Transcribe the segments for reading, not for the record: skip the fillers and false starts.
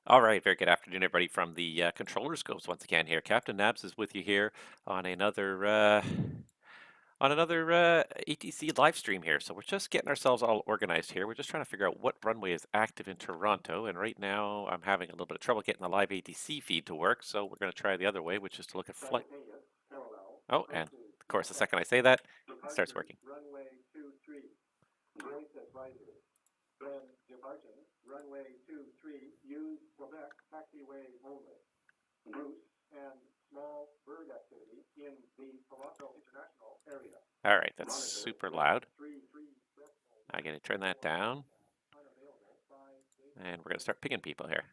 All right, very good afternoon, everybody, from the controller scopes once again here. Captain Nabs is with you here on another ATC live stream here. So we're just getting ourselves all organized here. We're just trying to figure out what runway is active in Toronto, and right now I'm having a little bit of trouble getting the live ATC feed to work. So we're going to try the other way, which is to look at flight. Oh, and of course, the second I say that, it starts working. Runway 23, brace advisory. Then departing, runway 23, use Quebec taxiway only. Roost and small bird activity in the Toronto International area. All right, that's super loud. I got to turn that down. And we're going to start pinging people here.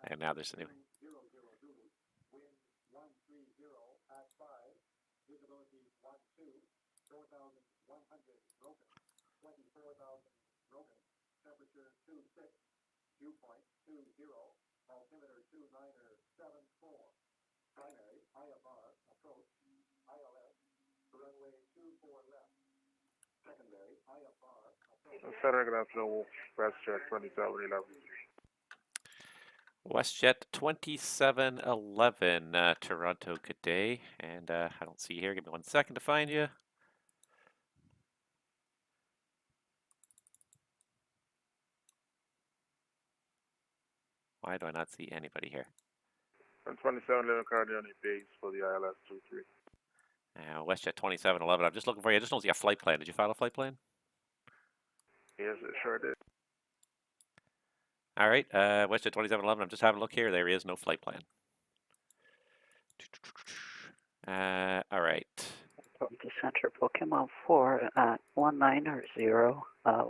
And now there's a new. Visibility 12, 4,100 broken, 24,000 broken, temperature 26, dew point 20, altimeter 2974, primary IFR approach, ILS, runway 24 left, secondary IFR approach. Center, good afternoon, WestJet 2711. WestJet 2711, Toronto, good day. And I don't see you here. Give me 1 second to find you. Why do I not see anybody here? 2711 Cardiani base for the ILS 23. WestJet 2711. I'm just looking for you. I just don't see a flight plan. Did you file a flight plan? Yes, it sure did. All right, WestJet 2711. I'm just having a look here. There is no flight plan. All right. From the center, Pokemon 4 at 190.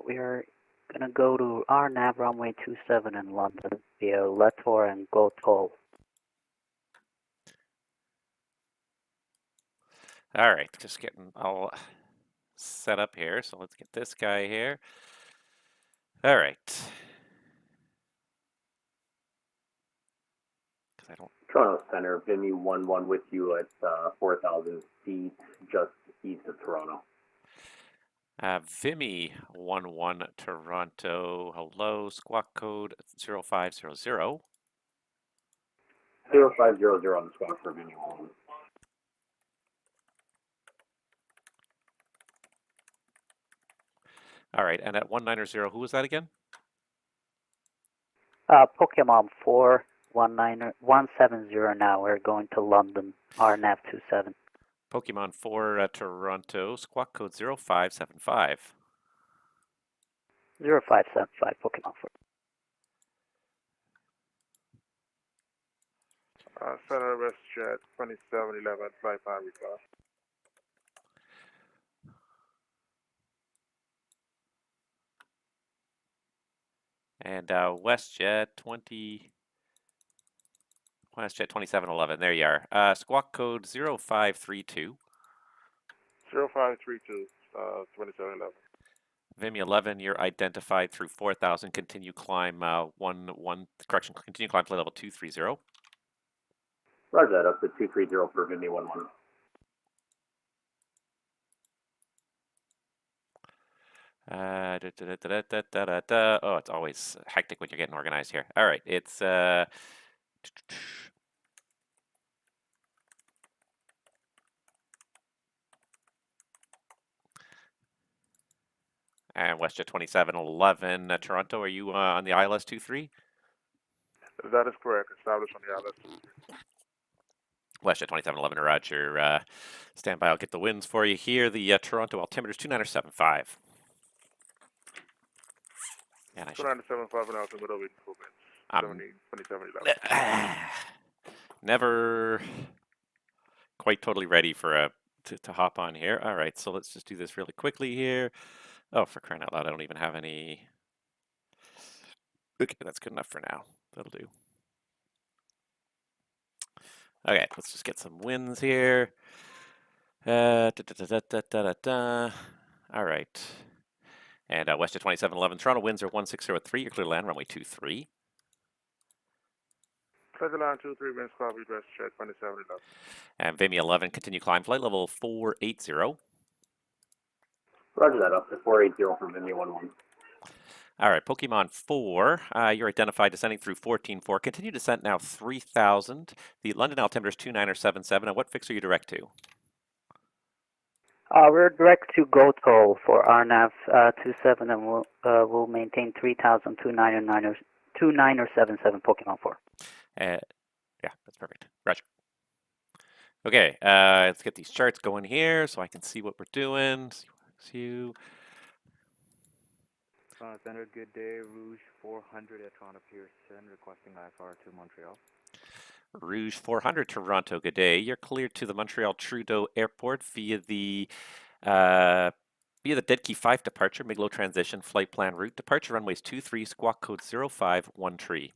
We are going to go to RNAV runway 27 in London via Letor and Go Toll. All right, just getting all set up here. So let's get this guy here. All right. Because I don't. Toronto Center, Vimy 11 with you at 4,000 feet just east of Toronto. Vimy 11 Toronto. Hello, squawk code 0500. 0500 on the squawk for Vimy 11. All right, and at 190, who was that again? Pokemon 4, 170 now. We're going to London, RNAV 27. Pokemon 4 Toronto, squawk code 0575. 0575, Pokemon 4. Center, WestJet 2711, flight plan request. And WestJet 2711. There you are. Squawk code 0532. 0532, 2711. Vimy 11, you're identified through 4,000. Continue climb continue climb flight level 230. Roger that, up to 230 for Vimy 11. Oh, it's always hectic when you're getting organized here. All right, it's and WestJet 2711, Toronto. Are you on the ILS 23? That is correct. Established on the ILS 23. WestJet 2711, Roger. Stand by. I'll get the winds for you here. The Toronto altimeter is 2975. And 2975 and altimeter with improvements. 2711. Never quite totally ready for to hop on here. All right, so let's just do this really quickly here. Oh, for crying out loud, I don't even have any. Okay, that's good enough for now. That'll do. Okay, let's just get some wins here. All right. And WestJet 2711, Toronto winds are 1603. You're clear to land, runway 23. Clear to land 23, winds copied, WestJet 2711. And Vimy 11, continue climb, flight level 480. Roger that, up to 480 from Vimy 11. All right, Pokemon 4, you're identified descending through 14-4. Continue descent now 3,000. The London altimeter is 2977. And what fix are you direct to? We're direct to GoToll for RNAV 27 and we'll maintain 3,000 2977 Pokemon 4. Yeah, that's perfect. Roger. Okay, let's get these charts going here so I can see what we're doing. See you. Toronto Center, good day. Rouge 400 at Toronto Pearson, requesting IFR to Montreal. Rouge 400, Toronto, good day. You're cleared to the Montreal Trudeau Airport via the Dead Key 5 departure, Miglo transition, flight plan route. Departure runways 23, squawk code 0513.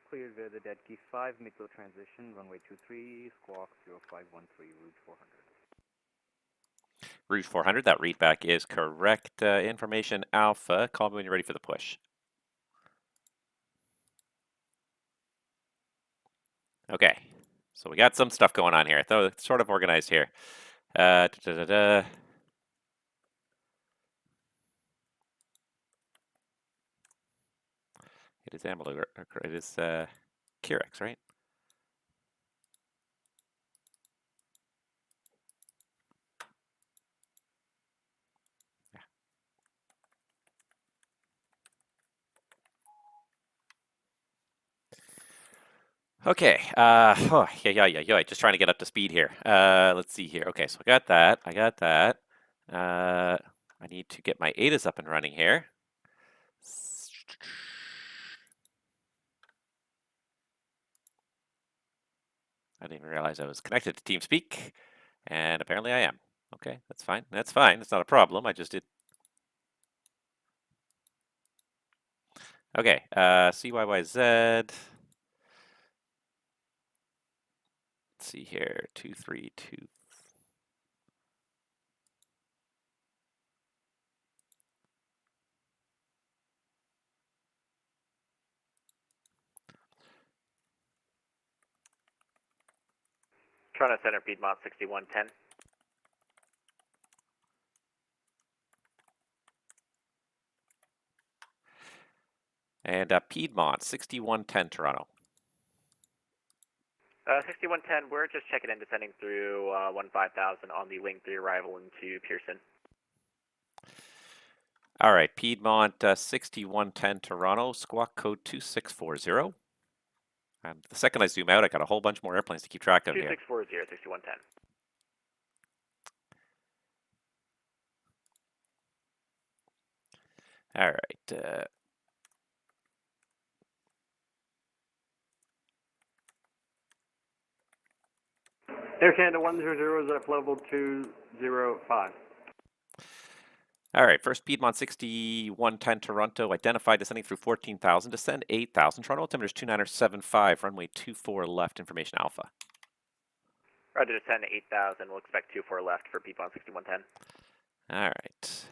Cleared via the Dead Key 5, Miglo transition, runway 23, squawk 0513, Rouge 400. Rouge 400, that readback is correct. Information Alpha, call me when you're ready for the push. Okay, so we got some stuff going on here. Though it's sort of organized here. It is Amyloid, it is Kirex, right? Okay, yeah, just trying to get up to speed here. Let's see here. Okay, so I got that. I need to get my ADAs up and running here. I didn't even realize I was connected to TeamSpeak, and apparently I am. Okay, that's fine. That's fine. It's not a problem. I just did. Okay, CYYZ. Let's see here, 232. Toronto Center, Piedmont 6110. And Piedmont 6110 Toronto. 6110, we're just checking in, descending through 15,000 on the Link 3 arrival into Pearson. All right, Piedmont 6110 Toronto, squawk code 2640. And the second I zoom out, I got a whole bunch more airplanes to keep track of here. 2640, 6110. All right. Air Canada 100 is at level 205. All right, first Piedmont 6110 Toronto, identified descending through 14,000, descend 8,000. Toronto altimeter is 2975, runway 24 left, information Alpha. Roger, descend 8,000, we'll expect 24 left for Piedmont 6110. All right.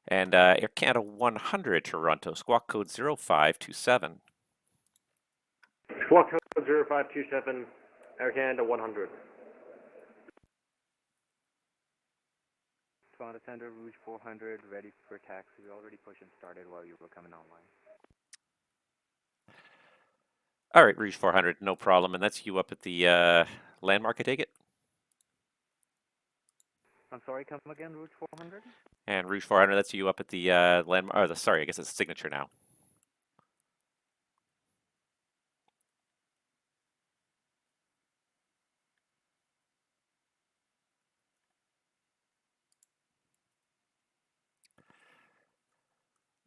And Air Canada 100 Toronto, squawk code 0527. Squawk code 0527, Air Canada 100. Toronto Center, Rouge 400, ready for taxi. We already pushed and started while you were coming online. All right, Rouge 400, no problem. And that's you up at the landmark, I take it? I'm sorry, come again, Rouge 400? And Rouge 400, that's you up at the landmark, or sorry, I guess it's signature now.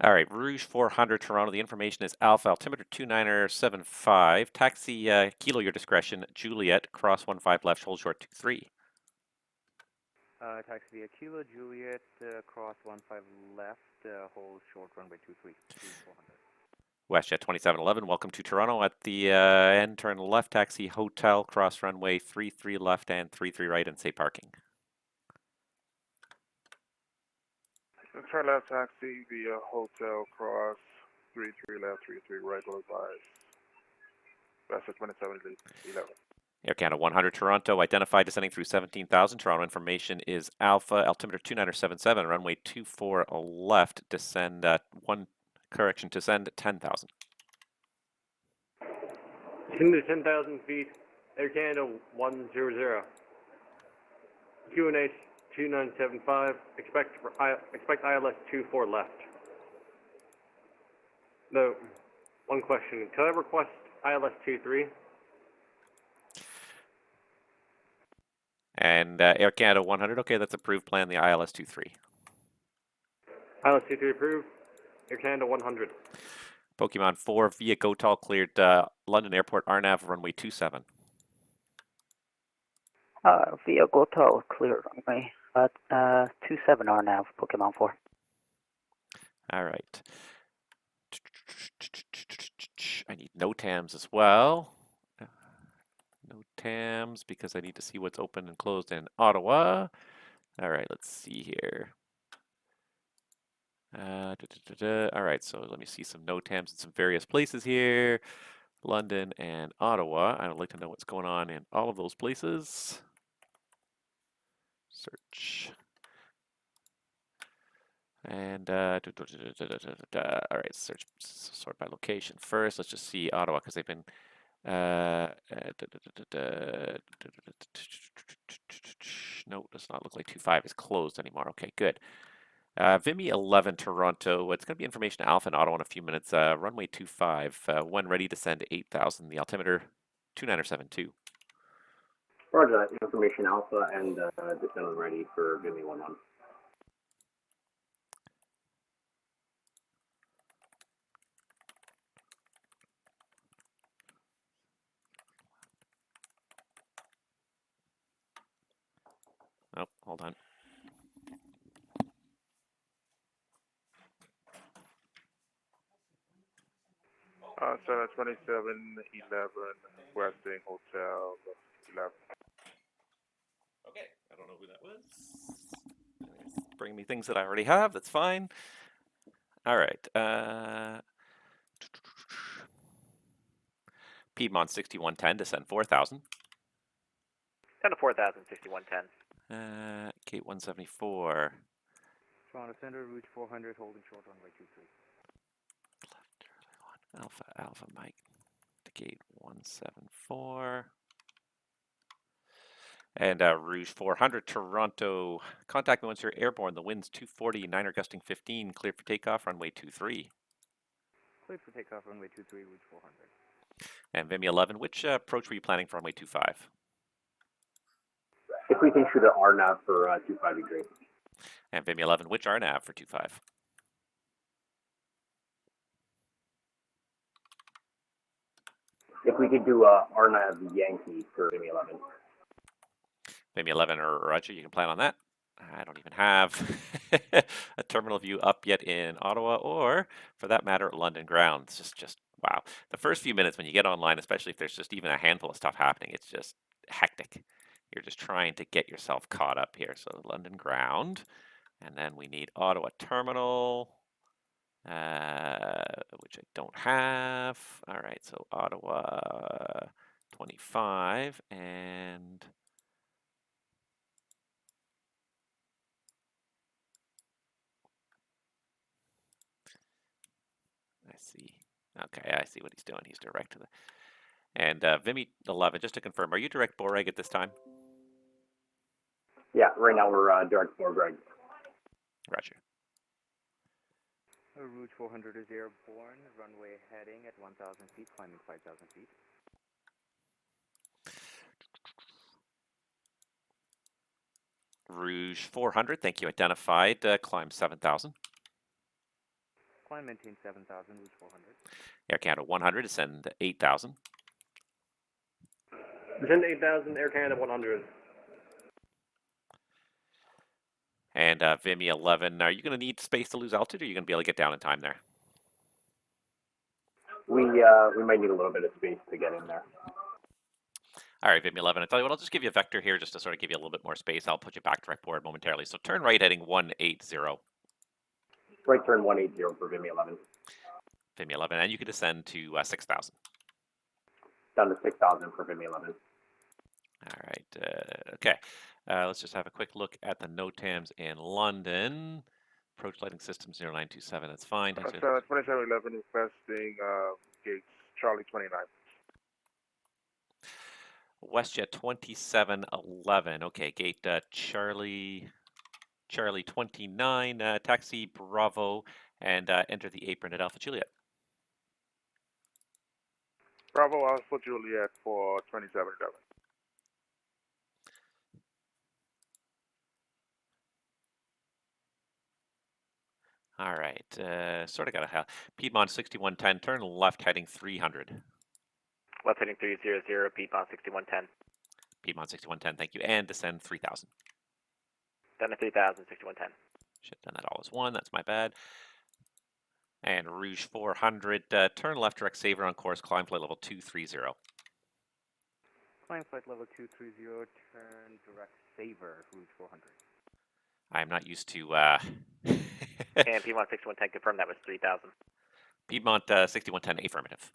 All right, Rouge 400 Toronto, the information is Alpha, altimeter 2975, taxi Kilo, your discretion, Juliet, cross 15 left, hold short 23. Taxi via Kilo, Juliet, cross 15 left, hold short runway 23, Rouge 400. WestJet 2711, welcome to Toronto. At the end, turn left, taxi hotel, cross runway 33 left and 33 right, and say parking. Turn left taxi via hotel cross 33 left, 33 right, will advise. That's at 2711. Air Canada 100 Toronto, identified descending through 17,000. Toronto information is Alpha, altimeter 2977, runway 24 left, descend descend 10,000. Descend to 10,000 feet, Air Canada 100. QNH 2975, expect ILS 24 left. No, one question, can I request ILS 23? And Air Canada 100, okay, that's approved plan, the ILS 23. ILS 23 approved, Air Canada 100. Pokemon 4 via GoTall cleared London Airport RNAV runway 27. Via GoTo, clear runway 27 RNAV, Pokemon 4. All right. I need NOTAMs as well. NOTAMs because I need to see what's open and closed in Ottawa. All right, let's see here. All right, so let me see some NOTAMs in some various places here. London and Ottawa. I would like to know what's going on in all of those places. Search. And all right, search sort by location first. Let's just see Ottawa because they've been no, does not look like 25 is closed anymore. Okay, good. Vimy 11 Toronto. It's going to be information Alpha and Ottawa in a few minutes. Runway 25. When ready to send 8,000. The altimeter 2972. Roger that. Information Alpha and descend ready for Vimy 11. Oh, hold on. Center 2711, Westing Hotel 11. Okay, I don't know who that was. It's bringing me things that I already have. That's fine. All right. Piedmont 6110, descend 4,000. Down to 4,000, 6110. Gate 174. Toronto Center, Rouge 400, holding short runway 23. Alpha, Alpha, Mike. To gate 174. And Rouge 400, Toronto. Contact me once you're airborne. The wind's 240, 9er gusting 15. Cleared for takeoff, runway 23. Cleared for takeoff, runway 23, Rouge 400. And Vimy 11, which approach were you planning for runway 25? If we can shoot an RNAV for 25 be great. And Vimy 11, which RNAV for 25? If we could do RNAV Yankee for Vimy 11. Vimy 11 or Roger, you can plan on that. I don't even have a terminal view up yet in Ottawa or, for that matter, London grounds. Just wow. The first few minutes when you get online, especially if there's just even a handful of stuff happening, it's just hectic. You're just trying to get yourself caught up here. So London ground, and then we need Ottawa terminal, which I don't have. All right, so Ottawa 25 and I see. Okay, I see what he's doing. He's direct to the... And Vimy 11, just to confirm, are you direct Boreg at this time? Yeah, right now we're direct for Greg. Roger. Rouge 400 is airborne, runway heading at 1,000 feet, climbing 5,000 feet. Rouge 400, thank you. Identified, climb 7,000. Climb maintain 7,000, Rouge 400. Air Canada 100, descend 8,000. Descend 8,000, Air Canada 100. And Vimy 11, are you going to need space to lose altitude, or are you going to be able to get down in time there? We might need a little bit of space to get in there. All right, Vimy 11, I tell you what, I'll just give you a vector here just to sort of give you a little bit more space. I'll put you back direct forward momentarily. So turn right heading 180. Right turn 180 for Vimy 11. Vimy 11, and you can descend to 6,000. Down to 6,000 for Vimy 11. All right. Okay. Let's just have a quick look at the NOTAMs in London. Approach lighting system 0927. That's fine. 2711 requesting gates Charlie 29. WestJet 2711. Okay, gate Charlie 29, taxi Bravo, and enter the apron at Alpha Juliet. Bravo Alpha Juliet for 2711. All right, sort of got a Piedmont 6110, turn left heading 300. Left heading 300, Piedmont 6110. Piedmont 6110, thank you, and descend 3000. Down to 3000, 6110. Should have done that all as one, that's my bad. And Rouge 400, turn left direct saver on course, climb flight level 230. Climb flight level 230, turn direct saver, Rouge 400. I'm not used to, And Piedmont 6110, confirm that was 3000. Piedmont 6110, affirmative.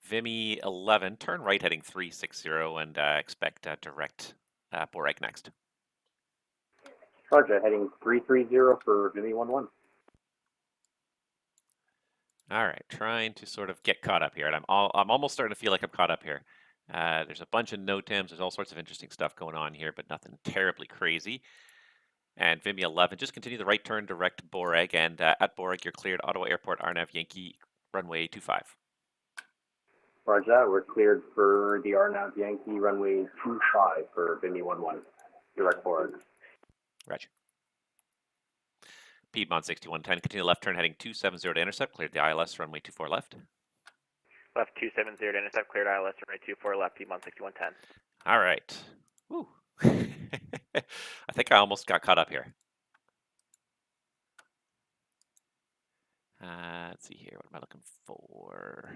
Vimy 11, turn right heading 360 and expect direct Boreg next. Roger, heading 330 for Vimy 11. All right, trying to sort of get caught up here, and I'm almost starting to feel like I'm caught up here. There's a bunch of NOTAMs, there's all sorts of interesting stuff going on here, but nothing terribly crazy. And Vimy 11, just continue the right turn direct Boreg, and at Boreg you're cleared Ottawa Airport, RNAV Yankee, runway 25. Roger, we're cleared for the RNAV Yankee runway 25 for Vimy 11. Direct forward. Roger. Piedmont 6110, continue left turn heading 270 to intercept, cleared the ILS, runway 24 left. Left 270 to intercept, cleared ILS, runway 24 left, Piedmont 6110. All right. Woo. I think I almost got caught up here. Let's see here. What am I looking for?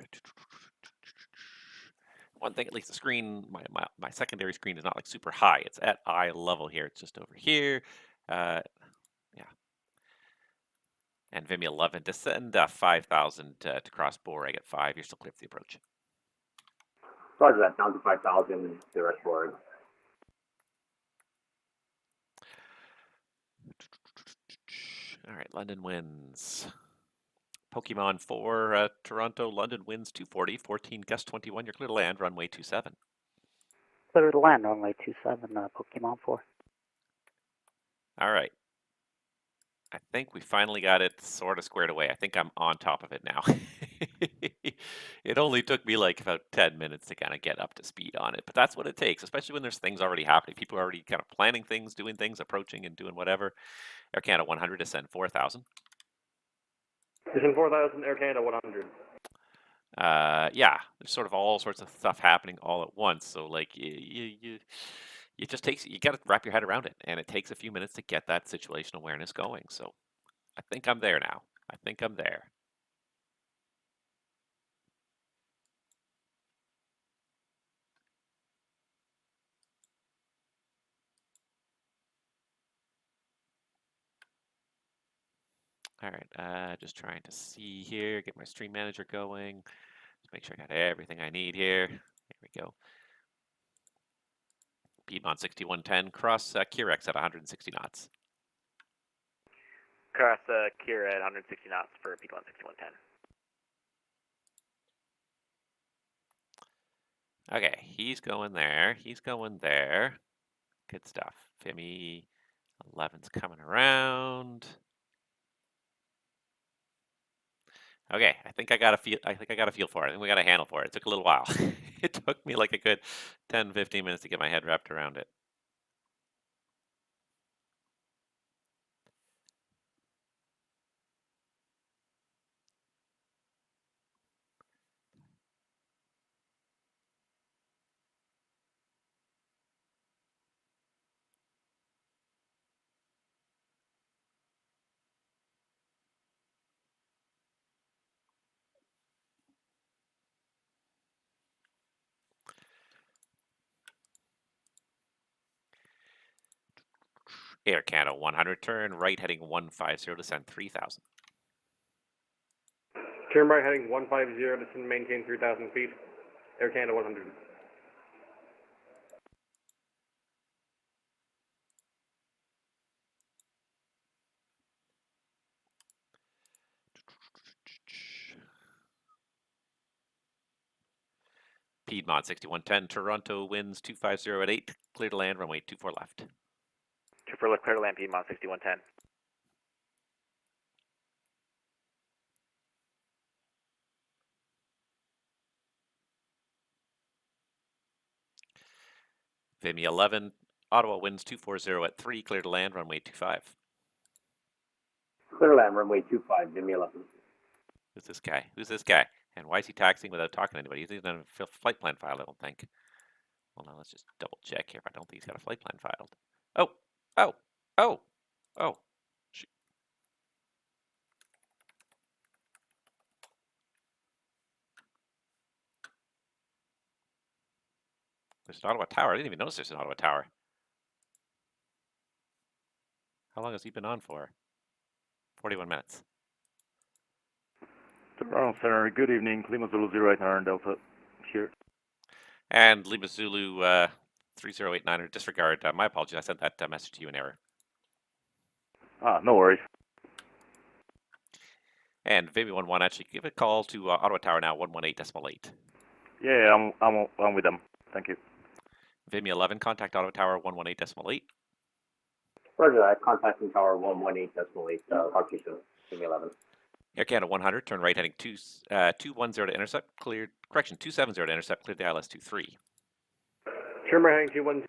One thing, at least the screen, my secondary screen is not like super high. It's at eye level here. It's just over here. Yeah. And Vimy 11, descend 5,000 to cross Boreg at 5. You're still clear for the approach. Roger that, down to 5,000, direct forward. All right, London wins. Pokemon 4, Toronto, London wins 240, 14, gust 21. You're clear to land, runway 27. Clear to land, runway 27, Pokemon 4. All right. I think we finally got it sort of squared away. I think I'm on top of it now. It only took me like about 10 minutes to kind of get up to speed on it, but that's what it takes, especially when there's things already happening. People are already kind of planning things, doing things, approaching and doing whatever. Air Canada 100, descend 4,000. Descend 4,000, Air Canada 100. Yeah, there's sort of all sorts of stuff happening all at once. So like it just takes, you got to wrap your head around it, and it takes a few minutes to get that situational awareness going. So I think I'm there now. I think I'm there. All right, just trying to see here, get my stream manager going. Just make sure I got everything I need here. There we go. Piedmont 6110, cross Curex at 160 knots. Cross Kira at 160 knots for Piedmont 6110. Okay, he's going there. He's going there. Good stuff. Vimy 11's coming around. Okay, I think I got a feel. I think I got a feel for it. I think we got a handle for it. It took a little while. It took me like a good 10, 15 minutes to get my head wrapped around it. Air Canada 100, turn right heading 150, descend 3,000. Turn right heading 150, descend maintain 3,000 feet. Air Canada 100. Piedmont 6110, Toronto winds 250 at 8, clear to land, runway 24 left. 24 left, clear to land, Piedmont 6110. Vimy 11, Ottawa winds 240 at 3, clear to land, runway 25. Clear land, runway 25, Vimy 11. Who's this guy? Who's this guy? And why is he taxiing without talking to anybody? He's in a flight plan file, I don't think. Well, now let's just double check here. I don't think he's got a flight plan filed. Oh, oh, oh, oh. Shoot. There's an Ottawa Tower. I didn't even notice there's an Ottawa Tower. How long has he been on for? 41 minutes. Toronto Center, good evening. Lima Zulu 089 Delta here. And Lima Zulu 3089, disregard. My apologies. I sent that message to you in error. No worries. And Vimy 11, actually give a call to Ottawa Tower now, 118.8. Yeah, I'm with them. Thank you. Vimy 11, contact Ottawa Tower 118.8. Roger that, contacting tower 118.8, talk to you soon, Vimy 11. Air Canada 100, turn right heading 210 to intercept, cleared, correction, 270 to intercept, cleared the ILS 23. Turn right heading 210,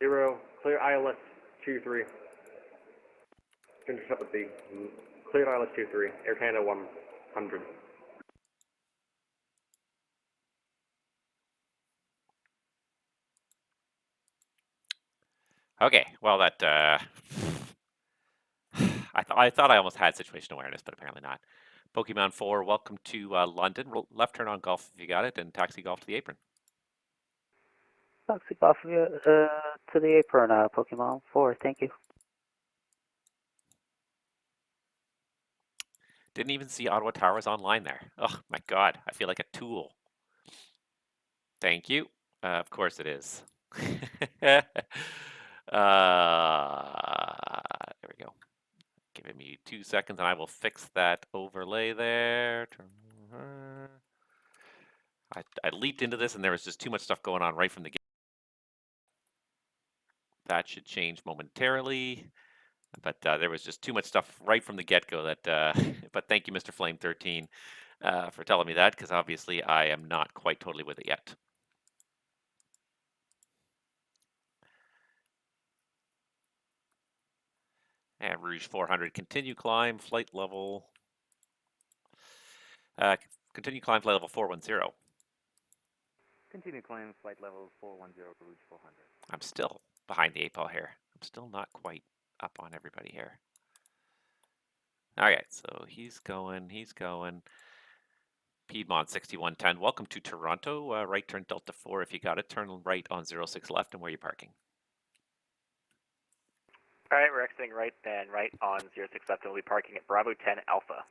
clear ILS 23. Intercept with the cleared ILS 23, Air Canada 100. Okay, well that, I thought I almost had situation awareness, but apparently not. Pokemon 4, welcome to London. Left turn on golf if you got it, and taxi golf to the apron. Taxi off to the apron, Pokemon 4, thank you. Didn't even see Ottawa Towers online there. Oh my god, I feel like a tool. Thank you. Of course it is. There we go. Give me 2 seconds and I will fix that overlay there. I leaped into this and there was just too much stuff going on right from the get. That should change momentarily. But there was just too much stuff right from the get-go that, but thank you, Mr. Flame 13, for telling me that, because obviously I am not quite totally with it yet. And Rouge 400, continue climb, flight level, continue climb, flight level 410. Continue climb flight level 410, Rouge 400. I'm still behind the 8-ball here. I'm still not quite up on everybody here. All right, so he's going. Piedmont 6110, welcome to Toronto. Right turn Delta 4 if you got it. Turn right on 06 left, and where are you parking? All right, we're exiting right, then right on 06 left, and we'll be parking at Bravo 10 Alpha.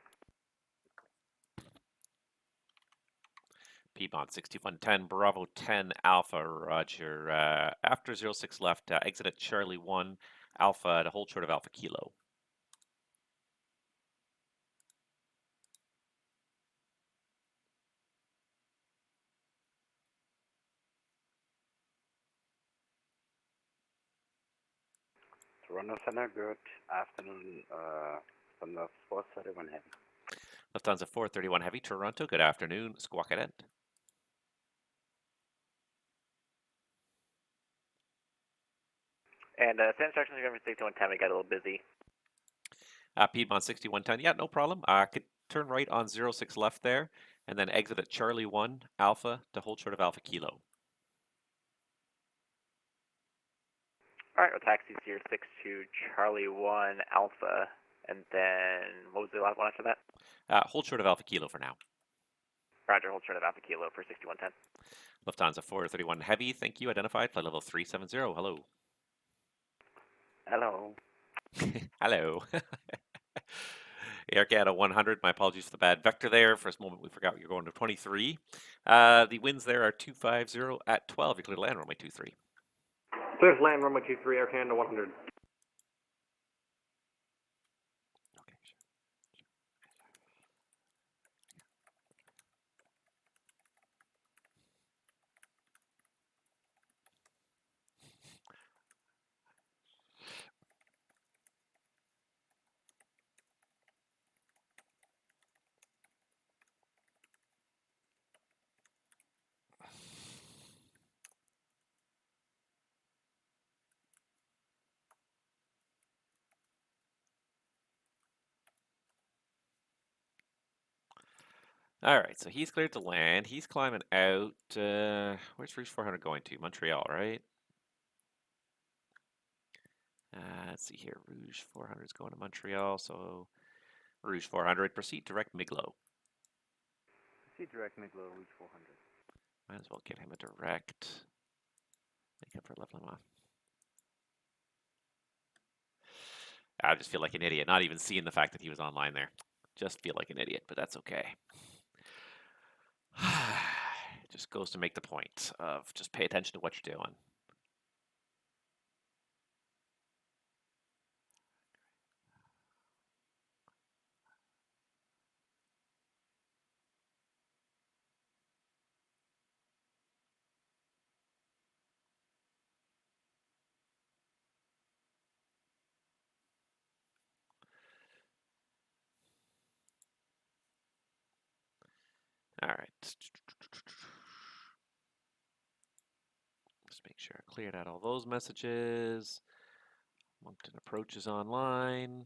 Piedmont 6110, Bravo 10 Alpha, roger. After 06 left, exit at Charlie 1 Alpha to hold short of Alpha Kilo. Toronto Center, good afternoon. Lufthansa 431 Heavy. Lufthansa 431 Heavy, Toronto, good afternoon. Squawk at end. And send instructions are going to be 6110. We got a little busy. Piedmont 6110, yeah, no problem. Could turn right on 06 left there, and then exit at Charlie 1 Alpha to hold short of Alpha Kilo. All right, we'll taxi 06 to Charlie 1 Alpha, and then what was the last one after that? Hold short of Alpha Kilo for now. Roger, hold short of Alpha Kilo for 6110. Lufthansa 431 Heavy, thank you. Identified, flight level 370. Hello. Hello. Hello. Air Canada 100, my apologies for the bad vector there. For a moment, we forgot you're going to 23. The winds there are 250 at 12. You're clear to land runway 23. Clear to land runway 23, Air Canada 100. Okay, sure. All right, so he's cleared to land. He's climbing out. Where's Rouge 400 going to? Montreal, right? Let's see here. Rouge 400 is going to Montreal, so Rouge 400, proceed direct Miglo. Proceed direct Miglo, Rouge 400. Might as well get him a direct. Make up for leveling him off. I just feel like an idiot, not even seeing the fact that he was online there. Just feel like an idiot, but that's okay. Just goes to make the point of just pay attention to what you're doing. All right. Let's make sure I cleared out all those messages. Moncton approaches online.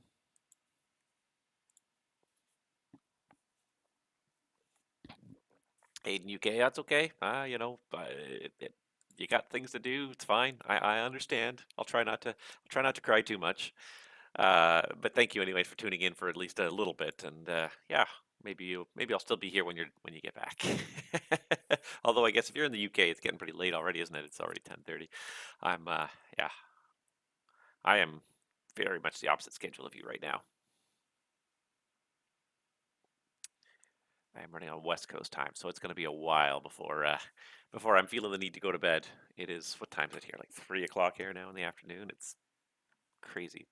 Aiden UK, that's okay. You know, you got things to do. It's fine. I understand. I'll try not to cry too much. But thank you anyway for tuning in for at least a little bit. And yeah, maybe I'll still be here when you get back. Although I guess if you're in the UK, it's getting pretty late already, isn't it? It's already 10:30. I'm yeah, I am very much the opposite schedule of you right now. I am running on West Coast time, so it's going to be a while before I'm feeling the need to go to bed. It is, what time is it here? Like 3 o'clock here now in the afternoon. It's crazy.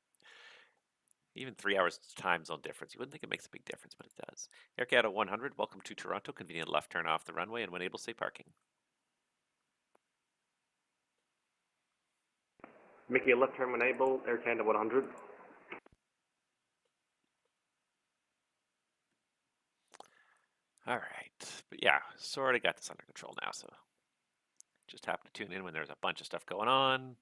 Even 3 hours time zone difference. You wouldn't think it makes a big difference, but it does. Air Canada 100, welcome to Toronto. Convenient left turn off the runway, and when able, say parking. Mickey, a left turn when able, Air Canada 100. All right, but yeah, sort of got this under control now, so just happen to tune in when there's a bunch of stuff going on.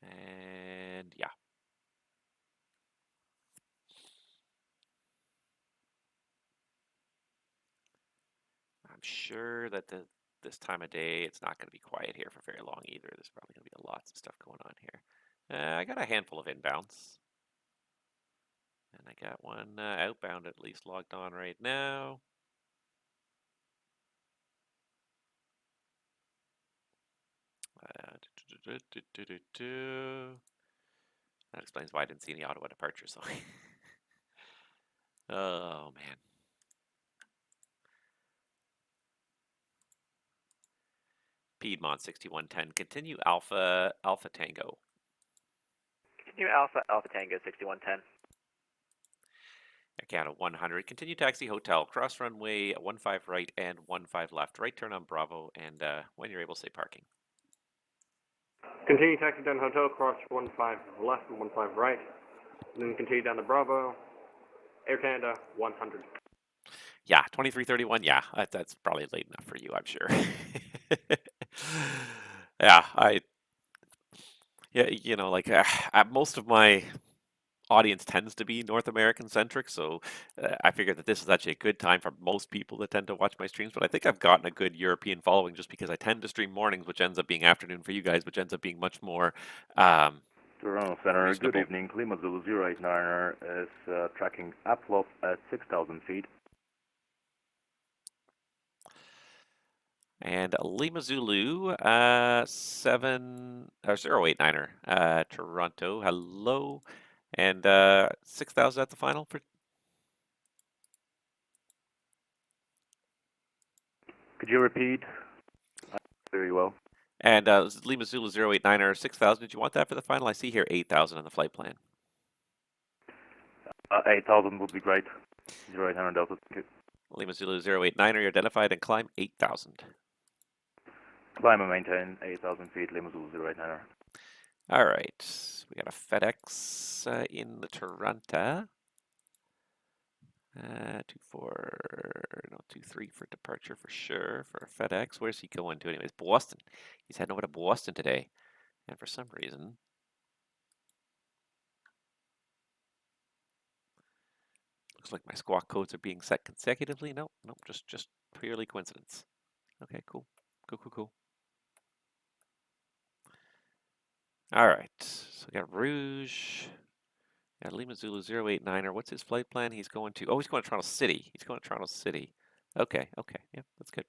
And yeah. I'm sure that this time of day, it's not going to be quiet here for very long either. There's probably going to be lots of stuff going on here. I got a handful of inbounds. And I got one outbound at least logged on right now. That explains why I didn't see any Ottawa departures. So. Oh, man. Piedmont 6110. Continue Alpha Tango. Continue Alpha Tango 6110. Air Canada 100. Continue taxi hotel. Cross runway 15 right and 15 left. Right turn on Bravo. And when you're able, say parking. Continue taxi down hotel, cross 15 left and 15 right. And then continue down to Bravo. Air Canada 100. Yeah, 23:31. Yeah, that's probably late enough for you, I'm sure. Yeah, you know, like most of my audience tends to be North American centric, so I figured that this is actually a good time for most people that tend to watch my streams. But I think I've gotten a good European following just because I tend to stream mornings, which ends up being afternoon for you guys, which ends up being much more Toronto Center, reasonable. good evening. Lima Zulu 089er is tracking uploft at 6,000 feet. And Lima Zulu 089er, Toronto. Hello. And 6,000 at the final for. Could you repeat? Very well. And Lima Zulu 089er 6,000. Did you want that for the final? I see here 8,000 on the flight plan. 8,000 would be great. 0800 Delta. Lima Zulu 089er, you're identified and climb 8,000. Climb and maintain 8,000 feet, Lima Zulu 089er. All right, we got a FedEx in the Toronto. 23 for departure for sure for FedEx. Where's he going to anyways? Boston. He's heading over to Boston today. And for some reason, looks like my squawk codes are being set consecutively. Nope, just purely coincidence. Okay, cool. Cool. All right, so we got Rouge. Got Lima Zulu 089er. What's his flight plan? He's going to, he's going to Toronto City. Okay, yeah, that's good.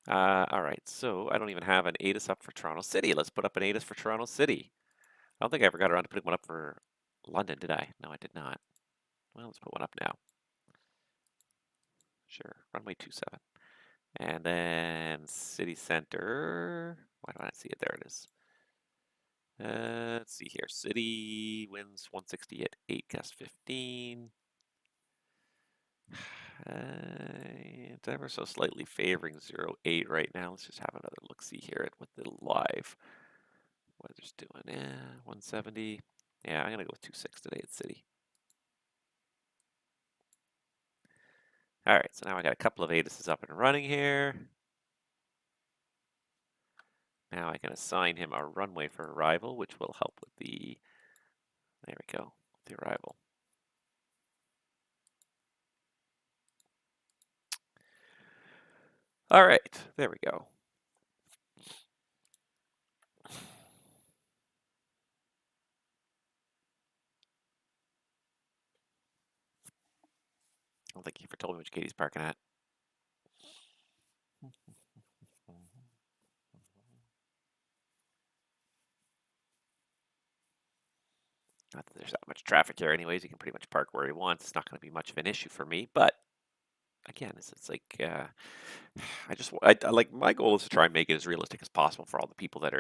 All right, so I don't even have an ATIS up for Toronto City. Let's put up an ATIS for Toronto City. I don't think I ever got around to putting one up for London, did I? No, I did not. Well, let's put one up now. Sure, runway 27. And then City Center. Why don't I see it? There it is. Let's see here. City wins 160 at 8, gust 15. It's ever so slightly favoring 08 right now. Let's just have another look-see here at what the live weather's doing. 170. Yeah, I'm going to go with 26 today at City. All right, so now I got a couple of ATISs up and running here. Now I can assign him a runway for arrival, which will help with the, there we go, the arrival. All right, there we go. I don't think he ever told me which gate he's parking at. Not that there's that much traffic here anyways. He can pretty much park where he wants. It's not going to be much of an issue for me. But again, it's like, I like, my goal is to try and make it as realistic as possible for all the people that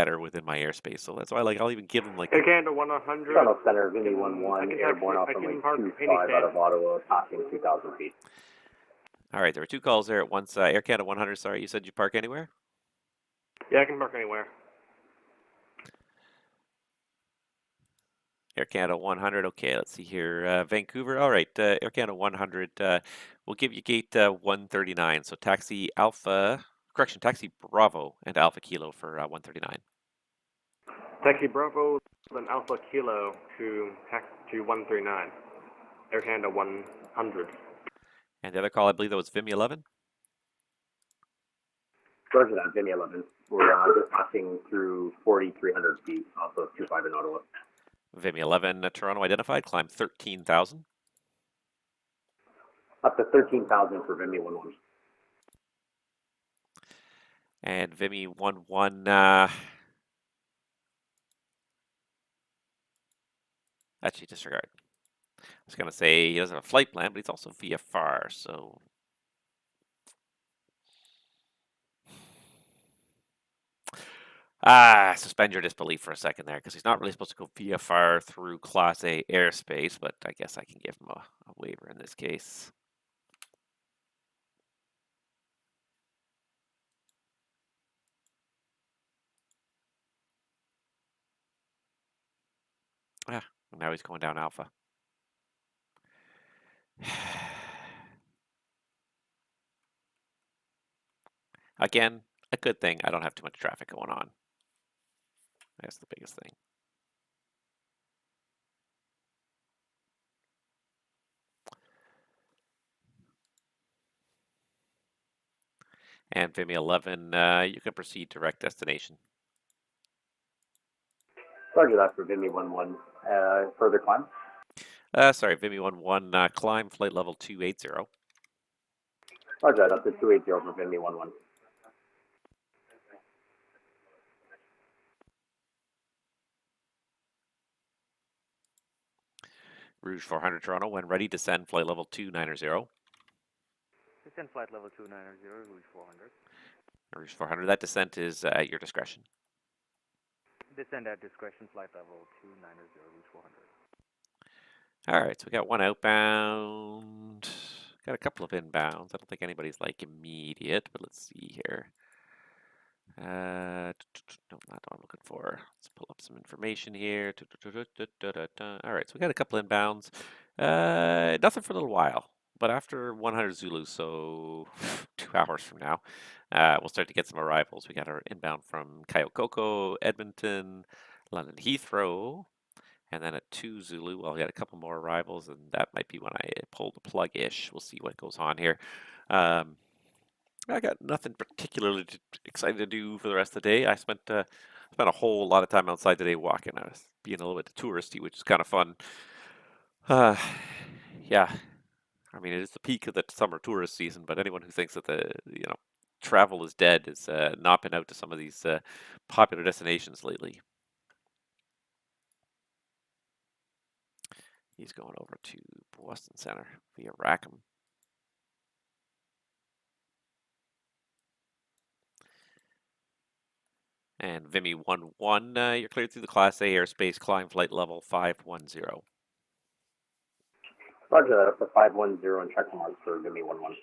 are within my airspace. So that's why, like, I'll even give them like. Air Canada 100. Toronto Center, Vimy 11, airborne off runway 25 out of Ottawa, passing 2,000 feet. All right, there were two calls there at once. Air Canada 100, sorry, you said you park anywhere? Yeah, I can park anywhere. Air Canada 100, okay, let's see here. Vancouver, all right, Air Canada 100, we'll give you gate 139. So taxi Bravo and Alpha Kilo for 139. Taxi Bravo, then Alpha Kilo to 139. Air Canada 100. And the other call, I believe that was Vimy 11? Roger that, Vimy 11. We're just passing through 4,300 feet off of 25 in Ottawa. Vimy 11, Toronto identified, climb 13,000. Up to 13,000 for Vimy 11. And Vimy 11, actually disregard. I was going to say he doesn't have a flight plan, but he's also VFR, so. Suspend your disbelief for a second there, because he's not really supposed to go VFR through Class A airspace, but I guess I can give him a waiver in this case. Now he's going down Alpha. Again, a good thing I don't have too much traffic going on. That's the biggest thing. And Vimy 11, you can proceed direct destination. Roger that for Vimy 11. Further climb? Sorry, Vimy 11, climb flight level 280. Roger that, up to 280 for Vimy 11. Rouge 400 Toronto, when ready, descend flight level 290. Descend flight level 290, Rouge 400. Rouge 400, that descent is at your discretion. Descend at discretion, flight level 290, Rouge 400. All right, so we got one outbound. Got a couple of inbounds. I don't think anybody's like immediate, but let's see here. No, not what I'm looking for. Let's pull up some information here. All right, so we got a couple inbounds. Nothing for a little while, but after 100 Zulu, so 2 hours from now, we'll start to get some arrivals. We got our inbound from Kyoto, Edmonton, London Heathrow, and then at 2 Zulu, well, we got a couple more arrivals, and that might be when I pull the plug-ish. We'll see what goes on here. I got nothing particularly excited to do for the rest of the day. I spent a whole lot of time outside today walking. I was being a little bit touristy, which is kind of fun. Yeah, I mean, it is the peak of the summer tourist season, but anyone who thinks that travel is dead has not been out to some of these popular destinations lately. He's going over to Boston Center via Rackham. And Vimy 11, you're cleared through the Class A airspace, climb flight level 510. Roger that, up for 510 and check marks for Vimy 11.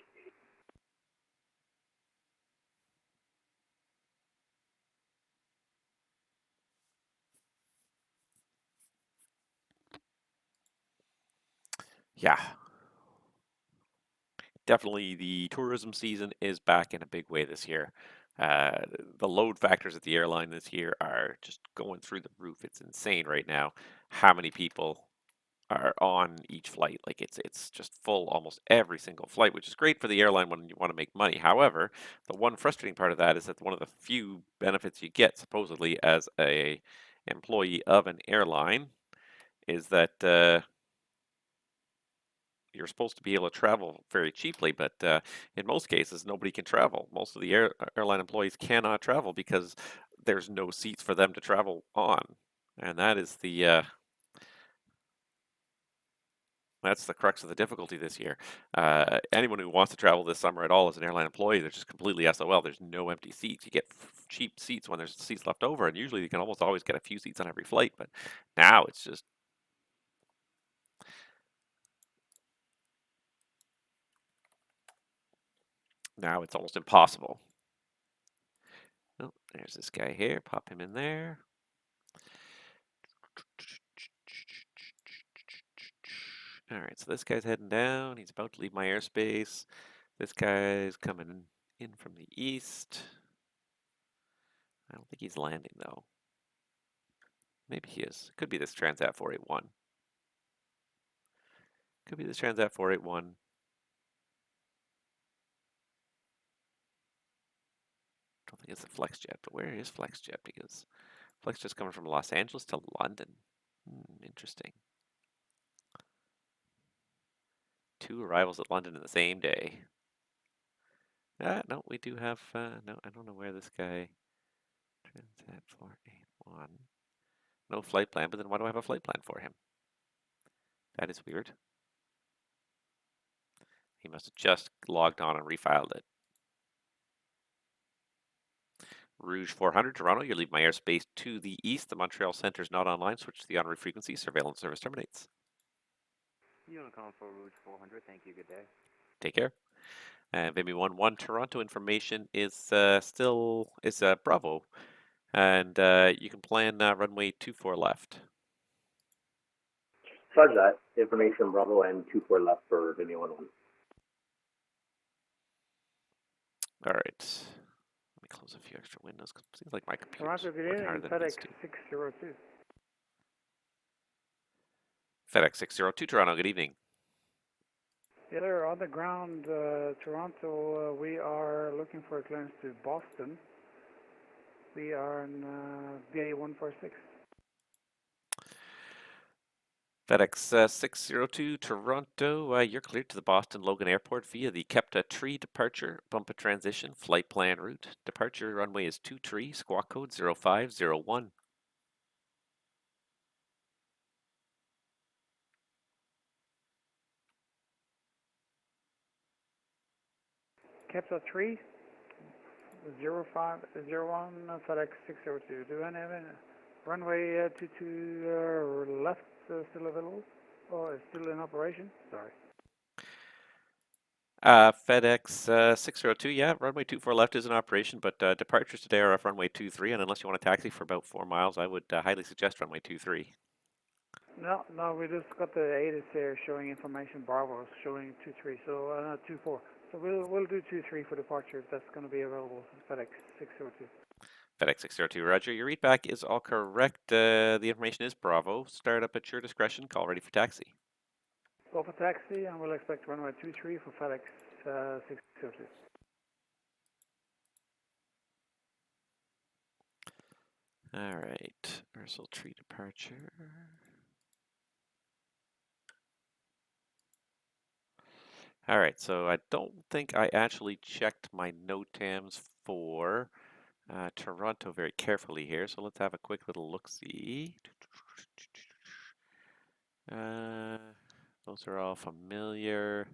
Yeah. Definitely the tourism season is back in a big way this year. The load factors at the airline this year are just going through the roof. It's insane right now how many people are on each flight. Like it's just full almost every single flight, which is great for the airline when you want to make money. However, the one frustrating part of that is that one of the few benefits you get supposedly as a employee of an airline is that you're supposed to be able to travel very cheaply, but in most cases, nobody can travel. Most of the airline employees cannot travel because there's no seats for them to travel on, and that is that's the crux of the difficulty this year. Anyone who wants to travel this summer at all as an airline employee, they're just completely SOL. There's no empty seats. You get cheap seats when there's seats left over, and usually you can almost always get a few seats on every flight. But now it's just almost impossible. Oh, there's this guy here. Pop him in there. All right, so this guy's heading down. He's about to leave my airspace. This guy's coming in from the east. I don't think he's landing, though. Maybe he is. Could be this Transat 481. Could be this Transat 481. I don't think it's a FlexJet, but where is FlexJet? Because FlexJet's coming from Los Angeles to London. Interesting. 2 arrivals at London in the same day. No, we do have, no, I don't know where this guy, Transat 481. No flight plan, but then why do I have a flight plan for him? That is weird. He must have just logged on and refiled it. Rouge 400, Toronto, you leave my airspace to the east. The Montreal Centre is not online. Switch to the en route frequency. Surveillance service terminates. Unicom for Rouge 400, thank you, good day. Take care. Vimy 11, Toronto information is still Bravo. And you can plan runway 24 left. Roger that, information Bravo and 24 left for Vimy 11. All right. Let me close a few extra windows. Seems like my computer's Toronto, good working evening, harder than it needs FedEx to. 602. FedEx 602, Toronto, good evening. Yeah, they're on the ground, Toronto. We are looking for a clearance to Boston. We are in BA 146. FedEx 602, Toronto, you're cleared to the Boston Logan Airport via the Kepta Tree departure, bump a transition, flight plan route. Departure runway is 2 Tree, squawk code 0501. Capsule 3, 0501, FedEx 602. Do any have runway 22 left still available? Or is still in operation? Sorry. FedEx 602, yeah, runway 24 left is in operation, but departures today are off runway 23, and unless you want to taxi for about 4 miles, I would highly suggest runway 23. No, we just got the ATIS here showing information. Bravo is showing 23, so not 24. So we'll do 23 for departure if that's going to be available. FedEx 602. FedEx 602, roger. Your read back is all correct. The information is Bravo. Start up at your discretion. Call ready for taxi. Go for taxi, and we'll expect runway 23 for FedEx 602. All right, Ursel tree departure. All right, so I don't think I actually checked my NOTAMs for Toronto very carefully here, so let's have a quick little look-see. Those are all familiar.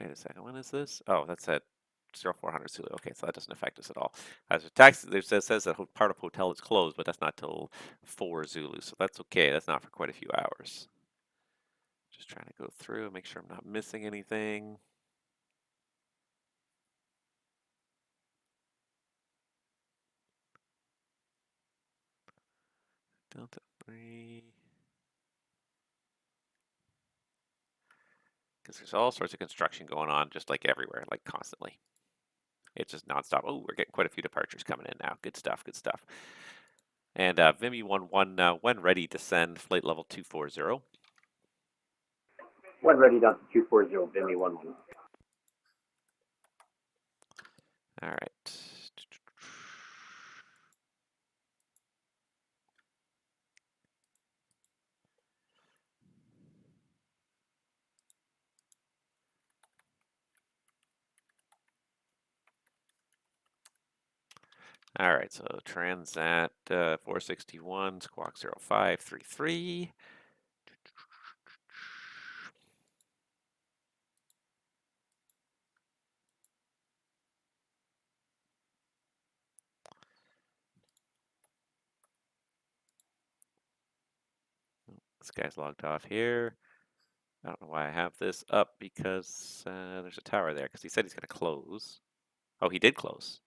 Wait a second, when is this? Oh, that's at 0400 Zulu. Okay, so that doesn't affect us at all. As a taxi, there says that part of hotel is closed, but that's not till 4 Zulu, so that's okay. That's not for quite a few hours. Just trying to go through, make sure I'm not missing anything. Delta 3. Because there's all sorts of construction going on just like everywhere, like constantly. It's just nonstop. Oh, we're getting quite a few departures coming in now. Good stuff, good stuff. And Vimy 11, when ready, descend flight level 240. When ready, down to 240, Vimy 11. All right. All right, so Transat 461, Squawk 0533. This guy's logged off here. I don't know why I have this up because there's a tower there because he said he's going to close. Oh, he did close.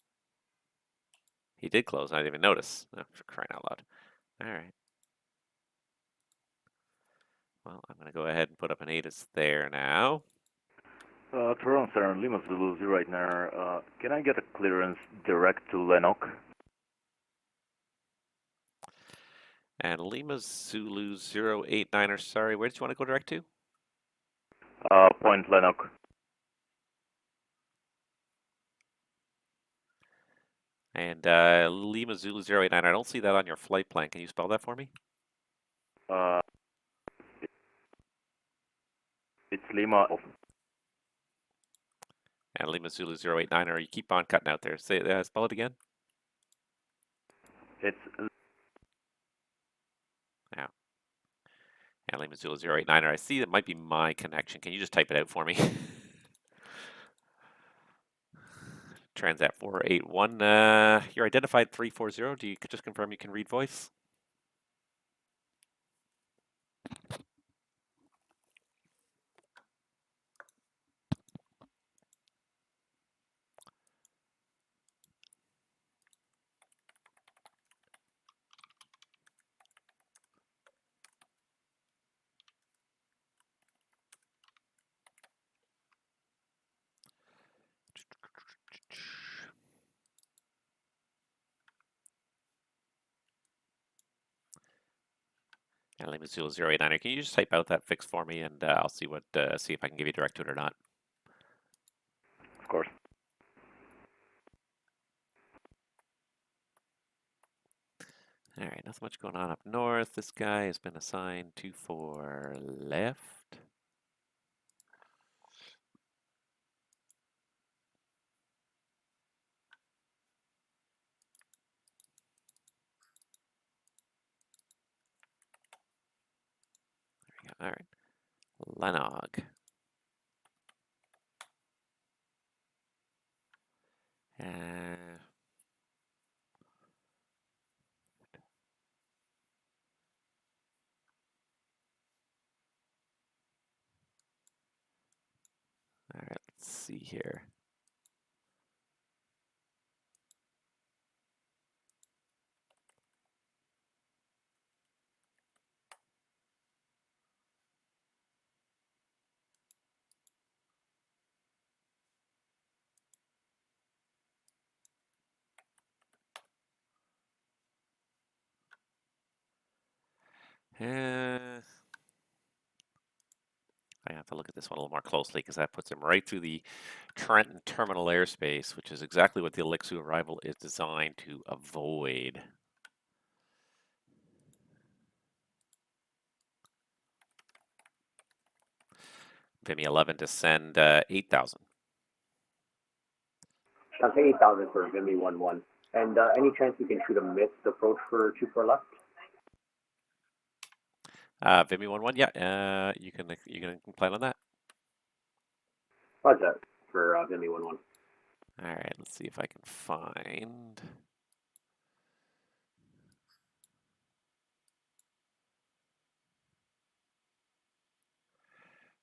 He did close. I didn't even notice. Oh, for crying out loud. All right. Well, I'm going to go ahead and put up an ATIS there now. Toronto Center, Lima Zulu 089. Can I get a clearance direct to Lennox? And Lima Zulu 089, sorry, where did you want to go direct to? Point Lennox. And Lima Zulu 089, I don't see that on your flight plan. Can you spell that for me? It's Lima. And Lima Zulu 089, or you keep on cutting out there. Say, spell it again. It's Yeah. And Lima Zulu 089, I see it might be my connection. Can you just type it out for me? Transat 481. You're identified 340. Do you just confirm you can read voice? And Lima Zulu 089er, can you just type out that fix for me, and I'll see what see if I can give you direct to it or not. Of course. All right, nothing much going on up north. This guy has been assigned 24 left. There we go. All right, Lenog. All right, let's see here. I have to look at this one a little more closely because that puts him right through the Trenton terminal airspace, which is exactly what the Elixir arrival is designed to avoid. Vimy 11 to send 8,000. I'll say 8,000 for Vimy 1-1. And any chance you can shoot a missed approach for 2-4 left? Vimy 1-1, yeah, you can plan on that. Roger for Vimy 1-1. All right, let's see if I can find.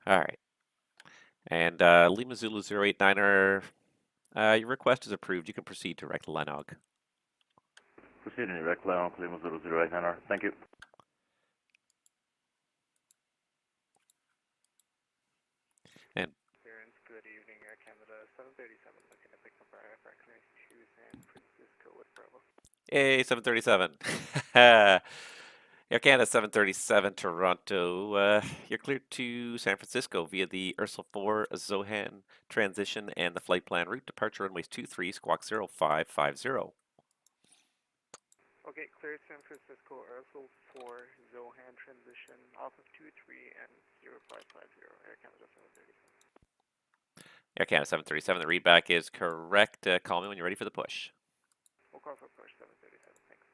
All right. And Lima Zulu 089er, your request is approved. You can proceed direct Lenog. Proceeding direct Lenog, Lima 009er. Thank you. And good evening, Air Canada 737, looking to pick up our Aircraft to San Francisco with Bravo. Hey, 737. Air Canada 737 Toronto. You're cleared to San Francisco via the Ursula 4 Zohan transition and the flight plan route. Departure runways 23, squawk 0550. Okay, cleared San Francisco, Ursula 4, Zohan transition, off of 23 and 0550, Air Canada 737. Air Canada 737, the readback is correct. Call me when you're ready for the push. We'll call for push 737, thanks.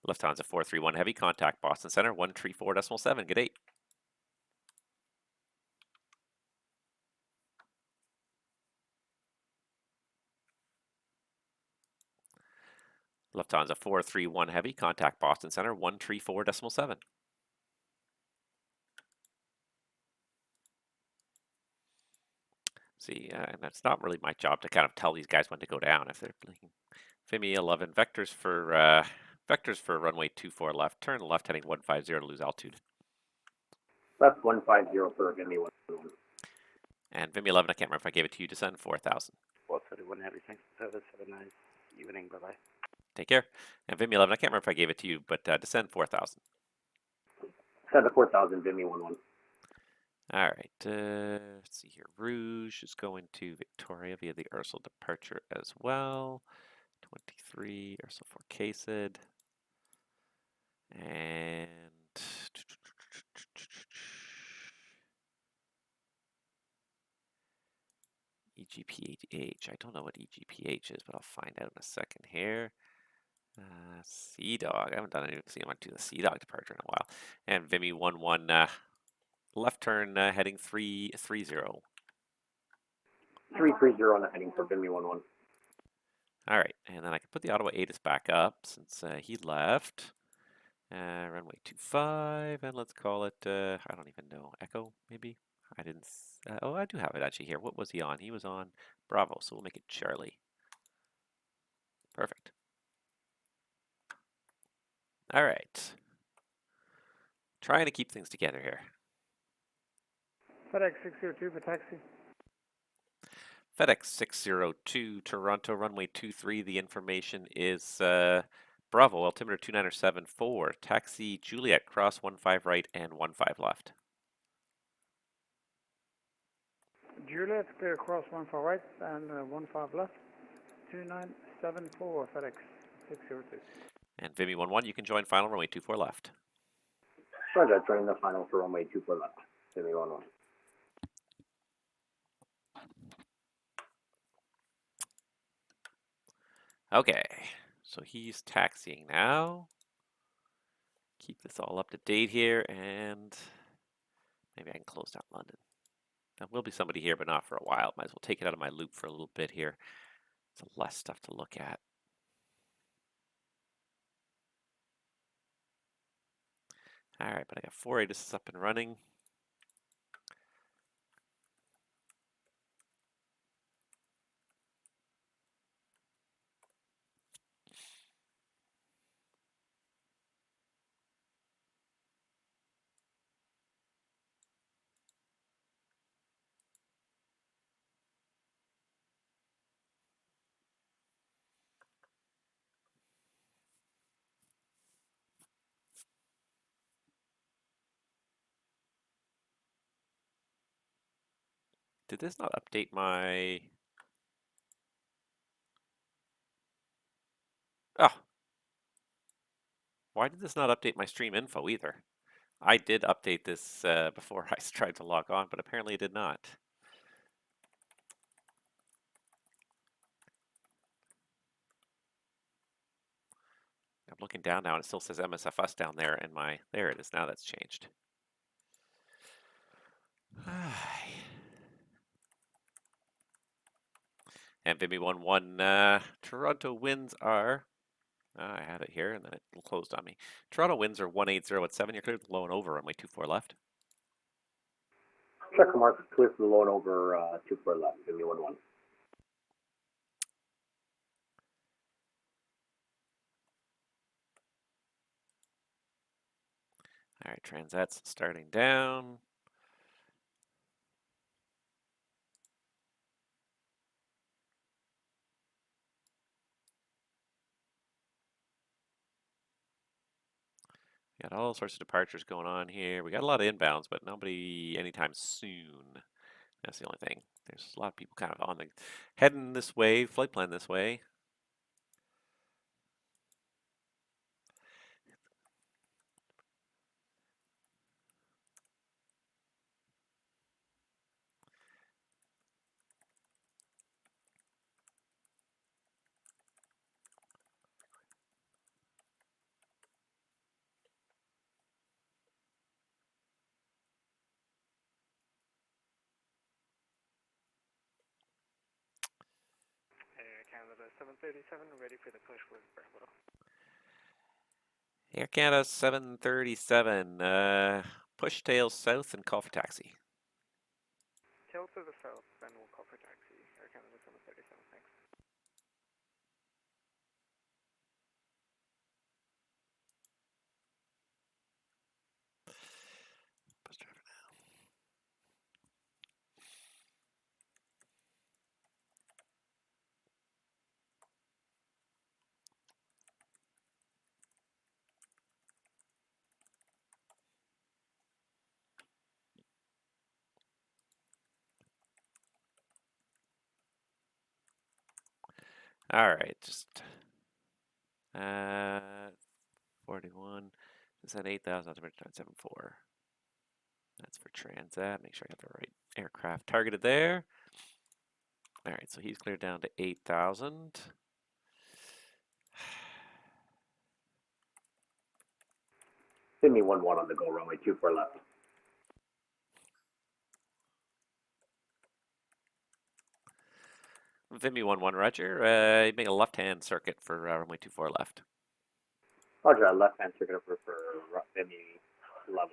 Lufthansa 431 Heavy, contact Boston Center 134.7. Good day. Lufthansa 431 Heavy, contact Boston Center 134.7. See, that's not really my job to kind of tell these guys when to go down if they're blinking. Vimy 11 vectors for runway 24 left. Turn left heading 150 to lose altitude. Left 150 for Vimy 1-1. And Vimy 11, I can't remember if I gave it to you, descend 4,000. 431 heavy, thanks. Service, have a nice evening, bye-bye. Take care. And Vimy 11, I can't remember if I gave it to you, but descend 4,000. Send to 4,000, Vimy 1-1. All right, let's see here. Rouge is going to Victoria via the Ursula departure as well. 23, Ursula 4 Casid. And EGPH. I don't know what EGPH is, but I'll find out in a second here. Sea Dog. I haven't done anything. I went to the Sea Dog departure in a while. And Vimy 1-1 left turn heading 330. 330 on the heading for Vimy 1-1. All right, and then I can put the Ottawa ATIS back up since he left. Runway 25, and let's call it, I don't even know, Echo, maybe? I didn't, oh, I do have it actually here. What was he on? He was on Bravo, so we'll make it Charlie. Perfect. All right. Trying to keep things together here. FedEx 602 for taxi. FedEx 602 Toronto, runway 23. The information is Bravo, altimeter 2974. Taxi Juliet, cross 15 right and 15 left. Juliet, clear cross 15 right and 15 left. 2974 FedEx 602. And Vimy 11, you can join final runway 24 left. Roger, joining the final for runway 24 left. Vimy 11. Okay, so he's taxiing now. Keep this all up to date here, and maybe I can close down London. There will be somebody here, but not for a while. Might as well take it out of my loop for a little bit here. It's less stuff to look at. All right, but I got 4 ATIS up and running. Did this not update my... Oh. Why did this not update my stream info either? I did update this before I tried to log on, but apparently it did not. I'm looking down now and it still says MSFS down there in my... There it is. Now that's changed. And Vimy 11, Toronto winds are... I had it here and then it closed on me. Toronto winds are 180 at 7. You're clear low and over runway 24 left. Check mark, clear for the low and over 24 left. Vimy 11. All right, Transat's starting down. Got all sorts of departures going on here. We got a lot of inbounds, but nobody anytime soon. That's the only thing. There's a lot of people kind of on the heading this way, flight plan this way. Air Canada 737, ready for the push with Bravo. Air Canada 737, push tails south and call for taxi. Tail to the south, then we'll call for taxi. Air Canada 737, thanks. Bus driver now. All right, just 41. Is that 8,000? 974. That's for Transat. Make sure I got the right aircraft targeted there. All right, so he's cleared down to 8,000. Vimy 11 on the go, runway 24 left. Vimy 11, Roger. You make a left-hand circuit for runway 24 left. Roger, left hand circuit over for Vimy 11.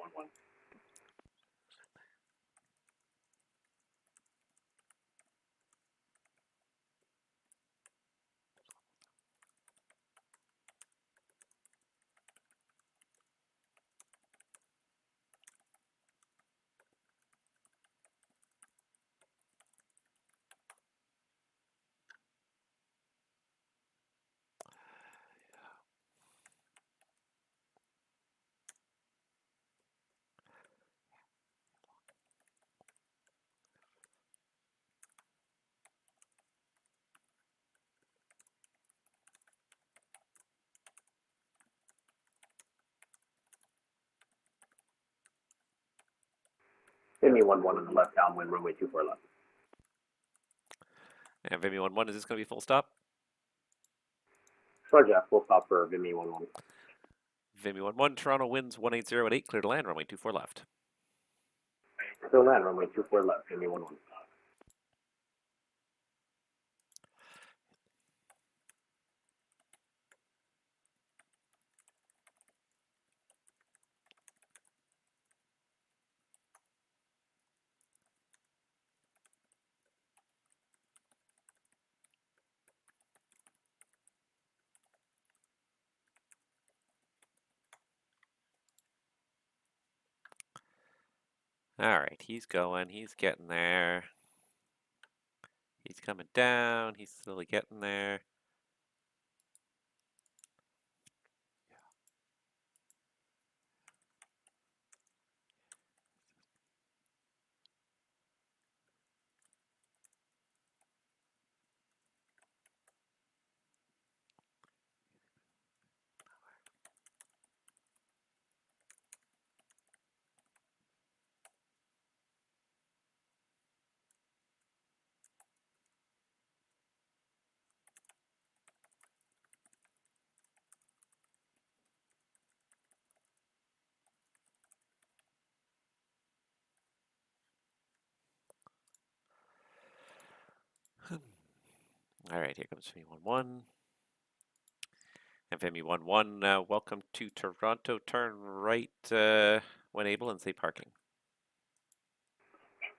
Vimy 11 on the left downwind, runway 24 left. And Vimy 11, is this going to be full stop? Roger, full stop for Vimy 11. Vimy 11, Toronto winds 180 at 8, clear to land, runway 24 left. Clear to land, runway 24 left, Vimy 11. All right, he's going, he's getting there. He's coming down, he's slowly getting there. All right, here comes Vimy 11. And Vimy 11, welcome to Toronto. Turn right when able and say parking.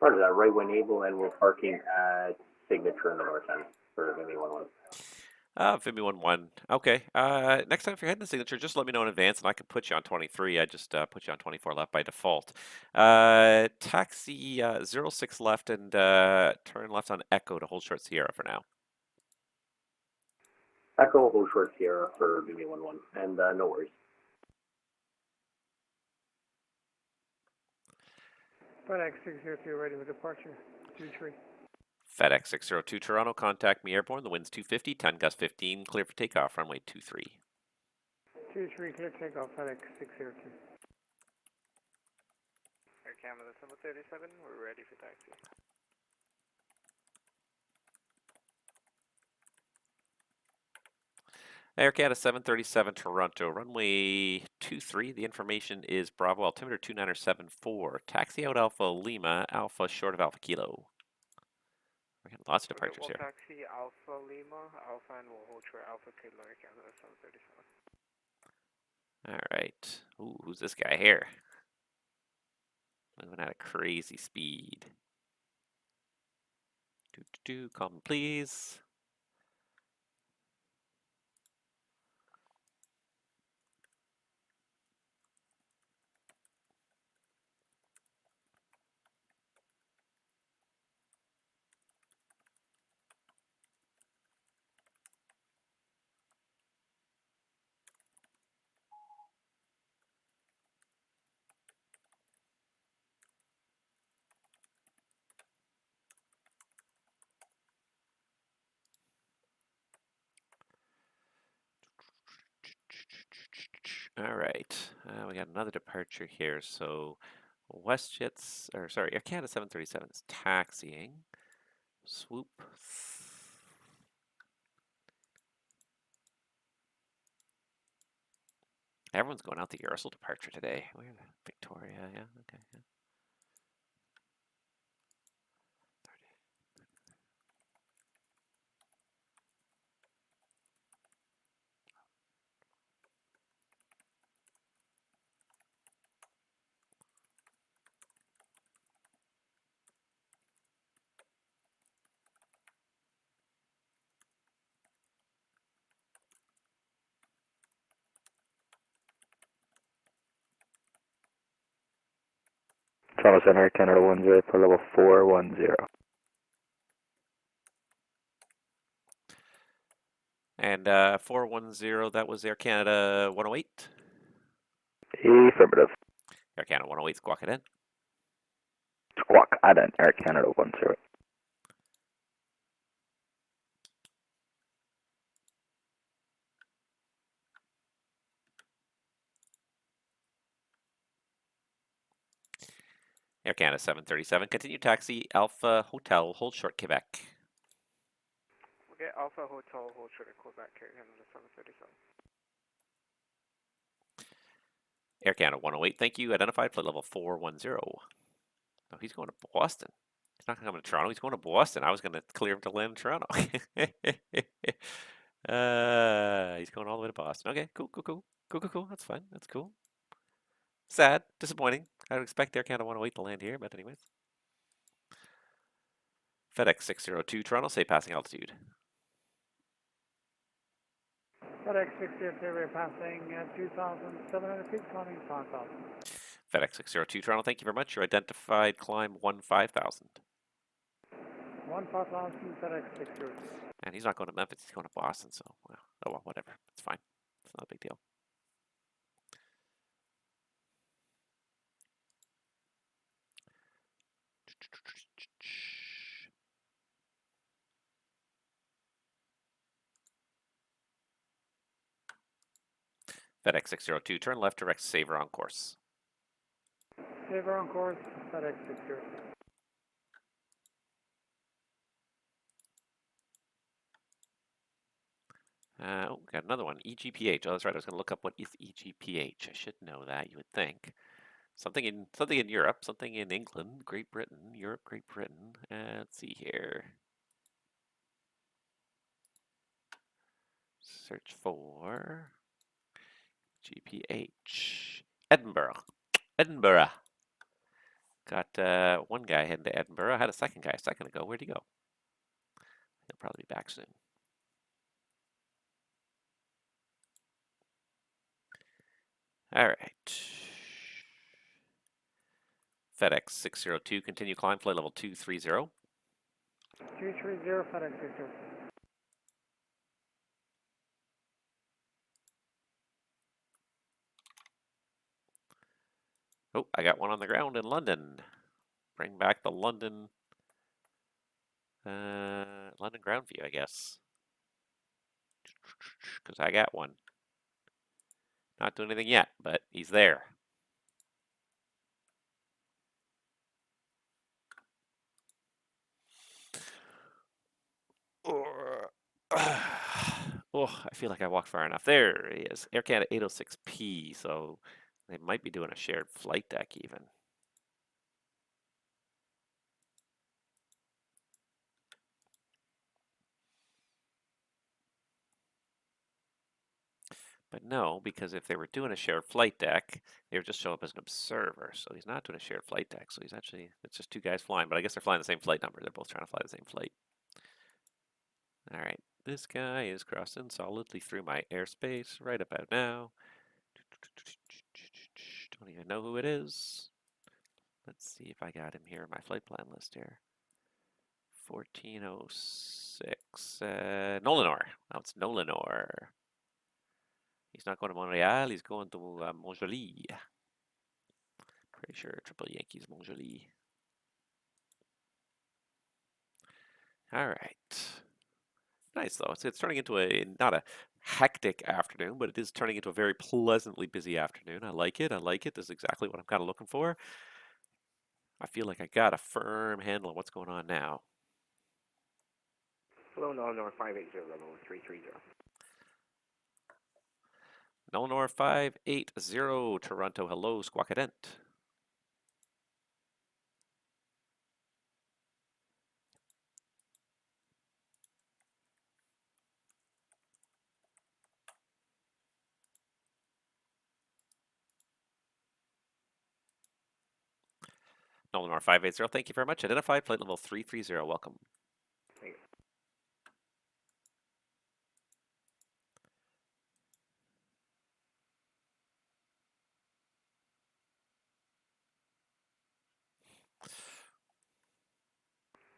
Roger that, right when able, and we're parking at Signature in the north end for Vimy 11. Vimy 11. Okay. Next time if you're heading to Signature, just let me know in advance and I can put you on 23. I just put you on 24 left by default. Taxi 06 left and turn left on Echo to hold short Sierra for now. Echo, hold short Sierra for Vimy 11, and no worries. FedEx 602 ready with departure. 23. FedEx 602 Toronto, contact me airborne. The wind's 250, 10 gust 15, clear for takeoff, runway 23. 23, clear takeoff, FedEx 602. Air Canada 737, we're ready for taxi. Air Canada 737 Toronto, runway 23. The information is Bravo, altimeter 2974. Taxi out Alpha Lima, Alpha short of Alpha Kilo. We're getting lots of departures We'll here. taxi Alpha Lima, Alpha, and we'll hold short Alpha Kilo, Air Canada 737. All right. Ooh, who's this guy here? Moving at a crazy speed. Call me please. All right, we got another departure here. So WestJet's, or sorry, Air Canada 737 is taxiing. Swoop. Everyone's going out the Ursel departure today. Where Victoria? Yeah, okay. Yeah. Toronto Center, Canada 10 for level 410. And 410, that was Air Canada 108. Affirmative. Air Canada 108, squawk it in. Squawk, Aden, Air Canada 10. Air Canada 737, continue taxi Alpha Hotel, hold short Quebec. Okay, Alpha Hotel, hold short at Quebec, Air Canada 737. Air Canada 108, thank you. Identified flight level 410. Oh, he's going to Boston. He's not going to come to Toronto. He's going to Boston. I was going to clear him to land in Toronto. He's going all the way to Boston. Okay, cool, cool, cool. Cool, cool, cool. That's fine. That's cool. Sad. Disappointing. I would expect Air Canada 108 to land here, but anyways. FedEx 602, Toronto, say passing altitude. FedEx 602, we're passing 2,700 feet, climbing 5,000. FedEx 602, Toronto, thank you very much. Your identified climb 15,000. 15,000, FedEx 602. And he's not going to Memphis, he's going to Boston, so, well, oh well, whatever. It's fine. It's not a big deal. FedEx 602, turn left, direct Saver on course. Saver on course, FedEx 602. Oh, got another one. EGPH. Oh, that's right. I was going to look up what is EGPH. I should know that. You would think something in Europe, something in England, Great Britain, Europe, Great Britain. Let's see here. Search for GPH. Edinburgh. Edinburgh. Got one guy heading to Edinburgh. I had a second guy a second ago. Where'd he go? He'll probably be back soon. All right. FedEx 602, continue climb, flight level 230. 230, FedEx 602. Oh, I got one on the ground in London. Bring back the London ground view, I guess. Because I got one. Not doing anything yet, but he's there. Oh, I feel like I walked far enough. There he is. Air Canada 806P, so they might be doing a shared flight deck even. But no, because if they were doing a shared flight deck, they would just show up as an observer. So he's not doing a shared flight deck. So he's actually, it's just two guys flying, but I guess they're flying the same flight number. They're both trying to fly the same flight. All right, this guy is crossing solidly through my airspace right about now. Don't even know who it is. Let's see if I got him here in my flight plan list here. 1406. Nolanor. Now it's Nolanor. He's not going to Montreal, he's going to Montjoly. Pretty sure Triple Yankees Montjoly. All right. Nice though. It's turning into not a hectic afternoon, but it is turning into a very pleasantly busy afternoon. I like it. I like it. This is exactly what I'm kind of looking for. I feel like I got a firm handle on what's going on now. Hello, Nolanor 580, level 330. Nolanor 580, Toronto, hello, Squawkadent. Nolanor 580, thank you very much. Identified flight level 330, welcome. Thank you.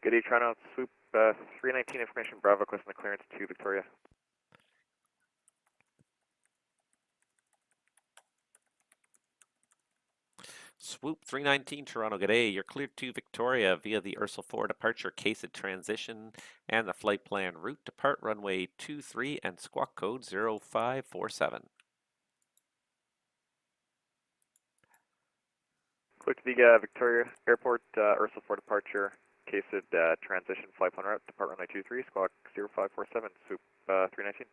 Good day, Toronto. Swoop 319 information Bravo, requesting the clearance to Victoria. Swoop 319 Toronto, good day. You're cleared to Victoria via the Ursel 4 departure case at transition and the flight plan route. Depart runway 23 and squawk code 0547. Look to the Victoria Airport, Ursula for departure, CASID transition flight plan route, depart runway 23, squawk 0547, swoop 319.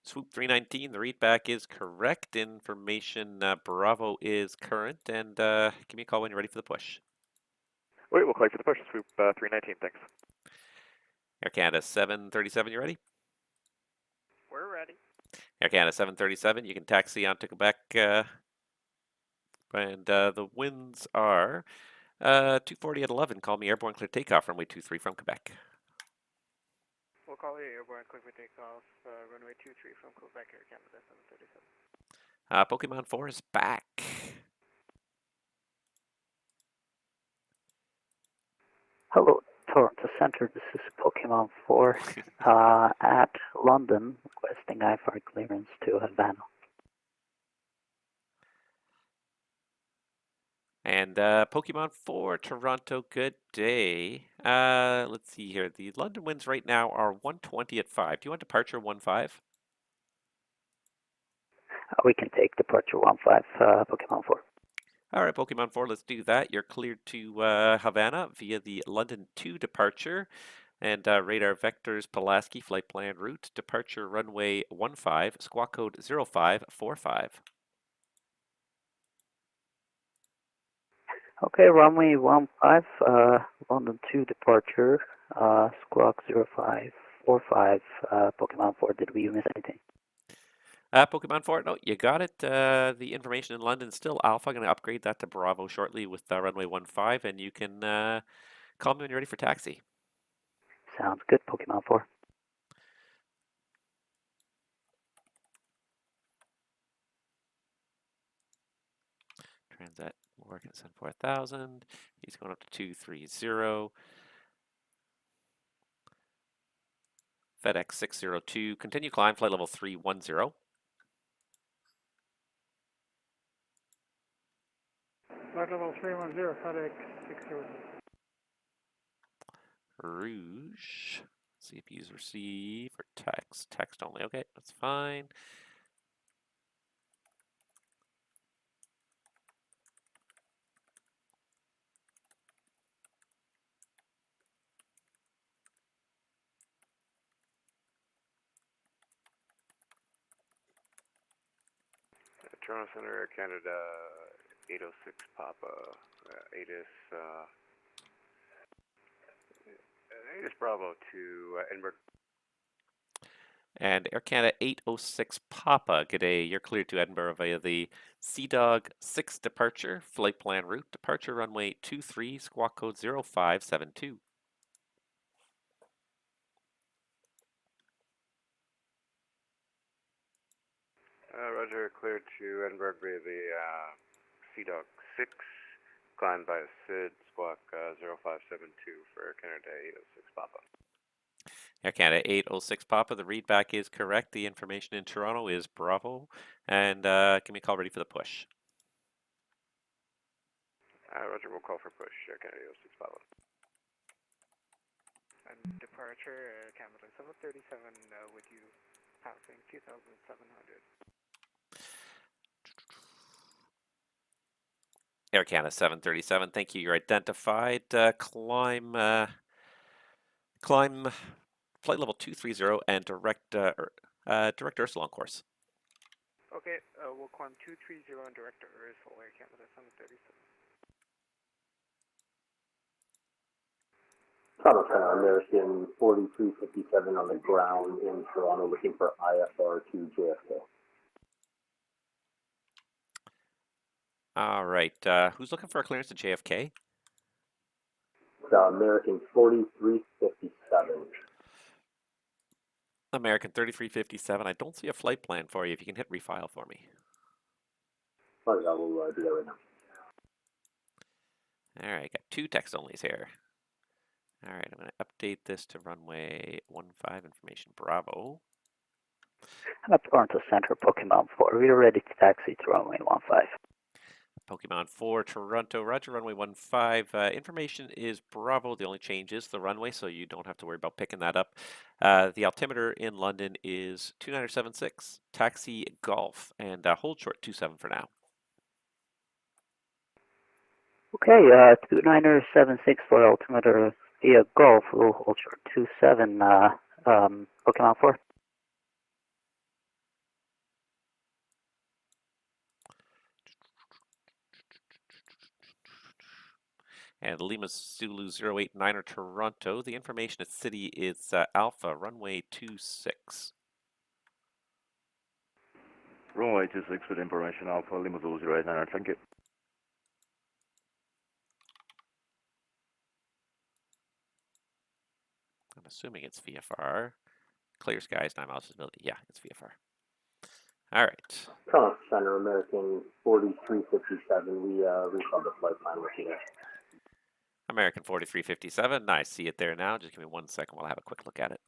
Swoop 319, the readback is correct. Information Bravo is current, and give me a call when you're ready for the push. Wait, we'll call you for the push, swoop 319, thanks. Air Canada 737, you ready? We're ready. Air Canada 737, you can taxi on to Quebec, and the winds are 240 at 11. Call me airborne clear takeoff, runway 23 from Quebec. We'll call you airborne clear for takeoff, runway 23 from Quebec, Air Canada 737. Pokemon 4 is back. Hello, Toronto Center. This is Pokemon 4 at London, requesting IFR clearance to Havana. And Pokemon 4, Toronto, good day. Let's see here. The London winds right now are 120 at 5. Do you want departure 15? We can take departure 15, Pokemon 4. All right, Pokemon 4, let's do that. You're cleared to Havana via the London 2 departure. And radar vectors Pulaski flight plan route, departure runway 15, squawk code 0545. Okay, runway 15, London 2 departure, squawk 0545, Pokemon 4. Did we miss anything? Pokemon 4, no, you got it. The information in London is still Alpha. I'm going to upgrade that to Bravo shortly with runway 15, and you can call me when you're ready for taxi. Sounds good, Pokemon 4. Transat working at 4,000. He's going up to 230. FedEx 602. Continue climb, flight level 310. Flight level 310, FedEx 602. Rouge. CPUs receive or text. Text only. Okay, that's fine. Toronto Center, Air Canada 806 Papa, ATIS Bravo to Edinburgh. And Air Canada 806 Papa, good day. You're cleared to Edinburgh via the Sea Dog 6 departure, flight plan route, departure runway 23, squawk code 0572. Roger, cleared to Edinburgh via the Sea Dog 6, climbed by a SID, squawk 0572 for Air Canada 806 Papa. Air Canada 806 Papa, the readback is correct. The information in Toronto is Bravo. And give me a call ready for the push. Roger, we'll call for push, Air Canada 806 Papa. And departure, Air Canada 737, with you passing 2,700. Air Canada 737, thank you. You're identified. Climb flight level 230 and direct Ursula on course. Okay, we'll climb 230 and direct to Ursula, Air Canada 737. Toronto Center, American 4357 on the ground in Toronto, looking for IFR to JFK. All right. Who's looking for a clearance to JFK? American 4357. American 3357. I don't see a flight plan for you. If you can hit refile for me. All right, I will do that right now. All right, got 2 text onlys here. All right, I'm going to update this to runway 15 information Bravo. I'm at Toronto Center, Pokemon 4. We are ready to taxi to runway 15. Pokemon 4, Toronto, Roger, runway 15. Information is Bravo. The only change is the runway, so you don't have to worry about picking that up. The altimeter in London is 2976, taxi Golf, and hold short 27 for now. Okay, 2976 for altimeter via Golf, we'll hold short 27, Pokemon 4. And Lima Zulu 089er Toronto. The information at City is Alpha, runway 26. Runway 26 with information Alpha, Lima Zulu 089, thank you. I'm assuming it's VFR. Clear skies, 9 miles visibility. Yeah, it's VFR. All right. Toronto Center, American 4357. We recalled the flight plan with you there. American 4357. I see it there now. Just give me 1 second while I have a quick look at it.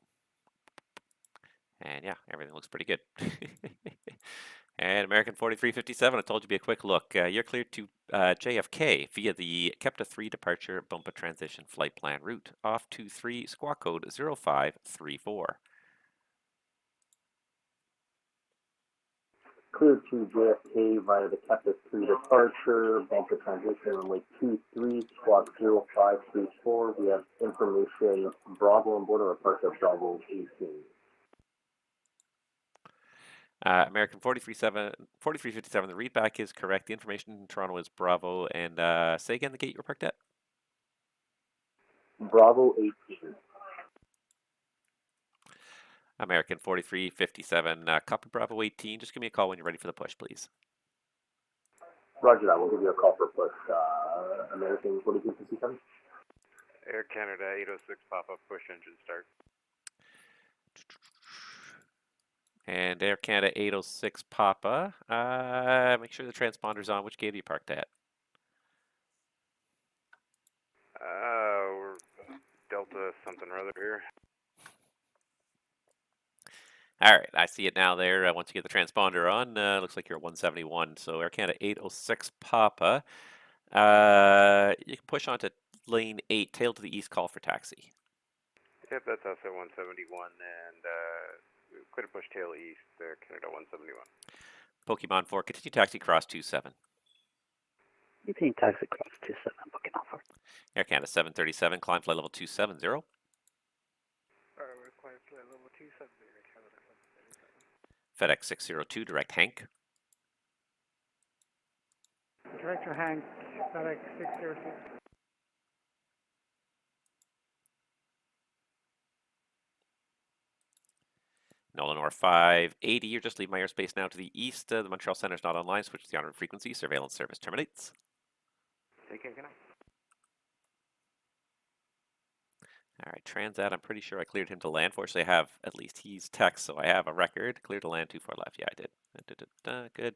And yeah, everything looks pretty good. And American 4357, I told you to be a quick look. You're cleared to JFK via the Kepta 3 departure Bumpa transition flight plan route off 23 squawk code 0534. Cleared to JFK via the Kepta 3 departure, Bumper transition, runway 23, squawk 0534. We have information Bravo on board or departure of Bravo 18. American 4357, the readback is correct. The information in Toronto is Bravo. And say again the gate you were parked at? Bravo 18. American 4357, copy Bravo 18. Just give me a call when you're ready for the push, please. Roger that. We'll give you a call for push. American 4357. Air Canada 806 pop-up, push engine start. And Air Canada 806 Papa. Make sure the transponder's on. Which gate are you parked at? We're Delta something or other here. All right, I see it now there. Once you get the transponder on, looks like you're 171. So Air Canada 806 Papa. You can push onto lane 8, tail to the east, call for taxi. Yep, that's us at 171, and we could have pushed tail east, Canada 171. Pokemon 4, continue taxi cross 27. Continue taxi cross 27, Pokemon 4. Air Canada 737, climb flight level 270. We're climb flight level 270, Canada 737. FedEx 602, direct Hank. Director Hank, FedEx 602. Nolanor 580, you're just leaving my airspace now to the east. The Montreal Center is not online. Switch to the on-route frequency. Surveillance service terminates. Take care, good night. All right, Transat, I'm pretty sure I cleared him to land. Fortunately, I have, at least he's text, so I have a record. Clear to land, 24 left. Yeah, I did. Good.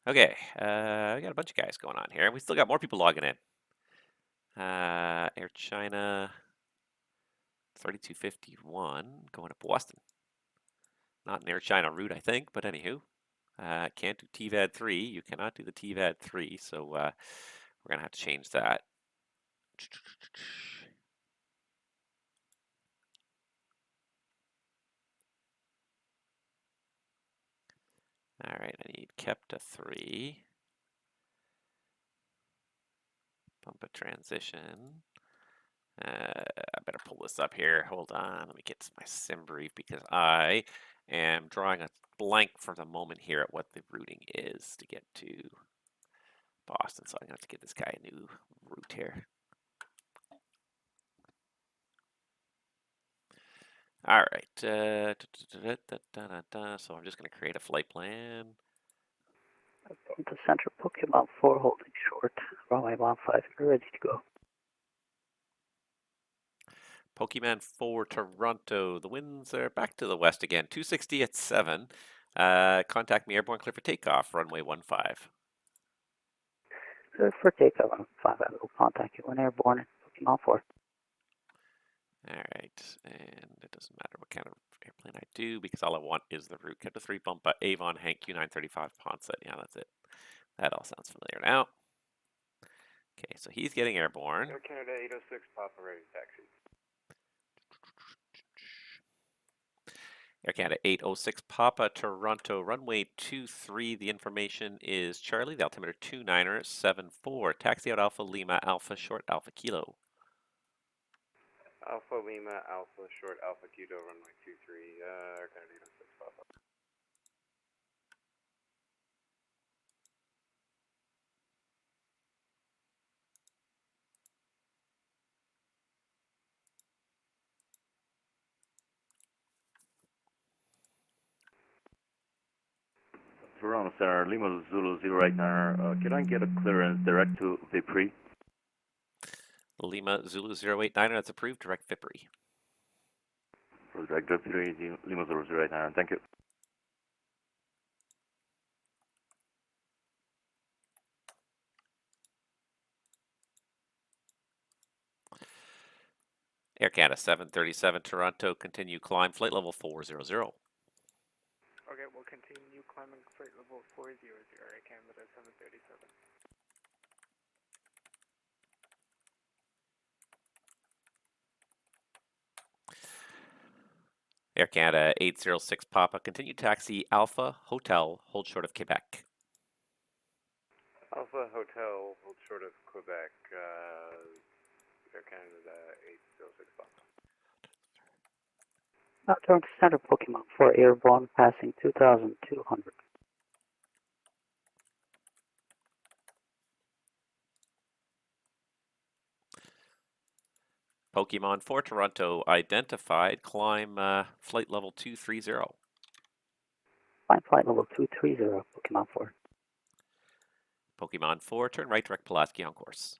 Okay, we got a bunch of guys going on here. We still got more people logging in. Air China 3251 going to Boston. Not an Air China route, I think, but anywho. Can't do TVAD 3. You cannot do the TVAD 3, so we're going to have to change that. All right, I need Kepta 3. Bump a transition. I better pull this up here. Hold on. Let me get to my sim brief because I am drawing a blank for the moment here at what the routing is to get to Boston. So I'm going to have to give this guy a new route here. All right. So I'm just going to create a flight plan. The center, Pokemon 4 holding short. Runway 15, you're ready to go. Pokemon 4 Toronto. The winds are back to the west again. 260 at 7. Contact me airborne clear for takeoff. Runway 15. Clear for takeoff on 5. I will contact you when airborne. Pokemon 4. All right, and it doesn't matter what kind of airplane I do because all I want is the route. Kepta 3 bump by Avon Hank Q935 Ponset. Yeah, that's it. That all sounds familiar now. Okay, so he's getting airborne. Air Canada 806 Papa ready taxi. Air Canada 806 Papa Toronto runway 23. The information is Charlie, the altimeter 29er74. Taxi out Alpha Lima Alpha short Alpha Kilo. Alpha Lima, Alpha Short, Alpha Kilo, runway 23, Air Canada 806 Papa. Toronto Center, Lima Zulu 089er. Can I get a clearance direct to Vipri? Lima Zulu 089er, that's approved. Direct Vipri. For direct Vipri, Lima Zulu 089er. Thank you. Air Canada 737 Toronto, continue climb, flight level 400. Okay, we'll continue climbing flight level 400, Air Canada 737. Air Canada 806 Papa, continue taxi Alpha Hotel, hold short of Quebec. Alpha Hotel, hold short of Quebec, Air Canada 806 Papa. Toronto Center, Pokemon 4 airborne, passing 2,200. Pokemon 4 Toronto identified, climb flight level 230. Climb flight level 230, Pokemon 4. Pokemon 4, turn right, direct Pulaski on course.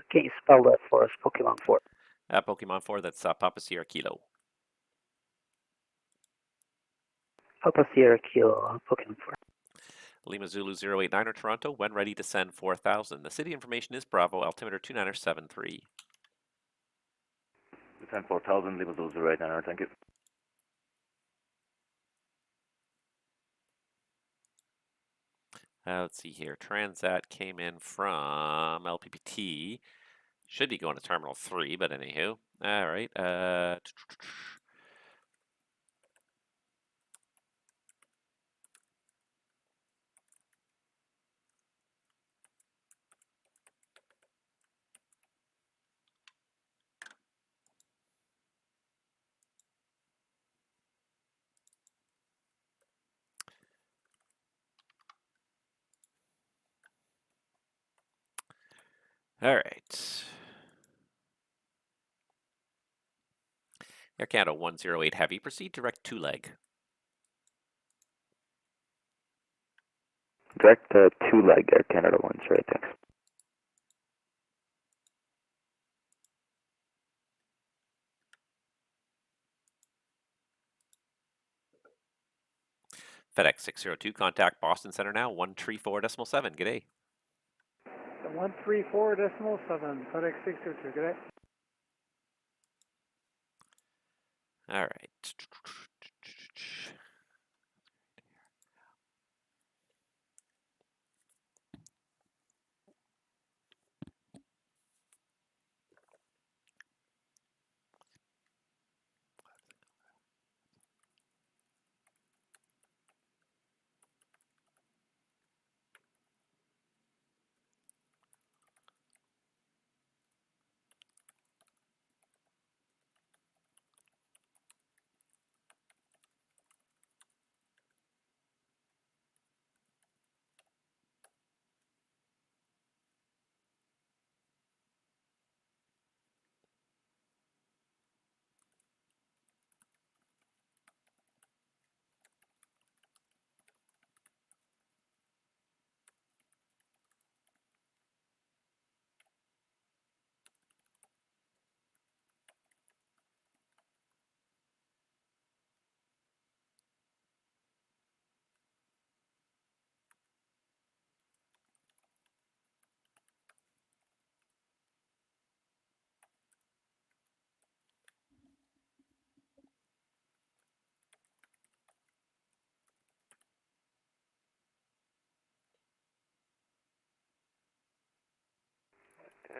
Can you spell that for us, Pokemon 4? Pokemon 4, that's Papa Sierra Kilo. Papa Sierra Kilo, Pokemon 4. Lima Zulu 089er Toronto, when ready to send 4000. The city information is Bravo, altimeter 29er73. Descend 4000, Lima Zulu 089er. Thank you. Let's see here. Transat came in from LPPT. Should be going to Terminal 3, but anywho. All right. All right. Air Canada 108 Heavy, proceed direct 2-leg. Direct 2-leg, Air Canada 108, thanks. FedEx 602, contact Boston Center now, 134.7. G'day. 134.7, FedEx 602, good day. All right.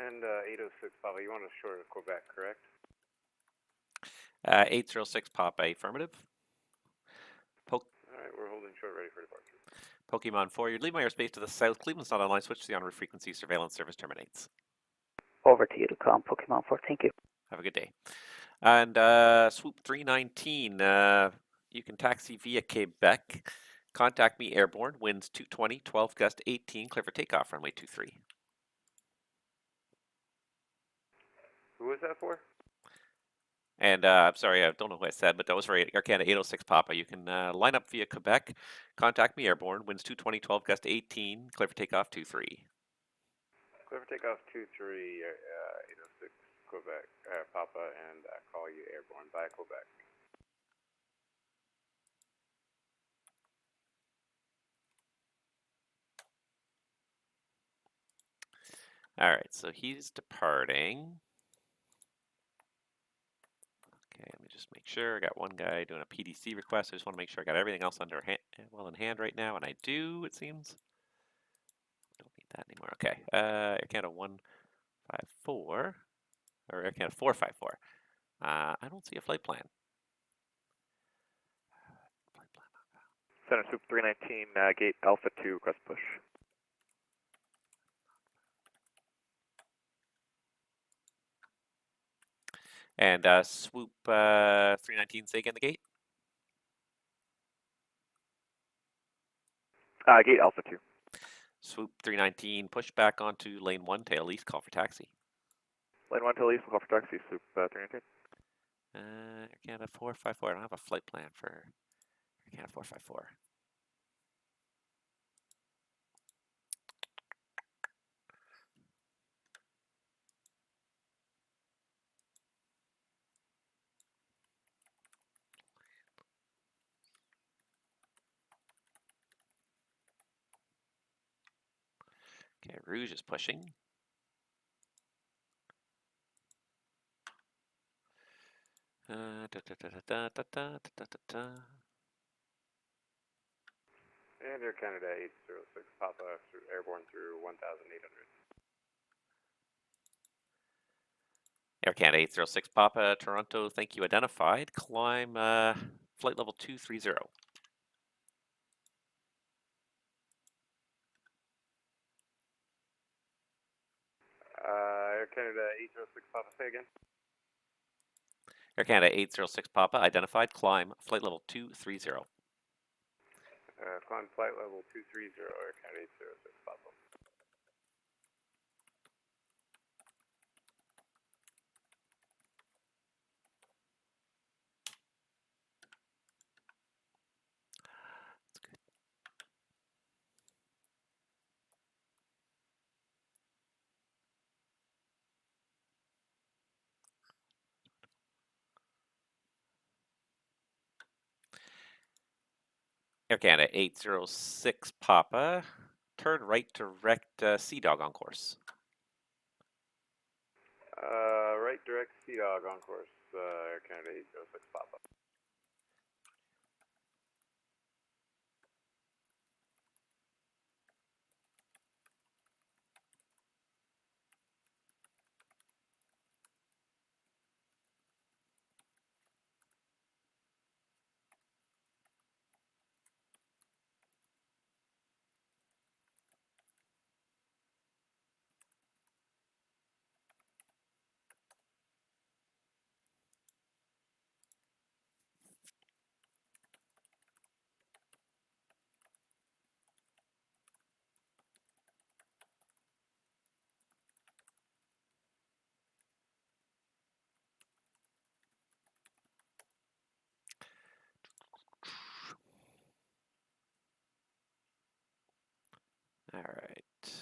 And 806 Papa, you want to short of Quebec, correct? 806 Papa, affirmative. Alright, we're holding short, ready for departure. Pokemon 4, you'd leave my airspace to the south. Cleveland's not online. Switch to the en route frequency. Surveillance service terminates. Over to you to calm Pokemon 4. Thank you. Have a good day. And swoop 319, you can taxi via Quebec. Contact me airborne. Winds 220, 12 gust 18. Clear for takeoff. Runway 23. Who was that for? And I'm sorry, I don't know who I said, but that was for Air Canada 806 Papa. You can line up via Quebec. Contact me airborne. Winds 220, 12 gust 18. Clear for takeoff 23. Clear for takeoff 23, 806 Quebec, Papa, and call you airborne via Quebec. All right, so he's departing. Okay, let me just make sure. I got one guy doing a PDC request. I just want to make sure I got everything else well in hand right now, and I do, it seems. Don't need that anymore. Okay, Air Canada 154, or Air Canada 454. I don't see a flight plan. Center Swoop 319, gate Alpha 2, request push. And swoop 319, say again the gate. Gate Alpha 2. Swoop 319, push back onto lane 1, tail east, call for taxi. Lane 1 till east, we'll call for taxi, Swoop 319. Air Canada 454, I don't have a flight plan for Air Canada 454. Okay, Rouge is pushing. And Air Canada 806 Papa, airborne through 1,800. Air Canada 806 Papa, Toronto, thank you, identified. Climb flight level 230. Air Canada 806 Papa, say again. Air Canada 806 Papa, identified. Climb flight level 230. Climb flight level 230, Air Canada 806 Papa. Air Canada 806 Papa, turn right direct Sea Dog on course. Right direct Sea Dog on course, Air Canada 806 Papa. All right.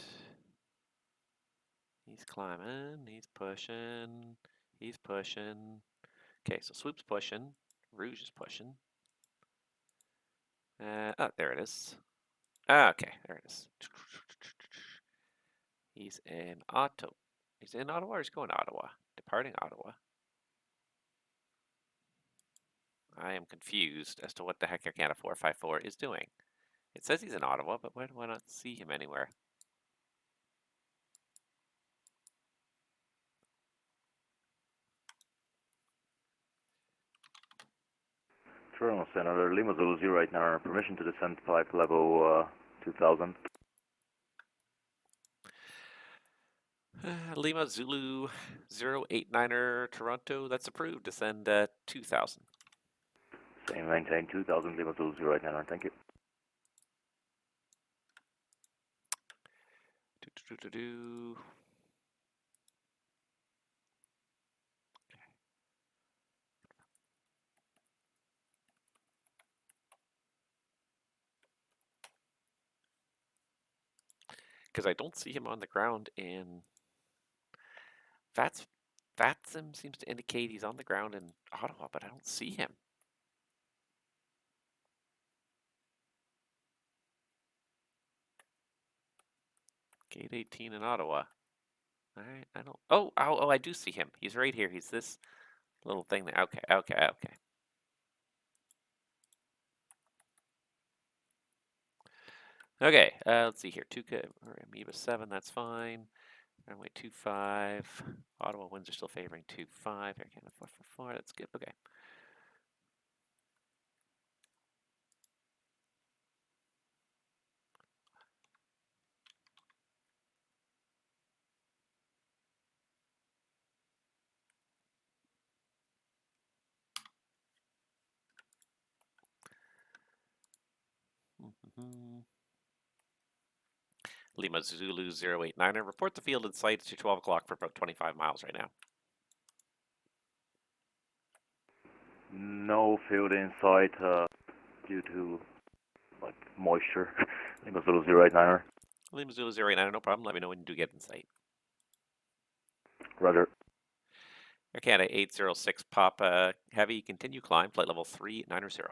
He's climbing, he's pushing, he's pushing. Okay, so Swoop's pushing, Rouge is pushing. Oh, there it is. Okay, there it is. He's in Ottawa. He's in Ottawa or he's going to Ottawa? Departing Ottawa. I am confused as to what the heck Air Canada 454 is doing. It says he's in Ottawa, but why do I not see him anywhere? Toronto Center, Lima Zulu 0 right now, permission to descend flight level 2000. Lima Zulu 089er Toronto, that's approved. Descend 2000. Same, maintain 2000, Lima Zulu 0 right now, thank you. Do. Because I don't see him on the ground in VATSIM seems to indicate he's on the ground in Ottawa, but I don't see him. Gate 18 in Ottawa. All right, I don't. Oh, I do see him. He's right here. He's this little thing there. Okay. Okay, let's see here. Amoeba 7, that's fine. Runway 25. Ottawa winds are still favoring 25. Air Canada 444, that's good. Okay. Lima Zulu 089er, report the field in sight. It's your 12 o'clock for about 25 miles right now. No field in sight due to like moisture. Lima Zulu 0 right now. Lima Zulu 089er, no problem. Let me know when you do get in sight. Roger. Air Canada 806 Papa Heavy, continue climb, flight level 390.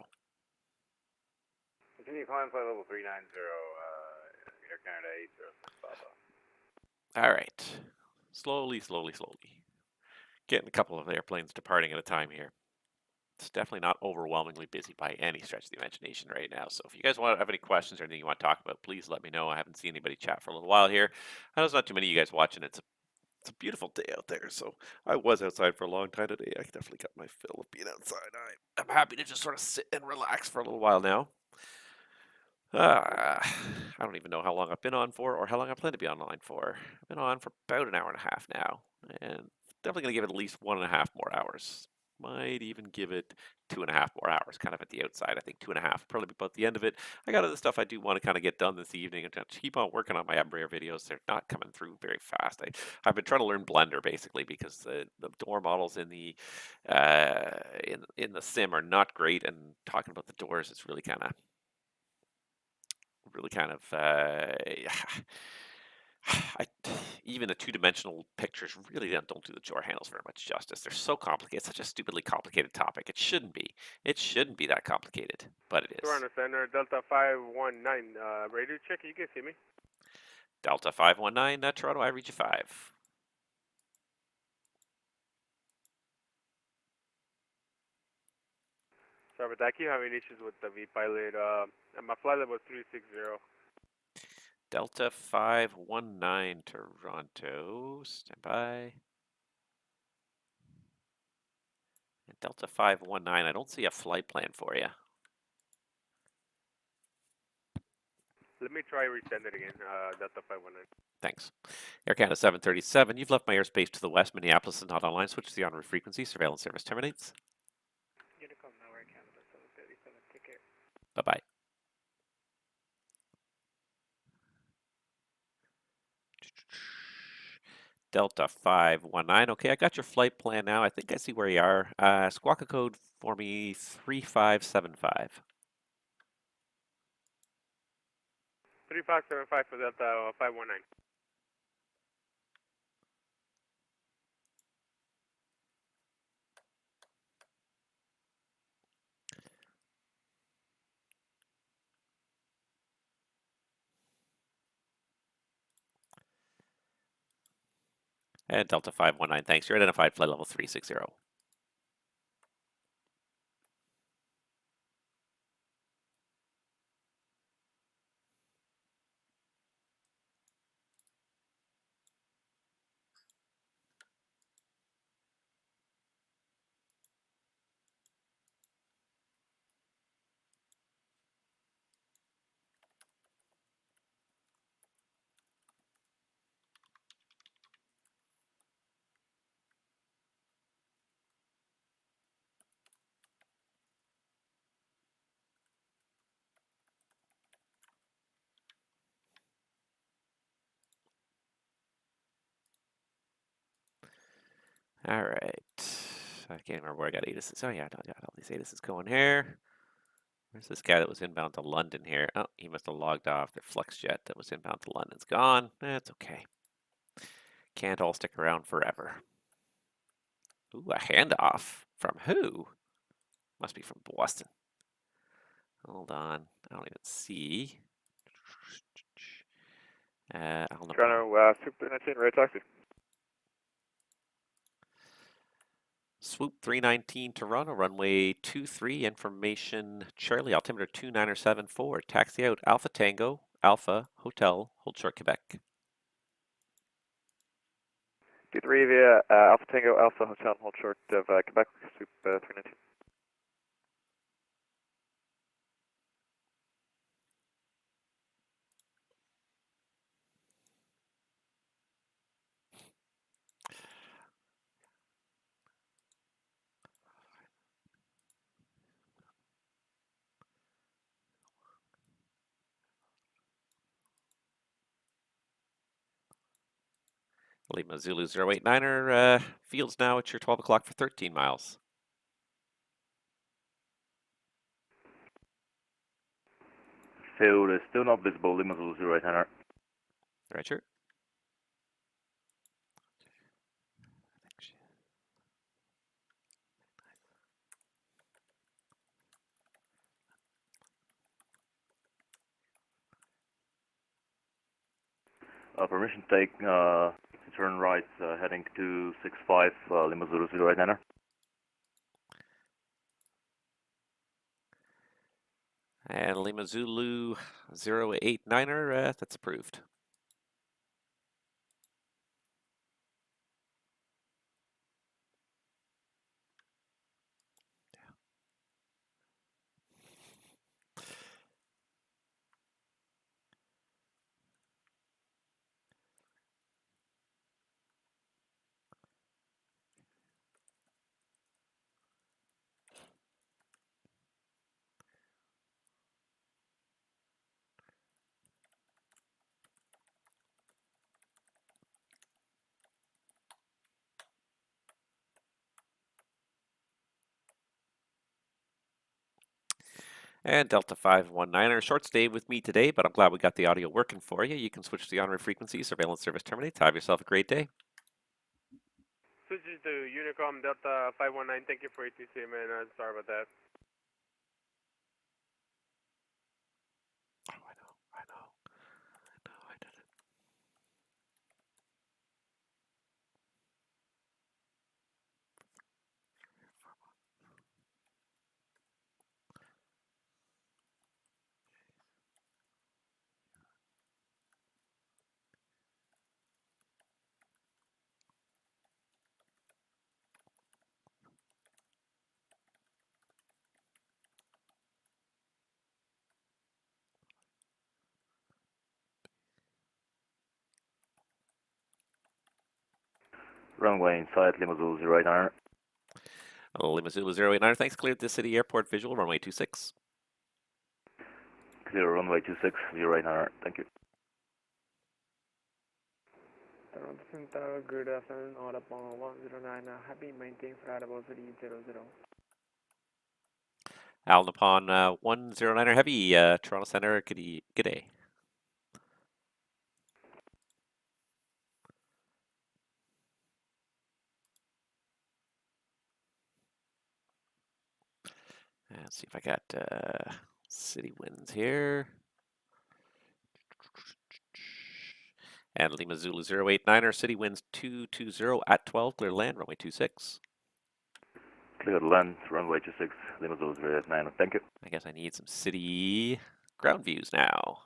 Continue climb flight level 390, Air Canada 806 Papa. All right. Slowly. Getting a couple of airplanes departing at a time here. It's definitely not overwhelmingly busy by any stretch of the imagination right now. So if you guys have any questions or anything you want to talk about, please let me know. I haven't seen anybody chat for a little while here. I know there's not too many of you guys watching. It's a beautiful day out there. So I was outside for a long time today. I definitely got my fill of being outside. I'm happy to just sort of sit and relax for a little while now. I don't even know how long I've been on for or how long I plan to be online for. I've been on for about an hour and a half now, and definitely going to give it at least 1.5 more hours. Might even give it 2.5 more hours, kind of at the outside. I think 2.5 probably about the end of it. I got other stuff I do want to kind of get done this evening and keep on working on my Embraer videos. They're not coming through very fast. I've been trying to learn Blender basically because the door models in the in the sim are not great, and talking about the doors is really kind of even the two-dimensional pictures really don't do the door handles very much justice. They're so complicated. It's such a stupidly complicated topic. It shouldn't be. It shouldn't be that complicated, but it is. Toronto Center, Delta 519, radio check, you can see me. Delta 519, Toronto, I read you 5. Sorry about that. I keep having issues with the V-Pilot. And my flight level was 360. Delta 519, Toronto, stand by. And Delta 519, I don't see a flight plan for you. Let me try resend it again, Delta 519. Thanks. Air Canada 737, you've left my airspace to the west. Minneapolis is not online. Switch to the en route frequency. Surveillance service terminates. Unicom now, Air Canada 737, take care. Bye-bye. Delta 519. Okay, I got your flight plan now. I think I see where you are. Squawk a code for me 3575. 3575 for Delta 519. And Delta 519, thanks. You're identified flight level 360. All right. I can't remember where I got ATISs. Oh, yeah, I got all these ATISs going here. Where's this guy that was inbound to London here? Oh, he must have logged off. The FlexJet that was inbound to London's gone. That's okay. Can't all stick around forever. Ooh, a handoff. From who? Must be from Boston. Hold on. I don't even see. I'll Toronto, Soup 319, right taxi. Swoop 319 Toronto, runway 23, information Charlie, altimeter 2974, taxi out Alpha Tango, Alpha, Hotel, hold short Quebec. D3 via Alpha Tango, Alpha Hotel, hold short of Quebec, Soup 319. Lima Zulu 089er, fields now at your 12 o'clock for 13 miles. Field is still not visible, Lima Zulu 089er. Right, sure. Permission take, turn right, heading to 65, Lima Zulu 089er. And Lima Zulu 089er, that's approved. And Delta 519er, short stay with me today, but I'm glad we got the audio working for you. You can switch to the on-route frequency, surveillance service terminates. Have yourself a great day. Switches to Unicom Delta 519. Thank you for ATC, man. Sorry about that. Oh, I know, I did it. Runway inside, Lima Zulu 089er. Lima Zulu 089er, thanks. Cleared the city airport visual, runway 26. Clear runway 26, 089er, thank you. Toronto Center, good afternoon. Order upon 109. Happy maintain flight about 300. Al Nippon 109er Heavy, Toronto Center, good day. Let's see if I got city winds here. And Lima Zulu 089er, city winds 220 at 12, clear land, runway 26. Clear land, runway 26, Lima Zulu 089er, thank you. I guess I need some city ground views now.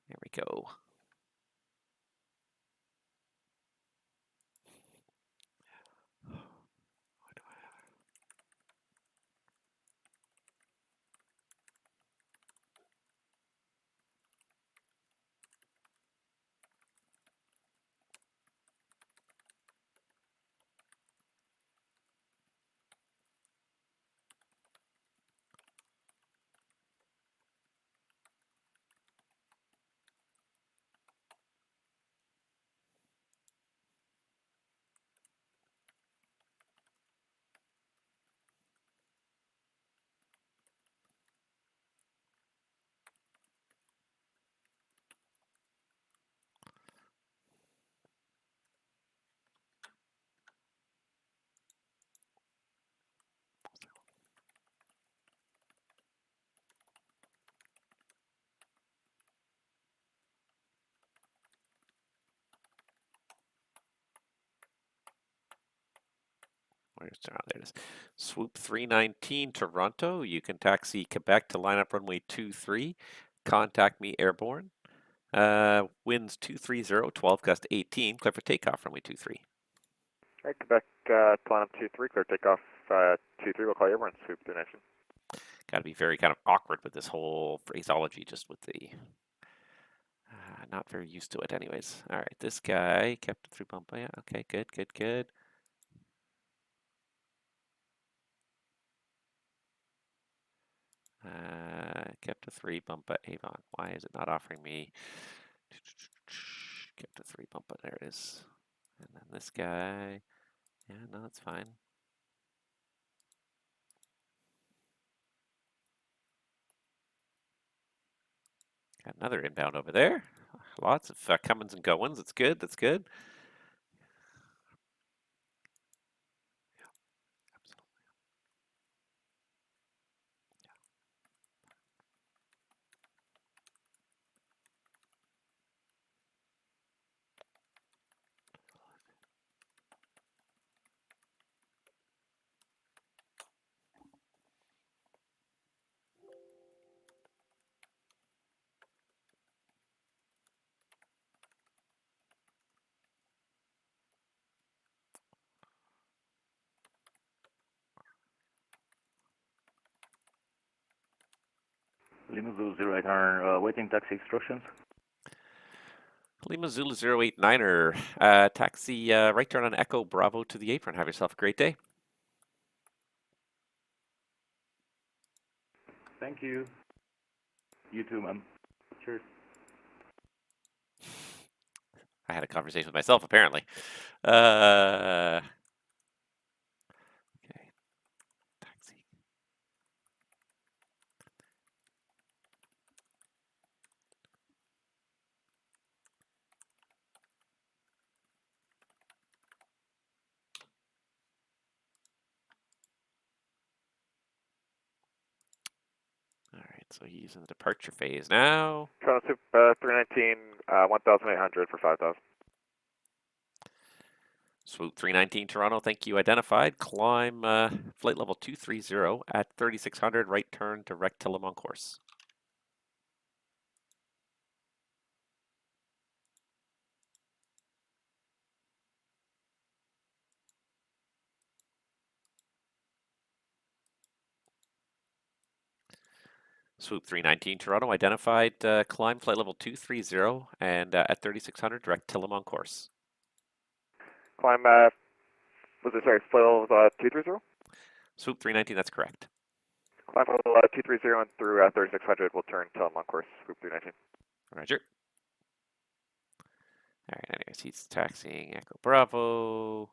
There we go. where's there it is. Swoop 319 Toronto. You can taxi Quebec to line up runway 23. Contact me airborne. Winds 230, 12 gust 18. Clear for takeoff runway 23. Alright, Quebec, line up 23, clear takeoff, 23, we'll call you airborne, swoop 319. Got to be very kind of awkward with this whole phraseology, just with the not very used to it anyways. All right, this guy kept it through bump. Yeah, okay, good. Kept a 3 bump at Avon. Why is it not offering me? Kept a 3 bump, there it is. And then this guy, yeah, no, it's fine. Got another inbound over there. Lots of comings and goings. That's good. That's good. Lima Zulu 089, waiting taxi instructions. Lima Zulu 089er, taxi right turn on Echo Bravo to the apron. Have yourself a great day. Thank you. You too, man. Cheers. I had a conversation with myself, apparently. Okay. Taxi. All right, so he's in the departure phase now. Toronto Soup, 319, 1,800 for 5,000. Swoop 319 Toronto, thank you. Identified. Climb flight level 230 at 3600. Right turn direct to Le Mans course. Swoop 319 Toronto, identified. Climb flight level 230 and at 3600 direct to Le Mans course. Climb, was it, sorry, flight level 230? Swoop 319, that's correct. Climb level 230 and through 3600, we'll turn to on course, swoop 319. Roger. All right, anyways, he's taxiing Echo Bravo.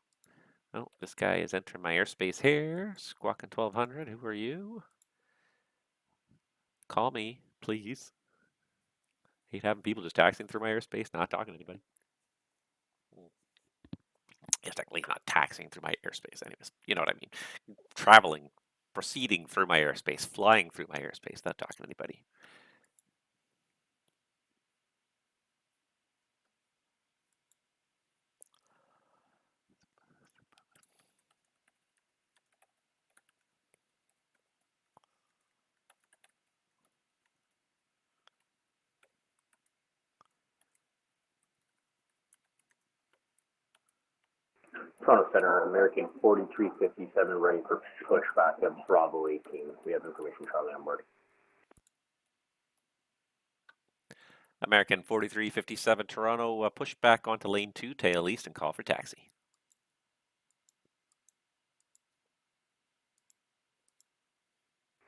Oh, this guy is entering my airspace here. Squawking 1200. Who are you? Call me, please. Hate having people just taxiing through my airspace, not talking to anybody. It's technically not taxiing through my airspace, anyways. You know what I mean? Traveling, proceeding through my airspace, flying through my airspace, not talking to anybody. Toronto Center, American 4357, ready for pushback of Bravo 18. We have information, Charlie, on board. American 4357 Toronto, push back onto lane 2, tail east, and call for taxi.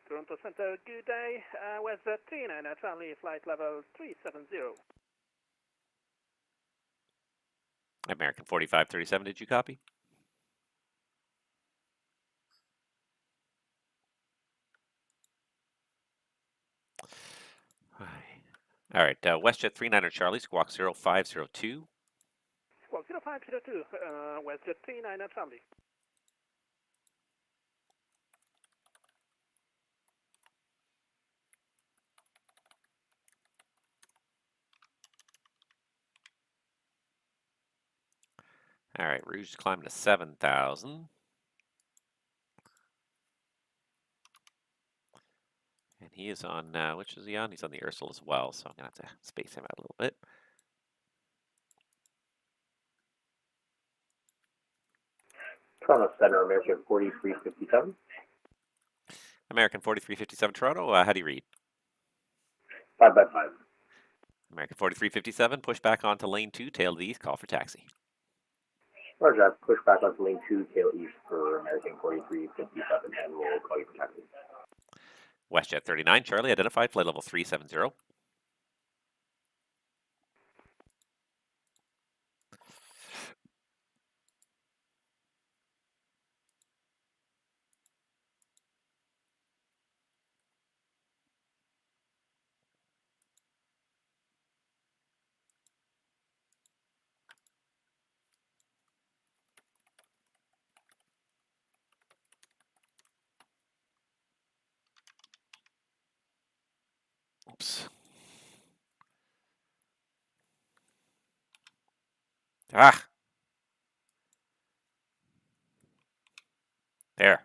Toronto Center, good day. West 13 and Charlie, flight level 370. American 4537, did you copy? All right, WestJet 39er Charlie, squawk 0502. Squawk 0502, WestJet 39 Charlie. All right, Rouge is climbing to 7,000. And he is on, which is he on? He's on the Ursel as well, so I'm going to have to space him out a little bit. Toronto Center, American 4357. American 4357 Toronto, how do you read? 5 by 5. American 4357, push back onto lane 2, tail to the east, call for taxi. Roger, I've pushed back onto lane 2, tail east for American 4357, and we'll call you for taxi. WestJet 39 Charlie, identified, flight level 370. Oops. Ah! There.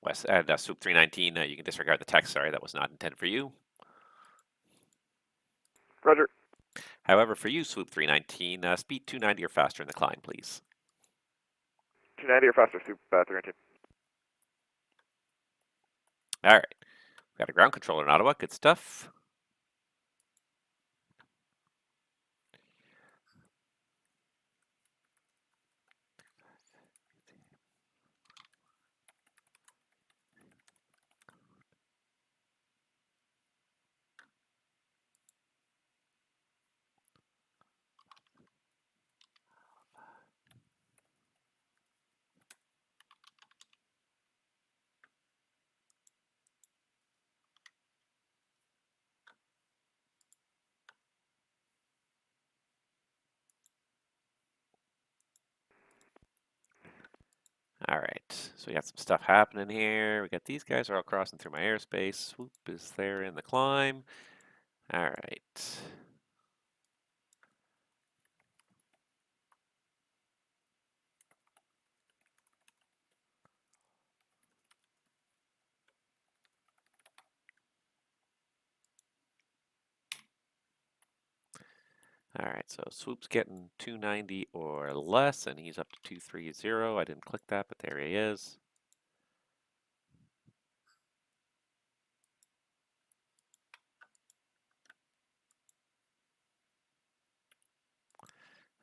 West, Swoop 319, you can disregard the text. Sorry, that was not intended for you. Roger. However, for you, Swoop 319, speed 290 or faster in the climb, please. 290 or faster, Swoop 319. All right. We've got a ground controller in Ottawa. Good stuff. All right, so we got some stuff happening here. We got these guys are all crossing through my airspace. Swoop is there in the climb. All right. All right, so Swoop's getting 290 or less, and he's up to 230. I didn't click that, but there he is.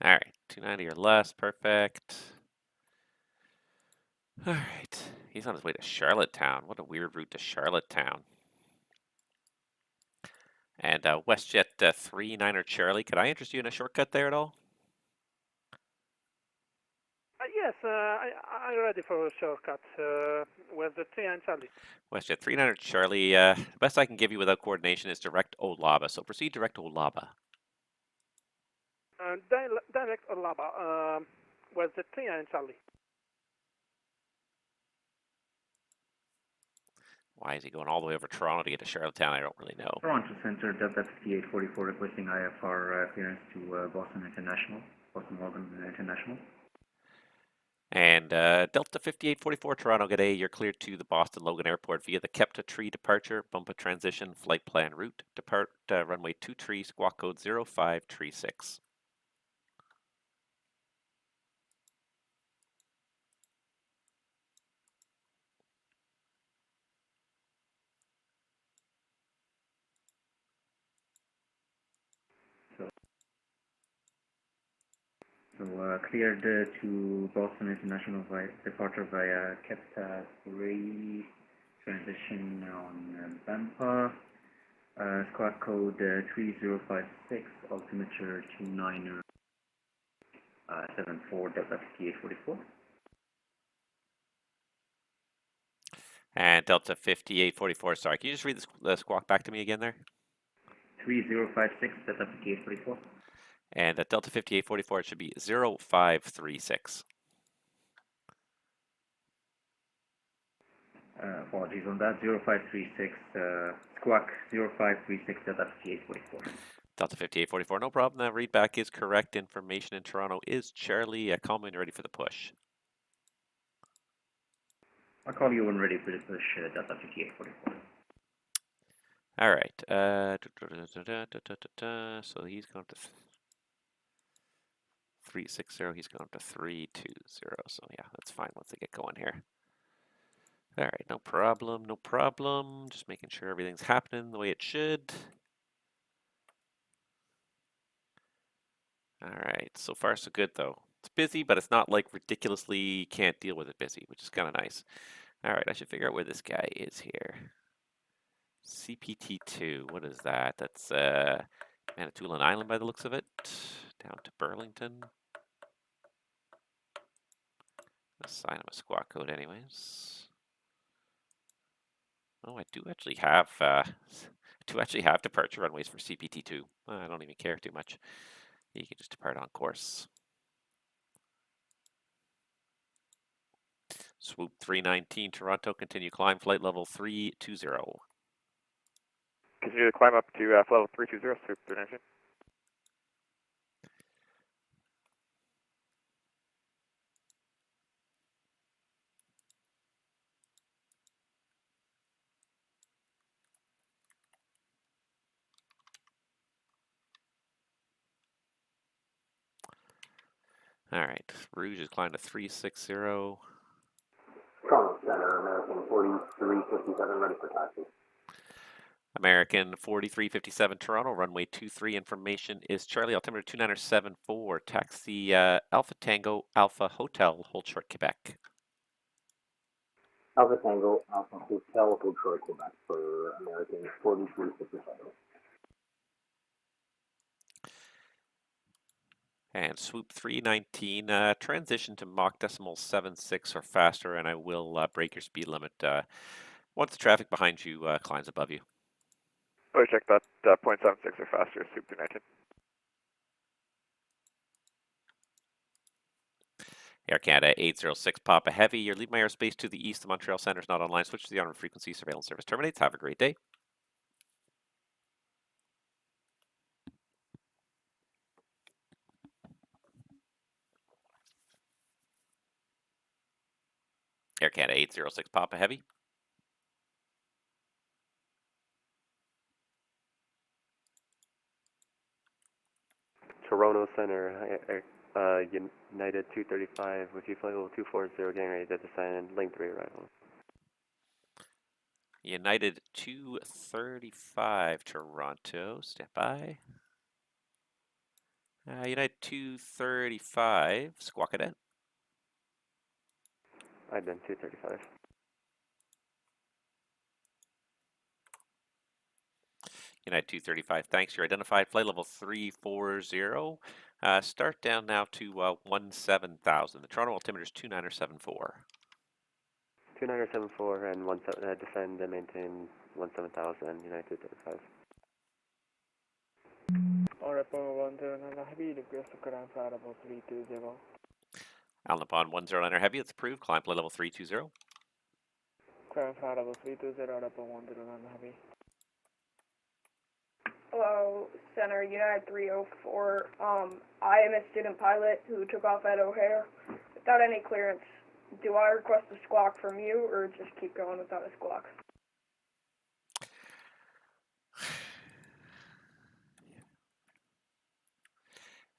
All right, 290 or less, perfect. All right, he's on his way to Charlottetown. What a weird route to Charlottetown. And WestJet 39er Charlie, could I interest you in a shortcut there at all? Yes, I'm ready for a shortcut with the 39 Charlie. WestJet 39er Charlie, the best I can give you without coordination is direct Olaba, so proceed direct Olaba. Direct Olaba with the 39 Charlie. Why is he going all the way over Toronto to get to Charlottetown? I don't really know. Toronto Center, Delta 5844, requesting IFR clearance to Boston International, Boston Logan International. And Delta 5844 Toronto, good day. You're cleared to the Boston Logan Airport via the Kepta Tree departure, bump a transition, flight plan route. Depart runway 23, squawk code 0536. So cleared to Boston International via departure via Kepta 3, transition on Bampa, squawk code 3056, altimeter 2974, Delta 5844. And Delta 5844, sorry, can you just read the squawk back to me again there? 3056, Delta 5844. And at Delta 5844, it should be 0536. Apologies on that, 0536, squawk 0536, Delta 5844. Delta 5844, no problem. That readback is correct. Information in Toronto is Charlie. Call me when you're ready for the push. I'll call you when ready for the push, Delta 5844. All right. So he's going to 360. He's going to 320. So yeah, that's fine once they get going here. All right, no problem, no problem. Just making sure everything's happening the way it should. All right, so far so good though. It's busy, but it's not like ridiculously can't deal with it busy, which is kind of nice. All right, I should figure out where this guy is here. CPT2, what is that? That's Manitoulin Island by the looks of it. Down to Burlington. Assign him a squawk code anyways. Oh, I do actually have departure runways for CPT2. I don't even care too much. You can just depart on course. Swoop 319 Toronto, continue climb flight level 320. Continue to climb up to flight level 320, Swoop 319. All right, Rouge is climbed to 360. Toronto Center, American 4357, ready for taxi. American 4357 Toronto, runway 23. Information is Charlie, altimeter 2974, taxi Alpha Tango Alpha Hotel, hold short Quebec. Alpha Tango, Alpha Hotel, Detroit, Quebec for American 4357. And swoop 319, transition to Mach decimal 76 or faster, and I will break your speed limit once the traffic behind you climbs above you. Oh, check that, 0.76 or faster, Swoop 319. Air Canada 806 Papa Heavy, your leave my airspace to the east. The Montreal Centre is not online. Switch to the on frequency. Surveillance service terminates. Have a great day. Air Canada 806 Papa Heavy. Toronto Center, United 235 with you flight level 240, getting ready to descend, lane 3 arrival. United 235 Toronto, stand by. United 235, squawk it in. I've been 235. United 235, thanks. You're identified. Flight level 340. Start down now to 17,000. The Toronto altimeter is 2974. 2974 and descend and maintain 17,000, United 235. Oracle 109 Heavy, request to climb flight level 320. Allen upon 109er Heavy, it's approved. Climb flight level 320. Climb flight level 320, Oracle 109 Heavy. Hello, Center United 304. I am a student pilot who took off at O'Hare without any clearance. Do I request a squawk from you, or just keep going without a squawk?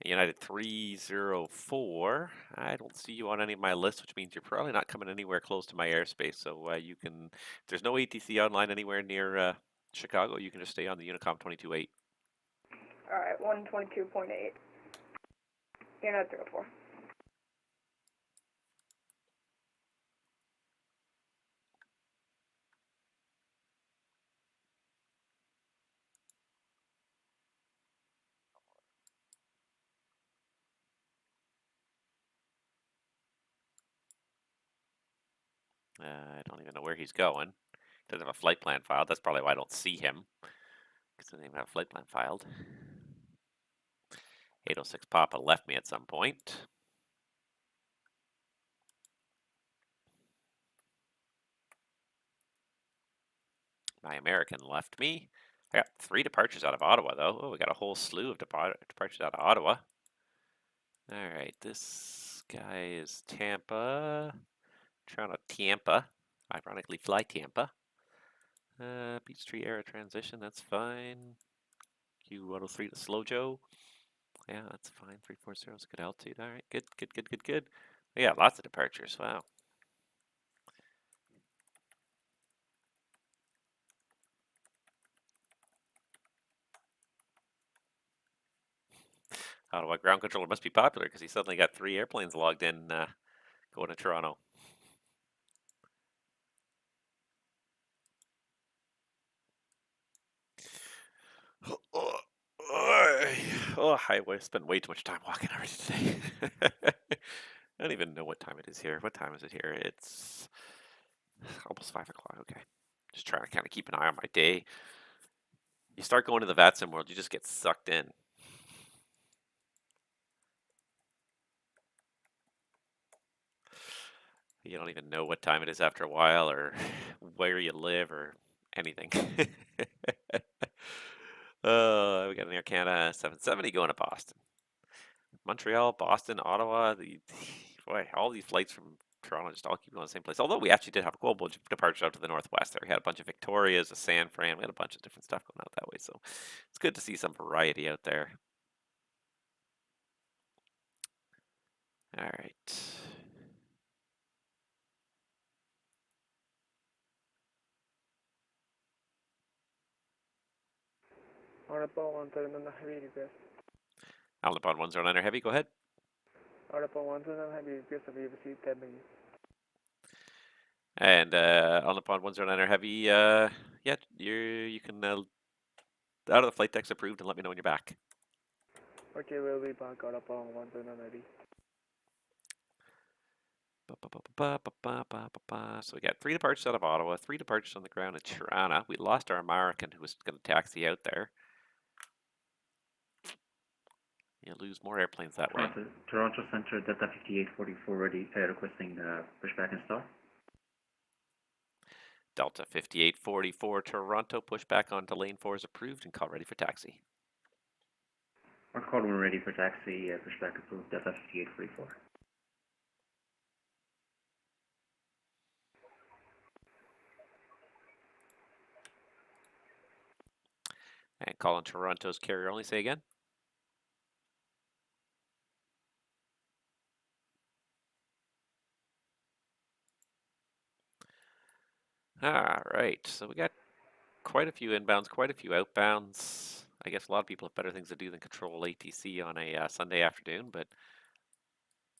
United 304. I don't see you on any of my lists, which means you're probably not coming anywhere close to my airspace. So you can, if there's no ATC online anywhere near Chicago, you can just stay on the Unicom 22.8. Alright, 122.8. United 304. I don't even know where he's going. He doesn't have a flight plan filed. That's probably why I don't see him, because he doesn't even have a flight plan filed. 806 Papa left me at some point. My American left me. I got 3 departures out of Ottawa, though. Oh, we got a whole slew of departures out of Ottawa. All right, this guy is Tampa. Toronto, Tampa. Ironically, fly Tampa. Peachtree era transition, that's fine. Q103 to Slow Joe. Yeah, that's fine. 340 is good altitude. All right, good, good, good, good, good. Yeah, lots of departures. Wow. Ottawa ground controller must be popular because he suddenly got 3 airplanes logged in going to Toronto. Oh, I spent way too much time walking already today. I don't even know what time it is here. What time is it here? It's almost 5 o'clock. Okay. Just trying to kind of keep an eye on my day. You start going to the VATSIM world, you just get sucked in. You don't even know what time it is after a while or where you live or anything. We got an Air Canada 770 going to Boston. Montreal, Boston, Ottawa. Boy, all these flights from Toronto just all keep going to the same place. Although we actually did have a global departure out to the northwest there. We had a bunch of Victorias, a San Fran. We had a bunch of different stuff going out that way. So it's good to see some variety out there. All right. Article 179 heavy request. Alabama 109er heavy, go ahead. Article 179 heavy request have you received 10 minutes. And on the pod 109er heavy, yeah, you can out of the flight deck's approved and let me know when you're back. Okay, we'll be back. Article 179 heavy. So we got 3 departures out of Ottawa, 3 departures on the ground in Toronto. We lost our American who was going to taxi out there. You lose more airplanes that way. Toronto Center, Delta 5844 ready, requesting pushback and start. Delta 5844 Toronto, pushback onto lane 4 is approved and call ready for taxi. Our call when ready for taxi, pushback approved, Delta 5844. And call on Toronto's carrier only, say again. All right, so we got quite a few inbounds, quite a few outbounds. I guess a lot of people have better things to do than control ATC on a Sunday afternoon, but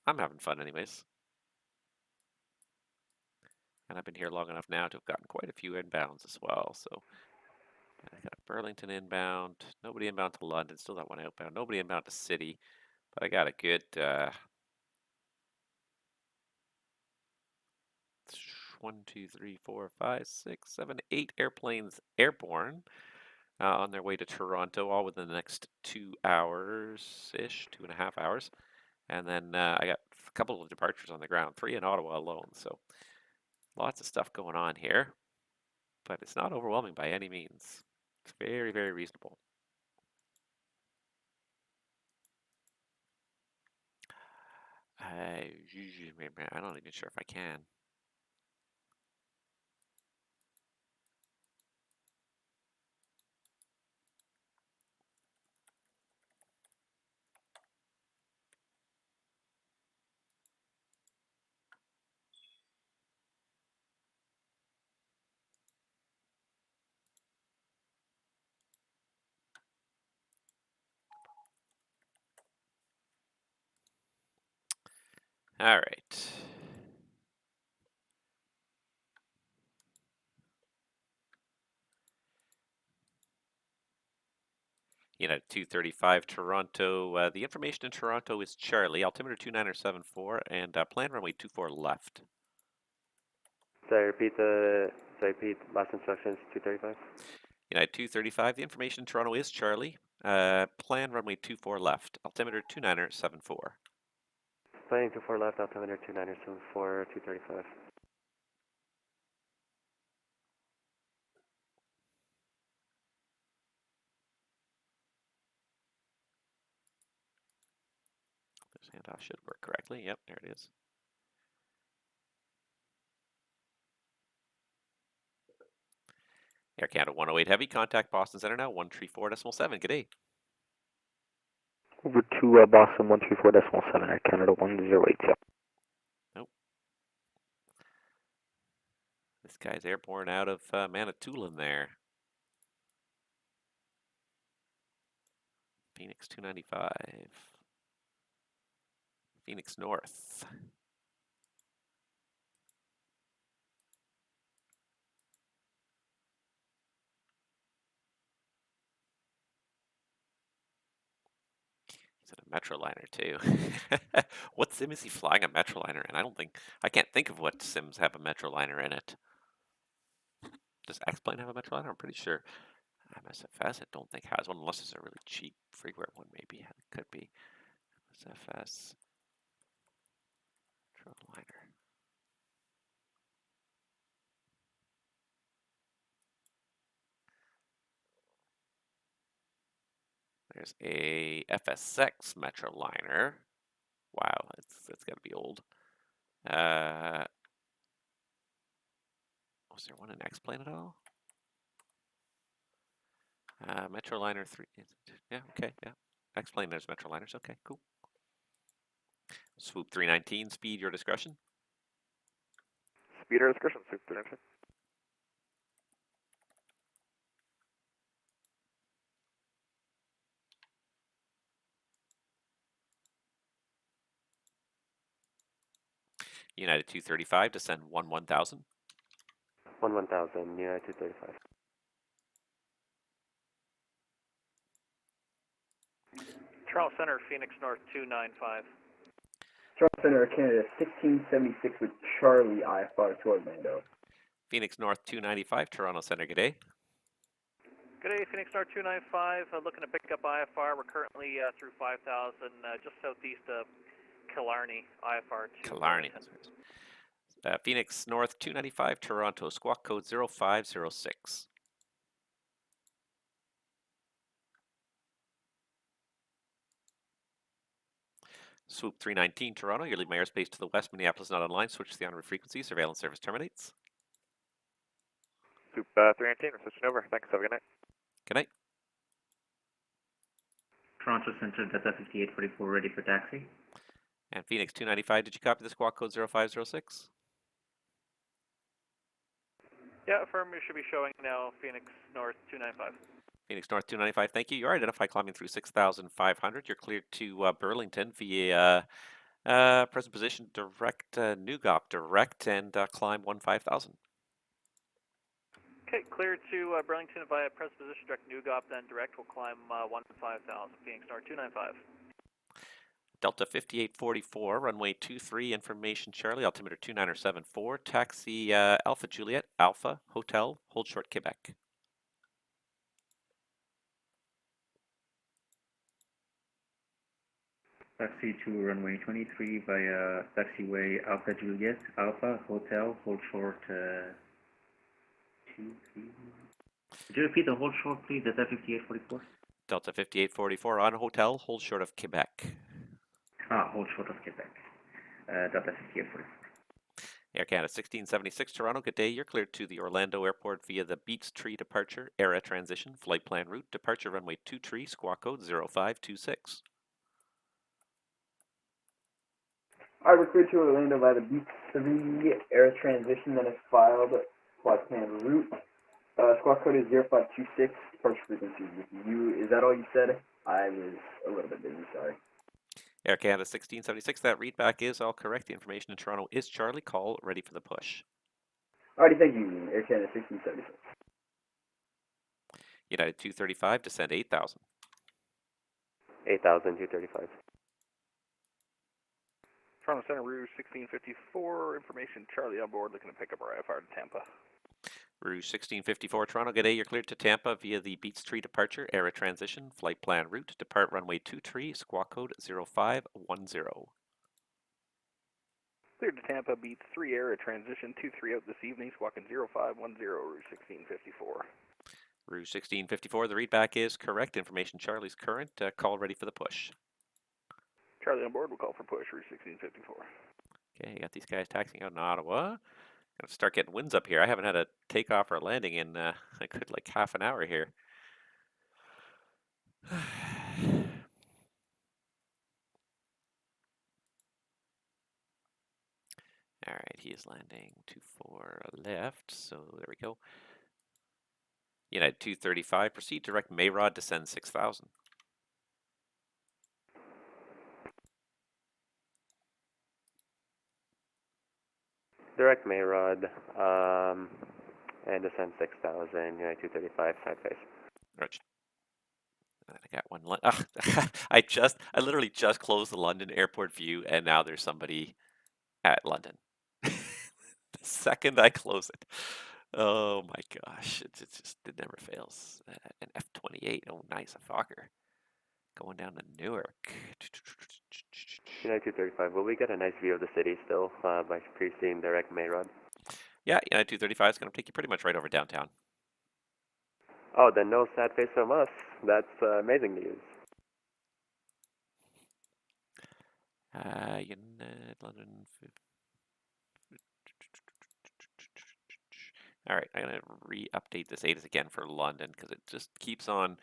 I'm having fun anyways. And I've been here long enough now to have gotten quite a few inbounds as well. So I got a Burlington inbound, nobody inbound to London, still got one outbound, nobody inbound to City, but I got a good 1, 2, 3, 4, 5, 6, 7, 8 airplanes airborne on their way to Toronto, all within the next 2 hours-ish, 2.5 hours. And then I got a couple of departures on the ground, 3 in Ottawa alone. So lots of stuff going on here, but it's not overwhelming by any means. It's very, very reasonable. I'm not even sure if I can. All right. United 235 Toronto. The information in Toronto is Charlie, altimeter 2974, and plan runway 24 left. Sorry, repeat last instructions, 235. United 235, the information in Toronto is Charlie. Plan runway 24 left, altimeter 2974. Planning 24 left, altimeter 2974, 235. This handoff should work correctly. Yep, there it is. Air Canada 108 Heavy, contact Boston Center now, 134.7. Good day. Over to Boston 134.7, Air Canada 108. Nope. This guy's airborne out of Manitoulin there. Phoenix 295. Phoenix North. He's in a Metroliner too. What sim is he flying a Metroliner in? I can't think of what sims have a Metroliner in it. Does X-Plane have a Metroliner? I'm pretty sure. MSFS I don't think has one unless it's a really cheap freeware one maybe. It could be. MSFS Metroliner. There's a FSX Metroliner. Wow, that's got to be old. Was there one in X-Plane at all? Metroliner 3. Yeah, okay, yeah. X-Plane, there's Metroliners. Okay, cool. Swoop 319, speed, your discretion. Speed or discretion, Swoop 319. United 235, descend 1000. 1000, United 235. Toronto Center, Phoenix North 295. Toronto Center, Canada 1676 with Charlie IFR to Orlando. Phoenix North 295, Toronto Center, good day. Good day, Phoenix North 295. Looking to pick up IFR. We're currently through 5,000, just southeast of Killarney, IFR 2. Killarney. Phoenix North 295, Toronto, squawk code 0506. Swoop 319, Toronto, you're leaving my airspace to the west, Minneapolis not online, switch to the en route frequency, surveillance service terminates. Swoop 319, we're switching over. Thanks, have a good night. Good night. Toronto Center, Delta 5844, ready for taxi. And Phoenix 295, did you copy the squawk code 0506? Yeah, affirm, you should be showing now, Phoenix North 295. Phoenix North 295, thank you. You are identified climbing through 6,500. You're cleared to Burlington via present position direct Nugop direct and climb 15,000. Okay, clear to Burlington via press position direct Nugop, then direct will climb 15,000, Phoenix North 295. Delta 5844, runway 23, information Charlie, altimeter 2974, taxi Alpha Juliet, Alpha, Hotel, hold short Quebec. Taxi to runway 23 via taxiway Alpha Juliet, Alpha, Hotel, hold short 2, 3. Could you repeat the hold short, please, Delta 5844? Delta 5844 on Hotel, hold short of Quebec. Hold short of Quebec. Delta 5844. Air Canada 1676 Toronto, good day. You're cleared to the Orlando Airport via the Beats Tree departure, ERA transition, flight plan route, departure runway 23, squawk code 0526. I was cleared to Orlando by the Beach 3 air transition, then it's filed flight plan route. Squawk code is 0526, departure frequency with you. Is that all you said? I was a little bit busy, sorry. Air Canada 1676, that readback is all correct. The information in Toronto is Charlie. Call ready for the push. Alrighty, thank you, Air Canada 1676. United 235, descend 8,000. 8,000, 235. Toronto Center, Rouge 1654, information Charlie on board, looking to pick up our IFR to Tampa. Rouge 1654 Toronto, good day. You're cleared to Tampa via the Beats Tree departure, ERA transition, flight plan route, depart runway 23, squawk code 0510. Cleared to Tampa, Beats 3 Air, a transition 23 out this evening, squawking 0510, Rouge 1654. Rouge 1654, the readback is correct. Information Charlie's current. Call ready for the push. Charlie on board, we'll call for push, Rouge 1654. Okay, you got these guys taxiing out in Ottawa. Gotta start getting winds up here. I haven't had a takeoff or landing in a good like half an hour here. All right, he is landing 24 left, so there we go. United 235, proceed direct Mayrod, descend 6,000. Direct Mayrod, and descend 6,000, United 235, side face. Roger. And I got one. I literally just closed the London airport view, and now there's somebody at London. The second I close it. Oh my gosh, it never fails. An F-28. Oh, nice, a Fokker. Going down to Newark. United 235, will we get a nice view of the city still by preceding direct Mayrod? Yeah, United 235 is going to take you pretty much right over downtown. Oh, then no sad face from us. That's amazing news. United London. All right, I'm going to re-update this ATIS again for London because it just keeps on.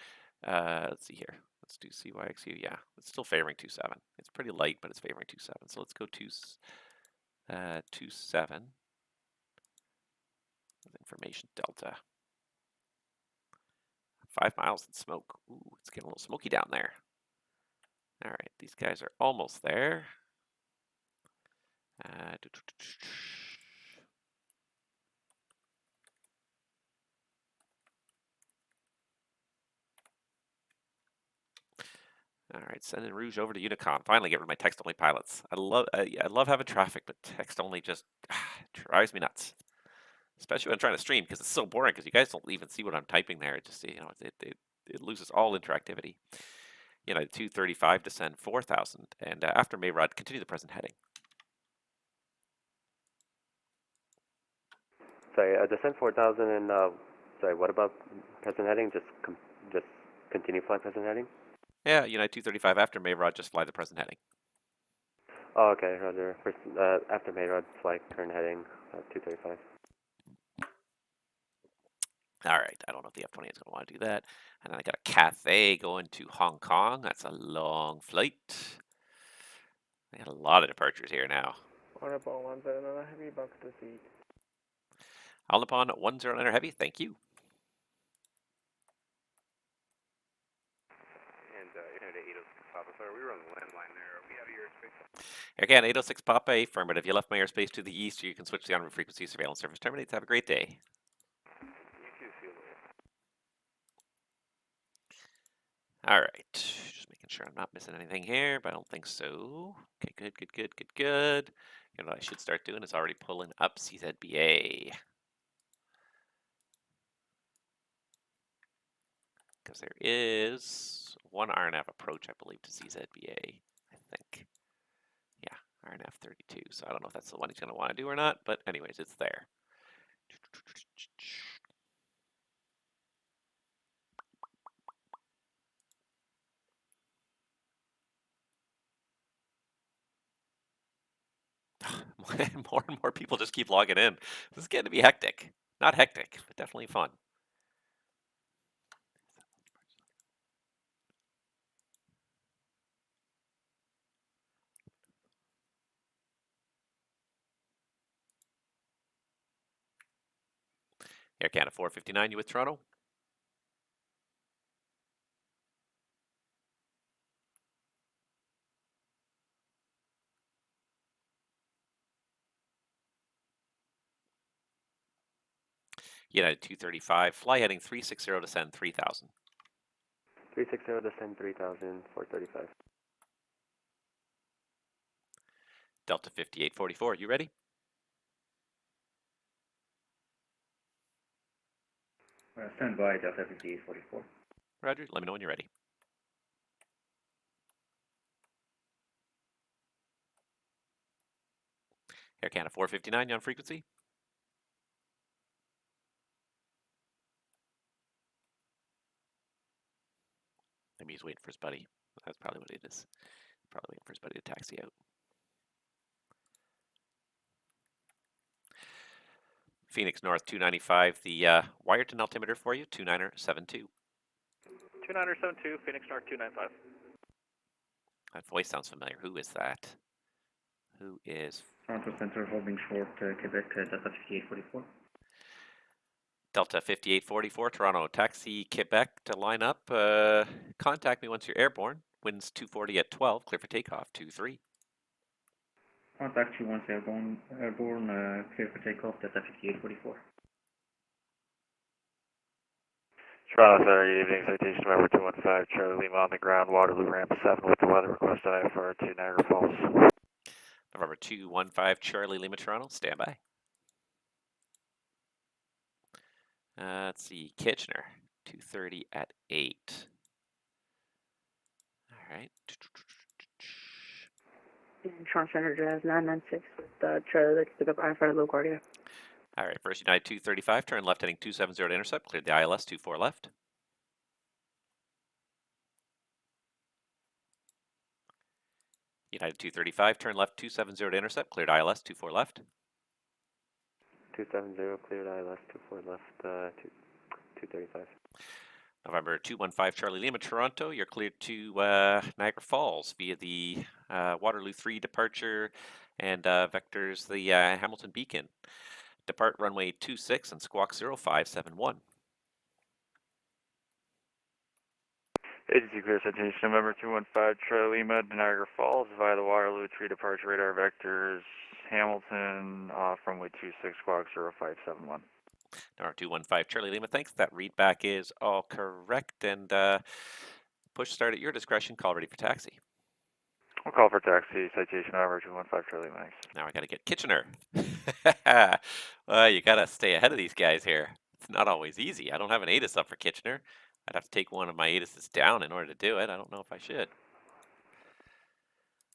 Let's see here. Let's do CYXU. Yeah, it's still favoring 27. It's pretty light, but it's favoring 27. So let's go to 27 with information delta. 5 miles in smoke. Ooh, it's getting a little smoky down there. All right, these guys are almost there. All right, sending Rouge over to Unicom. Finally, get rid of my text-only pilots. I love having traffic, but text-only just drives me nuts. Especially when I'm trying to stream because it's so boring because you guys don't even see what I'm typing there. It just it loses all interactivity. United 235 descend 4,000, and after Mayrod, continue the present heading. Sorry, descend 4,000 and sorry, what about present heading? Just continue flight present heading? Yeah, United 235 after Mayrod, just fly the present heading. Oh, okay, roger. First, after Mayrod, flight current heading 235. All right, I don't know if the F-28 is going to want to do that. And then I got a Cathay going to Hong Kong. That's a long flight. I got a lot of departures here now. Honorable 109 heavy, box to seat. Alnapon 109 heavy, thank you. And United 806 Papa, sorry, we were on the landline there. Are we out of your airspace? Again, 806 Papa, affirmative. You left my airspace to the east, or you can switch to the on-route frequency. Surveillance service terminates. Have a great day. You too, see you later. All right, just making sure I'm not missing anything here, but I don't think so. Okay, good. You know what I should start doing is already pulling up CZBA. Because there is one RNAV approach, I believe, to CZBA, I think. Yeah, RNAV 32. So I don't know if that's the one he's going to want to do or not, but anyways, it's there. More and more people just keep logging in. This is getting to be hectic. Not hectic, but definitely fun. Air Canada 459, you with Toronto? United 235, fly heading 360, descend 3,000. 360, descend 3,000, 435. Delta 5844, you ready? Stand by, Delta 5844. Roger, let me know when you're ready. Air Canada 459, you on frequency? Maybe he's waiting for his buddy. That's probably what it is. Probably waiting for his buddy to taxi out. Phoenix North 295, the Wyerton altimeter for you, 2972. 2972, Phoenix North 295. That voice sounds familiar. Who is that? Who is? Toronto Center holding short, Quebec, Delta 5844. Delta 5844, Toronto, taxi Quebec to line up. Contact me once you're airborne. Winds 240 at 12, clear for takeoff, 23. Contact you once airborne, clear for takeoff, Delta 5844. Toronto Center, good evening. Citation number 215, Charlie Lima on the ground, Waterloo ramp 7 with the weather request IFR to Niagara Falls. November 215, Charlie Lima, Toronto, stand by. Let's see, Kitchener, 230 at 8. All right. Toronto Center Jazz 996 with Charlie, let's pick up IFR to LaGuardia. All right, first United 235, turn left heading 270 to intercept, cleared the ILS 24 left. United 235, turn left 270 to intercept, cleared ILS 24 left. 270, cleared ILS 24 left, 235. November 215, Charlie Lima, Toronto, you're cleared to Niagara Falls via the Waterloo 3 departure and vectors the Hamilton Beacon. Depart runway 26 and squawk 0571. Agency clear citation November 215, Charlie Lima, Niagara Falls via the Waterloo 3 departure radar vectors, Hamilton, runway 26, squawk 0571. Number 215, Charlie Lima, thanks. That readback is all correct. And push start at your discretion. Call ready for taxi. We'll call for taxi, citation number 215, Charlie Lima. Now I got to get Kitchener. Well, you got to stay ahead of these guys here. It's not always easy. I don't have an ATIS up for Kitchener. I'd have to take one of my ATIS's down in order to do it. I don't know if I should.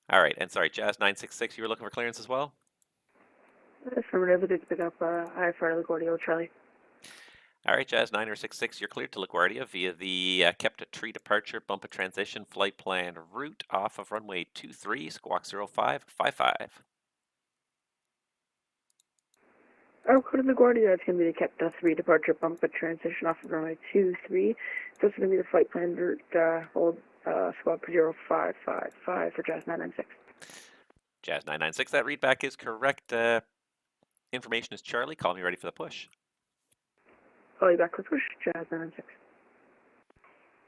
All right, and sorry, Jazz 966, you were looking for clearance as well? Affirmative, let's pick up IFR to LaGuardia with Charlie. All right, Jazz 966, you're cleared to LaGuardia via the kept at tree departure, bump a transition, flight plan route off of runway 23, squawk 0555. Go to LaGuardia, it's going to be the kept 3 departure, bump a transition off of runway 23. So it's going to be the flight plan route, hold squawk 0555 for Jazz 996. Jazz 996, that readback is correct. Information is Charlie. Call me ready for the push. Call you back with push, Jazz 996.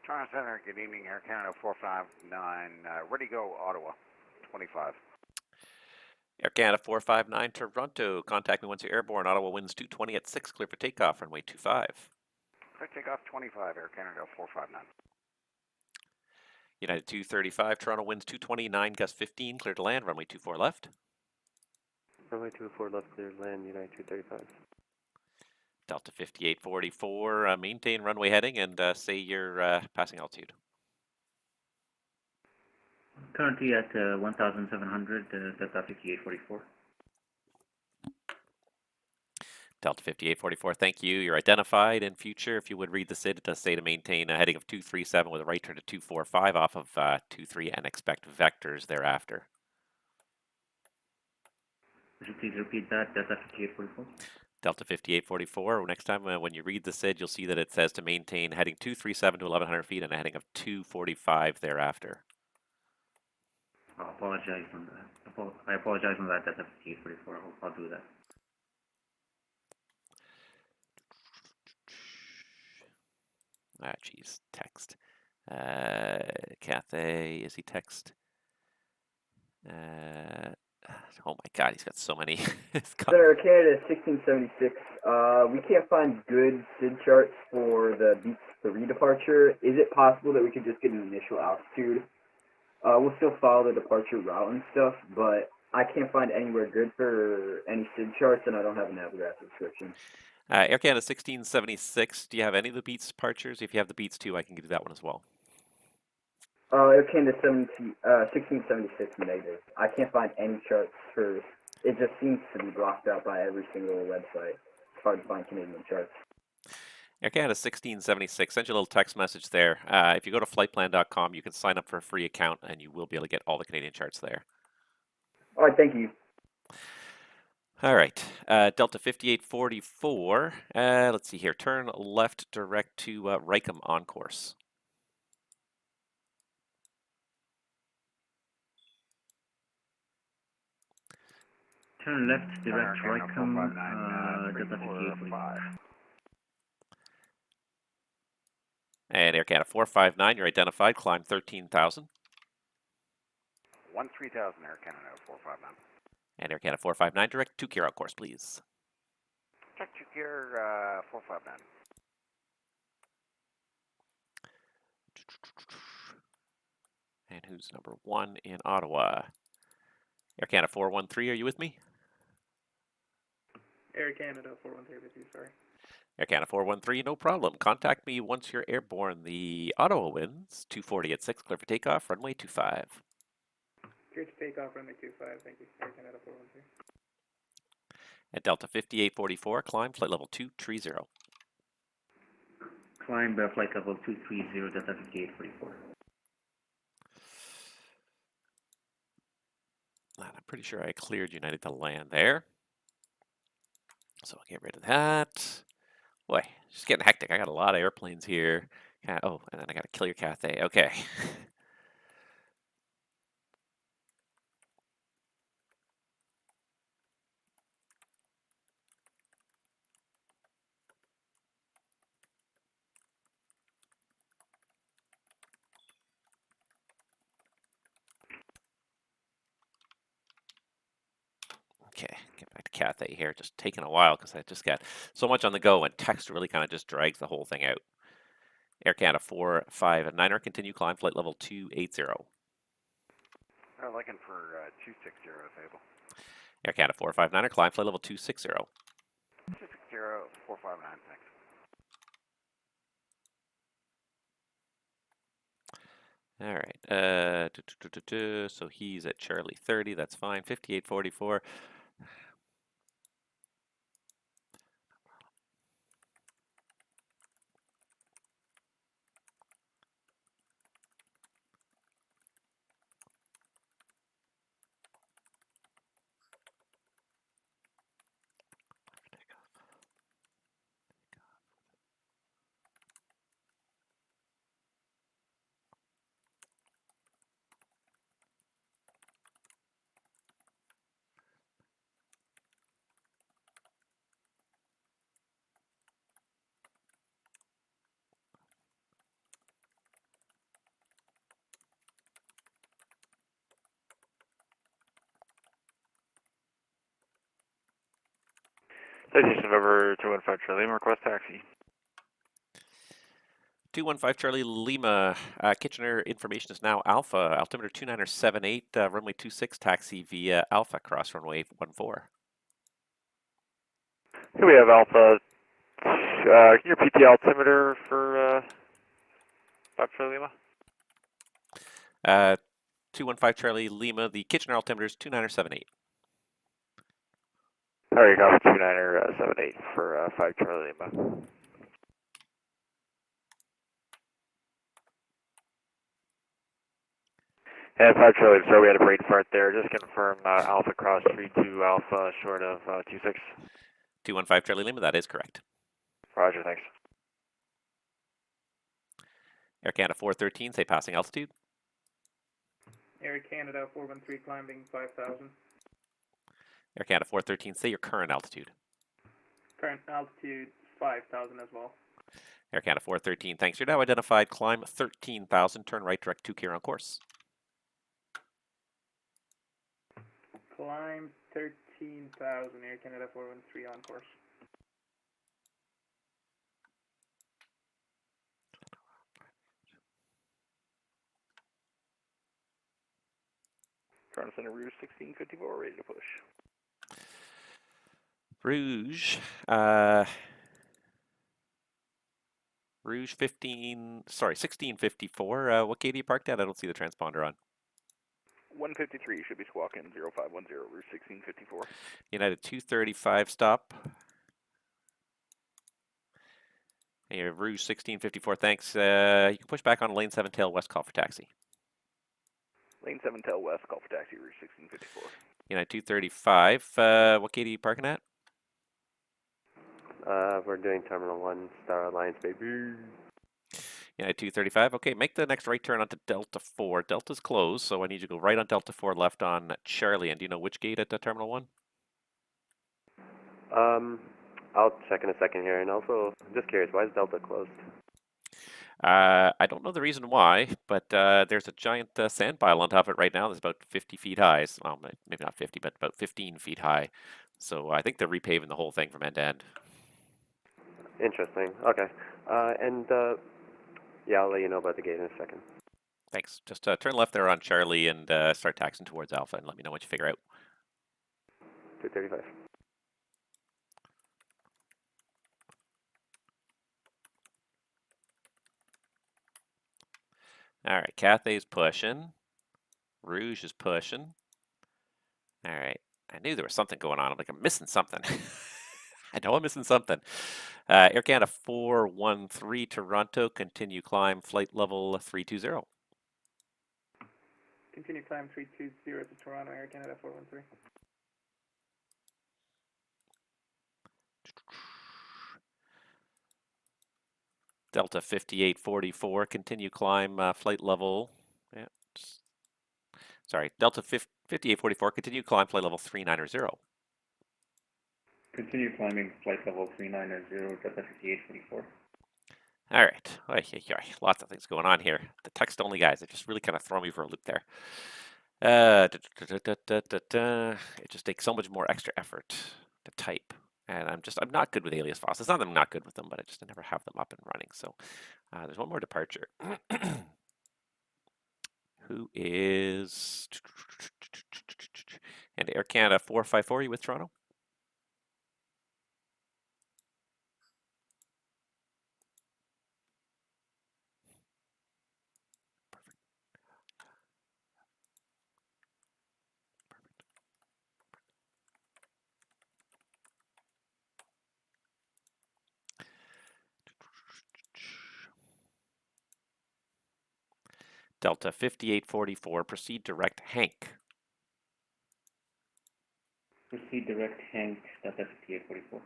Toronto Center, good evening, Air Canada 459, ready to go, Ottawa, 25. Air Canada 459, Toronto. Contact me once you're airborne. Ottawa winds 220 at 6, clear for takeoff, runway 25. Clear takeoff 25, Air Canada 459. United 235, Toronto winds 229, gust 15, clear to land, runway 24 left. Runway 24 left, cleared land, United 235. Delta 5844, maintain runway heading and say you're passing altitude. Currently at 1,700, Delta 5844. Delta 5844, thank you. You're identified. In future, if you would read the SID, it does say to maintain a heading of 237 with a right turn to 245 off of 23 and expect vectors thereafter. Would you please repeat that, Delta 5844? Delta 5844, next time when you read the SID, you'll see that it says to maintain heading 237 to 1,100 feet and a heading of 245 thereafter. I apologize on that. I apologize on that, Delta 5844. I'll do that. Ah, geez, text. Cathay, is he text? Oh my God, he's got so many. Center Canada 1676. We can't find good SID charts for the Beats 3 departure. Is it possible that we could just get an initial altitude? We'll still follow the departure route and stuff, but I can't find anywhere good for any SID charts, and I don't have a Navigraph subscription. Air Canada 1676, do you have any of the Beats departures? If you have the Beats 2, I can do that one as well. Air Canada 1676 negative. I can't find any charts for, it just seems to be blocked out by every single website. It's hard to find Canadian charts. Air Canada 1676, send you a little text message there. If you go to flightplan.com, you can sign up for a free account and you will be able to get all the Canadian charts there. All right, thank you. All right, Delta 5844. Let's see here. Turn left direct to Rycombe on course. Turn left, direct Rycombe, Delta 5845. And Air Canada 459, you're identified. Climb 13,000. 13,000 Air Canada 459. And Air Canada 459, direct to Kira on course, please. Check to gear 459. And who's number 1 in Ottawa? Air Canada 413, are you with me? Air Canada 413 with you, sorry. Air Canada 413, no problem. Contact me once you're airborne. The Ottawa winds 240 at 6, clear for takeoff, runway 25. Clear to take off, runway 25, thank you. Air Canada 413. At Delta 5844, climb flight level 230. Climb flight level 230, Delta 5844. I'm pretty sure I cleared United to land there. So I'll get rid of that. Boy, it's just getting hectic. I got a lot of airplanes here. Oh, and then I got to kill your Cathay. Okay. Okay, get back to Cathay here. Just taking a while because I just got so much on the go, and text really kind of just drags the whole thing out. Air Canada 459er, continue climb flight level 280. I'm looking for 260 table. Air Canada 459er, climb flight level 260. 260 459, thanks. All right. So he's at Charlie 30. That's fine. 5844. Citation November 215 Charlie Lima, request taxi. 215 Charlie Lima, Kitchener information is now Alpha, altimeter 2978, runway 26, taxi via Alpha, cross runway 14. Here we have Alpha. Can you repeat the altimeter for 5 Charlie Lima? 215 Charlie Lima, the Kitchener altimeter is 2978. Alright, copy 2978 for 5 Charlie Lima. And 5 Charlie, sorry, we had a brain fart there. Just confirm Alpha cross 32 Alpha short of 26. 215 Charlie Lima, that is correct. Roger, thanks. Air Canada 413, say passing altitude. Air Canada 413 climbing 5,000. Air Canada 413, say your current altitude. Current altitude 5,000 as well. Air Canada 413, thanks. You're now identified. Climb 13,000, turn right direct to Kira on course. Climb 13,000, Air Canada 413 on course. Trying to send a Rouge 1654, ready to push. Rouge, Rouge 1654. What gate are you parked at? I don't see the transponder on. 153 should be squawking 0510, Rouge 1654. United 235 stop. And you have Rouge 1654, thanks. You can push back on lane 7 tail west, call for taxi. Lane 7 tail west, call for taxi, Rouge 1654. United 235. What gate are you parking at? We're doing Terminal 1, Star Alliance, baby. United 235. Okay, make the next right turn onto Delta 4. Delta's closed, so I need you to go right on Delta 4, left on Charlie. And do you know which gate at Terminal 1? I'll check in a second here, and also, I'm just curious, why is Delta closed? I don't know the reason why, but there's a giant sand pile on top of it right now that's about 50 feet high. So, well, maybe not 50, but about 15 feet high. So I think they're repaving the whole thing from end to end. Interesting. Okay. Yeah, I'll let you know about the gate in a second. Thanks. Just turn left there on Charlie and start taxing towards Alpha and let me know what you figure out. 235. All right, Cathay's pushing. Rouge is pushing. All right. I knew there was something going on. I'm like, I'm missing something. I know I'm missing something. Air Canada 413 Toronto, continue climb, flight level 320. Continue climb 320 to Toronto, Air Canada 413. Delta 5844, continue climb, flight level, yeah, sorry, Delta 5844, continue climb, flight level 390. Continue climbing flight level 390, Delta 5844. All right, lots of things going on here. The text-only guys, they just really kind of throw me for a loop there. It just takes so much more extra effort to type. And I'm not good with alias files. It's not that I'm not good with them, but I never have them up and running. So there's one more departure. Who is, and Air Canada 454, you with Toronto? Delta 5844, proceed direct Hank. Proceed direct Hank, Delta 5844.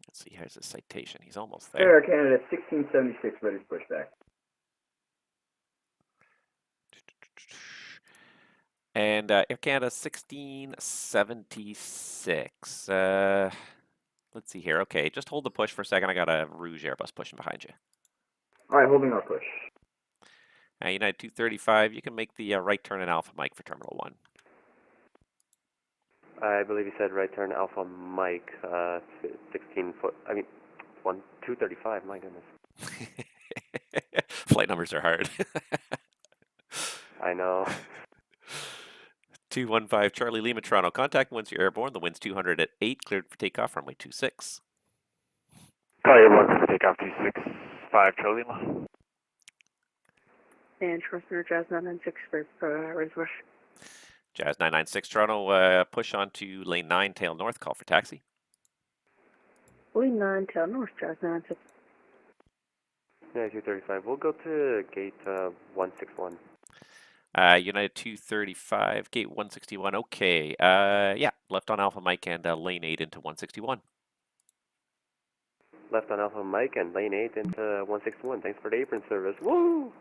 Let's see, here's the citation. He's almost there. Air Canada 1676, ready to push back. And Air Canada 1676. Let's see here. Okay, just hold the push for a second. I got a Rouge Airbus pushing behind you. All right, holding our push. United 235, you can make the right turn in Alpha Mike for Terminal 1. I believe you said right turn Alpha Mike, 16 foot, 235, my goodness. Flight numbers are hard. I know. 215 Charlie Lima Toronto. Contact once you're airborne. The wind's 200 at 8. Cleared for takeoff. Runway 26. Call airborne for takeoff 265 Charlie Lima. And Transmitter Jazz 996 for ready to push. Jazz 996 Toronto. Push onto lane 9, tail north. Call for taxi. Lane 9, tail north, Jazz 996. Yeah, 235. We'll go to gate 161. United 235, gate 161. Okay. Yeah, left on Alpha Mike and lane 8 into 161. Left on Alpha Mike and lane 8 into 161. Thanks for the apron service. Woo!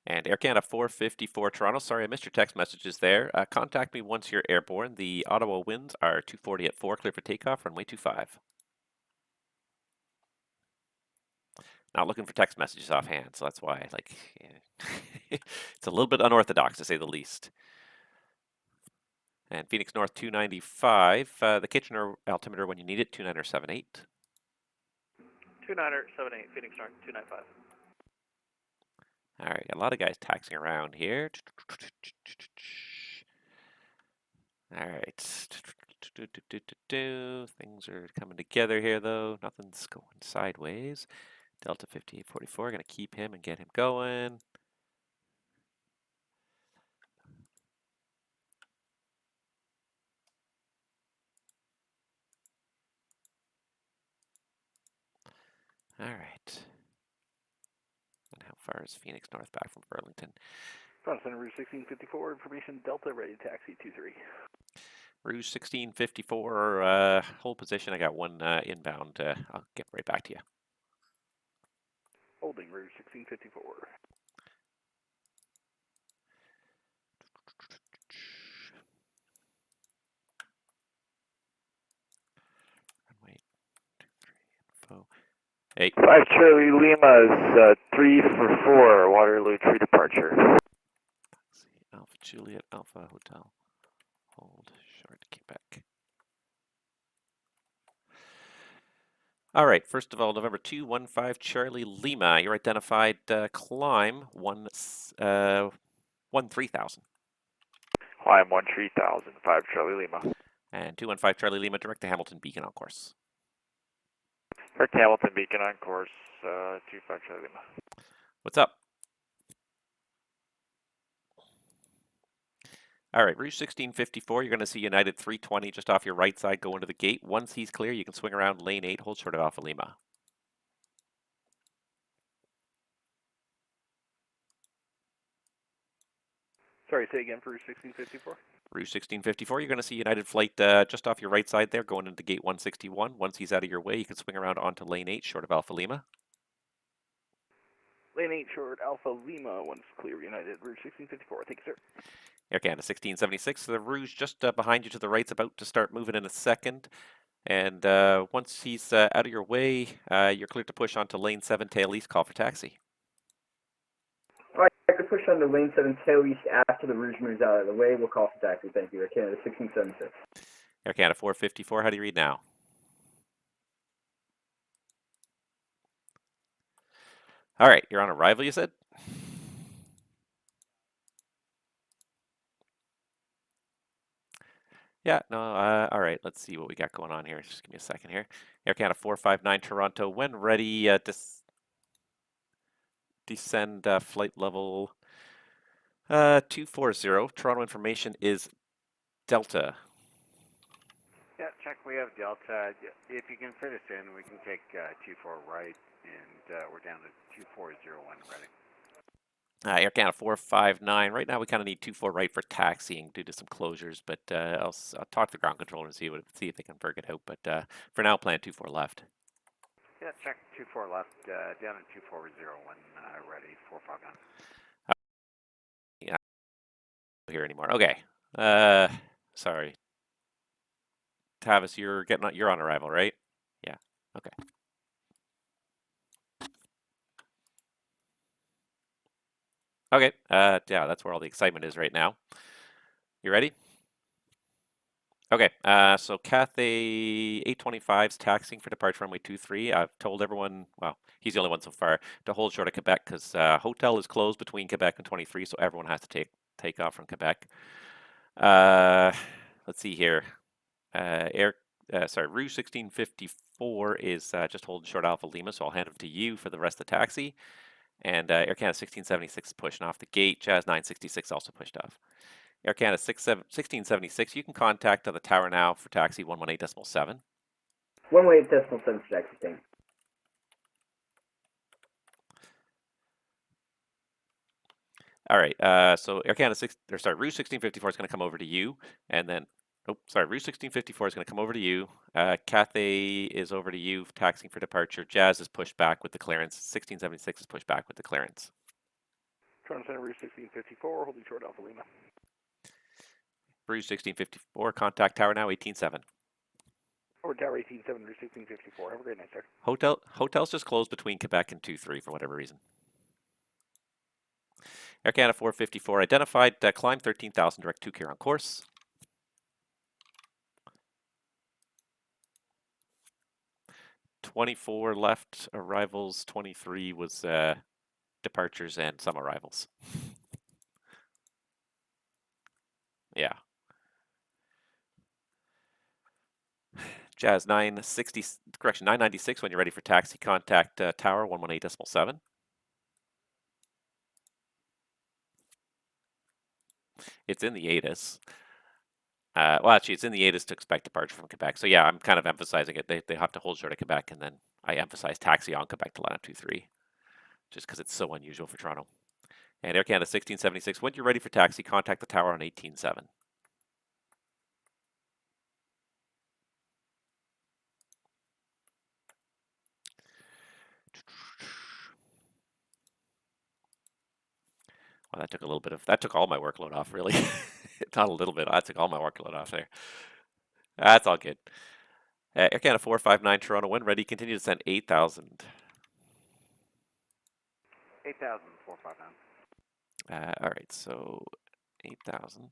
And Air Canada 454 Toronto. Sorry, I missed your text messages there. Contact me once you're airborne. The Ottawa winds are 240 at 4. Clear for takeoff. Runway 25. Not looking for text messages offhand, so that's why, it's a little bit unorthodox to say the least. And Phoenix North 295, the Kitchener altimeter when you need it, 2978. 2978, Phoenix North 295. All right, a lot of guys taxiing around here. All right. Things are coming together here, though. Nothing's going sideways. Delta 5844, going to keep him and get him going. All right. And how far is Phoenix North back from Burlington? Front Center Route 1654, information Delta, ready to taxi 23. Rouge 1654, hold position. I got one inbound. I'll get right back to you. Holding Rouge 1654. Runway 23 info. Hey. 5 Charlie Lima is 3 for 4, Waterloo tree departure. Alpha Juliet, Alpha Hotel. Hold short Quebec. All right, first of all, November 215 Charlie Lima. You're identified climb 13,000. Climb 13,000, 5 Charlie Lima. And 215 Charlie Lima, direct to Hamilton Beacon on course. Direct to Hamilton Beacon on course, 25 Charlie Lima. What's up? All right, Rouge 1654, you're going to see United 320 just off your right side go into the gate. Once he's clear, you can swing around lane 8, hold short of Alpha Lima. Sorry, say again for Rouge 1654. Rouge 1654, you're going to see United flight just off your right side there going into gate 161. Once he's out of your way, you can swing around onto lane 8 short of Alpha Lima. Lane 8 short, Alpha Lima, once clear, United, Rouge 1654. Thank you, sir. Air Canada 1676, the Rouge just behind you to the right's about to start moving in a second. And once he's out of your way, you're clear to push onto lane 7 tail east, call for taxi. Alright, I could push on to lane 7 tail east after the Rouge moves out of the way. We'll call for taxi. Thank you. Air Canada 1676. Air Canada 454, how do you read now? All right, you're on arrival, you said? Yeah, no, all right, let's see what we got going on here. Just give me a second here. Air Canada 459 Toronto, when ready, descend flight level 240. Toronto information is Delta. Yeah, check, we have Delta. If you can fit us in, we can take 24 right, and we're down to 2401 ready. Air Canada 459. Right now, we kind of need 24 right for taxiing due to some closures, but I'll talk to the ground controller and see if they can work it out. But for now, plan 24 left. Yeah, check 24 left, down at 2401 ready, 459. Yeah, here anymore. Okay. Sorry. Tavis, you're on arrival, right? Yeah. Okay. Okay. Yeah, that's where all the excitement is right now. You ready? Okay. So Cathay 825's taxiing for departure runway 23. I've told everyone, well, he's the only one so far, to hold short of Quebec because hotel is closed between Quebec and 23, so everyone has to take off from Quebec. Let's see here. Rouge 1654 is just holding short Alpha Lima, so I'll hand him to you for the rest of the taxi. And Air Canada 1676 is pushing off the gate. Jazz 966 also pushed off. Air Canada 1676, you can contact the tower now for taxi 118.7. 118.7 for taxi, thank you. All right, so Air Canada Rouge 1654 is going to come over to you, and then, Rouge 1654 is going to come over to you. Cathay is over to you, taxiing for departure. Jazz is pushed back with the clearance. 1676 is pushed back with the clearance. Toronto Center, Rouge 1654, holding short, Alpha Lima. Rouge 1654, contact tower now 18.7. Over tower 18.7, Rouge 1654. Have a great night, sir. Hotels just closed between Quebec and 2-3 for whatever reason. Air Canada 454 identified, climb 13,000, direct 2 Kier on course. $24 left, arrivals, 23 was departures and some arrivals. Yeah. Jazz 996 when you're ready for taxi, contact tower 118.7. It's in the ATIS. Well, actually, it's in the ATIS to expect departure from Quebec. So yeah, I'm kind of emphasizing it. They have to hold short of Quebec, and then I emphasize taxi on Quebec to line up 23, just because it's so unusual for Toronto. And Air Canada 1676, when you're ready for taxi, contact the tower on 18.7. Well, that took a little bit of, that took all my workload off, really. Not a little bit, that took all my workload off there. That's all good. Air Canada 459 Toronto, when ready, continue to send 8,000. 8,459. All right, so 8,000.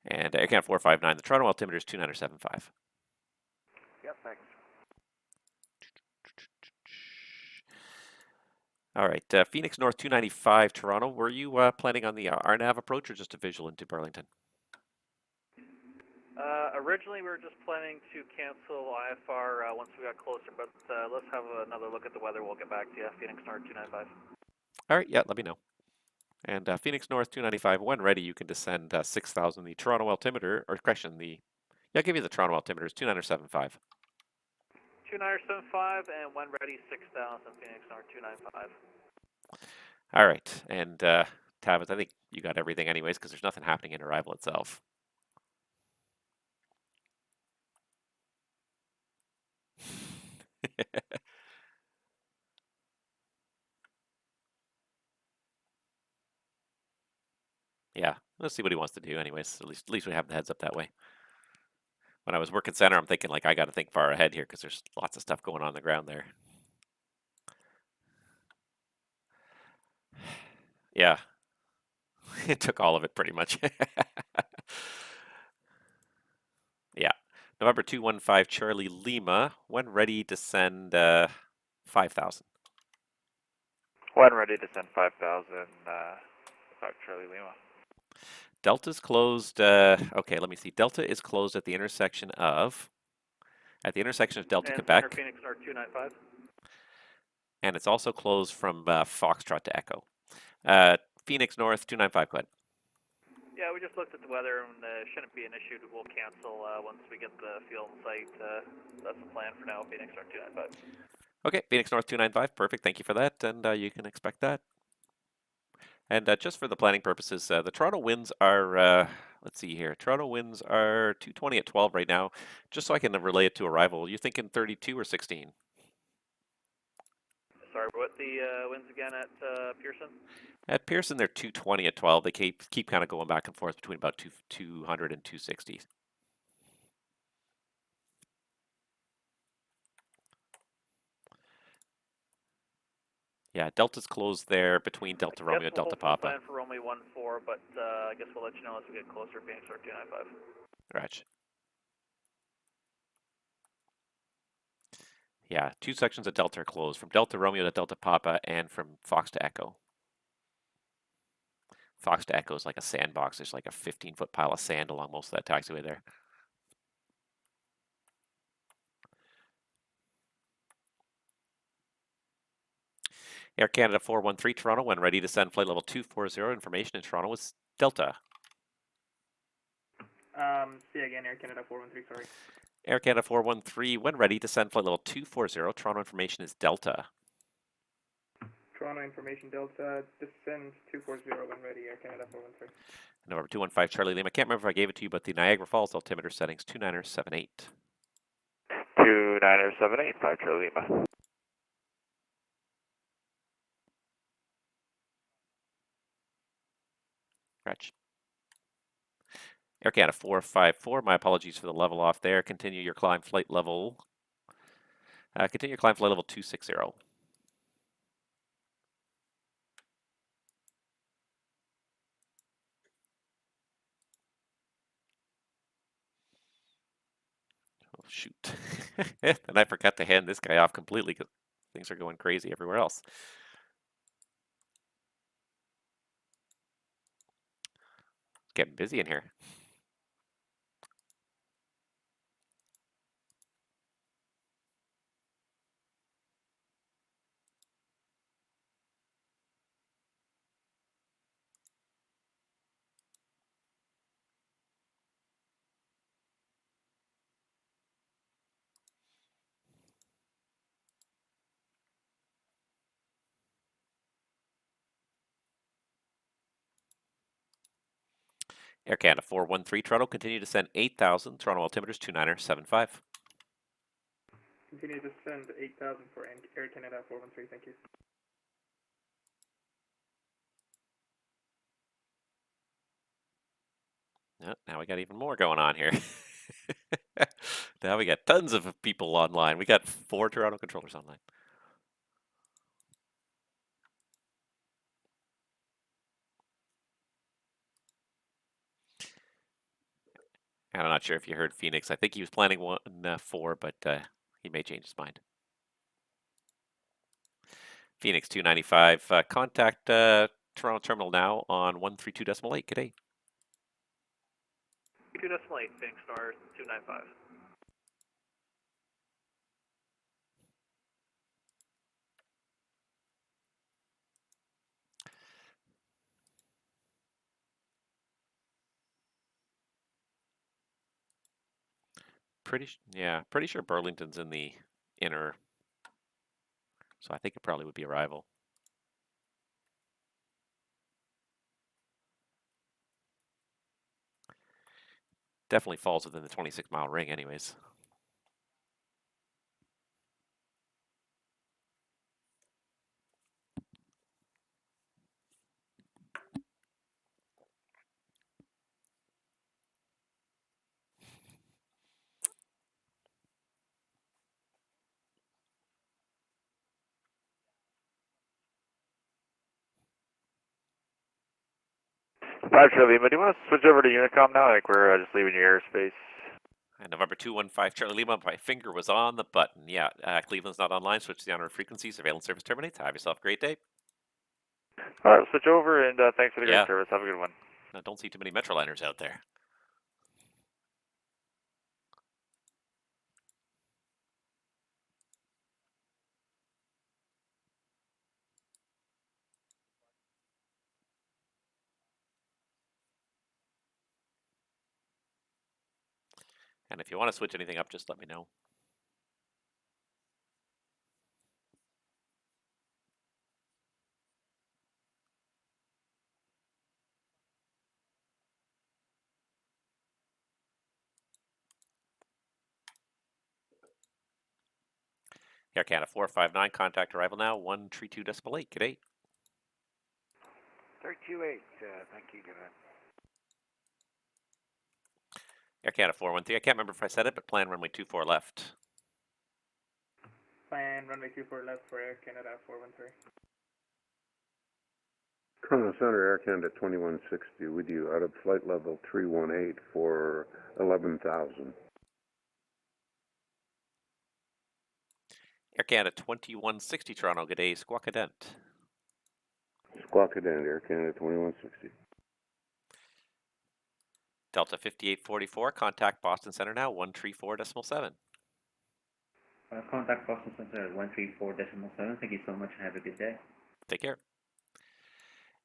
And Air Canada 459, the Toronto altimeter is 2975. Yep, thanks. All right, Phoenix North 295 Toronto, were you planning on the RNAV approach or just a visual into Burlington? Originally, we were just planning to cancel IFR once we got closer, but let's have another look at the weather. We'll get back to you. Phoenix North 295. All right, yeah, let me know. And Phoenix North 295, when ready, you can descend 6,000. The Toronto altimeter, or correction, yeah, I'll give you the Toronto altimeter, is 2975. 2975, and when ready, 6,000. Phoenix North 295. All right, and Tavis, I think you got everything anyways, because there's nothing happening in arrival itself. Yeah, let's see what he wants to do anyways. At least we have the heads up that way. When I was working center, I'm thinking like I got to think far ahead here because there's lots of stuff going on the ground there. Yeah, it took all of it pretty much. Yeah, November 215 Charlie Lima, when ready to send 5,000. When ready to send 5,000, 5 Charlie Lima. Delta's closed. Okay, let me see. Delta is closed at the intersection of Delta, And Quebec. Center Phoenix North 295. And it's also closed from Foxtrot to Echo. Phoenix North 295, go ahead. Yeah, we just looked at the weather, and shouldn't be an issue. We'll cancel once we get the field site. That's the plan for now, Phoenix North 295. Okay, Phoenix North 295, perfect. Thank you for that, and you can expect that. And just for the planning purposes, the Toronto winds are, let's see here, Toronto winds are 220 at 12 right now. Just so I can relay it to arrival, you thinking 32 or 16? Sorry, what the winds again at Pearson? At Pearson, they're 220 at 12. They keep kind of going back and forth between about 200 and 260. Yeah, Delta's closed there between Delta Romeo and Delta Papa. Plan for Romeo 14, but I guess we'll let you know as we get closer. Phoenix North 295. Right. Yeah, two sections of Delta are closed, from Delta Romeo to Delta Papa and from Fox to Echo. Fox to Echo is like a sandbox. There's like a 15-foot pile of sand along most of that taxiway there. Air Canada 413 Toronto, when ready to send flight level 240. Information in Toronto is Delta. Say again, Air Canada 413, sorry. Air Canada 413, when ready to send flight level 240. Toronto information is Delta. Toronto information Delta, descend 240 when ready, Air Canada 413. November 215 Charlie Lima. I can't remember if I gave it to you, but the Niagara Falls altimeter settings 2978. 2978, 5 Charlie Lima. Scratch. Air Canada 454, my apologies for the level off there. Continue your climb flight level. Continue your climb flight level 260. Oh, shoot. And I forgot to hand this guy off completely because things are going crazy everywhere else. It's getting busy in here. Air Canada 413 Toronto, continue to send 8,000. Toronto altimeters 2975. Continue to send 8,000 for Air Canada 413, thank you. Oh, now we got even more going on here. Now we got tons of people online. We got 4 Toronto controllers online. And I'm not sure if you heard Phoenix. I think he was planning 4, but he may change his mind. Phoenix 295. Contact Toronto terminal now on 132.8. Good day. 2.8, Phoenix Star 295. Pretty sure Burlington's in the inner, so I think it probably would be a rival. Definitely falls within the 26-mile ring anyways. Five Charlie Lima, do you want to switch over to Unicom now? Like we're just leaving your airspace. And November 215 Charlie Lima, my finger was on the button. Yeah, Cleveland's not online. Switch to the honor frequency. Surveillance service terminates. Have yourself a great day. All right, switch over, and thanks for the great Yeah. service. Have a good one. I don't see too many Metroliners out there. And if you want to switch anything up, just let me know. Air Canada 459, contact arrival now, 132.8. Good day. 328, thank you, good night. Air Canada 413, I can't remember if I said it, but plan runway 24 left. Plan runway 24 left for Air Canada 413. Toronto Center, Air Canada 2160 with you out of flight level 318 for 11,000. Air Canada 2160 Toronto, good day, Squawkadent. Squawkadent, Air Canada 2160. Delta 5844, contact Boston Center now, 134.7. Contact Boston Center at 134.7. Thank you so much and have a good day. Take care.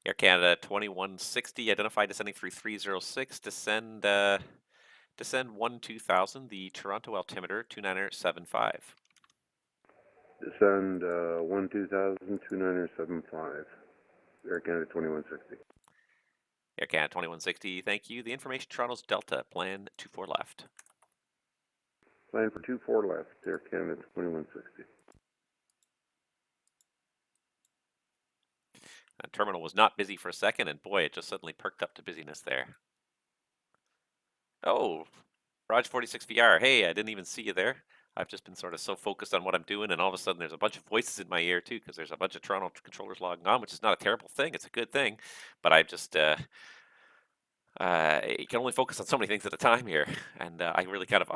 Air Canada 2160, identify descending through 306, descend 2000, the Toronto altimeter 2975. Descend 2000, 2975. Air Canada 2160. Air Canada 2160, thank you. The information, Toronto's Delta, plan 24 left. Plan for 24 left, Air Canada 2160. That terminal was not busy for a second, and boy, it just suddenly perked up to busyness there. Oh, Raj 46VR, hey, I didn't even see you there. I've just been sort of so focused on what I'm doing, and all of a sudden there's a bunch of voices in my ear too, because there's a bunch of Toronto controllers logging on, which is not a terrible thing. It's a good thing, but I just you can only focus on so many things at a time here, and I really kind of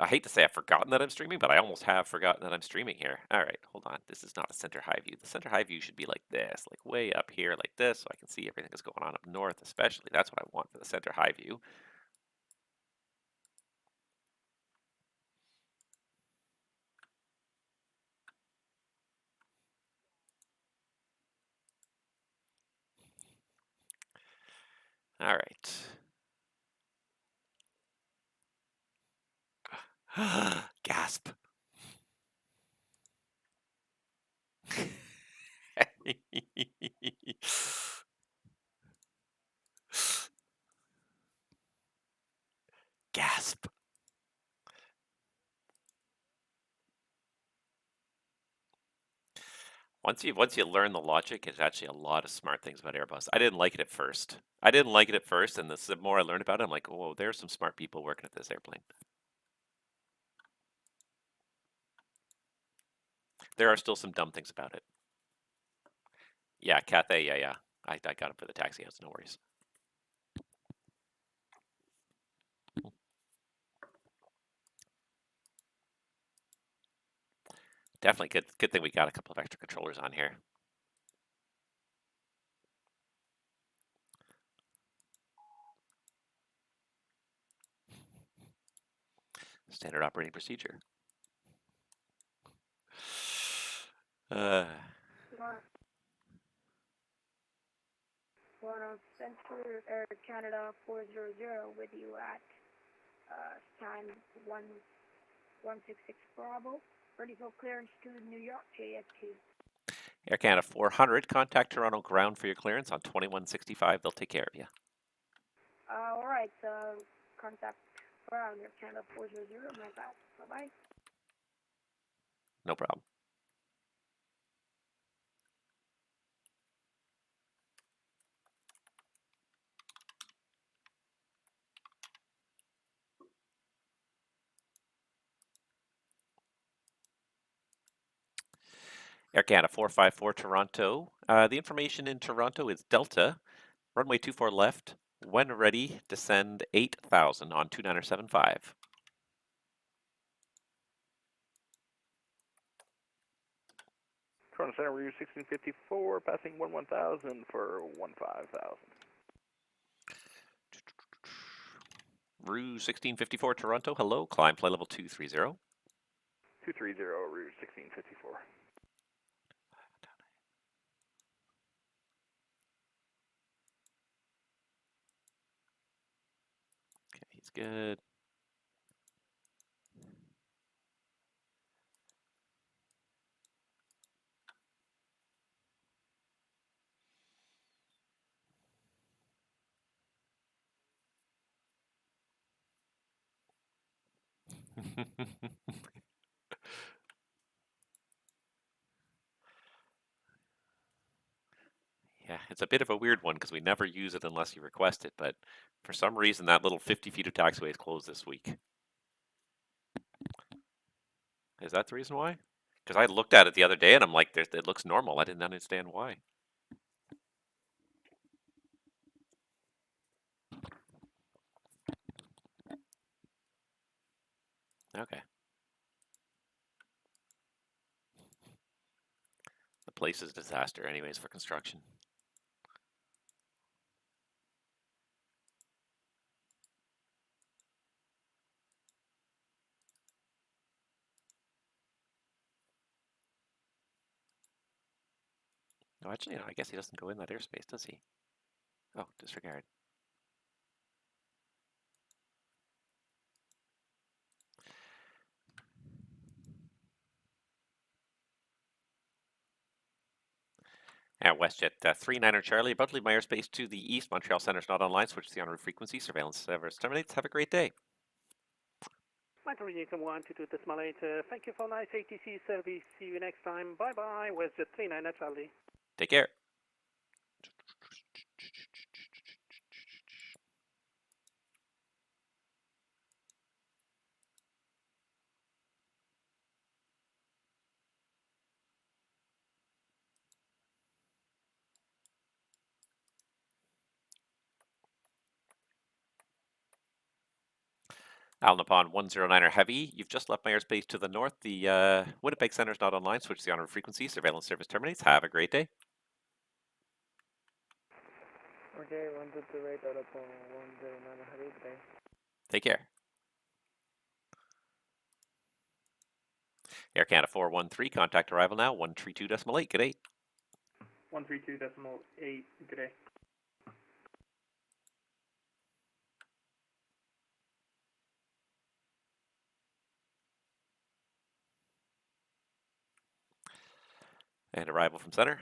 I hate to say I've forgotten that I'm streaming, but I almost have forgotten that I'm streaming here. All right, hold on. This is not a center high view. The center high view should be like this, like way up here, like this, so I can see everything that's going on up north, especially. That's what I want for the center high view. All right. Gasp. Gasp. Once you learn the logic, it's actually a lot of smart things about Airbus. I didn't like it at first. And the more I learned about it, I'm like, oh, there's some smart people working at this airplane. There are still some dumb things about it. Yeah, Cathay, yeah. I got it for the taxi house, no worries. Definitely good thing we got a couple of extra controllers on here. Standard operating procedure. Center Air Canada 400 with you at time 166 Bravo. Ready for clearance to New York JFK. Air Canada 400, contact Toronto ground for your clearance on 2165. They'll take care of you. Alright, contact ground Air Canada 400, my bad. Bye-bye. No problem. Air Canada 454 Toronto. The information in Toronto is Delta, runway 24 left. When ready, descend 8,000 on 2975. Toronto Center, Route 1654, passing 1000 for 15,000. Rue 1654 Toronto, hello, climb flight level 230. 230, Route 1654. Okay, he's good. Yeah, it's a bit of a weird one because we never use it unless you request it, but for some reason that little 50 feet of taxiway is closed this week. Is that the reason why? Because I looked at it the other day and I'm like, it looks normal. I didn't understand why. Okay. The place is a disaster anyways for construction. No, actually, I guess he doesn't go in that airspace, does he? Oh, disregard. At WestJet 39er Charlie, about to leave my airspace to the east. Montreal Center's not online. Switch to the en route frequency. Surveillance service terminates. Have a great day. Mountain Region 122.8. Thank you for nice ATC service. See you next time. Bye-bye. WestJet 39er Charlie. Take care. Alnapon 109er Heavy, you've just left my airspace to the north. The Winnipeg Center's not online. Switch to the en route frequency. Surveillance service terminates. Have a great day. Okay, 123 Alnapon 109 Heavy, good day. Take care. Air Canada 413, contact arrival now. 132.8. Good day. 132.8, good day. And arrival from center.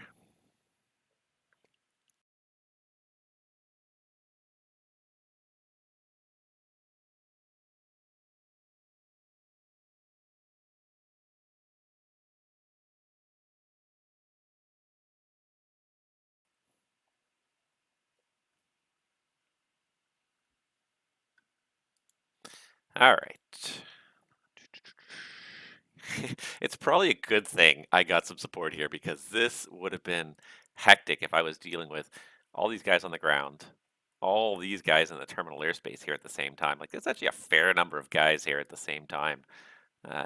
All right. It's probably a good thing I got some support here because this would have been hectic if I was dealing with all these guys on the ground, all these guys in the terminal airspace here at the same time. Like, there's actually a fair number of guys here at the same time.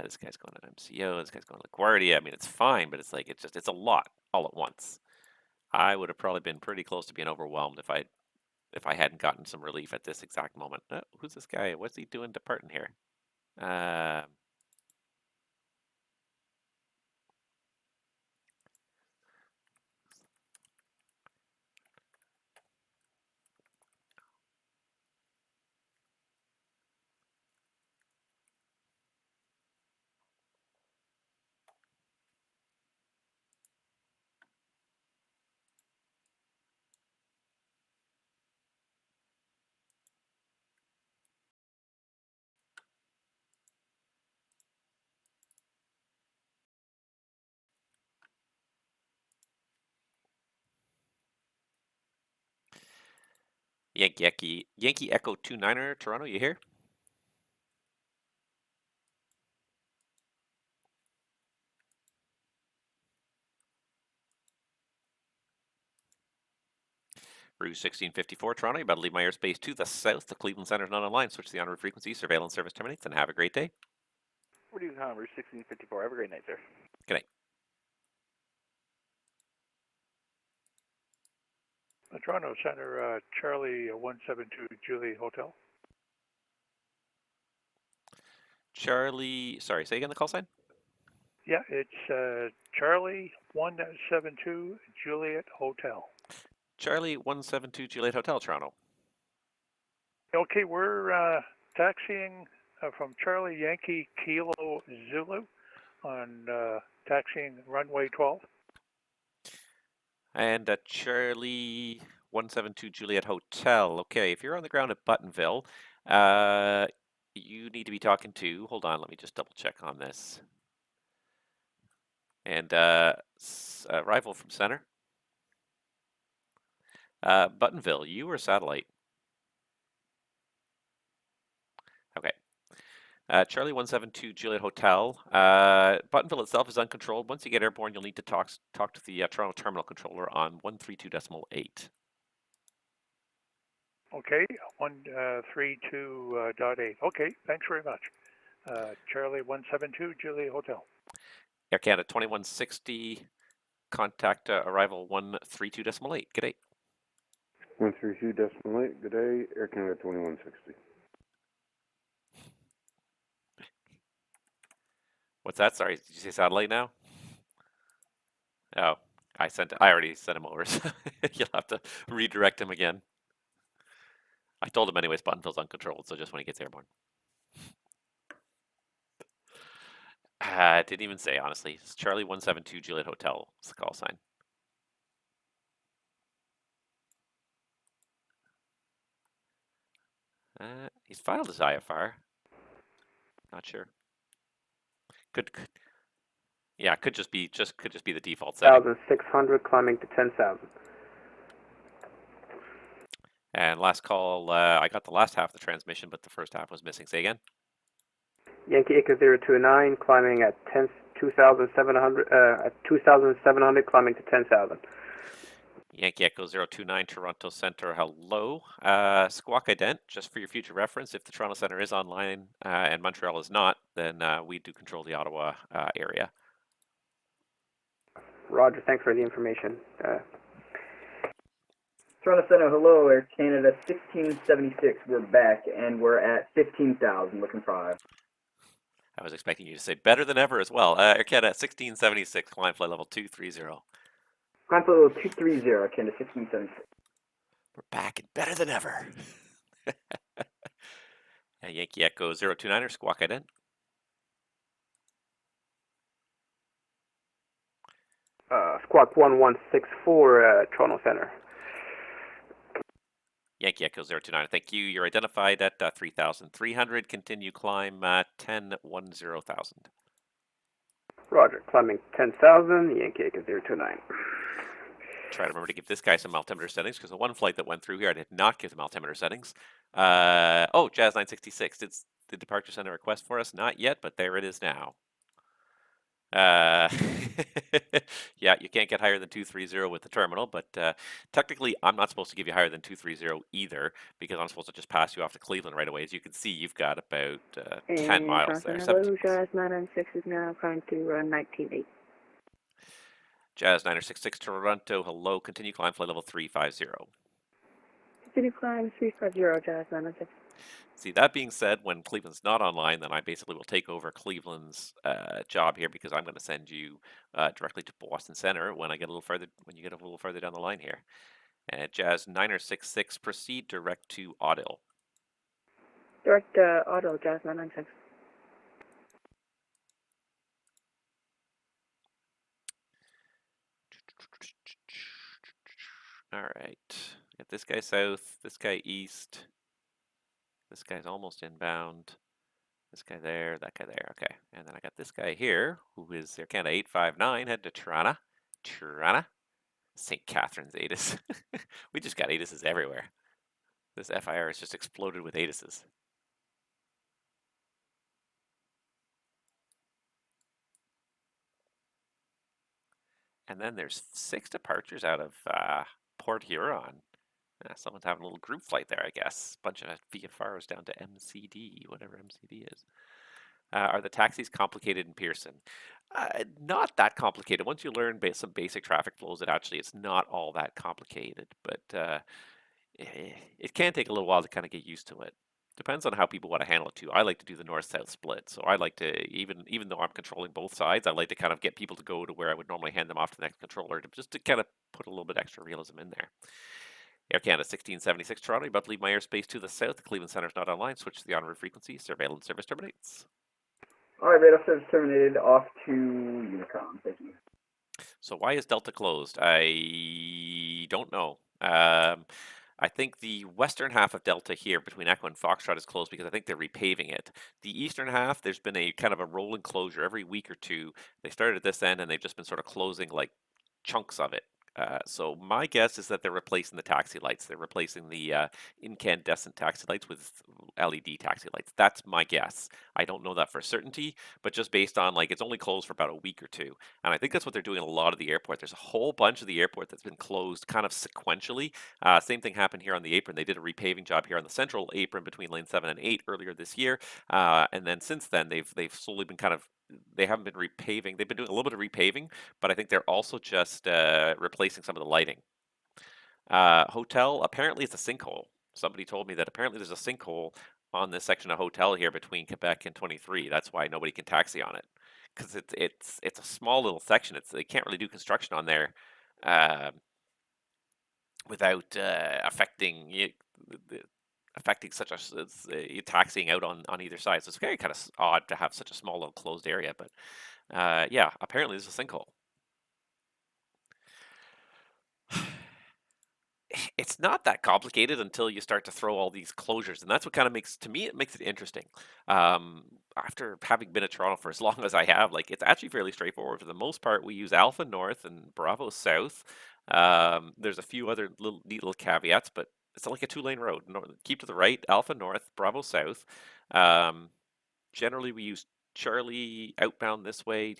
This guy's going to MCO, this guy's going to LaGuardia. I mean, it's fine, but it's like, it's a lot all at once. I would have probably been pretty close to being overwhelmed if I hadn't gotten some relief at this exact moment. Who's this guy? What's he doing departing here? Uh, Yankee Echo 29er, Toronto, you here? Route 1654, Toronto, you're about to leave my airspace to the south. The Cleveland Center's not online. Switch to the en route frequency. Surveillance service terminates, and have a great day. What are you on Route 1654? Have a great night, sir. Good night. Toronto Center, Charlie 172 Juliet Hotel. Charlie, sorry, say again the call sign? Yeah, it's Charlie 172 Juliet Hotel. Charlie 172 Juliet Hotel, Toronto. Okay, we're taxiing from Charlie Yankee Kilo Zulu on taxiing runway 12. And Charlie 172 Juliet Hotel. Okay, if you're on the ground at Buttonville, you need to be talking to, hold on, let me just double check on this. And arrival from center. Buttonville, you or satellite? Okay. Charlie 172 Juliet Hotel. Buttonville itself is uncontrolled. Once you get airborne, you'll need to talk to the Toronto terminal controller on 132.8. Okay, 132.8. Okay, thanks very much. Charlie 172 Juliet Hotel. Air Canada 2160. Contact arrival 132.8. Good day. 132.8. Good day. Air Canada 2160. What's that? Sorry, did you say satellite now? Oh, I already sent him over, so you'll have to redirect him again. I told him anyways, Buttonville's uncontrolled, so just when he gets airborne. Didn't even say, honestly. It's Charlie 172 Juliet Hotel. It's the call sign. He's filed his IFR. Not sure. Yeah, could just be the default setting. 1,600 climbing to 10,000. And last call, I got the last half of the transmission, but the first half was missing. Say again. Yankee Echo 029 climbing at 2,700 climbing to 10,000. Yankee Echo 029 Toronto Center, hello. Squawk ident, just for your future reference, if the Toronto Center is online and Montreal is not, then we do control the Ottawa area. Roger, thanks for the information. Toronto Center, hello, Air Canada 1676. We're back, and we're at 15,000, looking for high. I was expecting you to say better than ever as well. Air Canada 1676, climb flight level 230. Climb flight level 230, Air Canada 1676. We're back and better than ever. Yankee Echo 029er, squawk ident. Squawk 1164, Toronto Center. Yankee Echo 029, thank you. You're identified at 3,300. Continue climb 10,10,000. Roger, climbing 10,000, Yankee Echo 029. Try to remember to give this guy some altimeter settings, because the one flight that went through here, I did not give them altimeter settings. Oh, Jazz 966. the departure center request for us? Not yet, but there it is now. Uh, yeah, you can't get higher than 230 with the terminal, but technically I'm not supposed to give you higher than 230 either, because I'm supposed to just pass you off to Cleveland right away. As you can see, you've got about 10 And miles there. Transcend 17 hello, Jazz 996 is now climbing to 19.8. Jazz 966 Toronto, hello, continue climb flight level 350. Continue climb 350, Jazz 996. See, that being said, when Cleveland's not online, then I basically will take over Cleveland's job here, because I'm going to send you directly to Boston Center when I get a little further, when you get a little further down the line here. And Jazz 966, proceed direct to Audil. Direct auto, Jazz 996. All right, get this guy south, this guy east, this guy's almost inbound. This guy there, that guy there. Okay. And then I got this guy here, who is Air Canada 859, head to Toronto. Toronto. St. Catharines ATIS. We just got ATISes everywhere. This FIR has just exploded with ATISes. And then there's 6 departures out of Port Huron. Someone's having a little group flight there, I guess. Bunch of VFRs down to MCD, whatever MCD is. Are the taxis complicated in Pearson? Not that complicated. Once you learn some basic traffic flows, it's not all that complicated. But it can take a little while to kind of get used to it. Depends on how people want to handle it too. I like to do the north-south split, so I like to even though I'm controlling both sides, I like to kind of get people to go to where I would normally hand them off to the next controller, just to kind of put a little bit extra realism in there. Air Canada 1676 Toronto, about to leave my airspace to the south. The Cleveland Center is not online. Switch to the on-route frequency. Surveillance service terminates. Alright, radar service terminated. Off to Unicom. Thank you. So why is Delta closed? I don't know. I think the western half of Delta here between Echo and Foxtrot is closed because I think they're repaving it. The eastern half, there's been a kind of a rolling closure every week or two. They started at this end and they've just been sort of closing like chunks of it. So my guess is that they're replacing the taxi lights. They're replacing the incandescent taxi lights with LED taxi lights. That's my guess. I don't know that for certainty, but just based on like it's only closed for about a week or two. And I think that's what they're doing in a lot of the airport. There's a whole bunch of the airport that's been closed kind of sequentially. Same thing happened here on the apron. They did a repaving job here on the central apron between lane 7 and 8 earlier this year. And then since then, they've slowly been kind of they haven't been repaving. They've been doing a little bit of repaving, but I think they're also just replacing some of the lighting. Hotel, apparently it's a sinkhole. Somebody told me that apparently there's a sinkhole on this section of hotel here between Quebec and 23. That's why nobody can taxi on it, because it's a small little section. They can't really do construction on there without affecting such a taxiing out on either side. So it's very kind of odd to have such a small little closed area. But yeah, apparently there's a sinkhole. It's not that complicated until you start to throw all these closures, and that's what kind of makes it interesting. After having been at Toronto for as long as I have, like it's actually fairly straightforward. For the most part, we use Alpha North and Bravo South. There's a few other neat little caveats, but it's like a 2-lane road. Keep to the right, Alpha North, Bravo South. Generally, we use Charlie outbound this way.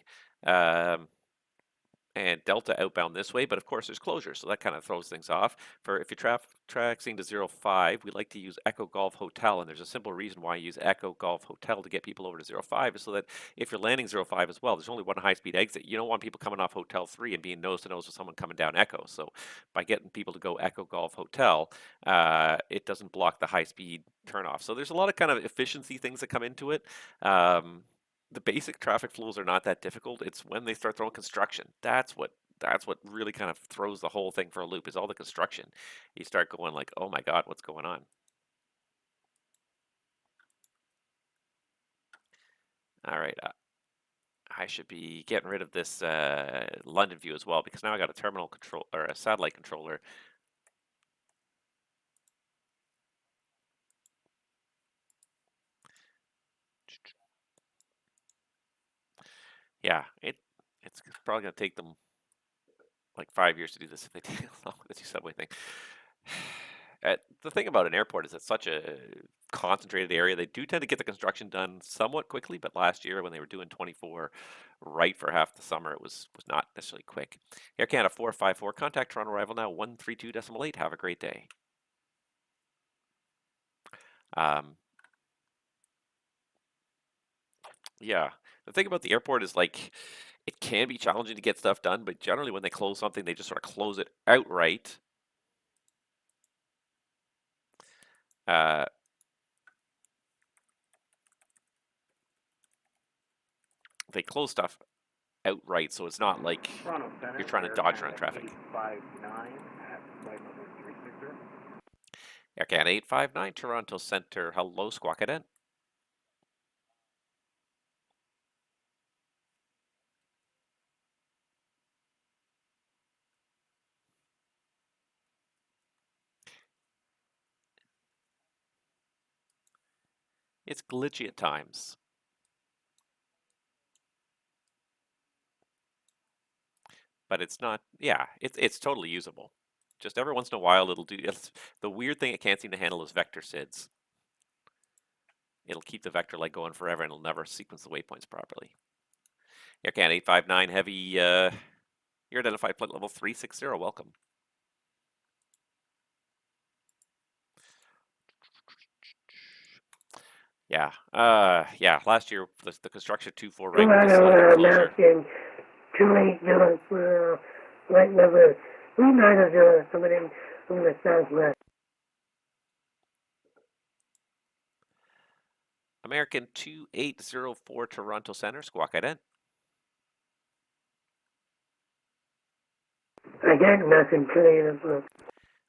And Delta outbound this way, but of course there's closures, so that kind of throws things off. If you're taxiing to 05, we like to use Echo Golf Hotel, and there's a simple reason why I use Echo Golf Hotel to get people over to 05, is so that if you're landing 05 as well, there's only one high-speed exit. You don't want people coming off Hotel 3 and being nose-to-nose with someone coming down Echo, so by getting people to go Echo Golf Hotel, it doesn't block the high-speed turnoff. So there's a lot of kind of efficiency things that come into it. The basic traffic flows are not that difficult. It's when they start throwing construction. That's what really kind of throws the whole thing for a loop, is all the construction. You start going like, oh my God, what's going on? All right. I should be getting rid of this London view as well, because now I got a terminal control or a satellite controller. Yeah, it's probably going to take them like 5 years to do this if they take along with the subway thing. The thing about an airport is it's such a concentrated area. They do tend to get the construction done somewhat quickly, but last year when they were doing 24 right for half the summer, it was not necessarily quick. Air Canada 454, contact Toronto arrival now 132.8. Have a great day. Yeah, the thing about the airport is like it can be challenging to get stuff done, but generally when they close something, they just sort of close it outright. They close stuff outright, so it's not like Toronto Center, you're trying to Air dodge around Canada traffic. 859 at flight level 360. Air Canada 859, Toronto Center. Hello, squawk it in. It's glitchy at times. But it's not, yeah, it's totally usable. Just every once in a while it'll do, the weird thing it can't seem to handle is vector SIDS. It'll keep the vector leg going forever and it'll never sequence the waypoints properly. Air Canada 859 Heavy, you're identified flight level 360, welcome. Yeah, yeah, last year the construction 2-4 right with the closure. American 2804, flight level 390, coming in from the southwest. American 2804 Toronto Center, squawk it in. Again, nothing clear.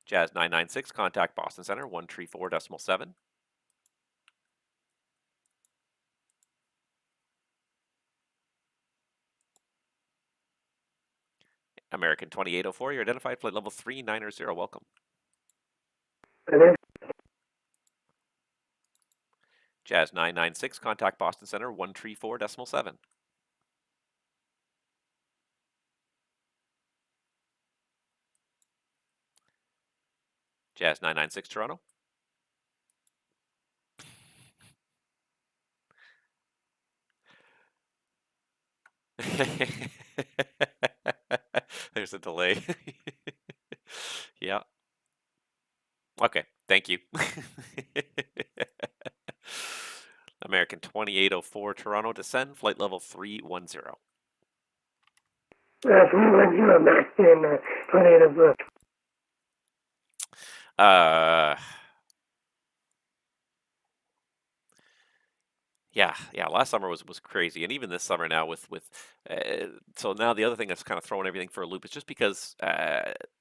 Jazz 996, contact Boston Center 134.7. American 2804, you're identified flight level 390, welcome. Jazz 996, contact Boston Center 134.7. Jazz 996 Toronto. There's a delay. Yeah. Okay, thank you. American 2804 Toronto, descend, flight level 310. 310, back in 2804. Yeah, last summer was crazy, and even this summer now so now the other thing that's kind of throwing everything for a loop is just because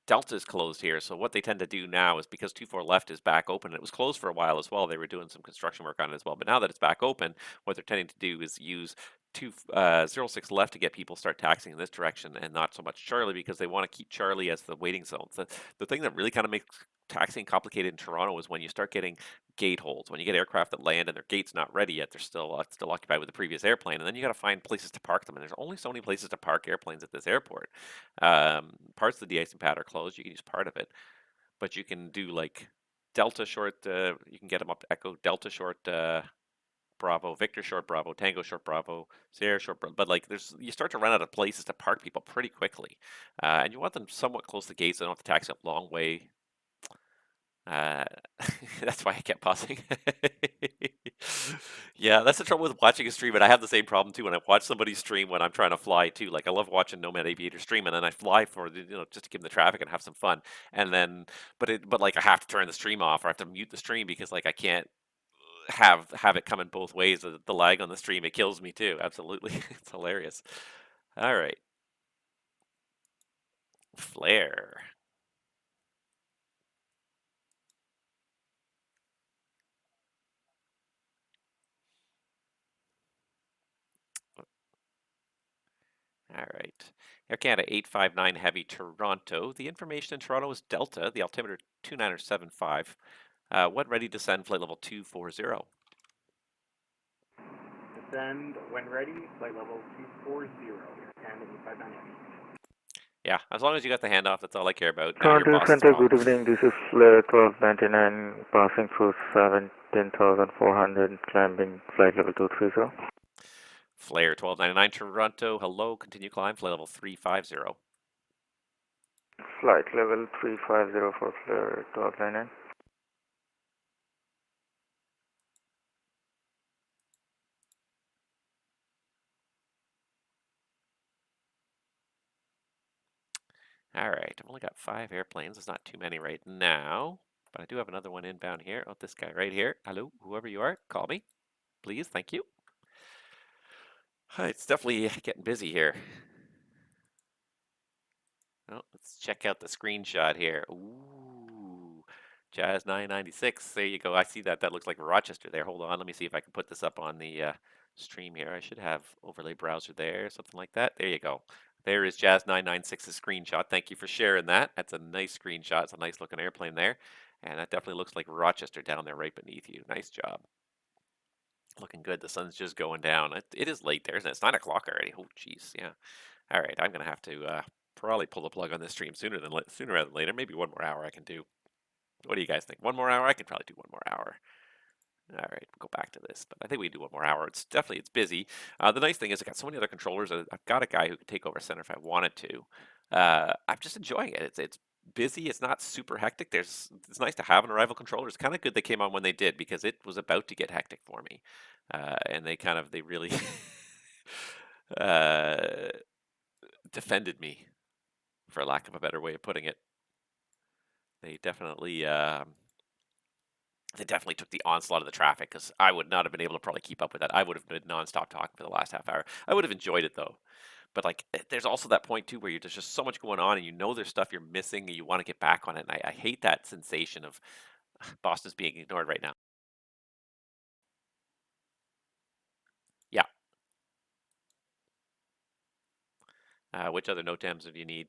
Delta is closed here. So what they tend to do now is because 24 left is back open, and it was closed for a while as well. They were doing some construction work on it as well, but now that it's back open, what they're tending to do is use 06 left to get people start taxiing in this direction, and not so much Charlie because they want to keep Charlie as the waiting zone. The thing that really kind of makes taxiing complicated in Toronto is when you start getting gate holds. When you get aircraft that land and their gate's not ready yet, they're still occupied with the previous airplane, and then you got to find places to park them. And there's only so many places to park airplanes at this airport. Parts of the de-icing pad are closed. You can use part of it, but you can do like Delta short. You can get them up to Echo Delta short. Bravo, Victor short Bravo, Tango short Bravo, Sierra short Bravo, but like you start to run out of places to park people pretty quickly, and you want them somewhat close to the gates. So they don't have to taxi up long way. That's why I kept pausing. Yeah, that's the trouble with watching a stream, and I have the same problem too when I watch somebody stream when I'm trying to fly too. Like I love watching Nomad Aviator stream, and then I fly for just to give them the traffic and have some fun. And then, but like I have to turn the stream off or I have to mute the stream because like I can't have it coming both ways. The lag on the stream, it kills me too. Absolutely, it's hilarious. All right, flare. All right. Air Canada 859 Heavy Toronto. The information in Toronto is Delta, the altimeter 2975. When ready to send flight level 240. Descend when ready, flight level 240, Air Canada 859 Heavy. Yeah, as long as you got the handoff, that's all I care about. Not your Toronto boss's Center, problem. good evening. This is Flare 1299, passing through 17,400, climbing flight level 230. Flare 1299 Toronto. Hello. Continue climb. Flight level 350. Flight level 350 for Flare 1299. All right. I've only got 5 airplanes. It's not too many right now. But I do have another one inbound here. Oh, this guy right here. Hello, whoever you are, call me. Please, thank you. It's definitely getting busy here. Oh, let's check out the screenshot here. Ooh, Jazz 996. There you go. I see that. That looks like Rochester there. Hold on. Let me see if I can put this up on the stream here. I should have overlay browser there, something like that. There you go. There is Jazz 996's screenshot. Thank you for sharing that. That's a nice screenshot. It's a nice looking airplane there. And that definitely looks like Rochester down there right beneath you. Nice job. Looking good. The sun's just going down. It is late there, isn't it? It's 9 o'clock already. Oh, jeez. Yeah. All right. I'm going to have to probably pull the plug on this stream sooner rather than later. Maybe one more hour I can do. What do you guys think? One more hour? I can probably do one more hour. All right, we'll go back to this, but I think we can do one more hour. It's busy. The nice thing is I got so many other controllers. I've got a guy who can take over center if I wanted to. I'm just enjoying it. It's busy. It's not super hectic. It's nice to have an arrival controller. It's kind of good they came on when they did because it was about to get hectic for me, and they really uh, defended me, for lack of a better way of putting it. They definitely took the onslaught of the traffic because I would not have been able to probably keep up with that. I would have been nonstop talking for the last half hour. I would have enjoyed it though. But like, there's also that point too where there's just so much going on and you know there's stuff you're missing and you want to get back on it. And I hate that sensation of Boston's being ignored right now. Yeah. Which other NOTAMs do you need?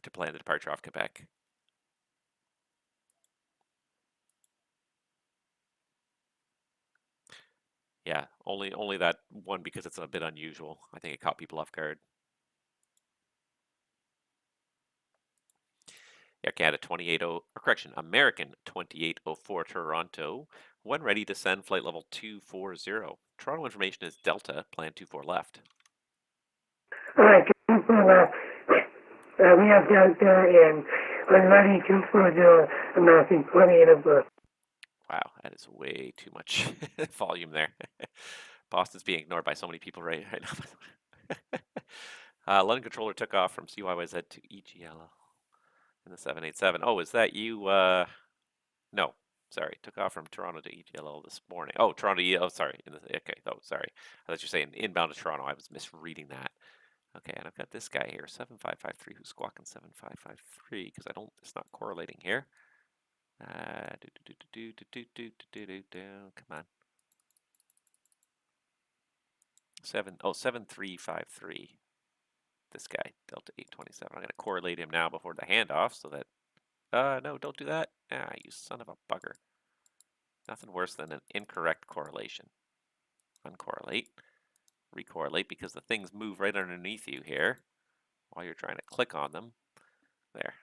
To plan the departure off Quebec. Yeah, only that one because it's a bit unusual. I think it caught people off guard. Air Canada 280, American 2804 Toronto. When ready to send flight level 240. Toronto information is Delta, plan 24 left. Alright, 24 left. We have Delta and when ready 240, American 2804. Wow, that is way too much volume there. Boston's being ignored by so many people right now. London controller took off from CYYZ to EGL in the 787. Oh, is that you? No, sorry. Took off from Toronto to EGL this morning. Oh, Toronto. Oh, sorry. Okay. Oh, sorry. I thought you were saying inbound to Toronto. I was misreading that. Okay, and I've got this guy here, 7553, who's squawking 7553 because it's not correlating here. Come on. 7353. This guy, Delta 827. I'm going to correlate him now before the handoff so that, no, don't do that. Ah, you son of a bugger. Nothing worse than an incorrect correlation. Uncorrelate. Recorrelate because the things move right underneath you here while you're trying to click on them. There.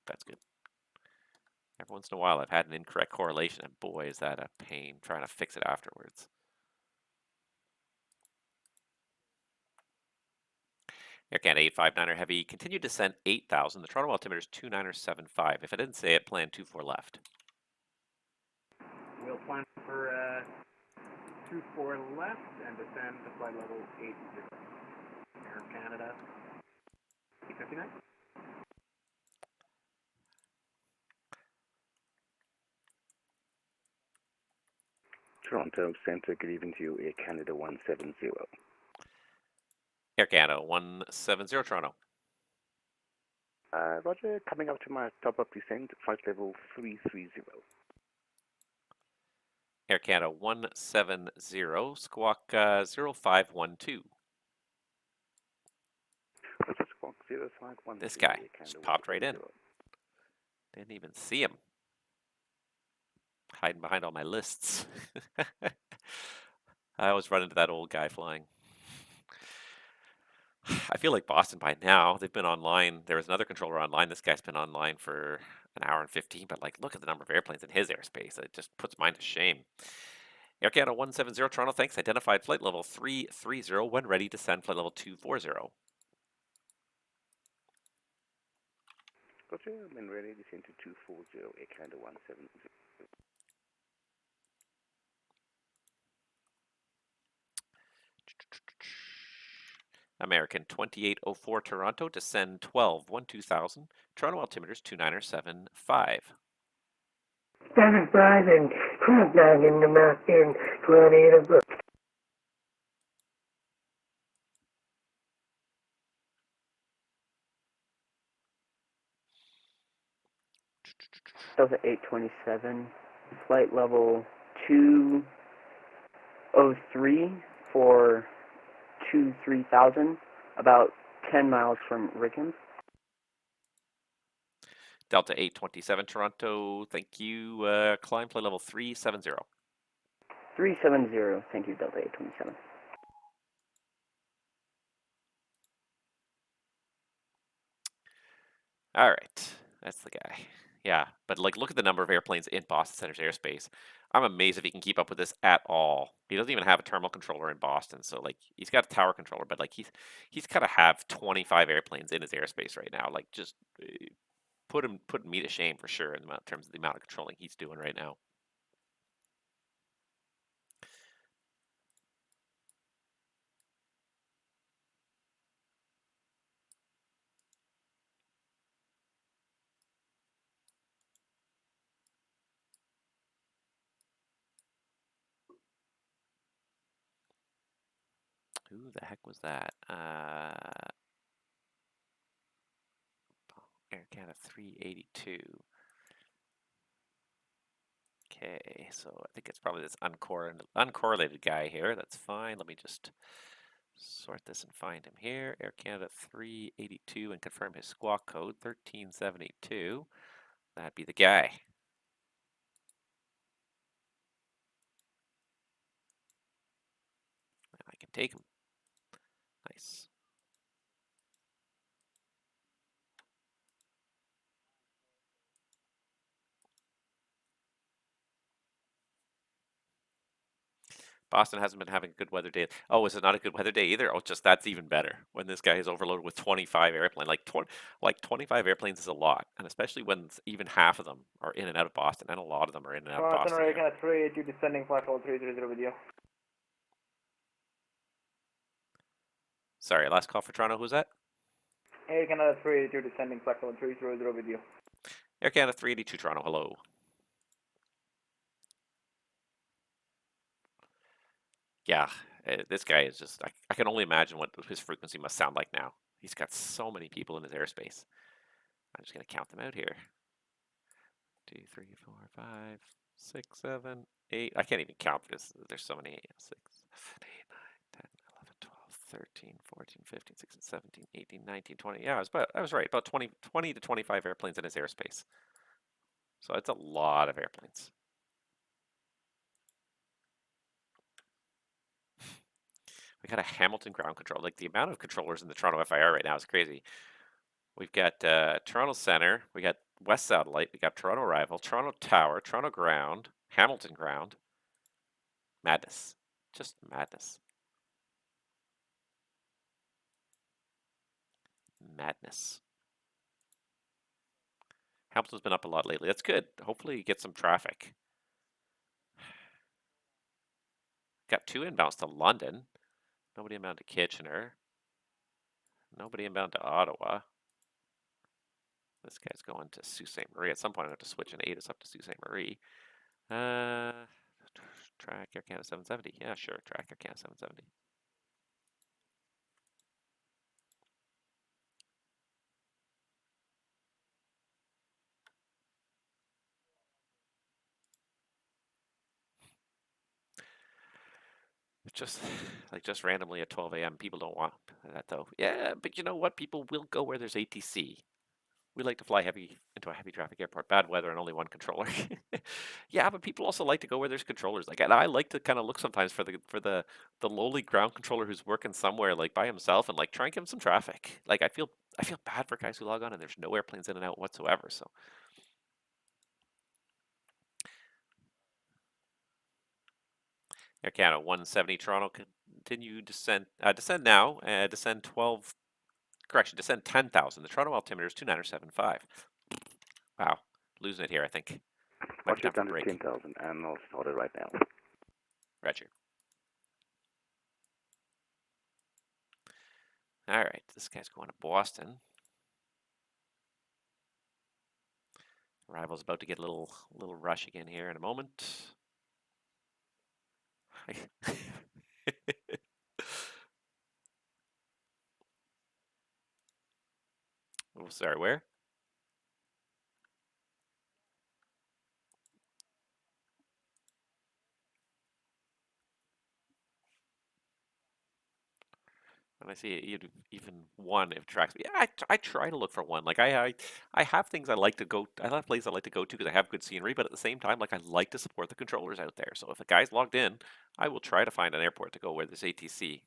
That's good. Every once in a while I've had an incorrect correlation and boy is that a pain trying to fix it afterwards. Air Canada 859er Heavy, continue descent 8,000. The Toronto altimeter is 2975. If I didn't say it, plan 24 left. We'll plan for 24 left and descend to flight level 80. Air Canada 859. Toronto Center, good evening to you, Air Canada 170. Air Canada 170 Toronto. Roger, coming up to my top-up descent, flight level 330. Air Canada 170, squawk 0512. Squawk 0512. This guy Air just Canada popped right in. 170. Didn't even see him. Hiding behind all my lists. I always run into that old guy flying. I feel like Boston by now. They've been online. There was another controller online. This guy's been online for an hour and 15, but like, look at the number of airplanes in his airspace. It just puts mine to shame. Air Canada 170 Toronto, thanks. Identified flight level 330 when ready to send flight level 240. Gotcha, when ready, descend to 240, Air Canada 170. American 2804 Toronto, descend 12-2000. Toronto altimeters 2975. 7-5 and 12 in the mountain, 28 of the Delta 827, flight level 203 for 3000, about 10 miles from Rickham. Delta 827 Toronto, thank you. Climb flight level 370. 370, thank you, Delta 827. All right, that's the guy. Yeah, but like, look at the number of airplanes in Boston Center's airspace. I'm amazed if he can keep up with this at all. He doesn't even have a terminal controller in Boston, so like, he's got a tower controller, but like, he's got to have 25 airplanes in his airspace right now. Like, just put me to shame for sure in terms of the amount of controlling he's doing right now. Who the heck was that? Air Canada 382. Okay, so I think it's probably this uncorrelated guy here. That's fine. Let me just sort this and find him here. Air Canada 382 and confirm his squawk code 1372. That'd be the guy. I can take him. Nice. Boston hasn't been having a good weather day. Oh, is it not a good weather day either? Oh, just that's even better. When this guy is overloaded with 25 airplanes, like 25 airplanes is a lot, and especially when even half of them are in and out of Boston, and a lot of them are in and out of Boston. Air Canada 382 descending flight level 330 with you. Sorry, last call for Toronto. Who's that? Air Canada 382 descending flight level 330 with you. Air Canada 382 Toronto. Hello. Yeah, this guy is just, I can only imagine what his frequency must sound like now. He's got so many people in his airspace. I'm just going to count them out here. 2, 3, 4, 5, 6, 7, 8. I can't even count because there's so many. 6, 7, 8, 9, 10, 11, 12, 13, 14, 15, 16, 17, 18, 19, 20. Yeah, I was right. About 20 to 25 airplanes in his airspace. So it's a lot of airplanes. We got a Hamilton ground control. Like, the amount of controllers in the Toronto FIR right now is crazy. We've got Toronto Center, we got West Satellite, we got Toronto Arrival, Toronto Tower, Toronto Ground, Hamilton Ground. Madness. Just madness. Madness. Hamilton's been up a lot lately. That's good. Hopefully you get some traffic. Got 2 inbounds to London. Nobody inbound to Kitchener. Nobody inbound to Ottawa. This guy's going to Sault Ste. Marie. At some point, I have to switch an ATIS up to Sault Ste. Marie. Track Air Canada 770. Yeah, sure. Track Air Canada 770. just like just randomly at 12 a.m. People don't want that though. Yeah, but you know what? People will go where there's ATC. We like to fly heavy into a heavy traffic airport, bad weather, and only one controller. Yeah, but people also like to go where there's controllers. Like, and I like to kind of look sometimes for the lowly ground controller who's working somewhere like by himself and like try and give him some traffic. Like I feel bad for guys who log on and there's no airplanes in and out whatsoever. So Air Canada 170 Toronto continue descend descend now descend 12 correction descend 10,000. The Toronto altimeter is 2975. Wow, losing it here I think. Might be Watch time it for a down to break. 10,000 and I'll start it right now. Roger. All right, this guy's going to Boston. Arrival's about to get a little rush again here in a moment. Oh, sorry, where? When I see even one, if tracks me, yeah, I try to look for one. Like I have things I like to go. I have places I like to go to because I have good scenery. But at the same time, like I like to support the controllers out there. So if a guy's logged in, I will try to find an airport to go where there's ATC.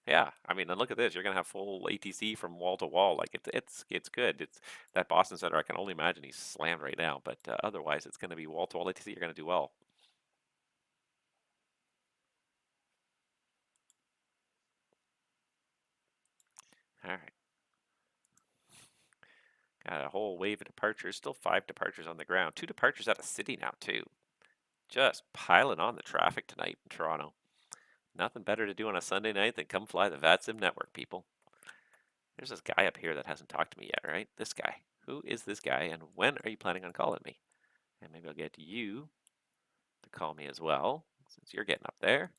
Yeah, I mean, and look at this. You're gonna have full ATC from wall to wall. Like it's good. It's that Boston Center. I can only imagine he's slammed right now. But otherwise, it's gonna be wall to wall ATC. You're gonna do well. All right. Got a whole wave of departures. Still 5 departures on the ground. 2 departures out of city now too. Just piling on the traffic tonight in Toronto. Nothing better to do on a Sunday night than come fly the VATSIM network, people. There's this guy up here that hasn't talked to me yet, right? This guy. Who is this guy and when are you planning on calling me? And maybe I'll get you to call me as well, since you're getting up there.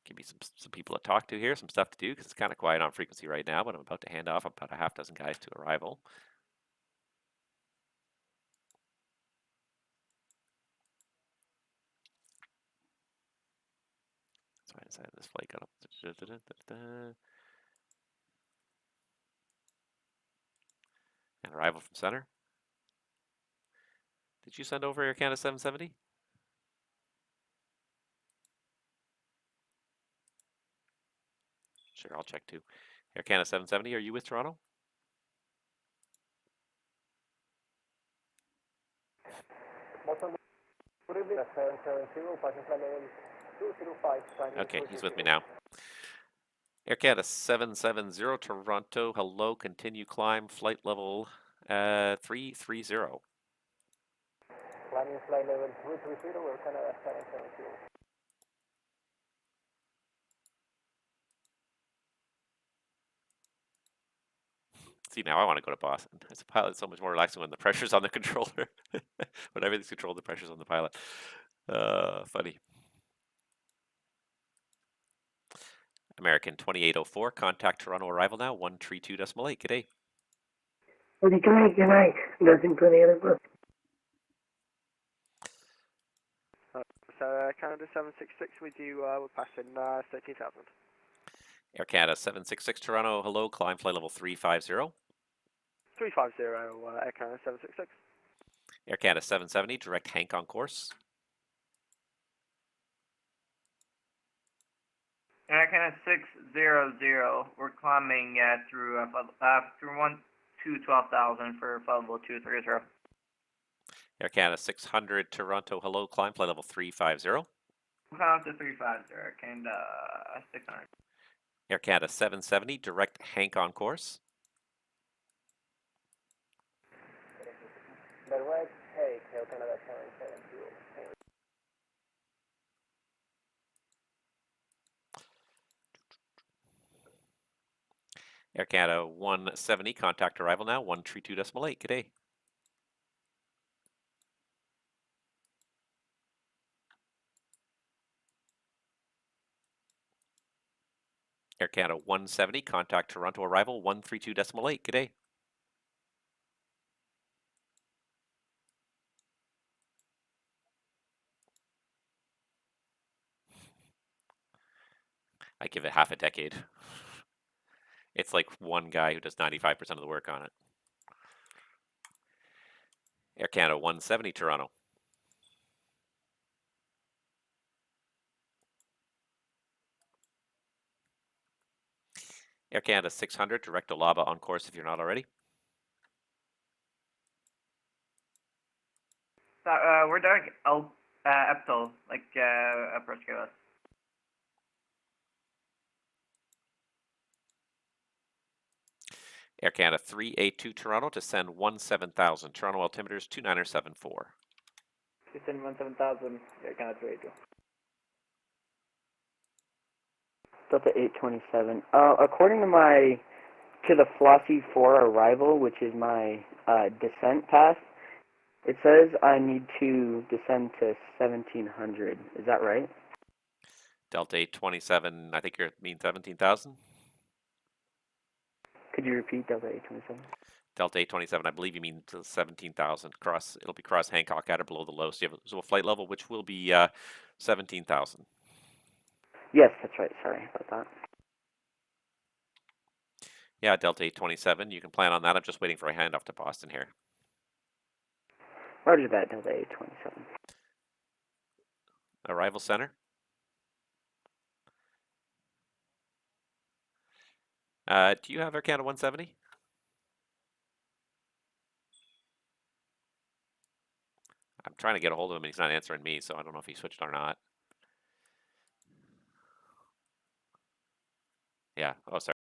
Give me some people to talk to here, some stuff to do, because it's kind of quiet on frequency right now, but I'm about to hand off about a half dozen guys to Arrival. So I decided this flight got up. And Arrival from center. Did you send over Air Canada 770? Sure, I'll check too. Air Canada 770, are you with Toronto? Okay, he's with me now. Air Canada 770 Toronto, hello, continue climb, flight level 330. Climbing flight level 330, Air Canada 770. See, now I want to go to Boston. As a pilot, it's so much more relaxing when the pressure's on the controller. When everything's controlled, the pressure's on the pilot. Funny. American 2804, contact Toronto arrival now, 132.8. Good day. Okay, good night. Nothing for the other book. Canada 766 with you, we're passing 13,000. Air Canada 766 Toronto, hello, climb flight level 350. 350, Air Canada 766. Air Canada 770, direct Hank on course. Air Canada 600, we're climbing through 12,000 for flight level 230. Air Canada 600 Toronto, hello, climb flight level 350. Climb to 350, Air Canada 600. Air Canada 770, direct Hank on course. Direct Hank, Air Canada 770. Air Canada 170, contact arrival now, 132.8. Good day. Air Canada 170, contact Toronto arrival, 132.8. Good day. I give it half a decade. It's like one guy who does 95% of the work on it. Air Canada 170 Toronto. Air Canada 600 direct to Laba on course if you're not already. So, we're doing Eptol, like, approach us. Air Canada 382 Toronto to send 17,000. Toronto altimeters 2974. Send 17,000, Air Canada 382. Delta 827. According to the Flossie 4 arrival, which is my descent path, it says I need to descend to 1700. Is that right? Delta 827, I think you mean 17,000? Could you repeat Delta 827? Delta 827, I believe you mean 17,000. It'll be cross Hancock at or below the low. So you have a flight level which will be 17,000. Yes, that's right. Sorry about that. Yeah, Delta 827, you can plan on that. I'm just waiting for a handoff to Boston here. Roger that, Delta 827. Arrival center. Do you have Air Canada 170? I'm trying to get a hold of him and he's not answering me, so I don't know if he switched or not. Yeah. Oh, sorry.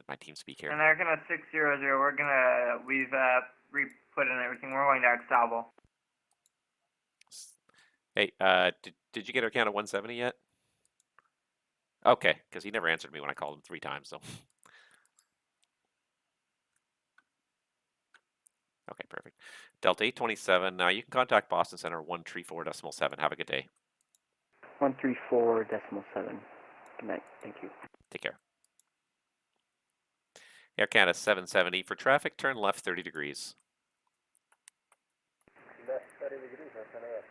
My team speak here. And Air Canada 600, we've re-put in everything. We're going to Extable. Hey, did you get Air Canada 170 yet? Okay, because he never answered me when I called him 3 times, so. Okay, perfect. Delta 827, you can contact Boston Center 134.7. Have a good day. 134.7. Good night. Thank you. Take care. Air Canada 770, for traffic, turn left 30 degrees. Left 30 degrees, that's an air.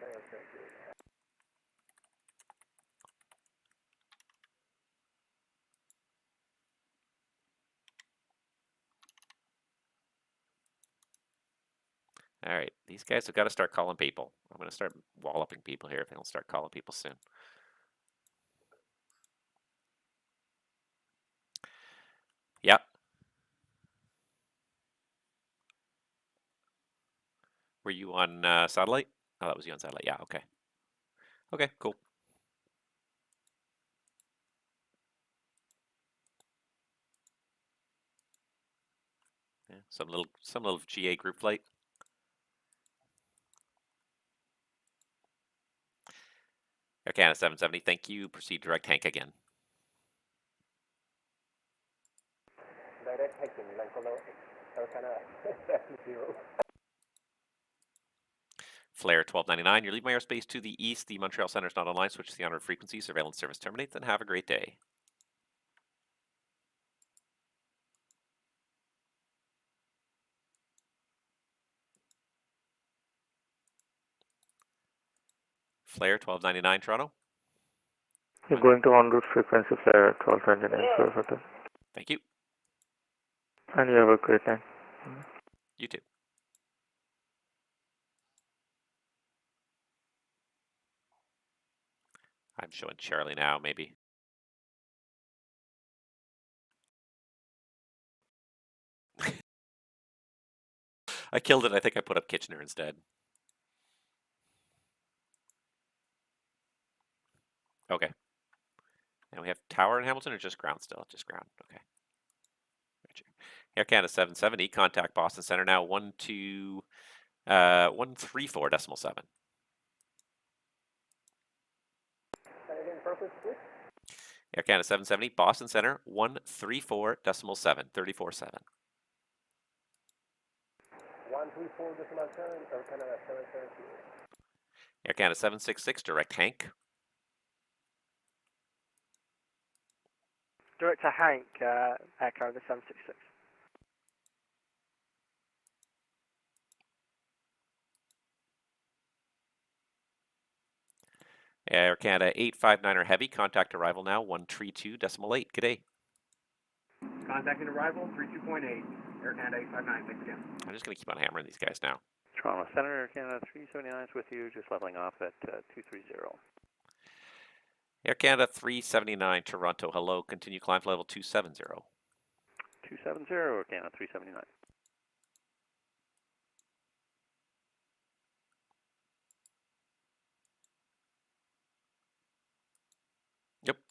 All right, these guys have got to start calling people. I'm going to start walloping people here if they don't start calling people soon. Yep. Were you on satellite? Oh, that was you on satellite. Yeah, okay. Okay, cool. Yeah, some little GA group flight. Air Canada 770, thank you. Proceed direct Hank again. Direct hiking, Air Canada 70. Flare 1299, you leave my airspace to the east. The Montreal Center is not online. Switch to the honored frequency. Surveillance service terminates, and have a great day. Flare 1299, Toronto. You're going to en route frequency flare 1229. Thank you. And you have a great night. You too. I'm showing Charlie now, maybe. I killed it. I think I put up Kitchener instead. Okay. And we have tower in Hamilton or just ground still? Just ground. Okay. Air Canada 770, contact Boston Center now 134.7. Air Canada 770, Boston Center 134.7, 34.7. 134.7, Air Canada 770. Air Canada 766, direct Hank. Direct to Hank, Air Canada 766. Air Canada 859er Heavy, contact arrival now, 132.8. G'day. Contacting arrival, 32.8. Air Canada 859, thanks again. I'm just going to keep on hammering these guys now. Toronto Center, Air Canada 379 is with you, just leveling off at 230. Air Canada 379, Toronto, hello, continue climb to level 270. 270, Air Canada 379.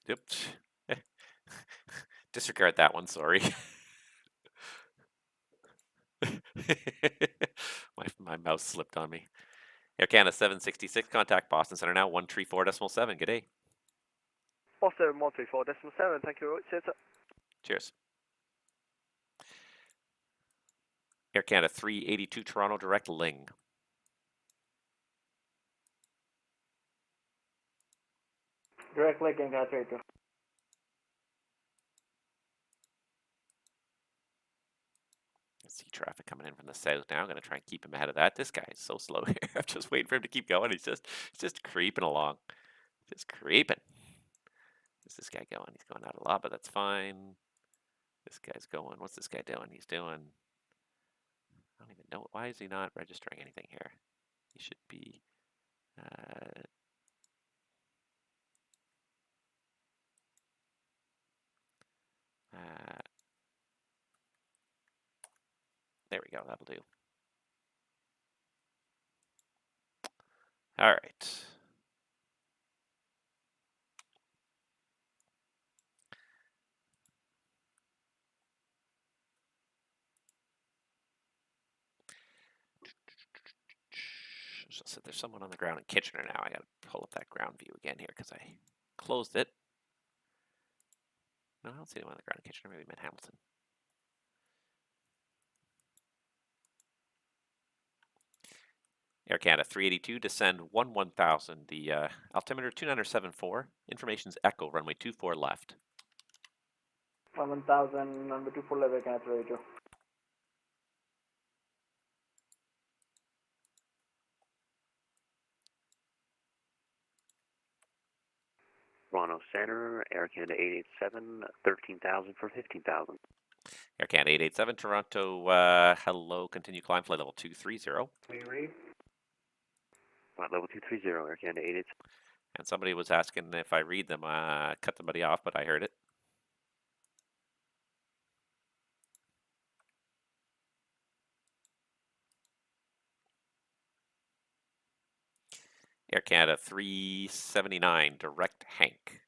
Yep. Disregard that one, sorry. my mouse slipped on me. Air Canada 766, contact Boston Center now, 134.7. Good day. Boston 134.7, thank you very much, sir. Cheers. Air Canada 382, Toronto direct, Ling. Direct link and Canada. See traffic coming in from the south now. I'm going to try and keep him ahead of that. This guy is so slow here. I'm just waiting for him to keep going. He's just creeping along. Just creeping. Where's this guy going? He's going out a lot, but that's fine. This guy's going. What's this guy doing? He's doing... I don't even know. Why is he not registering anything here? He should be... there we go. That'll do. All right. So there's someone on the ground in Kitchener now. I got to pull up that ground view again here because I closed it. No, I don't see anyone on the ground in Kitchener. Maybe I'm in Hamilton. Air Canada 382, descend 1000. The altimeter 2974. Information's Echo, runway 24 left. 1000, number 24 level, Canada Radio. Toronto Center, Air Canada 887, 13,000 for 15,000. Air Canada 887, Toronto, hello, continue climb, flight level 230. Can you read? Flight level 230, Air Canada 887. And somebody was asking if I read them, cut somebody off, but I heard it. Air Canada 379, direct Hank.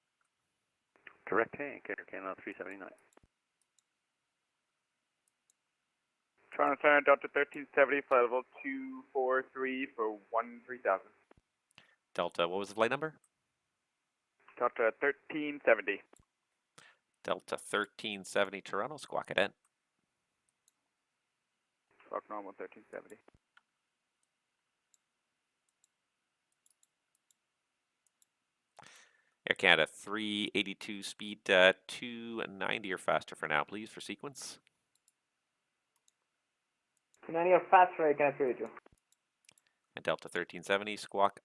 Direct Hank, Air Canada 379. Toronto Center, Delta 1370, flight level 243 for 13,000. Delta, what was the flight number? Delta 1370. Delta 1370, Toronto, squawk it in. Squawk normal 1370. Air Canada 382, speed 290 or faster for now, please, for sequence. 290 or faster, Canada Radio. And Delta 1370, squawk,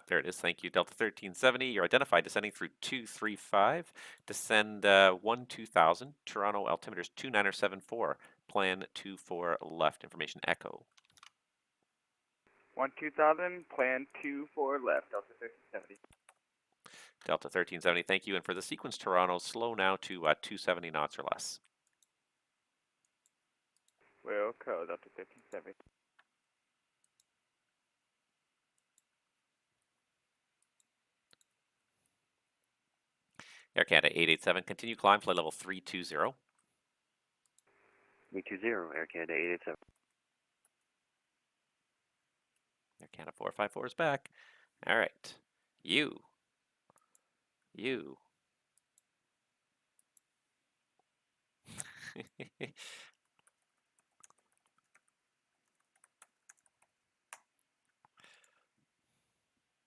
there it is, thank you. Delta 1370, you're identified descending through 235, descend 2000, Toronto altimeter's 2974, plan 24 left, information Echo. 2000, plan 24 left, Delta 1370. Delta 1370, thank you. And for the sequence, Toronto, slow now to 270 knots or less. Wilco, Delta 1370. Air Canada 887, continue climb, flight level 320. 320, Air Canada 887. Air Canada 454 is back. All right. You.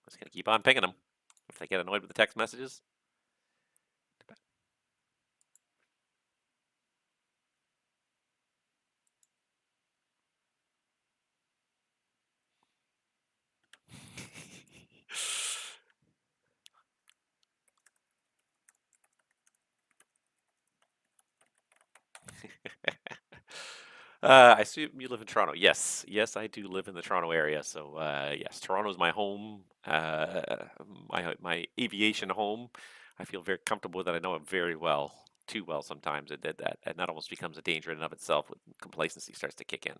Just going to keep on pinging them. If they get annoyed with the text messages. I assume you live in Toronto. Yes, yes, I do live in the Toronto area. So yes, Toronto's my home, my aviation home. I feel very comfortable with it. I know it very well, too well sometimes. It did that, and that almost becomes a danger in and of itself when complacency starts to kick in.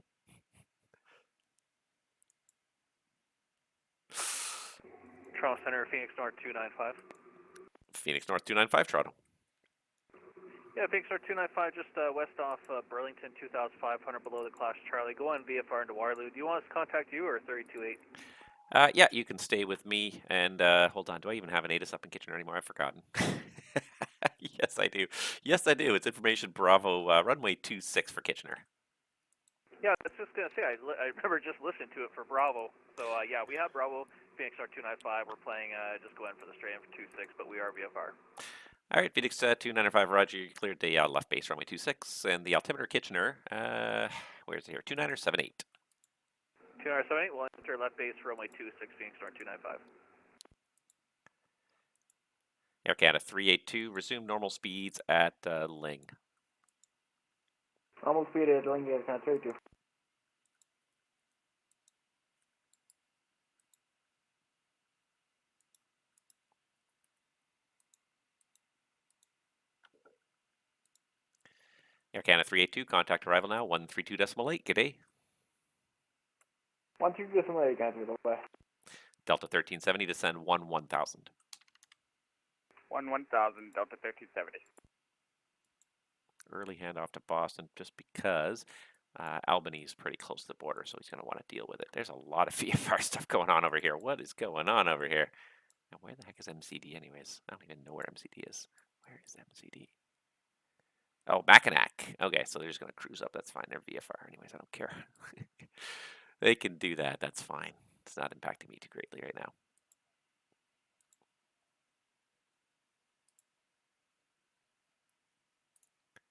Toronto Center, Phoenix North 295. Phoenix North 295, Toronto. Yeah, Phoenix North 295, just west off Burlington, 2,500 below the Clash Charlie. Go on VFR into Waterloo. Do you want us to contact you or 328? Yeah, you can stay with me. And hold on, do I even have an ATIS up in Kitchener anymore? I've forgotten. Yes, I do. Yes, I do. It's information Bravo, runway 26 for Kitchener. Yeah, I was just going to say, I remember just listening to it for Bravo. So, yeah, we have Bravo, Phoenix North 295. We're playing, just going for the straight in for 26, but we are VFR. All right, Phoenix 295, Roger. You cleared the left base runway 26, and the altimeter Kitchener, where's it here? 2978. 2978, we'll enter left base runway 26, Phoenix North 295. Air Canada 382, resume normal speeds at Ling. Almost speed at Ling, Air Canada 32. Air Canada 382, contact arrival now, 132.8, good day. 132.8, Canada, the west. Delta 1370, descend 1000. 1000, Delta 1370. Early handoff to Boston just because Albany is pretty close to the border, so he's going to want to deal with it. There's a lot of VFR stuff going on over here. What is going on over here? And where the heck is MCD anyways? I don't even know where MCD is. Where is MCD? Oh, Mackinac. Okay, so they're just going to cruise up. That's fine. They're VFR anyways. I don't care. They can do that. That's fine. It's not impacting me too greatly right now.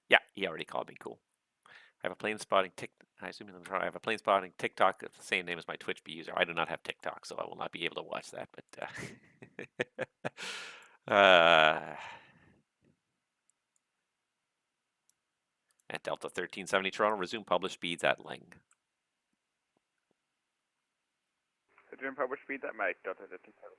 Yeah, he already called me. Cool. I have a plane spotting I assume I have a plane spotting TikTok of the same name as my Twitch user. I do not have TikTok, so I will not be able to watch that. But at Delta 1370 Toronto, resume published speeds at Ling. Resume published speeds at Mike, Delta 1370.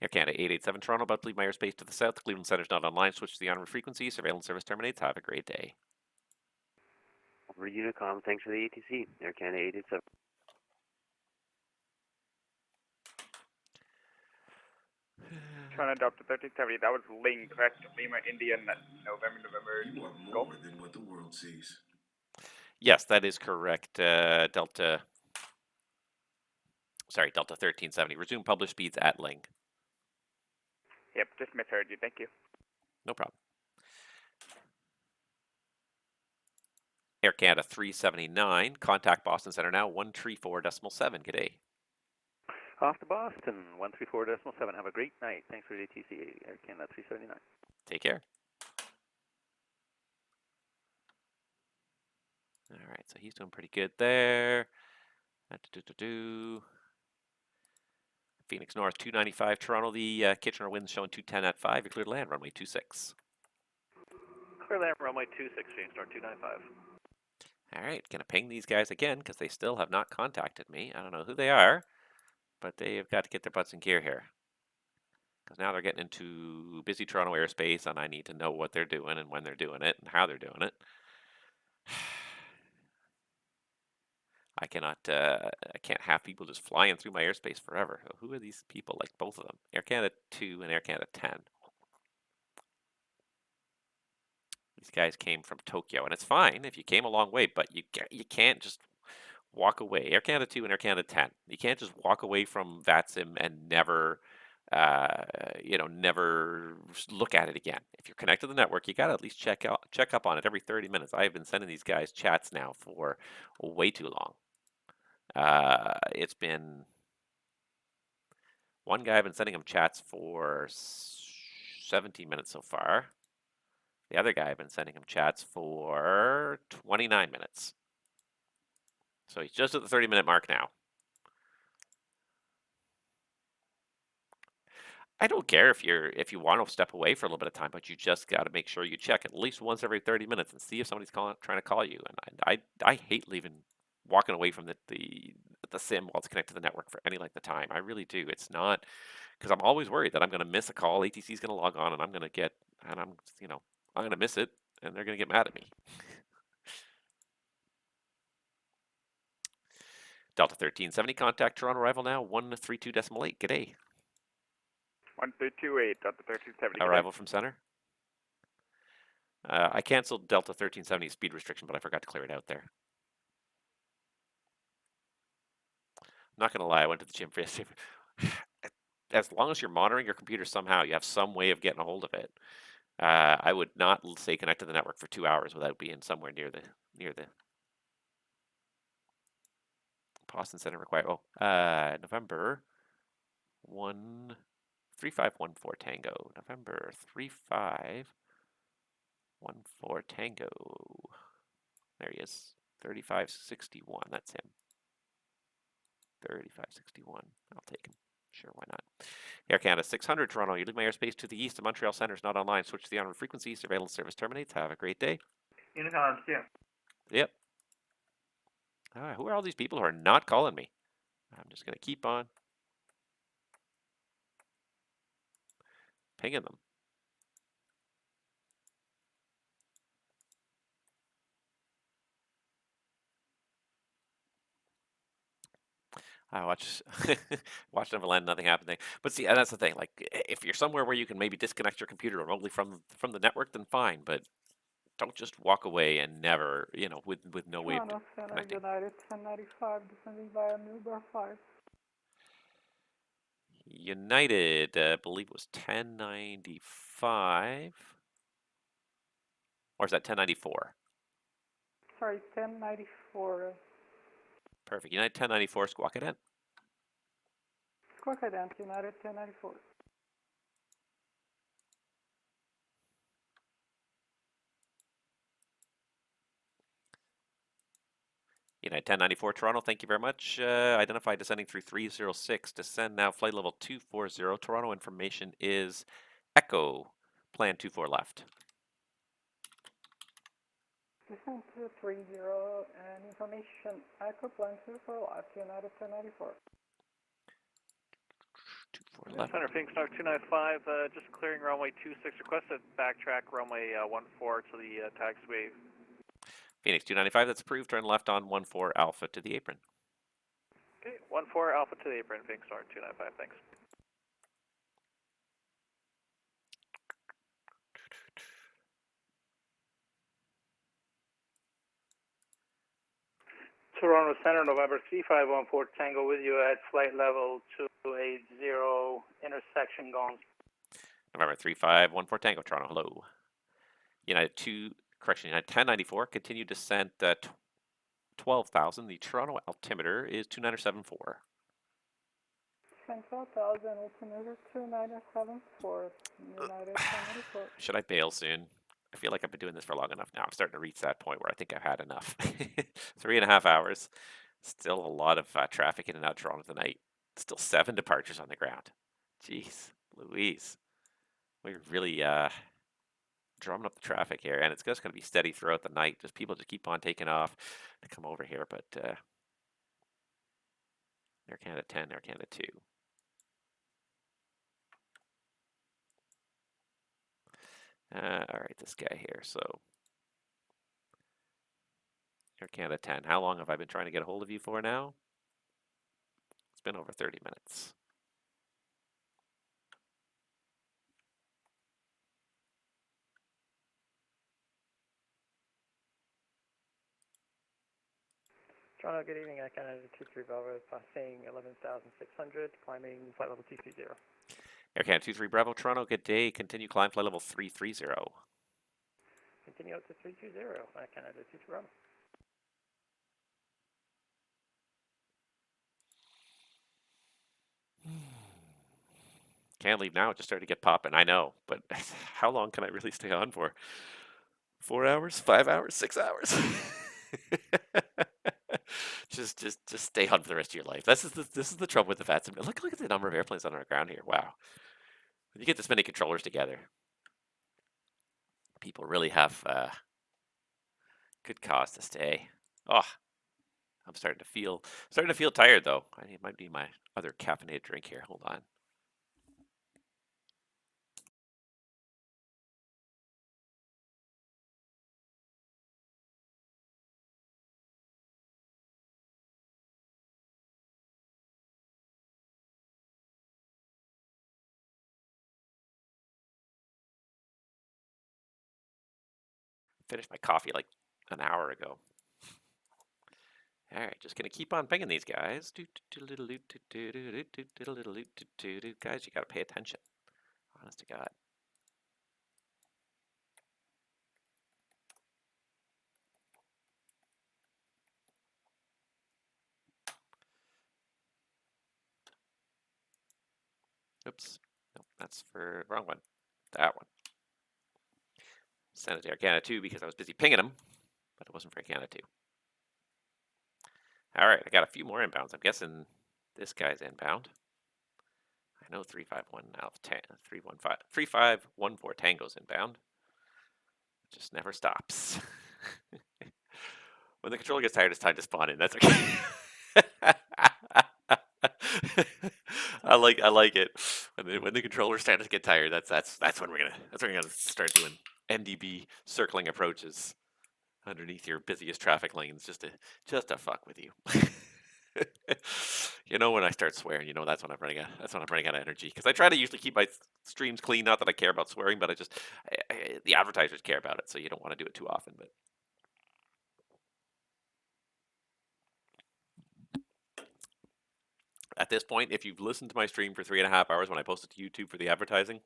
Air Canada 887 Toronto, about to leave my airspace to the south. The Cleveland Center is not online. Switch to the onward frequency. Surveillance service terminates. Have a great day. Over Unicom, thanks for the ATC. Air Canada 887. Toronto Delta 1370, that was Ling, correct? Lima, Indian, November. You are more than what the world sees. Yes, that is correct. Delta 1370. Resume published speeds at Ling. Yep, just misheard you. Thank you. No problem. Air Canada 379. Contact Boston Center now, 134.7. Good day. Off to Boston, 134.7. Have a great night. Thanks for the ATC, Air Canada 379. Take care. All right, so he's doing pretty good there. Phoenix North 295 Toronto. The Kitchener wind's showing 210 at 5. You're clear to land, runway 26. Clear land, runway 26, Phoenix North 295. All right, gonna ping these guys again because they still have not contacted me. I don't know who they are, but they have got to get their butts in gear here. Because now they're getting into busy Toronto airspace, and I need to know what they're doing and when they're doing it and how they're doing it. I can't have people just flying through my airspace forever. Who are these people? Like both of them, Air Canada 2 and Air Canada 10. These guys came from Tokyo, and it's fine if you came a long way, but you can't just walk away. Air Canada 2 and Air Canada 10. You can't just walk away from VATSIM and never, never look at it again. If you're connected to the network, you got to at least check up on it every 30 minutes. I have been sending these guys chats now for way too long. It's been one guy I've been sending him chats for 17 minutes so far. The other guy I've been sending him chats for 29 minutes. So he's just at the 30-minute mark now. I don't care if you want to step away for a little bit of time, but you just got to make sure you check at least once every 30 minutes and see if somebody's trying to call you. And I hate walking away from the sim while it's connected to the network for any length of time. I really do. It's not because I'm always worried that I'm going to miss a call. ATC's going to log on, and I'm going to get and I'm going to miss it, and they're going to get mad at me. Delta 1370 contact Toronto arrival now 132.8. G'day. 1328, Delta 1370. Arrival from center. I canceled Delta 1370 speed restriction, but I forgot to clear it out there. Not gonna lie, I went to the gym for yesterday. As long as you're monitoring your computer somehow, you have some way of getting a hold of it. I would not stay connected to the network for 2 hours without being somewhere near the Boston Center required. November 3514 Tango. November 3514 Tango. There he is. 3561. That's him. 3561. I'll take him. Sure, why not? Air Canada 600 Toronto. You leave my airspace to the east. The Montreal Centre is not online. Switch to the onward frequency. Surveillance service terminates. Have a great day. Unicom, yeah. Yep. Who are all these people who are not calling me? I'm just going to keep on pinging them. I watch Neverland, nothing happening. But see, that's the thing. Like, if you're somewhere where you can maybe disconnect your computer remotely from the network, then fine. But don't just walk away and never, with no way of connecting. United 1095, descending via Newbar 5. United, I believe it was 1095. Or is that 1094? Sorry, 1094. Perfect. United 1094, squawk it in. Squawk ident, United 1094. United 1094 Toronto, thank you very much. Identify descending through 306. Descend now, flight level 240. Toronto information is Echo, plan 24 left. Descend to 30 and information Echo, plan 24 left, United 1094. Center Phoenix Star 295, just clearing runway 26. Requested backtrack runway 14 to the taxiway. Phoenix 295, that's approved. Turn left on 14 Alpha to the apron. Okay, 14 Alpha to the apron, Phoenix Star 295, thanks. Toronto Center, November 3514 Tango with you at flight level 280, intersection gone. November 3514 Tango, Toronto, hello. United 1094, continue descent 12,000. The Toronto altimeter is 2974. Descend 12,000, altimeter 2974, United 1094. Should I bail soon? I feel like I've been doing this for long enough now. I'm starting to reach that point where I think I've had enough. 3.5 hours. Still a lot of traffic in and out of Toronto tonight. Still 7 departures on the ground. Jeez, Louise. We're really drumming up the traffic here, and it's just going to be steady throughout the night. Just people just keep on taking off to come over here, but Air Canada 10, Air Canada 2. All right, this guy here. So Air Canada 10. How long have I been trying to get a hold of you for now? It's been over 30 minutes. Toronto, good evening. Air Canada 23 Bravo, passing 11,600, climbing flight level 230. Air Canada 23 Bravo, Toronto, good day. Continue climb flight level 330. Continue out to 320, Air Canada 23 Bravo. Can't leave now. It just started to get popping. I know, but how long can I really stay on for? 4 hours? 5 hours? 6 hours? just stay on for the rest of your life. This is the trouble with the VATSIM. Look at the number of airplanes on our ground here. Wow. When you get this many controllers together, people really have good cause to stay. Oh, I'm starting to feel tired though. I might need my other caffeinated drink here. Hold on. Finished my coffee like an hour ago. All right, just gonna keep on pinging these guys. Guys, you gotta pay attention. Honest to God. Oops. No, that's for wrong one. That one. Sent it to Arcana 2 because I was busy pinging them, but it wasn't for Arcana 2. All right, I got a few more inbounds. I'm guessing this guy's inbound. I know 351 Alpha 10, 315, 3514 Tango's inbound. It just never stops. When the controller gets tired, it's time to spawn in. That's okay. I like it. When the controller starts to get tired, that's when we're gonna start doing MDB circling approaches underneath your busiest traffic lanes just to fuck with you. You know, when I start swearing, you know that's when I'm running out of energy. Because I try to usually keep my streams clean. Not that I care about swearing, but the advertisers care about it, so you don't want to do it too often. But at this point, if you've listened to my stream for 3.5 hours when I post it to YouTube for the advertising,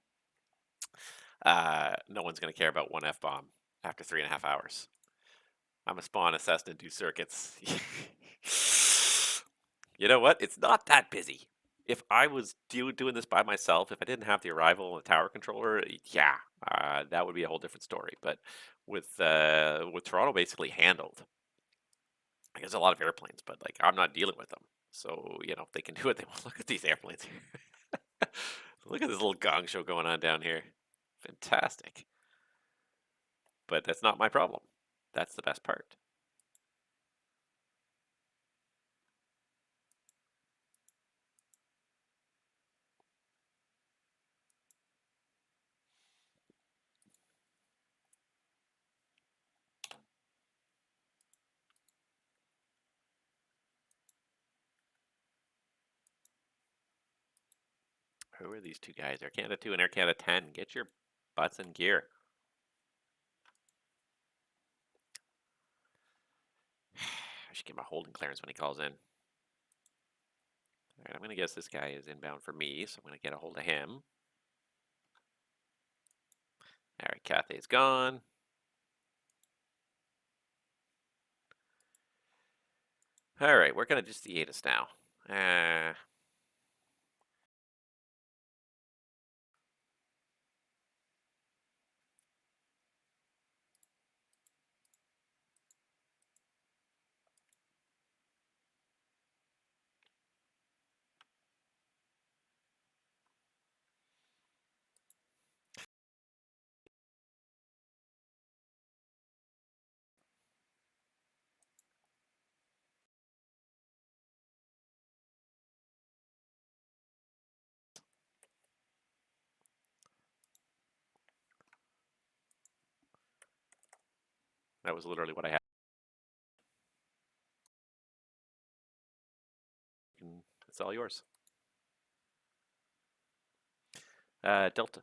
no one's going to care about one F-bomb after 3.5 hours. I'm a spawn, assess, and do circuits. You know what? It's not that busy. If I was doing this by myself, if I didn't have the arrival and the tower controller, yeah, that would be a whole different story. But with Toronto basically handled, there's a lot of airplanes, but like I'm not dealing with them. So, you know, they can do what they want. Look at these airplanes here. Look at this little gong show going on down here. Fantastic. But that's not my problem. That's the best part. Who are these two guys? Air Canada 2 and Air Canada 10. Get your butts in gear. I should get my holding clearance when he calls in. All right, I'm going to guess this guy is inbound for me, so I'm going to get a hold of him. All right, Cathay's gone. All right, we're going to just the ATIS now. That was literally what I had. It's all yours. Delta.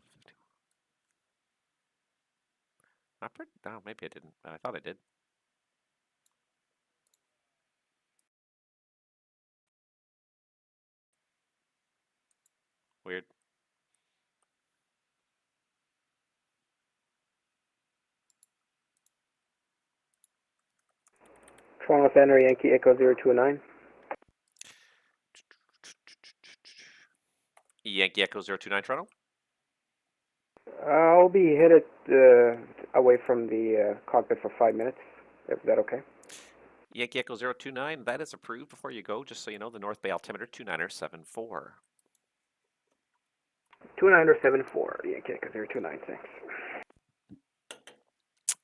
No, maybe I didn't. I thought I did. Weird. Toronto Center, Yankee Echo 029. Yankee Echo 029 Toronto. I'll be headed away from the cockpit for 5 minutes. Is that okay? Yankee Echo 029, that is approved before you go, just so you know, the North Bay altimeter 29er 74. 29 or 74. Yeah, okay, because they're 296.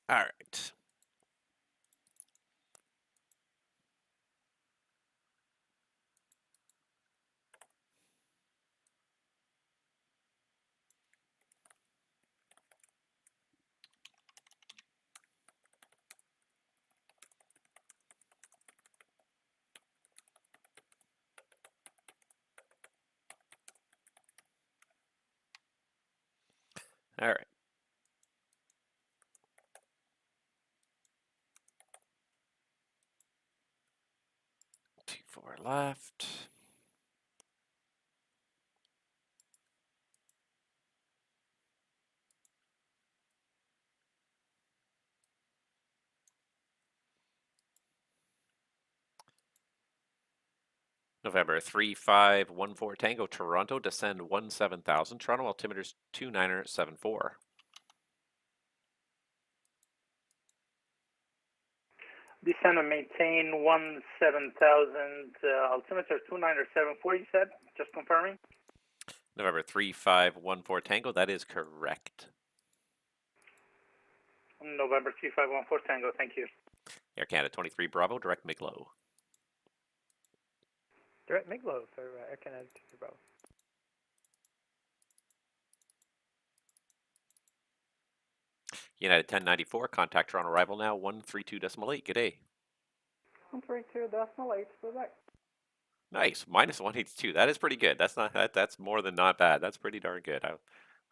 All right. All right. Two, four left. November 3514 Tango, Toronto, descend 17,000. Toronto, altimeter's 2974. Descend and maintain 17,000, altimeter 2974, you said? Just confirming. November 3514 Tango, that is correct. November 3514 Tango, thank you. Air Canada 23 Bravo, direct MIG-low. Direct MIG-low for Air Canada 23 Bravo. United 1094, contact Toronto arrival now, 132.8. Good day. 132.8, Quebec. Nice, minus 182. That is pretty good. That's not that's more than not bad. That's pretty darn good.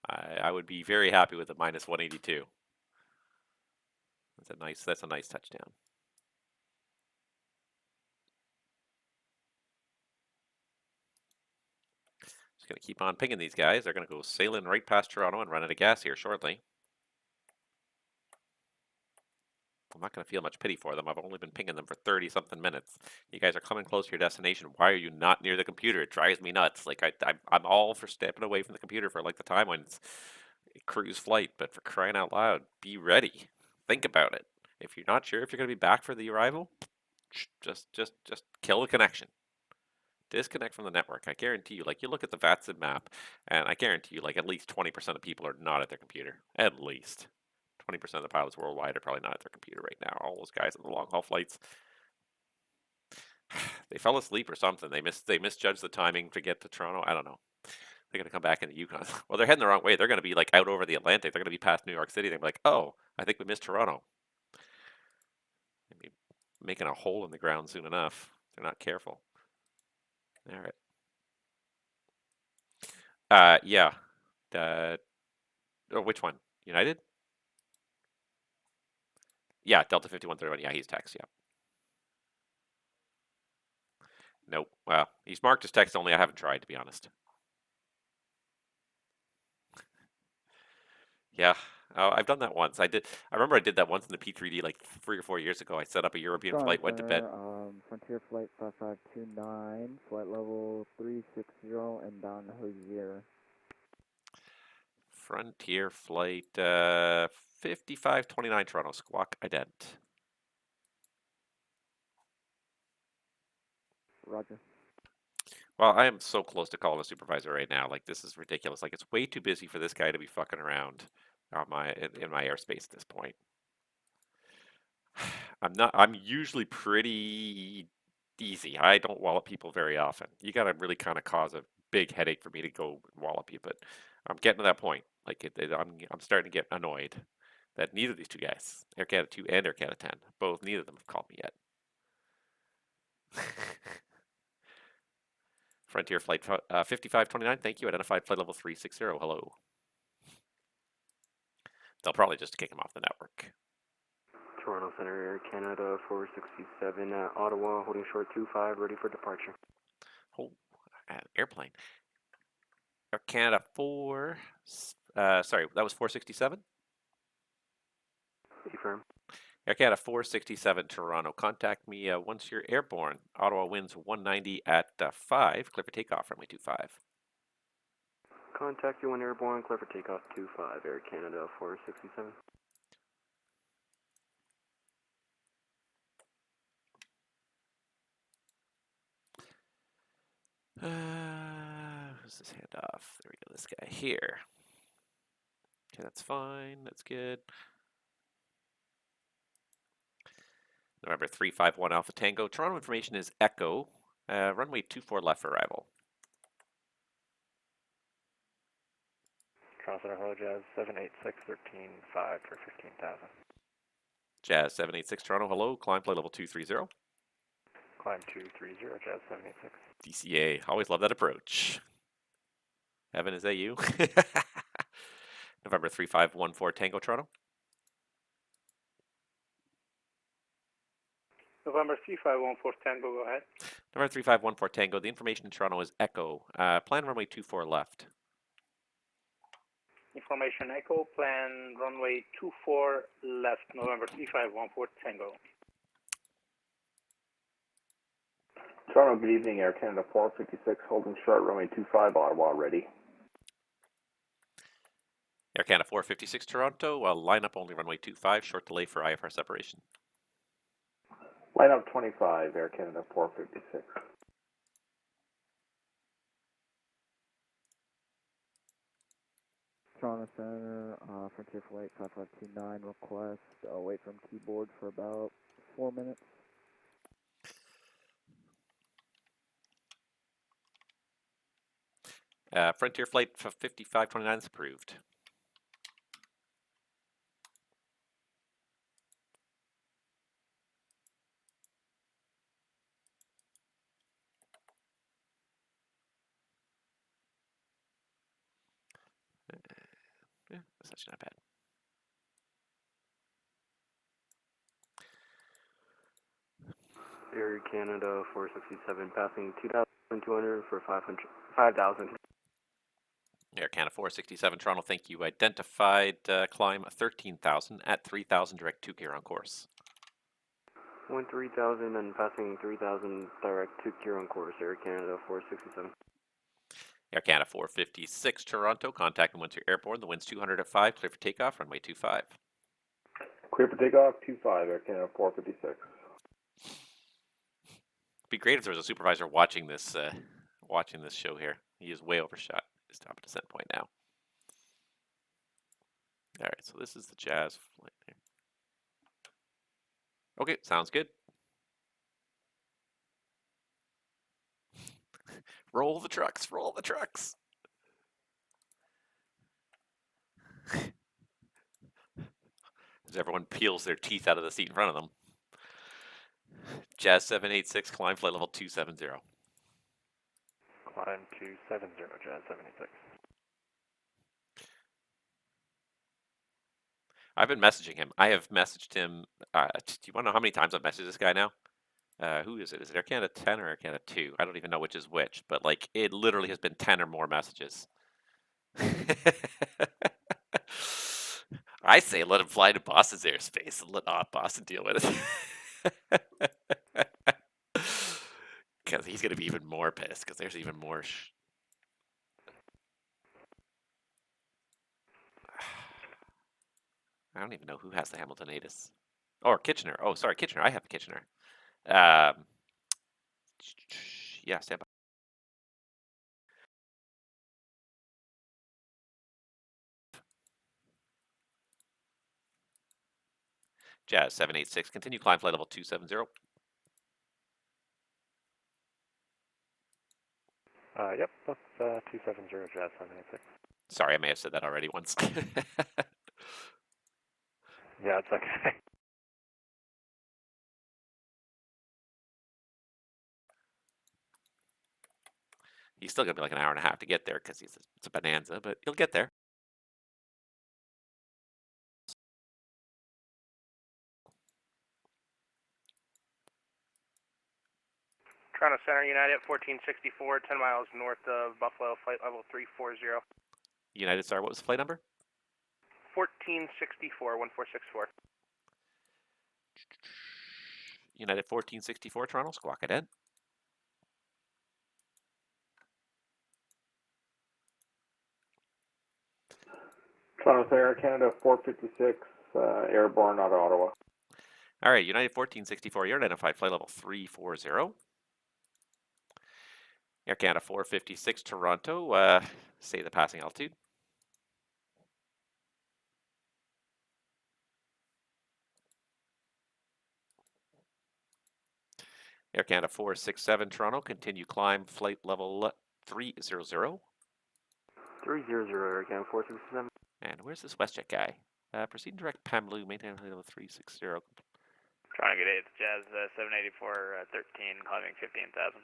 I would be very happy with a minus 182. That's a nice touchdown. Just gonna keep on pinging these guys. They're gonna go sailing right past Toronto and run out of gas here shortly. I'm not going to feel much pity for them. I've only been pinging them for 30-something minutes. You guys are coming close to your destination. Why are you not near the computer? It drives me nuts. Like, I'm all for stepping away from the computer for, like, the time when it's cruise flight, but for crying out loud, be ready. Think about it. If you're not sure if you're going to be back for the arrival, just kill the connection. Disconnect from the network. I guarantee you, like, you look at the VATSIM map, and I guarantee you, like, at least 20% of people are not at their computer. At least. 20% of the pilots worldwide are probably not at their computer right now. All those guys on the long haul flights, they fell asleep or something. They misjudged the timing to get to Toronto. I don't know. They're gonna come back into Yukon. Well, they're heading the wrong way. They're gonna be like out over the Atlantic. They're gonna be past New York City. They're like, oh, I think we missed Toronto. Maybe making a hole in the ground soon enough. They're not careful. All right. Yeah. Oh, which one? United? Yeah, Delta 5131. Yeah, he's text. Yeah. Nope. Well, he's marked as text only. I haven't tried, to be honest. Yeah. Oh, I've done that once. I remember I did that once in the P3D like 3 or 4 years ago. I set up a European flight, went to bed. Frontier Flight 5529, flight level 360, and down Hozier. Frontier Flight 5529 Toronto, squawk ident. Roger. Well, I am so close to calling a supervisor right now. Like, this is ridiculous. Like, it's way too busy for this guy to be fucking around on in my airspace at this point. I'm usually pretty easy. I don't wallop people very often. You got to really kind of cause a big headache for me to go wallop you, but I'm getting to that point. Like, I'm starting to get annoyed that neither of these two guys, Air Canada 2 and Air Canada 10, neither of them have called me yet. Frontier Flight 5529, thank you. Identified flight level 360, hello. They'll probably just kick him off the network. Toronto Center, Air Canada 467, Ottawa, holding short 25, ready for departure. Oh, airplane. Air Canada 4, sorry, that was 467? Affirm. Air Canada 467 Toronto, contact me once you're airborne. Ottawa winds 190 at 5, clear for takeoff, runway 25. Contact you when airborne, clear for takeoff 25, Air Canada 467. who's this handoff? There we go, this guy here. Okay, that's fine, that's good. November 351 Alpha Tango. Toronto information is Echo. Runway 24 left for arrival. Toronto Center, hello, Jazz 786, 13.5 for 15,000. Jazz 786 Toronto, hello. Climb flight level 230. Climb 230, Jazz 786. DCA, always love that approach. Evan, is that you? November 3514 Tango Toronto. November 3514 Tango, go ahead. November 3514 Tango. The information in Toronto is Echo. Plan runway 24 left. Information Echo, plan runway 24 left, November 3514 Tango. Toronto, good evening, Air Canada 456, holding short, runway 25, Ottawa, ready. Air Canada 456 Toronto, line up only runway 25, short delay for IFR separation. Line up 25, Air Canada 456. Toronto Center, Frontier Flight 5529, request, wait from keyboard for about 4 minutes. Frontier Flight 5529 is approved. Yeah, that's actually not bad. Air Canada 467, passing 2,200 for 5,000. Air Canada 467 Toronto, thank you. Identified climb 13,000 at 3,000 direct 2K on course. 3,000 and passing 3,000 direct to Kieran course, Air Canada 467. Air Canada 456 Toronto, contacting Windsor Airport. The wind's 200 at 5, clear for takeoff, runway 25. Clear for takeoff, 25, Air Canada 456. It'd be great if there was a supervisor watching this show here. He is way overshot his top descent point now. All right, so this is the Jazz flight there. Okay, sounds good. Roll the trucks, roll the trucks. As everyone peels their teeth out of the seat in front of them. Jazz 786, climb flight level 270. Climb 270, Jazz 786. I've been messaging him. I have messaged him. Do you want to know how many times I've messaged this guy now? Who is it? Is it Air Canada 10 or Air Canada 2? I don't even know which is which, but like it literally has been 10 or more messages. I say let him fly to Boston's airspace and let Boston deal with it. Because he's going to be even more pissed because there's even more I don't even know who has the Hamiltonitis. Or Kitchener. Oh, sorry, Kitchener. I have Kitchener. Yeah, stand by. Jazz 786. Continue climb flight level 270. Yep, that's 270, Jazz 786. Sorry, I may have said that already once. Yeah, it's okay. He's still going to be like an hour and a half to get there because it's a bonanza, but he'll get there. Toronto Center, United 1464, 10 miles north of Buffalo, flight level 340. United Star, what was the flight number? 1464, 1464. United 1464 Toronto, squawk ahead. Toronto Air Canada 456, airborne out of Ottawa. All right, United 1464, you're identified flight level 340. Air Canada 456 Toronto, say the passing altitude. Air Canada 467 Toronto, continue climb flight level 300. 300, Air Canada 467. And where's this WestJet guy? Proceed direct Pamlu, maintain flight level 360. Trying to get it, Jazz 784, 13, climbing 15,000.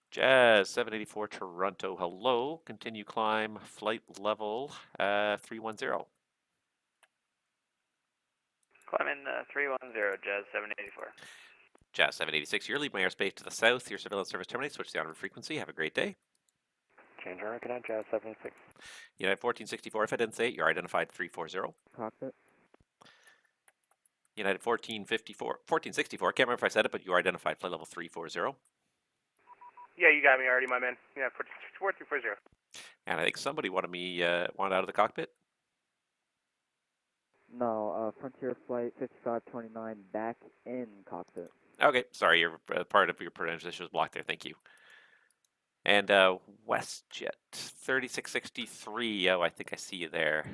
Jazz 784 Toronto, hello. Continue climb flight level 310. Climbing 310, Jazz 784. Jazz 786, you're leaving my airspace to the south. Your surveillance service terminates. Switch the onboard frequency. Have a great day. Change our Cadet Jazz 786. United 1464, if I didn't say it, you're identified 340. Cockpit. United 1464, can't remember if I said it, but you are identified flight level 340. Yeah, you got me already, my man. Yeah, 4340. And I think somebody wanted out of the cockpit. No, Frontier Flight 5529 back in cockpit. Okay, sorry, your part of your pronunciation was blocked there. Thank you. And WestJet 3663. Oh, I think I see you there.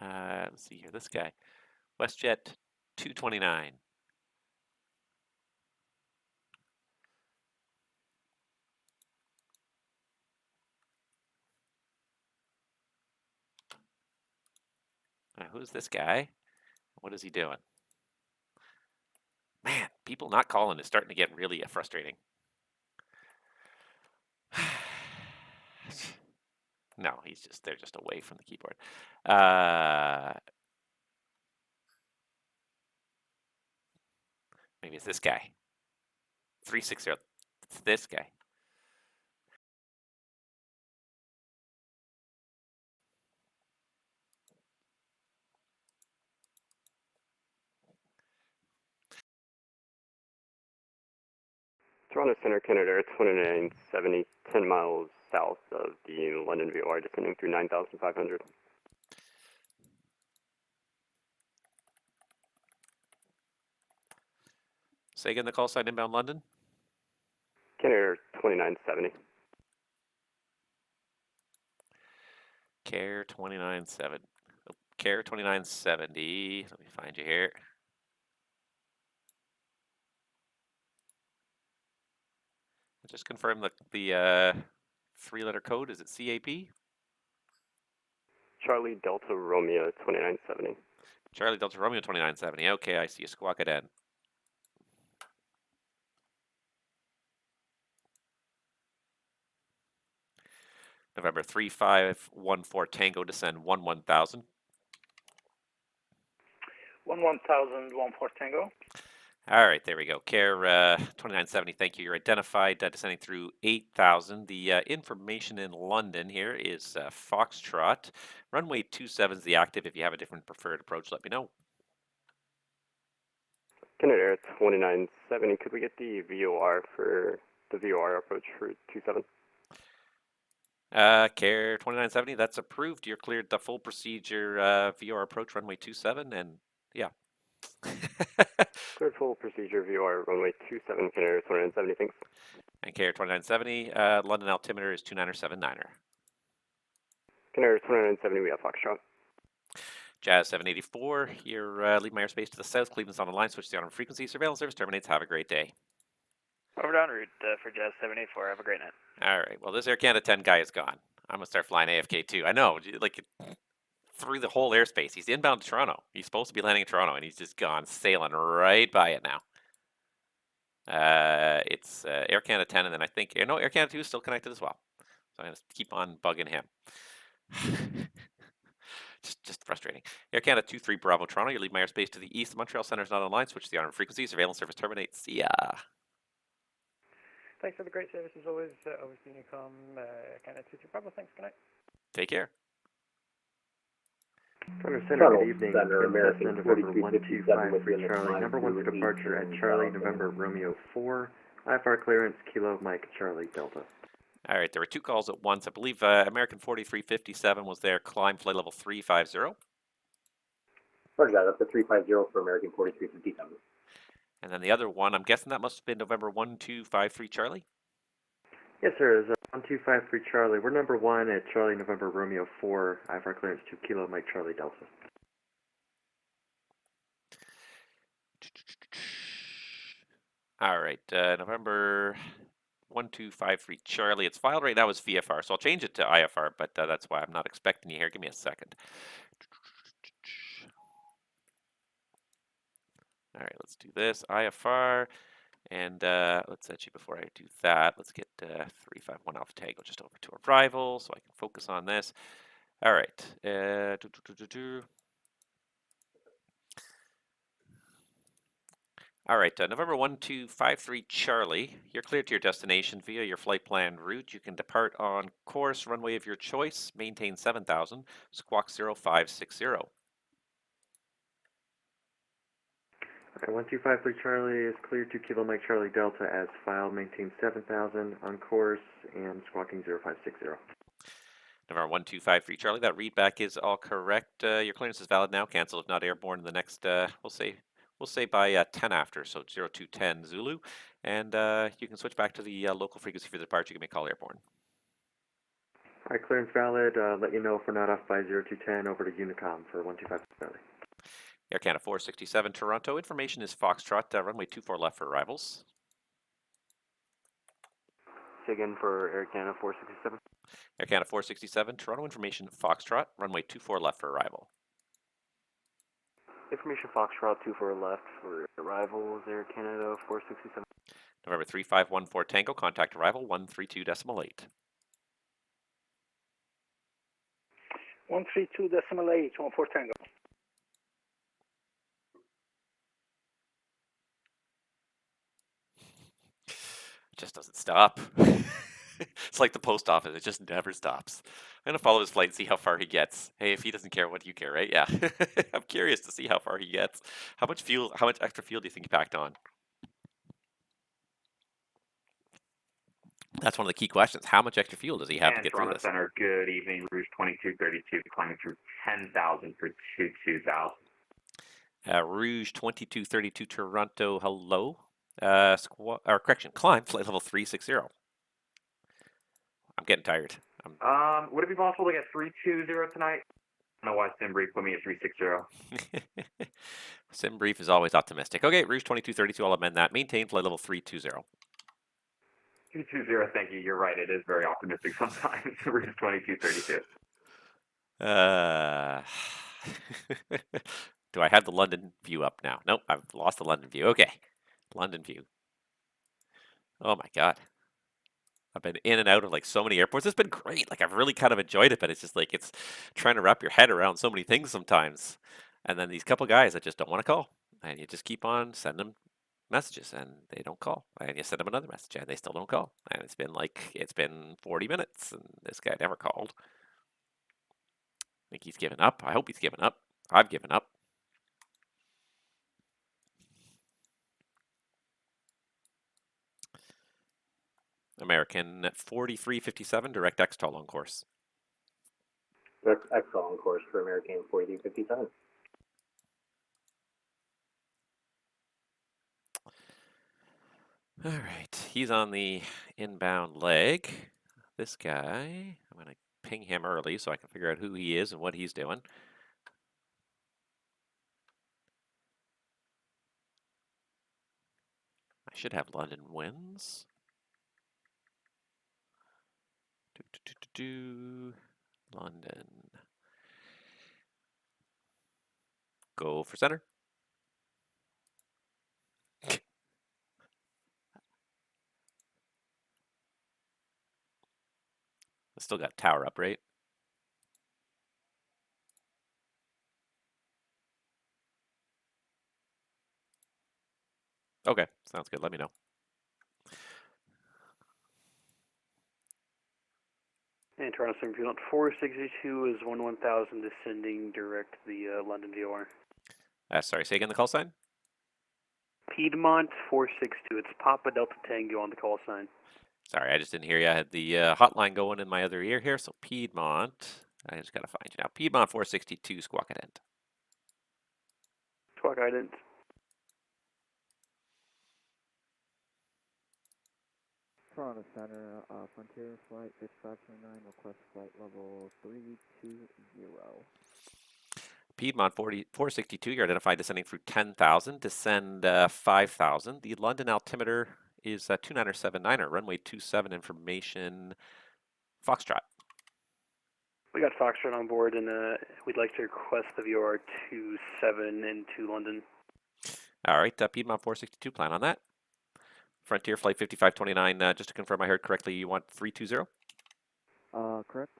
Let's see here. This guy, WestJet 229. Who's this guy? What is he doing? Man, people not calling is starting to get really frustrating. No, they're just away from the keyboard. Maybe it's this guy. 360. It's this guy. Toronto Center, Canada, 2970, 10 miles south of the London VOR, descending through 9,500. Say again the call sign inbound London. Canada 2970. Care 2970. Care 2970. Let me find you here. Just confirm the three-letter code. Is it CAP? Charlie Delta Romeo 2970. Charlie Delta Romeo 2970. Okay, I see you. Squawk it in. November 3514 Tango, descend 11,000. 11,000, 14 Tango. All right, there we go. Care 2970, thank you. You're identified, descending through 8,000. The information in London here is Foxtrot. Runway 27 is the active. If you have a different preferred approach, let me know. Canada Air 2970, could we get the VOR for the VOR approach for 27? Care 2970, that's approved. You're cleared the full procedure VOR approach runway 27, and yeah. Cleared full procedure VOR runway 27, Canada 2970, thanks. And Care 2970, London altimeter is 2979er. Canada 2970, we have Foxtrot. Jazz 784, you're leaving my airspace to the south. Cleveland's on the line. Switch to the on frequency. Surveillance service terminates. Have a great day. Over to en route for Jazz 784. Have a great night. All right. Well, this Air Canada 10 guy is gone. I'm gonna start flying AFK too. I know, like through the whole airspace. He's inbound to Toronto. He's supposed to be landing in Toronto, and he's just gone sailing right by it now. It's Air Canada 10, and then I think no, Air Canada 2 is still connected as well. So I'm gonna keep on bugging him. Just frustrating. Air Canada 23 Bravo Toronto. You leave my airspace to the east. The Montreal Center is not online. Switch to the on frequency. Surveillance service terminates. See ya. Thanks for the great service as always. Always being Unicom, Canada 23 Bravo. Thanks. Good night. Take care. Toronto Center, good evening. Princess November 1253 Charlie. Number 1 for departure at Charlie, November Romeo 4. IFR clearance, Kilo Mike Charlie Delta. All right, there were two calls at once. I believe American 4357 was there, climb flight level 350. Roger that, up to 350 for American 4357. And then the other one, I'm guessing that must have been November 1253 Charlie? Yes, sir. It's 1253 Charlie. We're number 1 at Charlie November Romeo 4. IFR clearance 2 Kilo Mike Charlie Delta. All right, November 1253 Charlie. It's filed right now as VFR, so I'll change it to IFR, but that's why I'm not expecting you here. Give me a second. All right, let's do this, IFR, and let's actually, before I do that, let's get 351 Alpha Tango just over to arrival so I can focus on this. All right. All right, November 1253 Charlie, you're cleared to your destination via your flight plan route. You can depart on course, runway of your choice, maintain 7000, squawk 0560. Alright, 1253 Charlie is cleared to Kilo Mike Charlie Delta as filed, maintain 7000 on course and squawking 0560. November 1253 Charlie, that readback is all correct. Your clearance is valid now. Cancel if not airborne in the next, we'll say by 10 after, so 0210 Zulu. And you can switch back to the local frequency for the departure. You can make call airborne. Alright, clearance valid. Let you know if we're not off by 0210 over to Unicom for 1253 Charlie. Air Canada 467 Toronto. Information is Foxtrot, runway 24 left for arrivals. Say again for Air Canada 467. Air Canada 467 Toronto. Information Foxtrot, runway 24 left for arrival. Information Foxtrot 24 left for arrivals, Air Canada 467. November 3514 Tango, contact arrival 132.8. 132.8, 14 Tango. It just doesn't stop. It's like the post office, it just never stops. I'm gonna follow his flight and see how far he gets. Hey, if he doesn't care, what do you care, right? Yeah. I'm curious to see how far he gets. How much extra fuel do you think he packed on? That's one of the key questions. How much extra fuel does he have to get Toronto through this? Center, good evening. Rouge 2232, climbing through 10,000 for 22,000. Rouge 2232 Toronto, hello. Climb, flight level 360. I'm getting tired. Would it be possible to get 320 tonight? I don't know why Sim Brief put me at 360. Sim Brief is always optimistic. Okay, Rouge 2232, I'll amend that. Maintain flight level 320. 220, thank you. You're right. It is very optimistic sometimes. Rouge 2232. Do I have the London view up now? Nope, I've lost the London view. Okay, London view. Oh my God. I've been in and out of like so many airports. It's been great. Like I've really kind of enjoyed it, but it's just like it's trying to wrap your head around so many things sometimes. And then these couple guys that just don't want to call, and you just keep on sending them messages, and they don't call. And you send them another message, and they still don't call. And it's been 40 minutes, and this guy never called. I think he's given up. I hope he's given up. I've given up. American 4357, direct XTOL on course. That's XL on course for American 4357. All right, he's on the inbound leg. This guy, I'm going to ping him early so I can figure out who he is and what he's doing. I should have London wins. London. Go for center. I still got tower up, right? Okay, sounds good. Let me know. And Toronto Center, Piedmont 462 is 1000 descending direct the London VOR. Sorry, say again the call sign? Piedmont 462, it's Papa Delta Tango on the call sign. Sorry, I just didn't hear you. I had the hotline going in my other ear here. So Piedmont, I just got to find you now. Piedmont 462, squawk at end. Squawk guidance. Toronto Center, Frontier Flight 5529, request flight level 320. Piedmont 462, you're identified descending through 10,000, descend 5,000. The London altimeter is 2979er, runway 27 information, Foxtrot. We got Foxtrot on board, and we'd like to request the VOR 27 into London. All right, Piedmont 462, plan on that. Frontier Flight 5529, just to confirm I heard correctly, you want 320? Correct.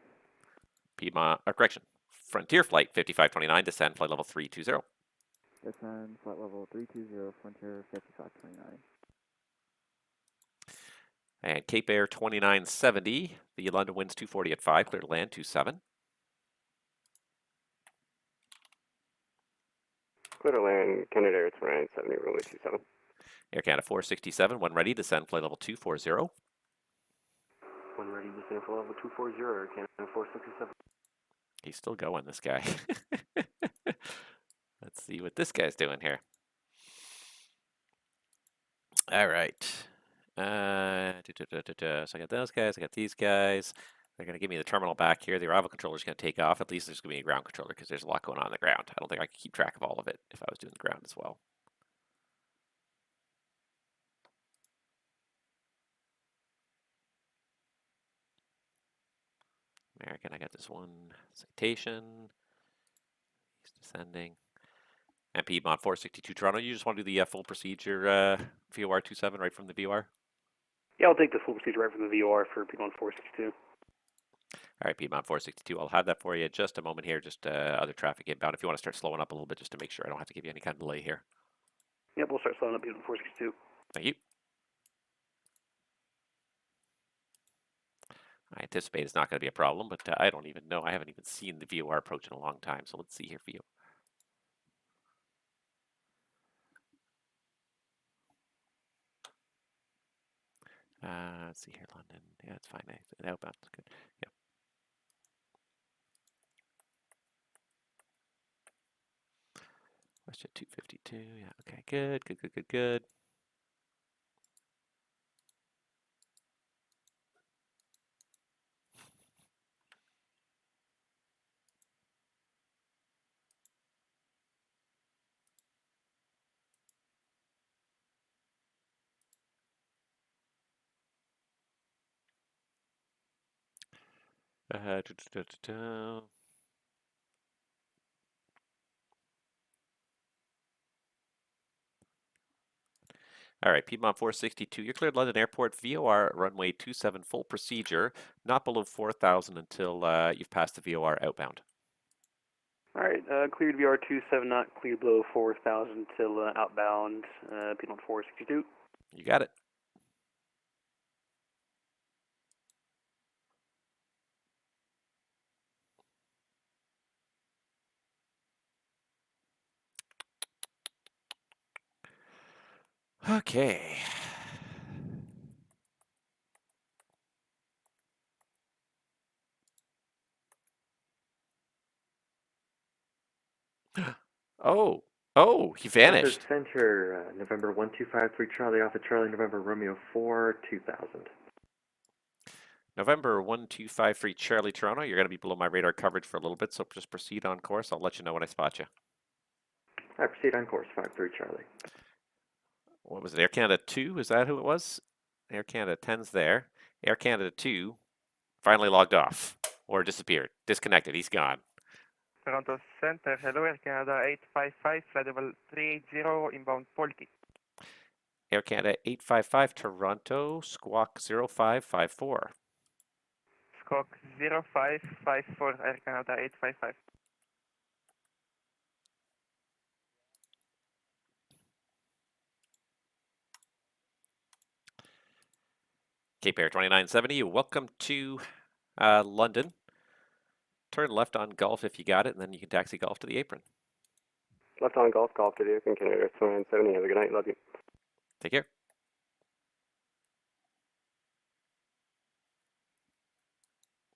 Piedmont, correction. Frontier Flight 5529, descend flight level 320. Descend flight level 320, Frontier 5529. And Cape Air 2970, the London winds 240 at 5, clear to land 27. Clear to land, Canada Air 2970, runway 27. Air Canada 467, when ready, descend flight level 240. When ready, descend flight level 240, Air Canada 467. He's still going, this guy. Let's see what this guy's doing here. All right. So I got those guys, I got these guys. They're going to give me the terminal back here. The arrival controller is going to take off. At least there's going to be a ground controller because there's a lot going on the ground. I don't think I could keep track of all of it if I was doing the ground as well. American, I got this one citation. He's descending. And Piedmont 462 Toronto, you just want to do the full procedure VOR 27 right from the VOR? Yeah, I'll take the full procedure right from the VOR for Piedmont 462. All right, Piedmont 462, I'll have that for you just a moment here, just other traffic inbound. If you want to start slowing up a little bit just to make sure I don't have to give you any kind of delay here. Yep, we'll start slowing up Piedmont 462. Thank you. I anticipate it's not going to be a problem, but I don't even know. I haven't even seen the VOR approach in a long time, so let's see here for you. Let's see here, London. Yeah, it's fine. Outbound, it's good. Yeah. Question 252. Yeah, okay, good, good, good, good, good. All right, Piedmont 462, you're cleared London Airport, VOR runway 27 full procedure, not below 4,000 until you've passed the VOR outbound. All right, cleared VOR 27, not cleared below 4,000 till outbound Piedmont 462. You got it. Okay. Oh, he vanished. Center, November 1253 Charlie, Alpha Charlie, November Romeo 4, 2000. November 1253 Charlie, Toronto. You're going to be below my radar coverage for a little bit, so just proceed on course. I'll let you know when I spot you. I proceed on course, 53 Charlie. What was it, Air Canada 2? Is that who it was? Air Canada 10's there. Air Canada 2 finally logged off or disappeared, disconnected. He's gone. Toronto Center, hello, Air Canada 855, flight level 380, inbound Polki. Air Canada 855 Toronto, squawk 0554. Squawk 0554, Air Canada 855. Cape Air 2970, welcome to London. Turn left on Gulf if you got it, and then you can taxi Gulf to the apron. Left on Golf to the Open, Canada Air 2970. Have a good night. Love you. Take care.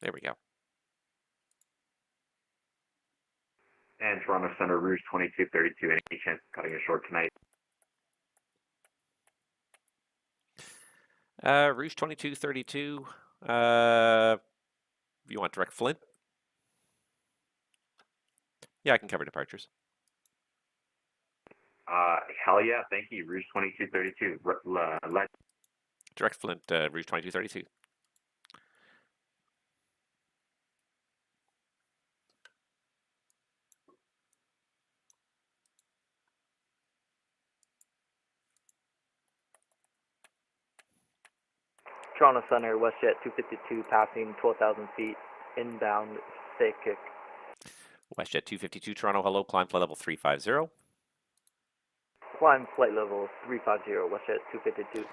There we go. And Toronto Center, Rouge 2232. Any chance of cutting it short tonight? Rouge 2232. You want direct Flint? Yeah, I can cover departures. Hell yeah, thank you. Rouge 2232. Direct Flint, Rouge 2232. Toronto Center, WestJet 252, passing 12,000 feet, inbound, stay kick. WestJet 252, Toronto, hello, climb flight level 350. Climb flight level 350, WestJet 252.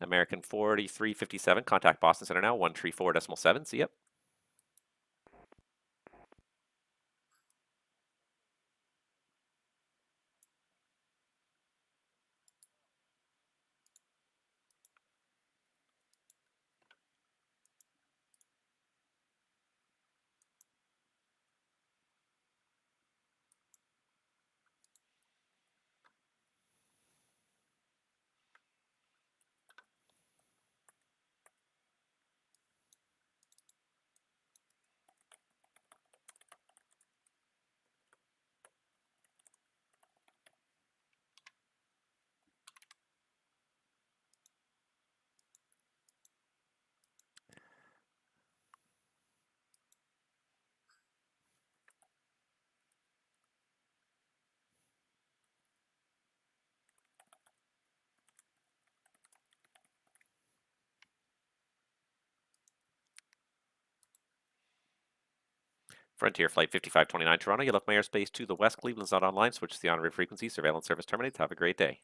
American 4357, contact Boston Center now, 134.7, see ya. Frontier Flight 5529, Toronto, you left my airspace to the west, Cleveland's not online, switch to the on-route frequency, surveillance service terminates, have a great day.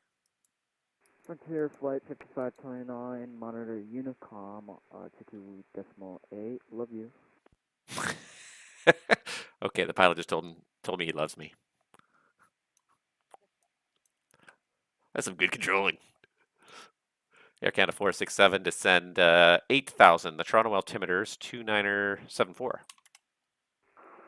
Frontier Flight 5529, monitor Unicom, 22.8, love you. Okay, the pilot just told me he loves me. That's some good controlling. Air Canada 467, descend 8,000, the Toronto altimeter's 2974.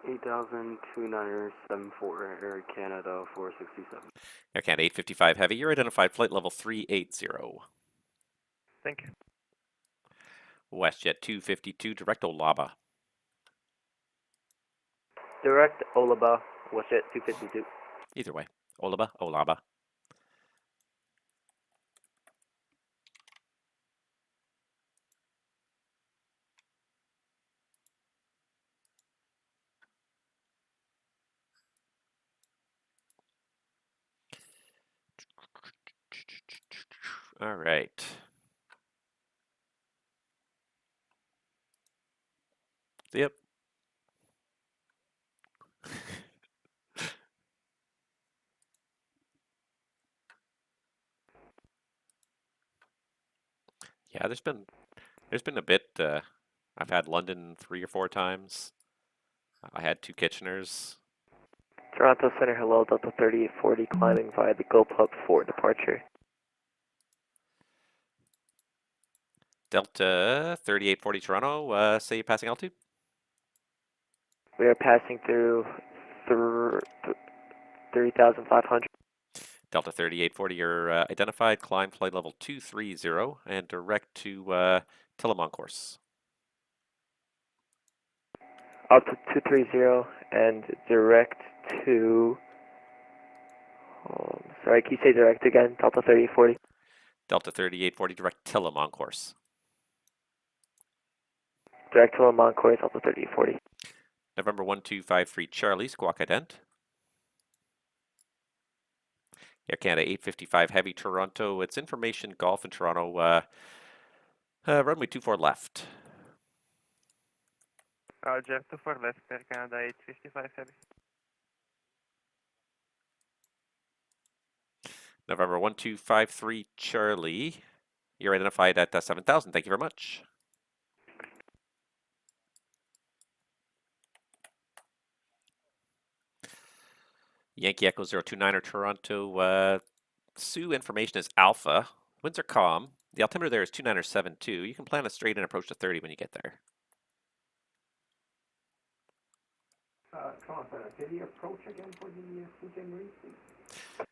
8,000, 2974, Air Canada 467. Air Canada 855 Heavy, you're identified flight level 380. Thank you. WestJet 252, direct Olaba. Direct Olaba, WestJet 252. Either way, Olaba. All right. Yep. Yeah, there's been a bit. I've had London 3 or 4 times. I had 2 Kitcheners. Toronto Center, hello, Delta 3840, climbing via the Go Pub for departure. Delta 3840 Toronto, say you're passing altitude. We are passing through 3,500. Delta 3840, you're identified, climb flight level 230 and direct to Tillamon course. Altitude 230 and direct to... sorry, can you say direct again? Delta 3840. Delta 3840, direct Tillamon course. Direct to Lamont course, Delta 3840. November 1253 Charlie, squawk ident. Air Canada 855 Heavy Toronto, it's information Golf in Toronto, runway 24 left. Roger, 24 left, Air Canada 855 Heavy. November 1253 Charlie, you're identified at 7,000. Thank you very much. Yankee Echo 029er Toronto, Sioux information is Alpha. Winds are calm. The altimeter there is 2972. You can plan a straight in approach to 30 when you get there. Toronto Center, can you approach again for the Fujian Marine, please?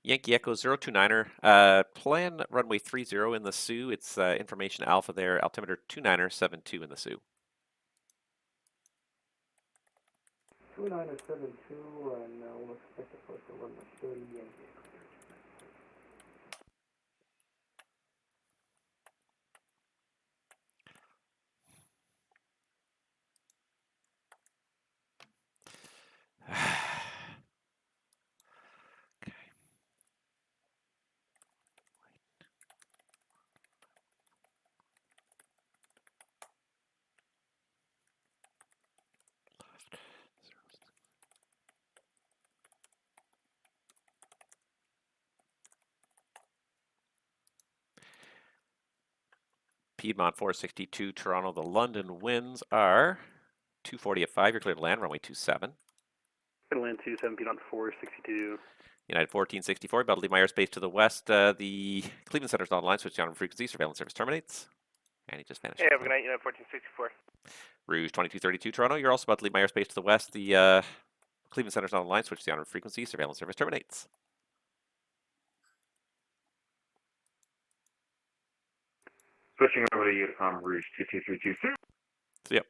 Yankee Echo 029er, plan runway 30 in the Sioux. It's information alpha there, altimeter 29er72 in the Sioux. 2972, and we'll expect the first to run the 30 Yankee Echo. Piedmont 462, Toronto. The London winds are 240 at 5. You're clear to land, runway 27. Clear to land 27, Piedmont 462. United 1464, about to leave my airspace to the west. The Cleveland Center's not online, switch down on frequency, surveillance service terminates. And he just vanished. Hey, have a good night, United 1464. Rouge 2232, Toronto. You're also about to leave my airspace to the west. The Cleveland Center's not online, switch down on frequency, surveillance service terminates. Switching over to Unicom Rouge 22322. Yep.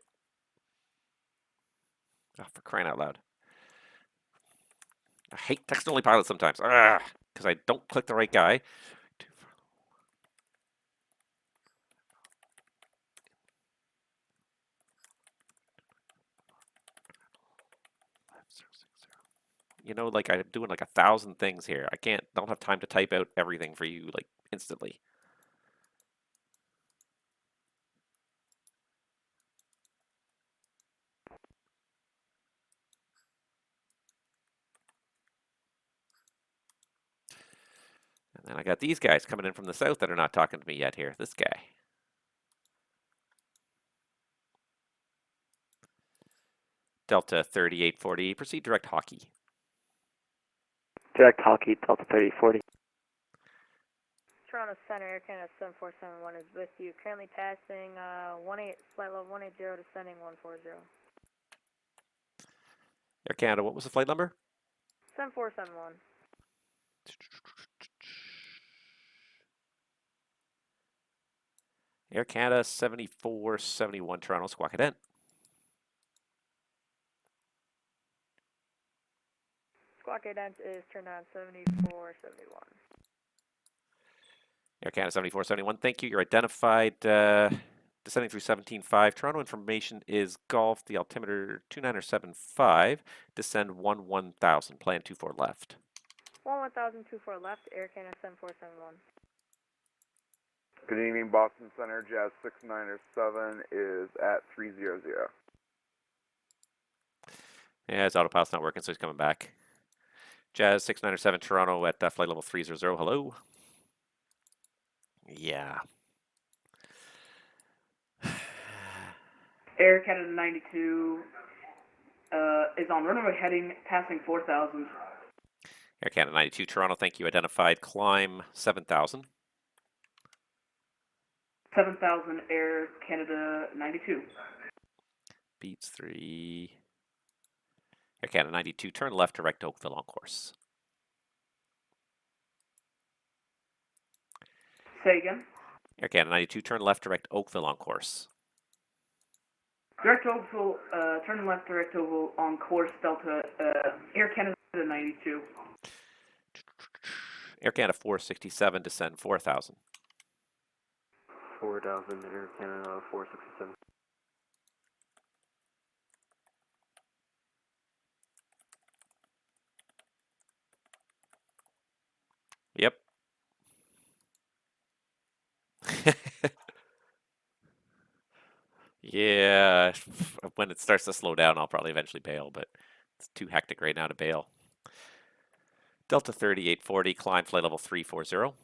Oh, for crying out loud. I hate text-only pilots sometimes. Because I don't click the right guy. You know, like I'm doing like 1,000 things here. Don't have time to type out everything for you like instantly. And then I got these guys coming in from the south that are not talking to me yet here. This guy. Delta 3840, proceed direct hockey. Direct hockey, Delta 3040. Toronto Center, Air Canada 7471 is with you. Currently passing 18, flight level 180, descending 140. Air Canada, what was the flight number? 7471. Air Canada 7471, Toronto, squawk it in. Squawk ident is turned on 7471. Air Canada 7471, thank you. You're identified. Descending through 17.5. Toronto information is Golf. The altimeter 29er75. Descend 1000. Plan 24 left. 1024 left, Air Canada 7471. Good evening, Boston Center. Jazz 697 is at 300. Yeah, his autopilot's not working, so he's coming back. Jazz 697 Toronto at flight level 300. Hello. Yeah. Air Canada 92 is on runway heading, passing 4,000. Air Canada 92 Toronto, thank you. Identified. Climb 7,000. 7,000, Air Canada 92. Beats 3. Air Canada 92, turn left, direct Oakville on course. Say again? Air Canada 92, turn left, direct Oakville on course. Direct Oakville, turn left, direct Oakville on course, Delta, Air Canada 92. Air Canada 467, descend 4,000. 4,000, Air Canada 467. Yep. Yeah, when it starts to slow down, I'll probably eventually bail, but it's too hectic right now to bail. Delta 3840, climb flight level 340.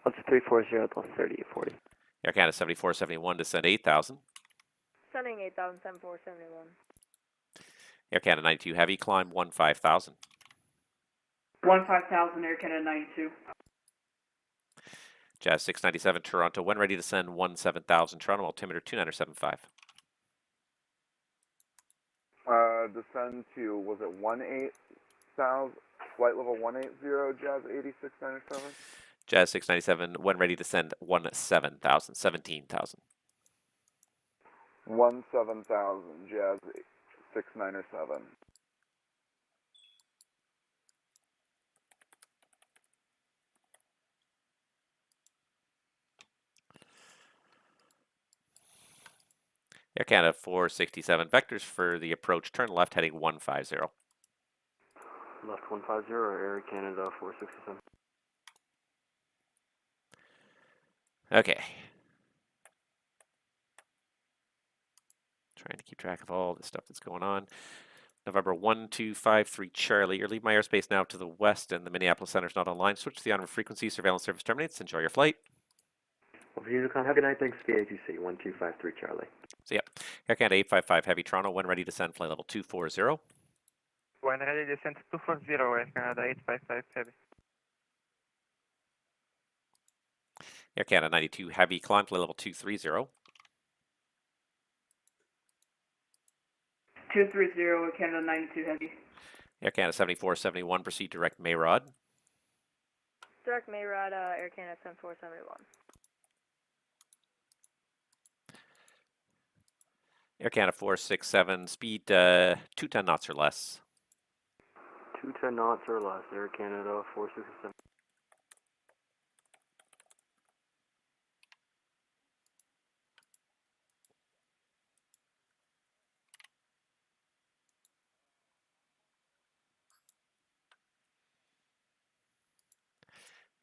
Delta 340, Delta 3840. Air Canada 7471, descend 8,000. Sending 8,000, 7471. Air Canada 92 Heavy, climb 15,000. 15,000, Air Canada 92. Jazz 697 Toronto, when ready to send 17,000 Toronto, altimeter 2975. Descend to, was it 18,000, flight level 180, Jazz 8697? Jazz 697, when ready to send 17,000, 17,000. 17,000, Jazz 697. Air Canada 467, vectors for the approach, turn left heading 150. Left 150, Air Canada 467. Okay. Trying to keep track of all the stuff that's going on. November 1253 Charlie. You're leaving my airspace now to the west, and the Minneapolis Center is not online. Switch to the onward frequency. Surveillance service terminates. Enjoy your flight. Over Unicon, have a good night. Thanks, VATC 1253 Charlie. So, yeah. Air Canada 855 Heavy Toronto. When ready to send, flight level 240. When ready, descent 240, Air Canada 855 Heavy. Air Canada 92 Heavy, climb, flight level 230. 230, Air Canada 92 Heavy. Air Canada 7471, proceed direct Mayrod. Direct Mayrod, Air Canada 7471. Air Canada 467, speed 210 knots or less. 210 knots or less, Air Canada 467.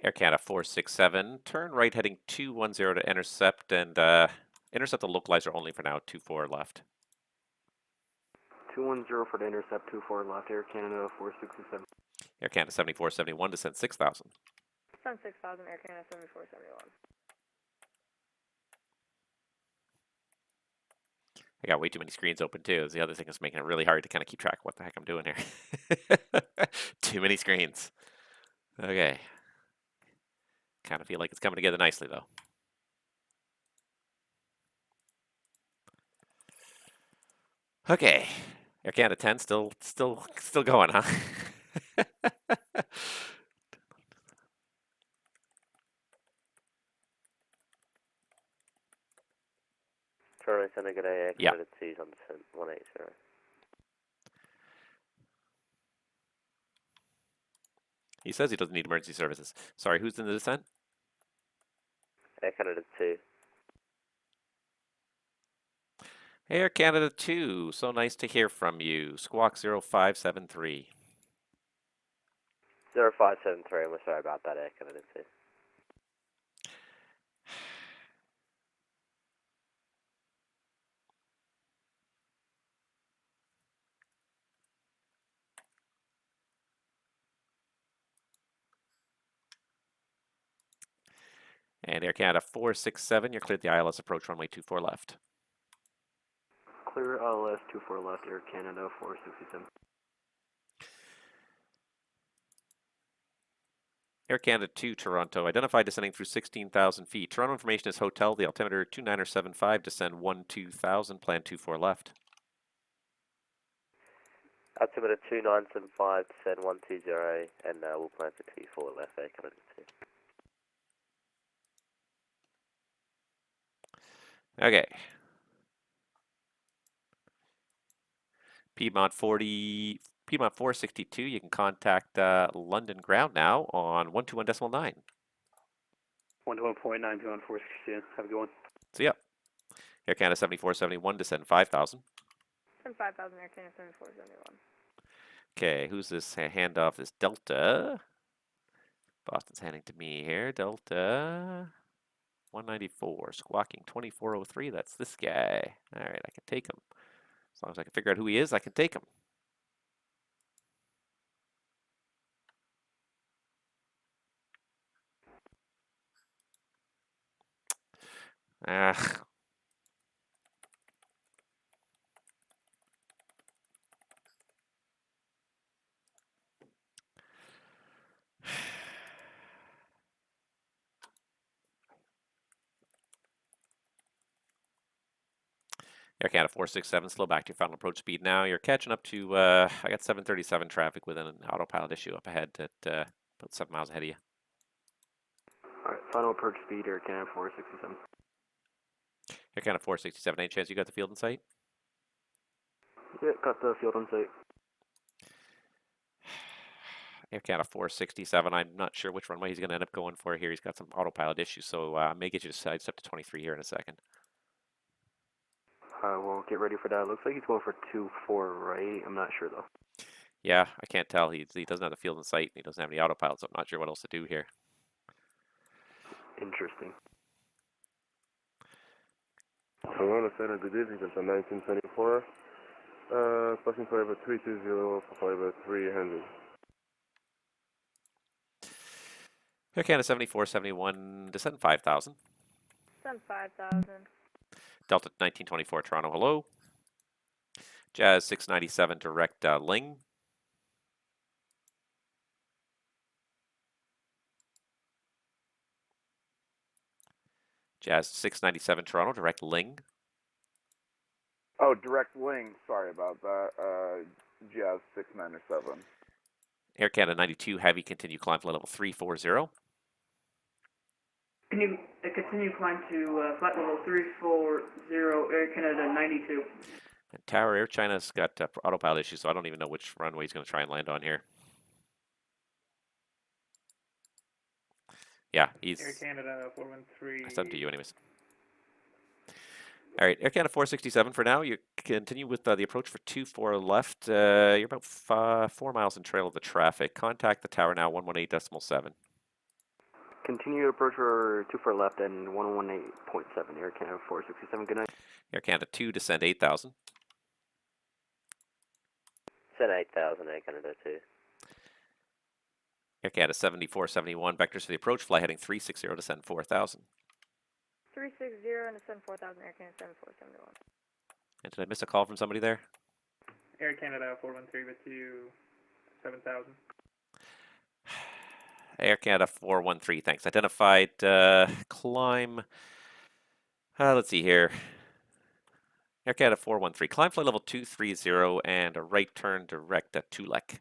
Air Canada 467, turn right heading 210 to intercept, and intercept the localizer only for now, 24 left. 210 for the intercept, 24 left, Air Canada 467. Air Canada 7471, descend 6,000. Sun 6000, Air Canada 7471. I got way too many screens open too. It's the other thing that's making it really hard to kind of keep track of what the heck I'm doing here. Too many screens. Okay. Kind of feel like it's coming together nicely though. Okay. Air Canada 10 still going, huh? Charlie, send a good day. Yeah. Canada C's on descent 180. He says he doesn't need emergency services. Sorry, who's in the descent? Air Canada 2. Air Canada 2, so nice to hear from you. Squawk 0573. 0573, I'm sorry about that, Air Canada 2. And Air Canada 467, you're cleared the ILS approach runway 24 left. Clear ILS 24 left, Air Canada 467. Air Canada 2, Toronto, identified descending through 16,000 feet. Toronto information is hotel, the altimeter 2975, descend 12,000, plan 24 left. Altimeter 2975, descend 120, and we'll plan for 24 left, Air Canada 2. Okay. Piedmont 462, you can contact London ground now on 121.9. 121.9, 462. Have a good one. So yeah. Air Canada 7471, descend 5,000. Send 5,000, Air Canada 7471. Okay, who's this handoff? This Delta. Boston's handing to me here. Delta 194, squawking 2403. That's this guy. All right, I can take him. As long as I can figure out who he is, I can take him. Ah. Air Canada 467, slow back to your final approach speed now. You're catching up to, I got 737 traffic with an autopilot issue up ahead at about 7 miles ahead of you. Alright, final approach speed, Air Canada 467. Air Canada 467, any chance you got the field in sight? Yeah, got the field on site. Air Canada 467, I'm not sure which runway he's going to end up going for here. He's got some autopilot issues, so I may get you to sidestep to 23 here in a second. We'll get ready for that. Looks like he's going for 2-4, right? I'm not sure, though. Yeah, I can't tell. He doesn't have the field in sight, and he doesn't have any autopilot, so I'm not sure what else to do here. Interesting. Hello, Lieutenant, good evening, Delta 1924. Passing for over 320 for over 300. Air Canada 7471, descend 5,000. Send 5,000. Delta 1924, Toronto, hello. Jazz 697, direct Ling. Jazz 697, Toronto, direct Ling. Oh, direct Ling, sorry about that. Jazz 697. Air Canada 92, heavy, continue climb flight level 340. Can you continue climb to flight level 340, Air Canada 92? And Tower Air China's got autopilot issues, so I don't even know which runway he's going to try and land on here. Yeah, he's... Air Canada 413. It's up to you anyways. All right, Air Canada 467 for now. You continue with the approach for 24 left. You're about 4 miles in trail of the traffic. Contact the tower now, 118.7. Continue to approach for 24 left and 118.7, Air Canada 467, good night. Air Canada 2, descend 8,000. Send 8,000, Air Canada 2. Air Canada 7471, vectors for the approach, fly heading 360, descend 4,000. 360 and descend 4,000, Air Canada 7471. And did I miss a call from somebody there? Air Canada 413 with you, 7,000. Air Canada 413, thanks. Identified climb. Let's see here. Air Canada 413, climb flight level 230 and a right turn direct at Tulek.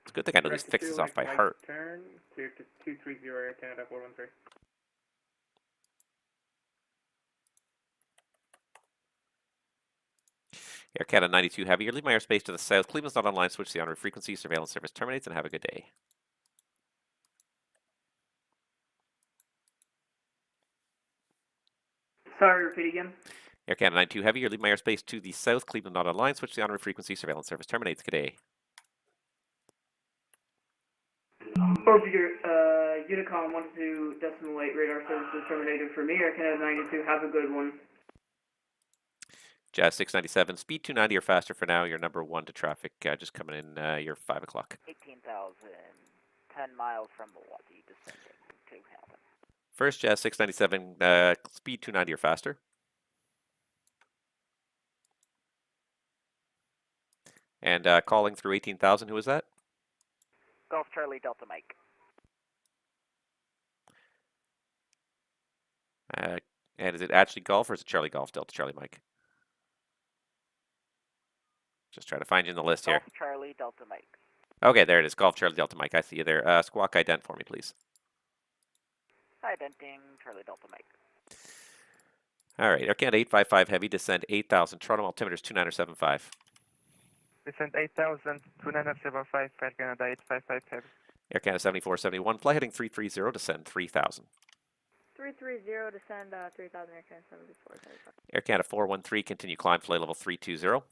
It's a good thing I know these fixes off by heart. Turn to 230, Air Canada 413. Air Canada 92 heavy, you're leaving my airspace to the south. Cleveland's not online, switch to the on-route frequency. Surveillance service terminates and have a good day. Sorry, repeat again. Air Canada 92 heavy, you're leaving my airspace to the south. Cleveland not online, switch to the on-route frequency. Surveillance service terminates. Good day. Overview, Unicom 12.8 radar services terminated for me. Air Canada 92, have a good one. Jazz 697, speed 290 or faster for now. You're number 1 to traffic, just coming in, you're 5 o'clock. 18,000, 10 miles from Milwaukee, descending to Hamilton. First, Jazz 697, speed 290 or faster. And calling through 18,000, who is that? Golf Charlie Delta Mike. And is it actually Golf or is it Charlie Golf, Delta Charlie Mike? Just trying to find you in the list here. Golf Charlie Delta Mike. Okay, there it is. Golf Charlie Delta Mike. I see you there. Squawk ident for me, please. Identing Charlie Delta Mike. All right, Air Canada 855 heavy, descend 8,000. Toronto altimeter's 2975. Descend 8,000, 2975, Air Canada 855 heavy. Air Canada 7471, fly heading 330, descend 3,000. 330, descend 3,000, Air Canada 7475. Air Canada 413, continue climb, flight level 320.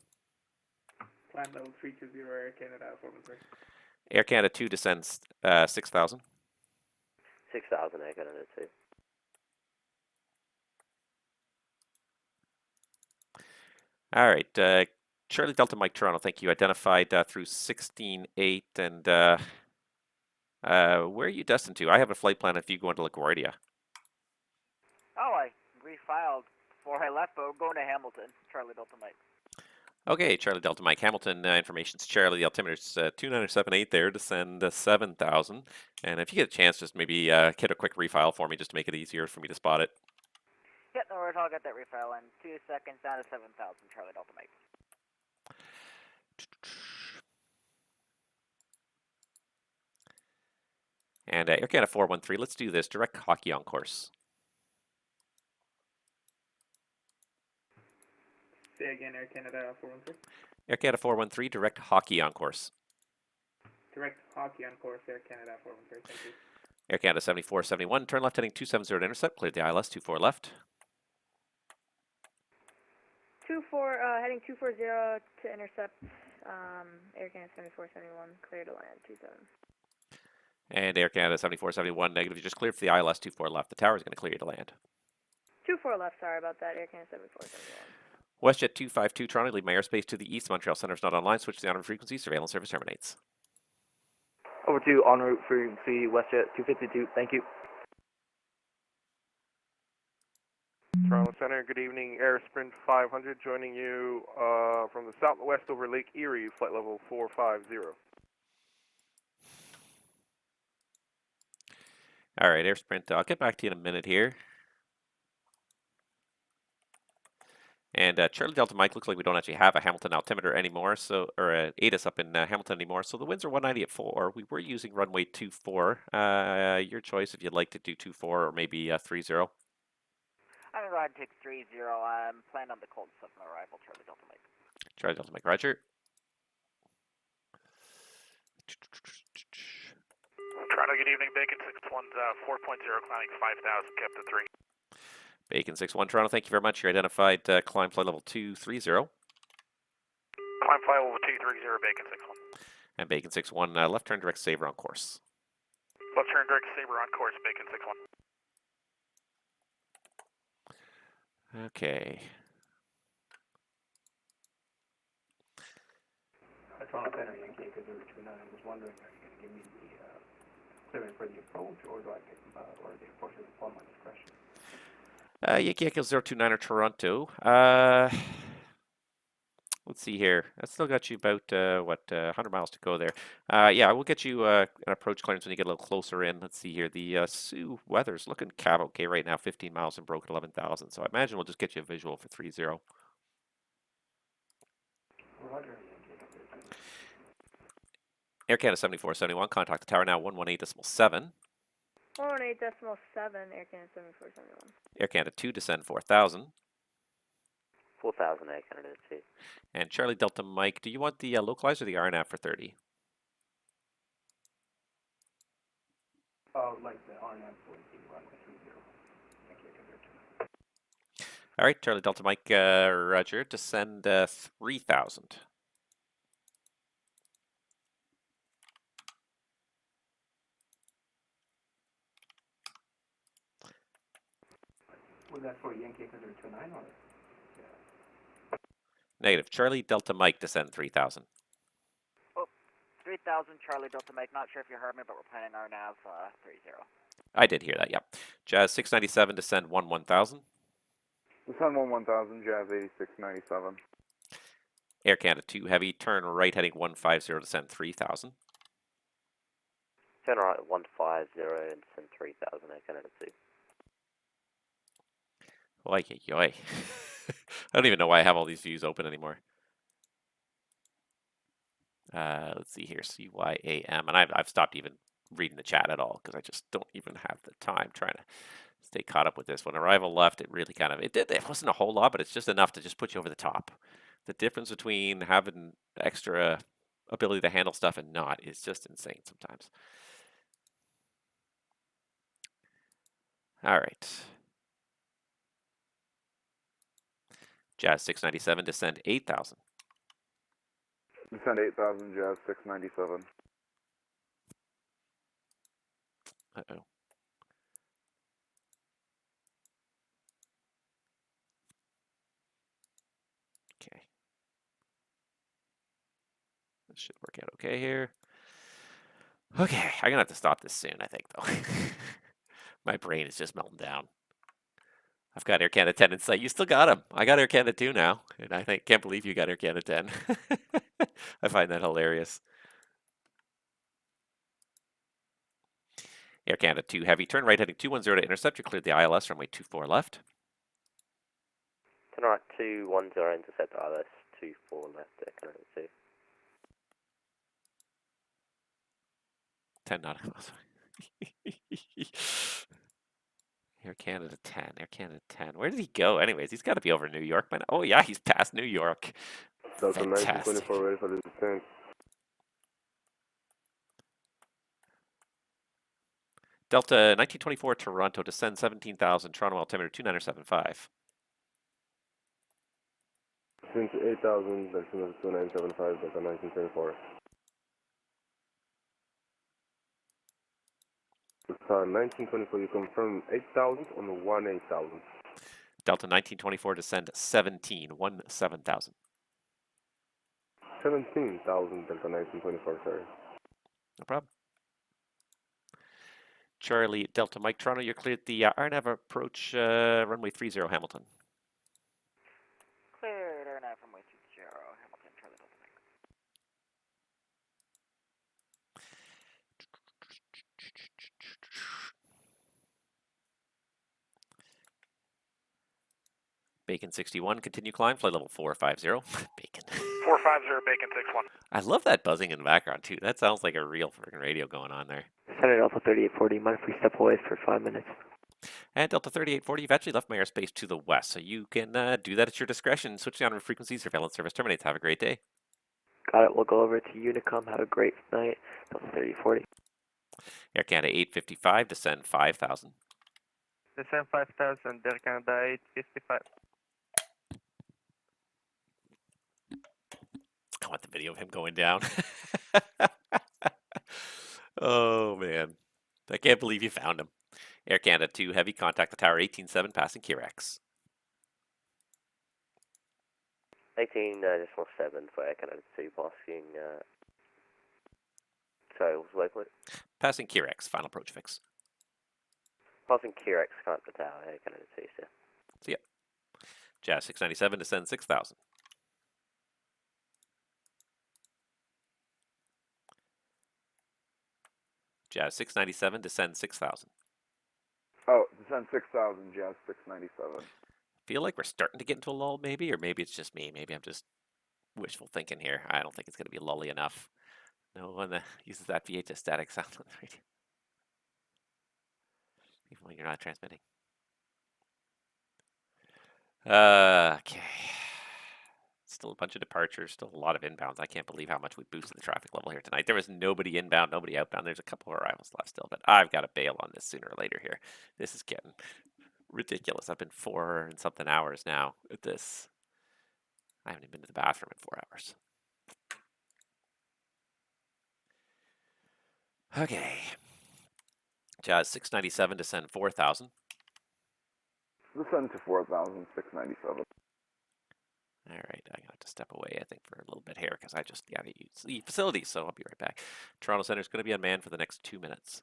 Climb level 320, Air Canada 413. Air Canada 2 descends 6,000. 6,000, Air Canada 2. All right, Charlie Delta Mike Toronto, thank you. Identified through 16.8, and where are you destined to? I have a flight plan if you go into LaGuardia. Oh, I refiled before I left, but we're going to Hamilton, Charlie Delta Mike. Okay, Charlie Delta Mike Hamilton, information's Charlie, the altimeter's 2978 there, descend 7,000. And if you get a chance, just maybe hit a quick refile for me just to make it easier for me to spot it. Yeah, no course, I'll get that refile in 2 seconds, down to 7,000, Charlie Delta Mike. And Air Canada 413, let's do this. Direct hockey on course. Say again, Air Canada 413. Air Canada 413, direct hockey on course. Direct hockey on course, Air Canada 413, thank you. Air Canada 7471, turn left heading 270 to intercept, cleared the ILS 24 left. heading 240 to intercept, Air Canada 7471, clear to land 27. And Air Canada 7471, negative, you just cleared for the ILS 24 left. The tower is going to clear you to land. 24 left, sorry about that, Air Canada 7471. WestJet 252, Toronto, leave my airspace to the east. Montreal Center is not online. Switch to the on-route frequency. Surveillance service terminates. Over to en route frequency, WestJet 252, thank you. Toronto Center, good evening. Air Sprint 500 joining you from the southwest over Lake Erie, flight level 450. All right, Air Sprint, I'll get back to you in a minute here. And Charlie Delta Mike, looks like we don't actually have a Hamilton altimeter anymore, or a ATIS up in Hamilton anymore. So the winds are 190 at 4. We were using runway 24. Your choice if you'd like to do 24 or maybe 30. I'm gonna go ahead and take 30. I'm planning on the cold stuff on arrival, Charlie Delta Mike. Charlie Delta Mike, roger. Toronto, good evening. Bacon 61's 4.0, climbing 5,000, kept at 3. Bacon 61 Toronto, thank you very much. You're identified climb flight level 230. Climb flight level 230, Bacon 61. And Bacon 61, left turn direct saver on course. Left turn direct saber on course, Bacon 61. Okay. Toronto Center, Yankee, because there were 29. I was wondering, are you going to give me the clearance for the approach, or do I pick, or the approach is upon my discretion? Yankee Echo 029 or Toronto. Let's see here. That's still got you about, 100 miles to go there. Yeah, we'll get you an approach clearance when you get a little closer in. Let's see here. The Sioux weather's looking okay right now. 15 miles and broke at 11,000. So I imagine we'll just get you a visual for 30. Roger. Air Canada 7471, contact the tower now 118.7. 118.7, Air Canada 7471. Air Canada 2, descend 4,000. 4,000 Air Canada 2. And Charlie Delta Mike, do you want the localizer or the RNAV for 30? Like the RNAV for the runway 30. All right, Charlie Delta Mike, roger, descend 3,000. Was that for Yankee Echo 029 or? Negative. Charlie Delta Mike, descend 3,000. Oh, 3,000, Charlie Delta Mike. Not sure if you heard me, but we're planning our nav 30. I did hear that, yeah. Jazz 697, descend 1,000. Descend 1,000, Jazz 8697. Air Canada 2 Heavy, turn right heading 150, descend 3,000. Turn right 150 and send 3,000 Air Canada 2. Oy, oy, oy. I don't even know why I have all these views open anymore. Let's see here, CYAM, and I've stopped even reading the chat at all because I just don't even have the time trying to stay caught up with this. When arrival left, it really kind of it wasn't a whole lot, but it's just enough to just put you over the top. The difference between having extra ability to handle stuff and not is just insane sometimes. All right. Jazz 697, descend 8,000. Descend 8,000, Jazz 697. Uh-oh. Okay. This should work out okay here. Okay, I'm gonna have to stop this soon, I think, though. My brain is just melting down. I've got Air Canada 10 in sight. You still got him. I got Air Canada 2 now, and I can't believe you got Air Canada 10. I find that hilarious. Air Canada 2 Heavy, turn right heading 210 to intercept. You cleared the ILS, runway 24 left. Center at 210, intercept ILS 24 left, Air Canada 2. 10 nautical. Air Canada 10, Air Canada 10. Where did he go anyways? He's got to be over New York by now. Oh yeah, he's past New York. Delta Fantastic. 1924 ready for the descent. Delta 1924 Toronto, descend 17,000, Toronto altimeter 2975. Descent to 8,000, descent to 2975, Delta 1924. Time 1924, you confirm 8,000 on the 18,000. Delta 1924, descend 17,000. 17,000, Delta 1924, sorry. No problem. Charlie, Delta Mike, Toronto, you're cleared the RNAV approach runway 30 Hamilton. Cleared airnav from way 20, Hamilton, Charlie Delta Mike. Bacon 61, continue climb, flight level 450. Bacon. 450, Bacon 61. I love that buzzing in the background too. That sounds like a real freaking radio going on there. Center Alpha 3840, mind if we step away for 5 minutes? And Delta 3840, you've actually left my airspace to the west, so you can do that at your discretion. Switch down frequency, surveillance service terminates. Have a great day. Got it, we'll go over to Unicom, have a great night. Delta 3040. Air Canada 855, descend 5,000. Descend 5,000, Air Canada 855. I want the video of him going down. Oh, man. I can't believe you found him. Air Canada 2, heavy, contact the tower 18-7, passing Kirex. 18.7 for Air Canada 2, passing, sorry, what was the waypoint? Passing Kirex, final approach fix. Passing Kirex, contact the tower, Air Canada 2, sir. See ya. Jazz 697, descend 6,000. Jazz 697, descend 6,000. Oh, descend 6,000, Jazz 697. Feel like we're starting to get into a lull, maybe, or maybe it's just me. Maybe I'm just wishful thinking here. I don't think it's going to be lully enough. No one uses that VHS static sound on the radio, even when you're not transmitting. Okay. Still a bunch of departures, still a lot of inbounds. I can't believe how much we boosted the traffic level here tonight. There was nobody inbound, nobody outbound. There's a couple of arrivals left still, but I've got to bail on this sooner or later here. This is getting ridiculous. I've been 4 and something hours now at this. I haven't even been to the bathroom in 4 hours. Okay. Jazz 697, descend 4,000. Descend to 4,697. All right, I'm going to have to step away, I think, for a little bit here because I just got to use the facility, so I'll be right back. Toronto Center is going to be unmanned for the next 2 minutes.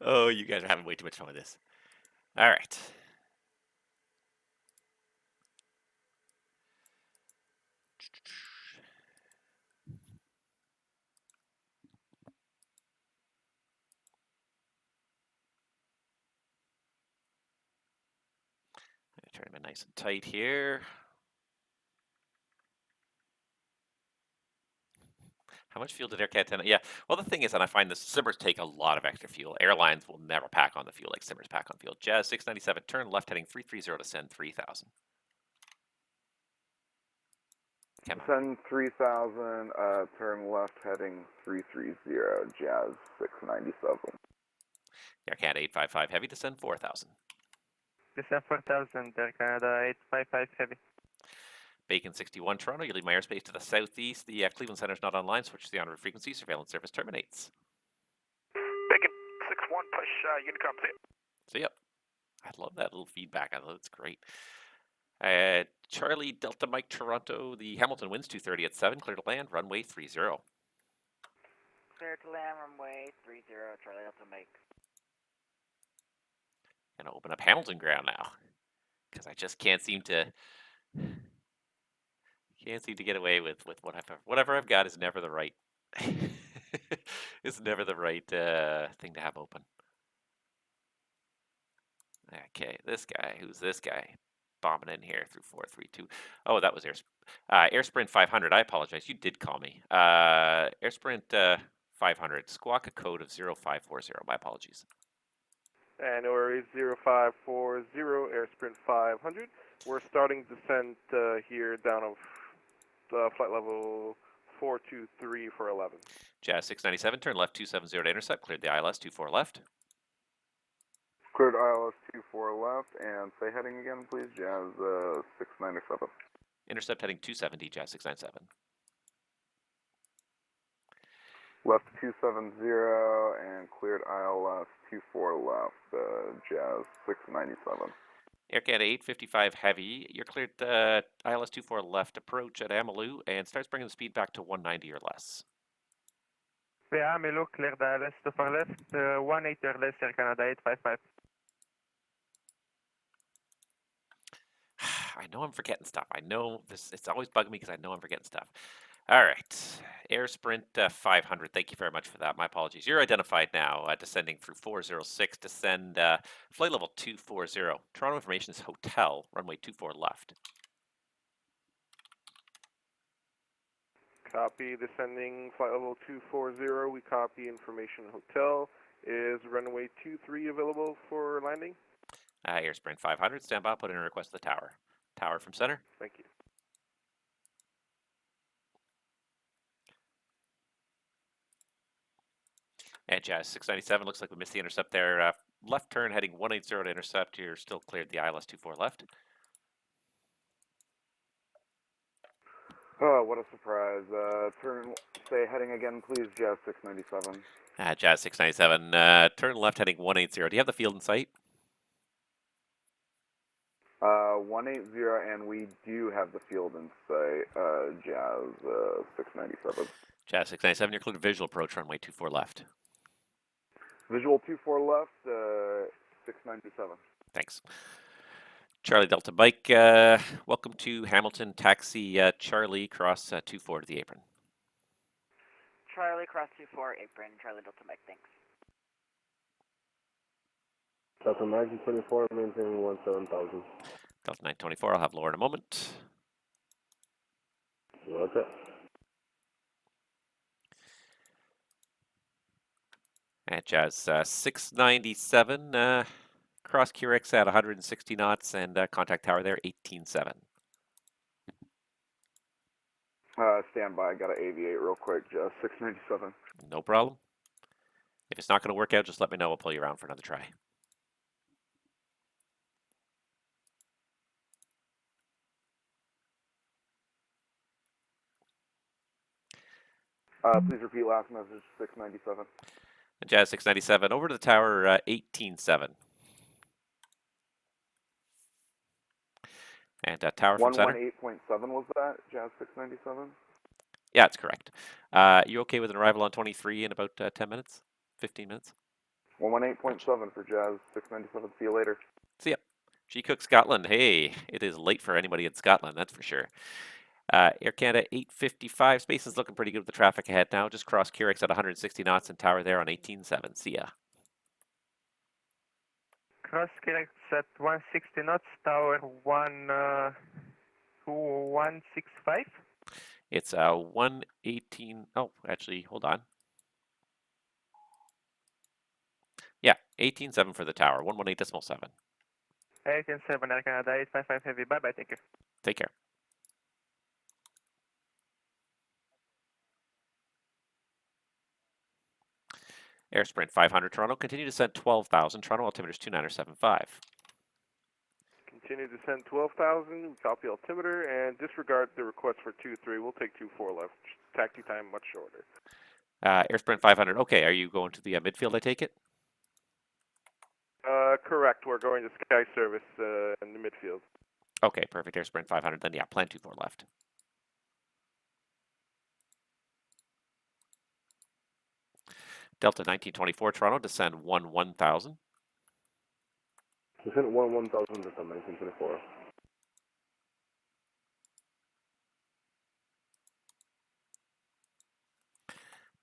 Oh, you guys are having way too much fun with this. All right. I'm going to turn them in nice and tight here. How much fuel did Air Canada? Yeah. Well, the thing is, and I find the simmers take a lot of extra fuel. Airlines will never pack on the fuel like simmers pack on fuel. Jazz 697, turn left heading 330 to send 3000. Send 3000, turn left heading 330, Jazz 697. Air Canada 855, heavy to send 4000. Descend 4000, Air Canada 855 heavy. Bacon 61, Toronto, you leave my airspace to the southeast. The Cleveland Center's not online. Switch to the en route frequency. Surveillance service terminates. Bacon 61, push Unicom, see ya. So, yep. I love that little feedback. I love it's great. Charlie Delta Mike Toronto, the Hamilton winds 230 at 7, clear to land, runway 30. Clear to land, runway 30, Charlie Delta Mike. Gonna open up Hamilton ground now, because I just can't seem to get away with whatever I've got is never the right is never the right thing to have open. Okay, this guy, who's this guy? Bombing in here through 432. Oh, that was Airsprint 500. I apologize. You did call me. Airsprint 500. Squawk a code of 0540. My apologies. And or is 0540, Airsprint 500. We're starting descent here down of flight level 423 for 11. Jazz 697, turn left 270 to intercept. Cleared the ILS 24 left. Cleared ILS 24 left, and say heading again, please, Jazz 697. Intercept heading 270, Jazz 697. Left 270 and cleared ILS 24 left, Jazz 697. Air Canada 855 heavy. You're cleared ILS 24 left approach at Amalu and starts bringing the speed back to 190 or less. Yeah, Amalu cleared ILS 24 left, 180 or less, Air Canada 855. I know I'm forgetting stuff. I know this. It's always bugging me because I know I'm forgetting stuff. All right, Airsprint 500. Thank you very much for that. My apologies. You're identified now, descending through 406. Descend flight level 240. Toronto information is hotel, runway 24 left. Copy, descending flight level 240. We copy information hotel. Is runway 23 available for landing? Airsprint 500. Stand by. Put in a request to the tower. Tower from center. Thank you. And Jazz 697, looks like we missed the intercept there. Left turn heading 180 to intercept. You're still cleared the ILS 24 left. Oh, what a surprise. Say heading again, please, Jazz 697. Jazz 697, turn left heading 180. Do you have the field in sight? 180, and we do have the field in sight, Jazz 697. Jazz 697, you're cleared visual approach, runway 24 left. Visual 24 left, 697. Thanks. Charlie Delta Bike, welcome to Hamilton. Taxi Charlie, cross 24 to the apron. Charlie, cross 24, apron, Charlie Delta Mike, thanks. Delta 924, maintaining 17,000. Delta 924, I'll have lower in a moment. Okay. At Jazz 697, cross QRX at 160 knots and contact tower there, 18.7. Stand by, gotta aviate real quick, Jazz 697. No problem. If it's not going to work out, just let me know. We'll pull you around for another try. Please repeat last message, 697. Jazz 697, over to the tower, 18.7. And tower from center. 118.7 was that, Jazz 697? Yeah, that's correct. You okay with an arrival on 23 in about 10 minutes? 15 minutes? 118.7 for Jazz 697. See you later. See ya. G Cook Scotland. Hey, it is late for anybody in Scotland, that's for sure. Air Canada 855. Space is looking pretty good with the traffic ahead now. Just cross QRX at 160 knots and tower there on 18.7. See ya. Cross QRX at 160 knots, tower 165. It's 118. Oh, actually, hold on. Yeah, 18.7 for the tower. 118.7. 18.7 Air Canada 855 Heavy. Bye bye. Thank you. Take care. Air Sprint 500 Toronto. Continue descent 12,000. Toronto altimeter is 2975. Continue descent 12,000. Copy altimeter and disregard the request for 2-3. We'll take 2-4 left. Taxi time much shorter. Air Sprint 500. Okay, are you going to the midfield? I take it. Correct. We're going to Sky Service in the midfield. Okay, perfect. Air Sprint 500. Then yeah, plan 24 left. Delta 1924 Toronto. Descend 1,000. Descent 1,000 descend 1924.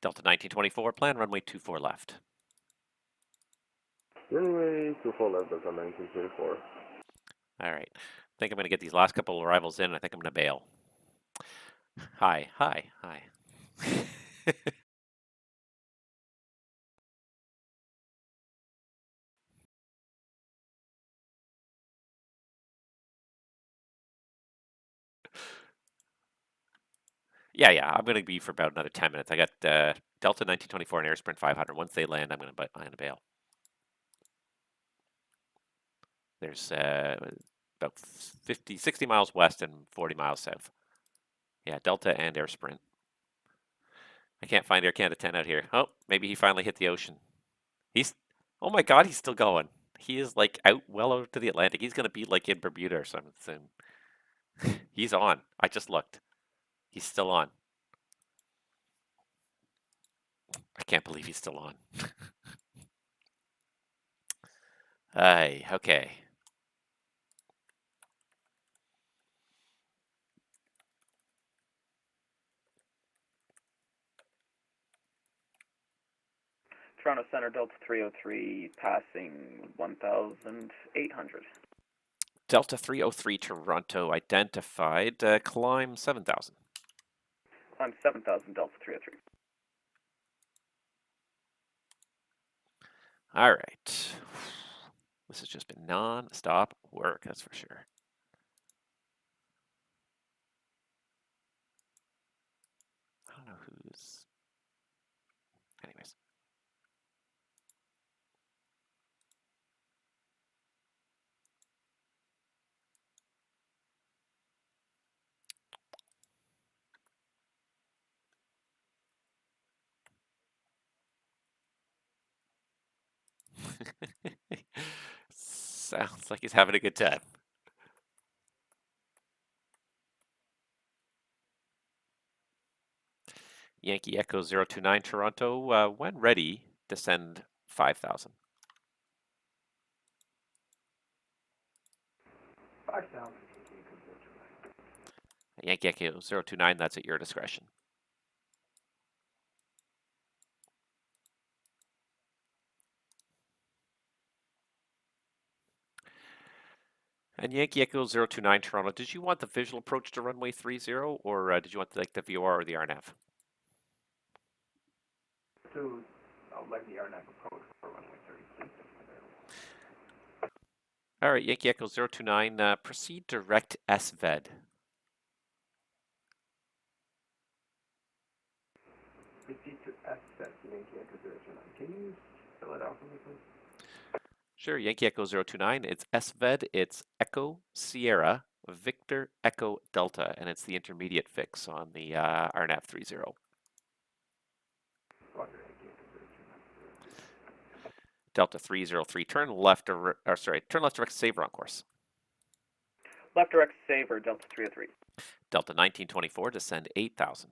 Delta 1924. Plan runway 24 left. Runway 24 left, descend 1924. All right. I think I'm going to get these last couple of arrivals in. I think I'm going to bail. Hi. Yeah. I'm going to be for about another 10 minutes. I got Delta 1924 and Air Sprint 500. Once they land, I'm going to bail. There's about 60 miles west and 40 miles south. Yeah, Delta and Air Sprint. I can't find Air Canada 10 out here. Oh, maybe he finally hit the ocean. Oh my God, he's still going. He is like well out to the Atlantic. He's going to be like in Bermuda or something soon. He's on. I just looked. He's still on. I can't believe he's still on. Aye, okay. Toronto Center, Delta 303, passing 1,800. Delta 303 Toronto identified. Climb 7,000. Climb 7,000, Delta 303. All right. This has just been non-stop work, that's for sure. I don't know who's... Anyways. Sounds like he's having a good time. Yankee Echo 029 Toronto, when ready, descend 5,000. 5,000. Yankee Echo 029, that's at your discretion. And Yankee Echo 029 Toronto, did you want the visual approach to runway 30 or did you want the VOR or the RNAV? I would like the RNAV approach for runway 30, please. All right, Yankee Echo 029, proceed direct SVED. Proceed to SVED, Yankee Echo 029. Can you spell it out for me, please? Sure, Yankee Echo 029, it's SVED, it's Echo Sierra Victor Echo Delta, and it's the intermediate fix on the RNAV 30. Delta 303, turn left direct Saver on course. Left direct Saver, Delta 303. Delta 1924, descend 8,000.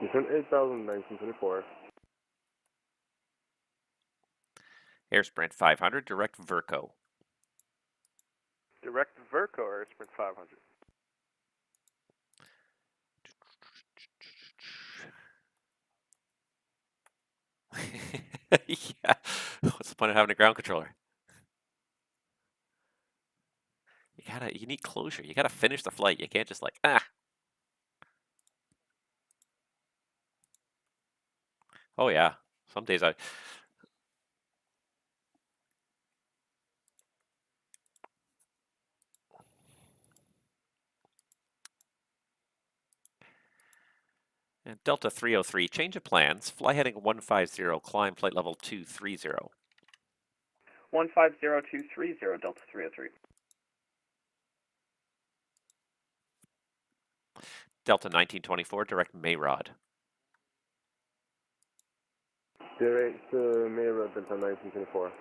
Descend 8,000, 1924. Air Sprint 500, direct Verco. Direct Verco or Air Sprint 500? Yeah. What's the point of having a ground controller? You need closure. You gotta finish the flight. You can't just like, Oh yeah. Some days I. And Delta 303, change of plans. Fly heading 150, climb flight level 230. 150230, Delta 303. Delta 1924, direct Mayrod. Direct Mayrod, Delta 1924.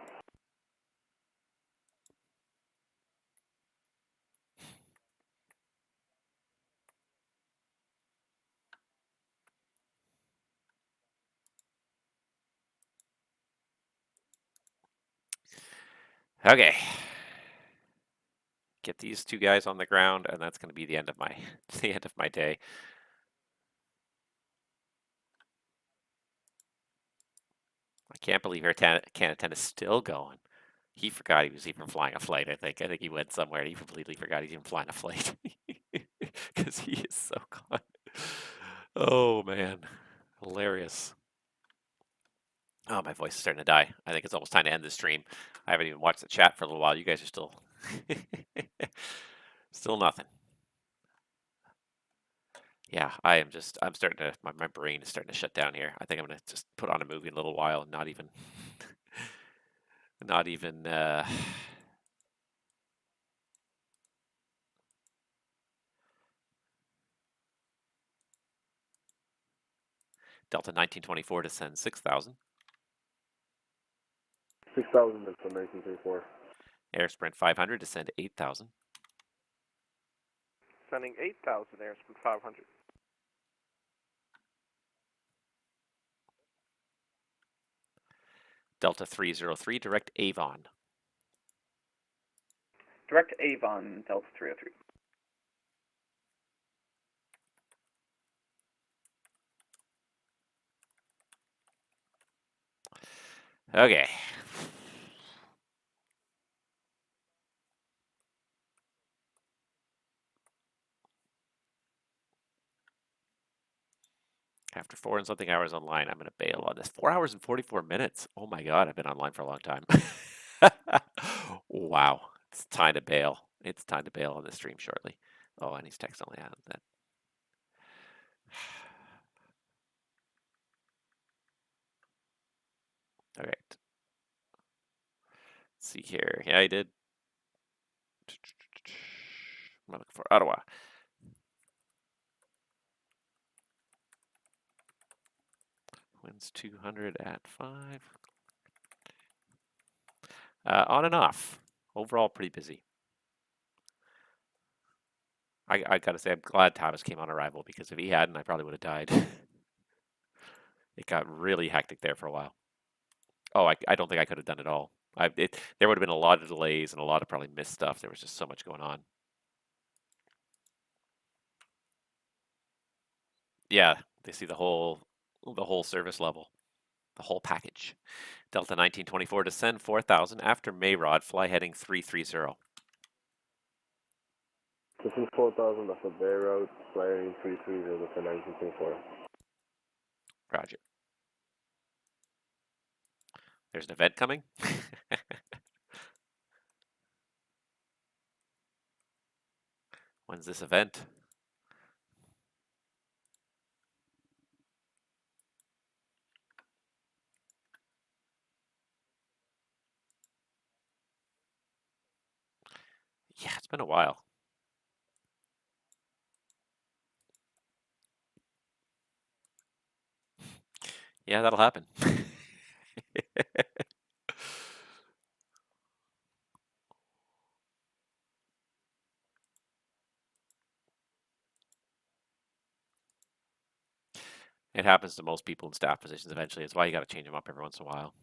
Okay. Get these two guys on the ground, and that's going to be the end of my the end of my day. I can't believe Air Canada is still going. He forgot he was even flying a flight, I think. I think he went somewhere and he completely forgot he's even flying a flight. Because he is so gone. Oh, man. Hilarious. Oh, my voice is starting to die. I think it's almost time to end the stream. I haven't even watched the chat for a little while. You guys are still... still nothing. Yeah, I'm starting to... My brain is starting to shut down here. I think I'm going to just put on a movie in a little while and not even... not even... Delta 1924 to send 6,000. 6,000, Delta 1924. Air Sprint 500 to send 8,000. Sending 8,000 Airsprint 500. Delta 303, direct Avon. Direct Avon, Delta 303. Okay. After 4 and something hours online, I'm going to bail on this. 4 hours and 44 minutes. Oh my God, I've been online for a long time. Wow. It's time to bail. It's time to bail on this stream shortly. Oh, and he's text only out of that. All right. Let's see here. Yeah, I did. I'm looking for Ottawa. Winds 200 at 5. On and off. Overall, pretty busy. I gotta say, I'm glad Thomas came on arrival because if he hadn't, I probably would have died. It got really hectic there for a while. Oh, I don't think I could have done it all. There would have been a lot of delays and a lot of probably missed stuff. There was just so much going on. Yeah, they see the whole service level, the whole package. Delta 1924 descend 4,000 after Mayrod, fly heading 330. This is 4,000, that's a Bay Road, flying 330, Delta 1924. Roger. There's an event coming. When's this event? Yeah, it's been a while. Yeah, that'll happen. It happens to most people in staff positions eventually. It's why you got to change them up every once in a while.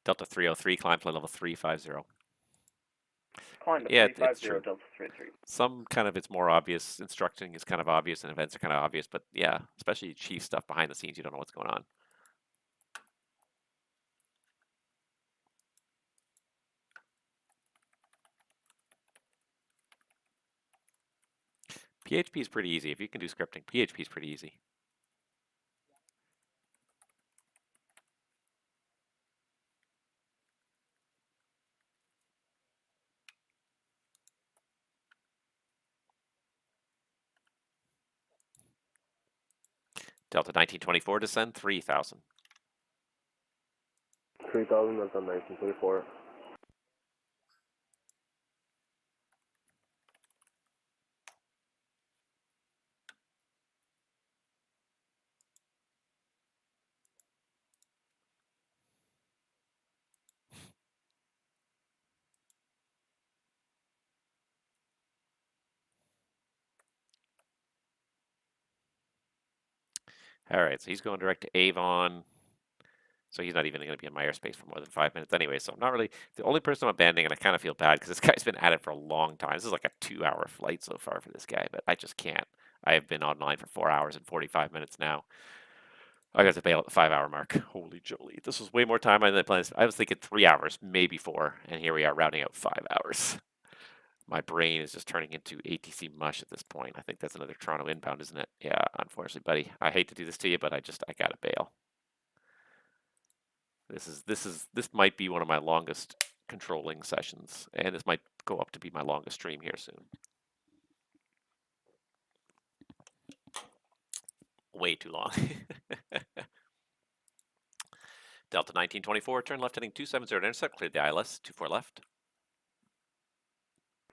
Delta 303, climb flight level 350. Climb to Yeah, 350, it's true. Delta 303. Some kind of it's more obvious. Instructing is kind of obvious, and events are kind of obvious. But yeah, especially chief stuff behind the scenes, you don't know what's going on. PHP is pretty easy. If you can do scripting, PHP is pretty easy. Delta 1924 descend 3,000. 3,000 Delta 1924. All right, so he's going direct to Avon. So he's not even going to be in my airspace for more than 5 minutes anyway. So I'm not really the only person I'm abandoning, and I kind of feel bad because this guy's been at it for a long time. This is like a 2-hour flight so far for this guy, but I just can't. I have been online for 4 hours and 45 minutes now. I got to bail at the 5-hour mark. Holy jolly. This was way more time than I planned. I was thinking 3 hours, maybe 4, and here we are rounding out 5 hours. My brain is just turning into ATC mush at this point. I think that's another Toronto inbound, isn't it? Yeah, unfortunately, buddy. I hate to do this to you, but I gotta bail. This might be one of my longest controlling sessions, and this might go up to be my longest stream here soon. Way too long. Delta 1924, turn left heading 270 to intercept, cleared the ILS, 24 left.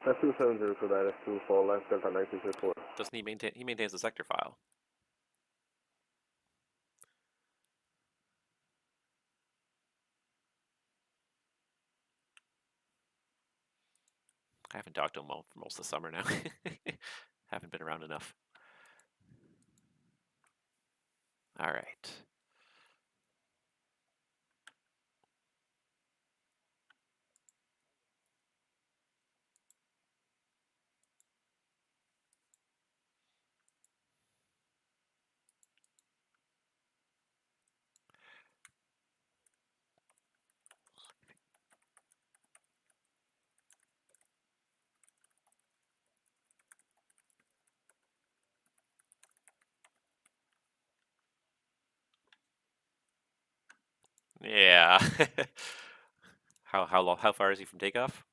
That's 270, so that is 24 left, Delta 1924. Doesn't he maintain, he maintains the sector file. I haven't talked to him for most of the summer now. Haven't been around enough. All right. Yeah. How far is he from takeoff?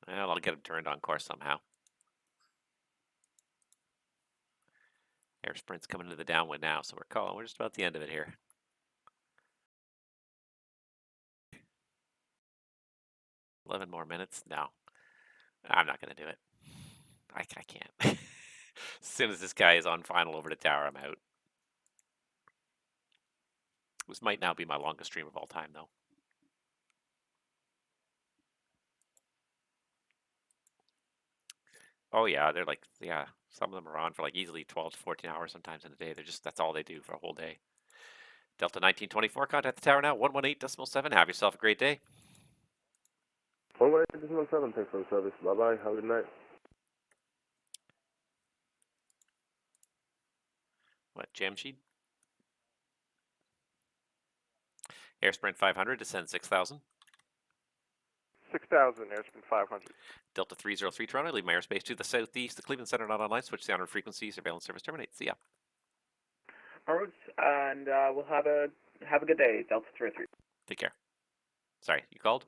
Well, I'll get him turned on course somehow. Air sprint's coming into the downwind now, so we're just about at the end of it here. $11 more minutes? No. I'm not gonna do it. I can't. As soon as this guy is on final over the tower, I'm out. This might now be my longest stream of all time, though. Oh yeah, they're like, yeah, some of them are on for like easily 12 to 14 hours sometimes in a day. That's all they do for a whole day. Delta 1924, contact the tower now, 118.7. Have yourself a great day. 118.7, thanks for the service. Bye-bye, have a good night. What, Jamshed? Air Sprint 500, descend 6,000. 6,000, airspeed 500. Delta 303 Toronto, leave my airspace to the southeast. The Cleveland Center not online. Switch to the frequency. Surveillance service terminate. See ya. Alright, and we'll have a good day, Delta 303. Take care. Sorry, you called?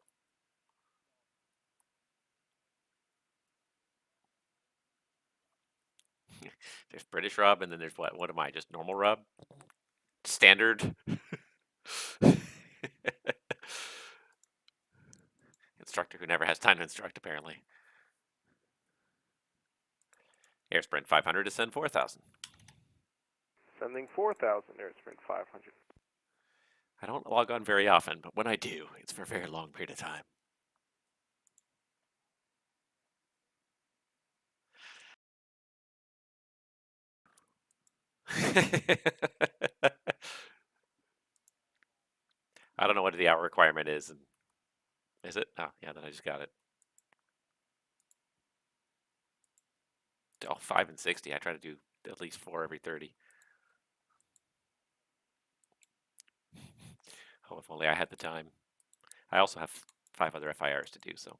There's British Rob, and then there's what? What am I? Just normal Rob? Standard? Instructor who never has time to instruct, apparently. Air Sprint 500, descend 4,000. Sending 4,000, airsprint 500. I don't log on very often, but when I do, it's for a very long period of time. I don't know what the hour requirement is. Is it? Oh, yeah, then I just got it. Oh, 5 and 60. I try to do at least 4 every 30. Oh, if only I had the time. I also have 5 other FIRs to do, so.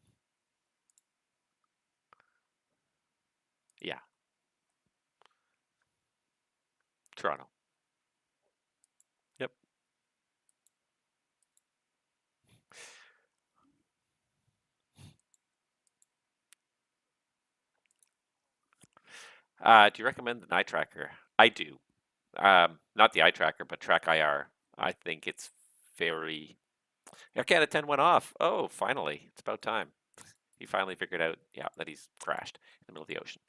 Yeah. Toronto. Yep. Do you recommend the night tracker? I do. Not the eye tracker, but Track IR. I think it's very. Air Canada 10 went off. Oh, finally. It's about time. He finally figured out, yeah, that he's crashed in the middle of the ocean.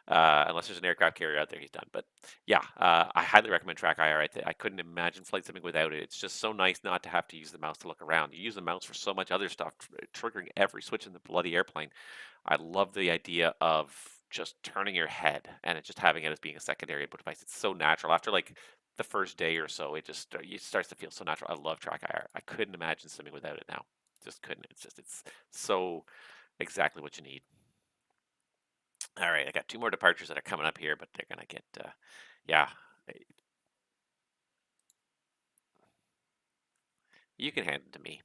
Unless there's an aircraft carrier out there, he's done. But yeah, I highly recommend Track IR. I couldn't imagine flight simming without it. It's just so nice not to have to use the mouse to look around. You use the mouse for so much other stuff, triggering every switch in the bloody airplane. I love the idea of just turning your head and just having it as being a secondary input device. It's so natural. After like the first day or so, it starts to feel so natural. I love Track IR. I couldn't imagine simming without it now. Just couldn't. It's so exactly what you need. All right, I got 2 more departures that are coming up here, but they're gonna get, yeah. You can hand them to me.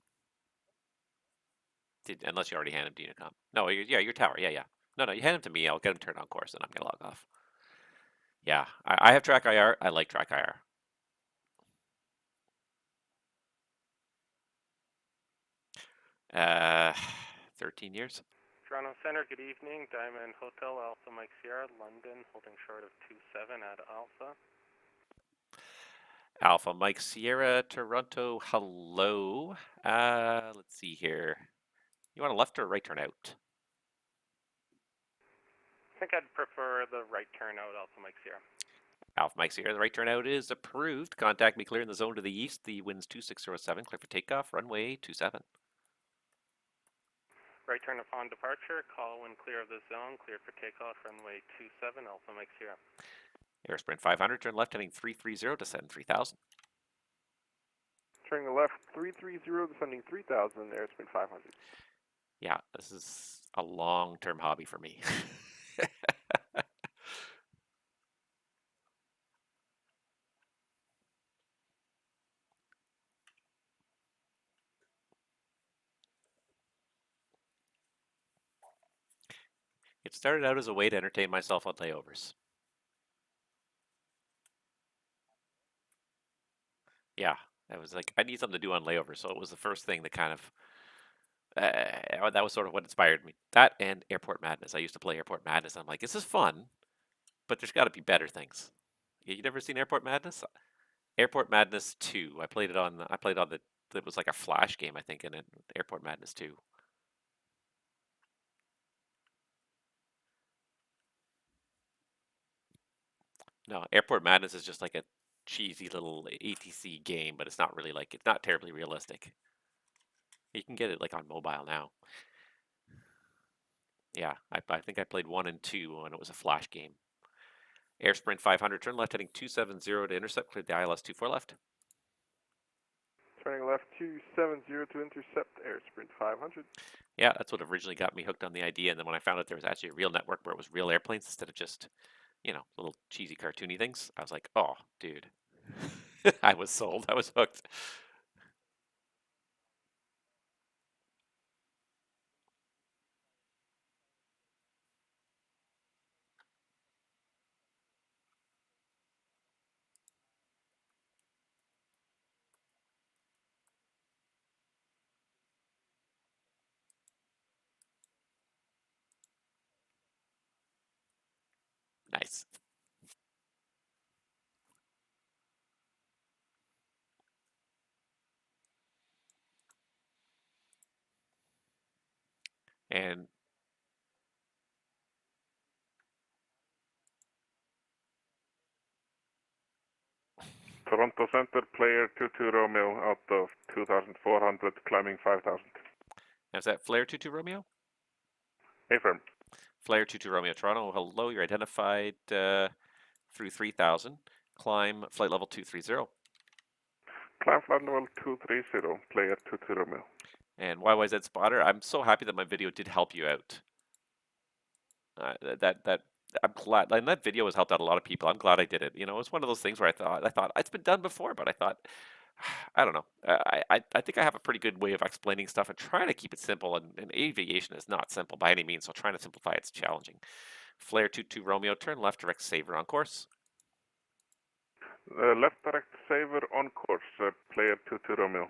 Unless you already handed them to Unicom. No, yeah, your tower, yeah. No, you hand them to me, I'll get them turned on course, and I'm gonna log off. Yeah, I have Track IR, I like Track IR. 13 years. Toronto Center, good evening. Diamond Hotel, Alpha Mike Sierra, London, holding short of 27 at Alpha. Alpha Mike Sierra, Toronto, hello. Let's see here. You want a left or a right turn out? I think I'd prefer the right turn out, Alpha Mike Sierra. Alpha Mike Sierra, the right turnout is approved. Contact me clear in the zone to the east. The wind's 2607, clear for takeoff, runway 27. Right turn upon departure, call when clear of the zone, clear for takeoff, runway 27, Alpha Mike Sierra. Air Sprint 500, turn left heading 330, descend 3000. Turning left 330, descending 3000, Air Sprint 500. Yeah, this is a long-term hobby for me. It started out as a way to entertain myself on layovers. Yeah, I was like, I need something to do on layovers, so it was the first thing that kind of, that was sort of what inspired me. That and Airport Madness. I used to play Airport Madness. I'm like, this is fun, but there's got to be better things. You never seen Airport Madness? Airport Madness 2. I played on the, it was like a flash game, I think, in it, Airport Madness 2. No, Airport Madness is just like a cheesy little ATC game, but it's not really like, it's not terribly realistic. You can get it like on mobile now. Yeah, I think I played 1 and 2 when it was a flash game. Air Sprint 500, turn left heading 270 to intercept, cleared the ILS 24 left. Turning left 270 to intercept, Air Sprint 500. Yeah, that's what originally got me hooked on the idea, and then when I found out there was actually a real network where it was real airplanes instead of just, you know, little cheesy cartoony things, I was like, oh, dude. I was sold. I was hooked. Nice. And Toronto Center, player 22 Romeo out of 2400, climbing 5000. now is that Flare 22 Romeo? Affirm. Flare 22 Romeo Toronto, hello, you're identified through 3000. Climb flight level 230. Climb flight level 230, player 22 Romeo. And YYZ Spotter, I'm so happy that my video did help you out. I'm glad, and that video has helped out a lot of people. I'm glad I did it. You know, it's one of those things where I thought it's been done before, but I thought, I don't know. I think I have a pretty good way of explaining stuff and trying to keep it simple. And aviation is not simple by any means, so trying to simplify it's challenging. Flare 22 Romeo, turn left, direct saver on course. Left direct saver on course, player 22 Romeo.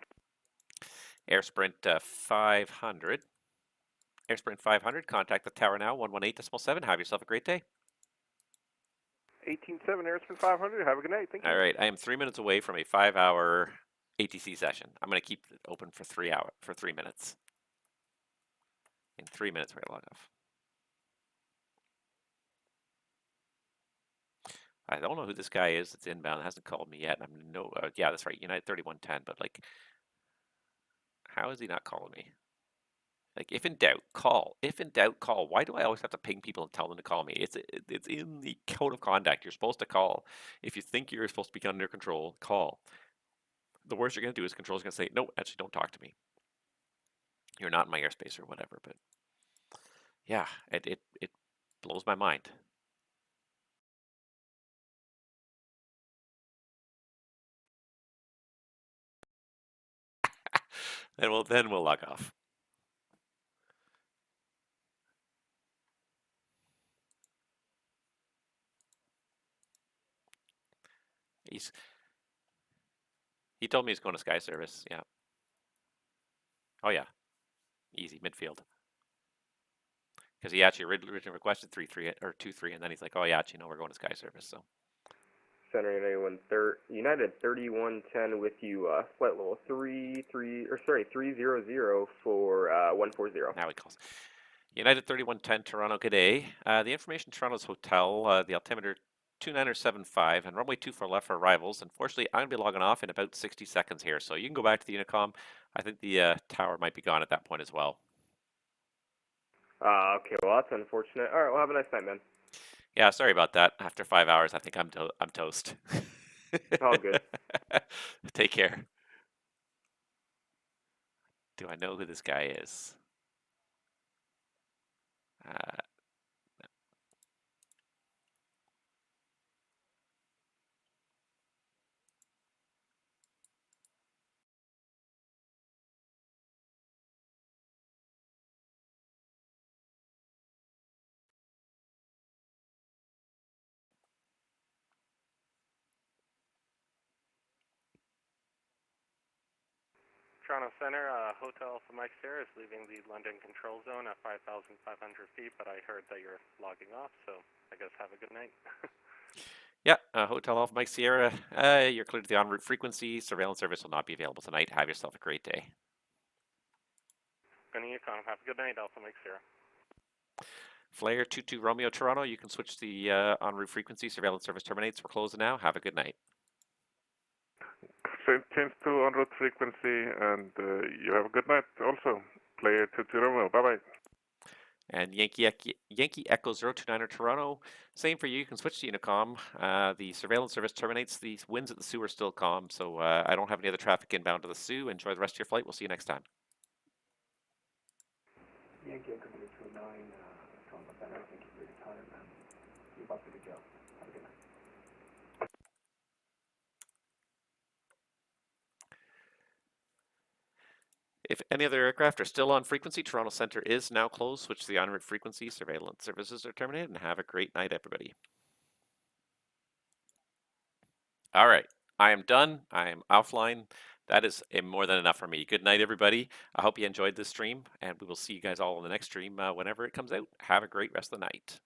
Air Sprint 500. Air Sprint 500, contact the tower now, 118.7. Have yourself a great day. 18.7 Air Sprint 500. Have a good night. Thank you. All right, I am 3 minutes away from a 5-hour ATC session. I'm going to keep it open for 3 minutes. In 3 minutes, we're going to log off. I don't know who this guy is that's inbound. Hasn't called me yet. Yeah, that's right. United 3110. But like, how is he not calling me? Like, if in doubt, call. If in doubt, call. Why do I always have to ping people and tell them to call me? It's in the code of conduct. You're supposed to call. If you think you're supposed to be under control, call. The worst you're going to do is control's going to say, no, actually, don't talk to me. You're not in my airspace or whatever. But yeah, it blows my mind. And then we'll log off. He told me he's going to Sky Service. Yeah. Oh yeah, easy midfield. Because he actually originally requested 3-3 or 2-3, and then he's like, "Oh yeah, actually, no, we're going to Sky Service." So. Center United 3110 with you. Flight level 300 for 140. Now he calls. United 3110 Toronto, good day. The information Toronto's hotel, the altimeter 2975 and runway 24 left for arrivals. Unfortunately, I'm going to be logging off in about 60 seconds here, so you can go back to the Unicom. I think the tower might be gone at that point as well. Okay, well that's unfortunate. All right, well have a nice night, man. Yeah, sorry about that. After 5 hours, I think I'm toast. All good. Take care. Do I know who this guy is? Toronto Center, Hotel for Mike Sierra is leaving the London control zone at 5,500 feet, but I heard that you're logging off, so I guess have a good night. Yeah, Hotel Alpha Mike Sierra, you're cleared to the en route frequency. Surveillance service will not be available tonight. Have yourself a great day. Going to Yukon. Have a good night, Alpha Mike Sierra. Flare 22 Romeo Toronto, you can switch the en route frequency. Surveillance service terminates. We're closing now. Have a good night. Change to en route frequency, and you have a good night also. Player 22 Romeo. Bye-bye. And Yankee Echo 029er Toronto, same for you. You can switch to Unicom. The surveillance service terminates. The winds at the Soo are still calm, so I don't have any other traffic inbound to the Soo. Enjoy the rest of your flight. We'll see you next time. Yankee Echo 029, Toronto Center, thank you for your time, man. Keep up the good job. Have a good night. If any other aircraft are still on frequency, Toronto Center is now closed. Switch to the en route frequency. Surveillance services are terminated, and have a great night, everybody. All right, I am done. I am offline. That is more than enough for me. Good night, everybody. I hope you enjoyed this stream, and we will see you guys all in the next stream whenever it comes out. Have a great rest of the night.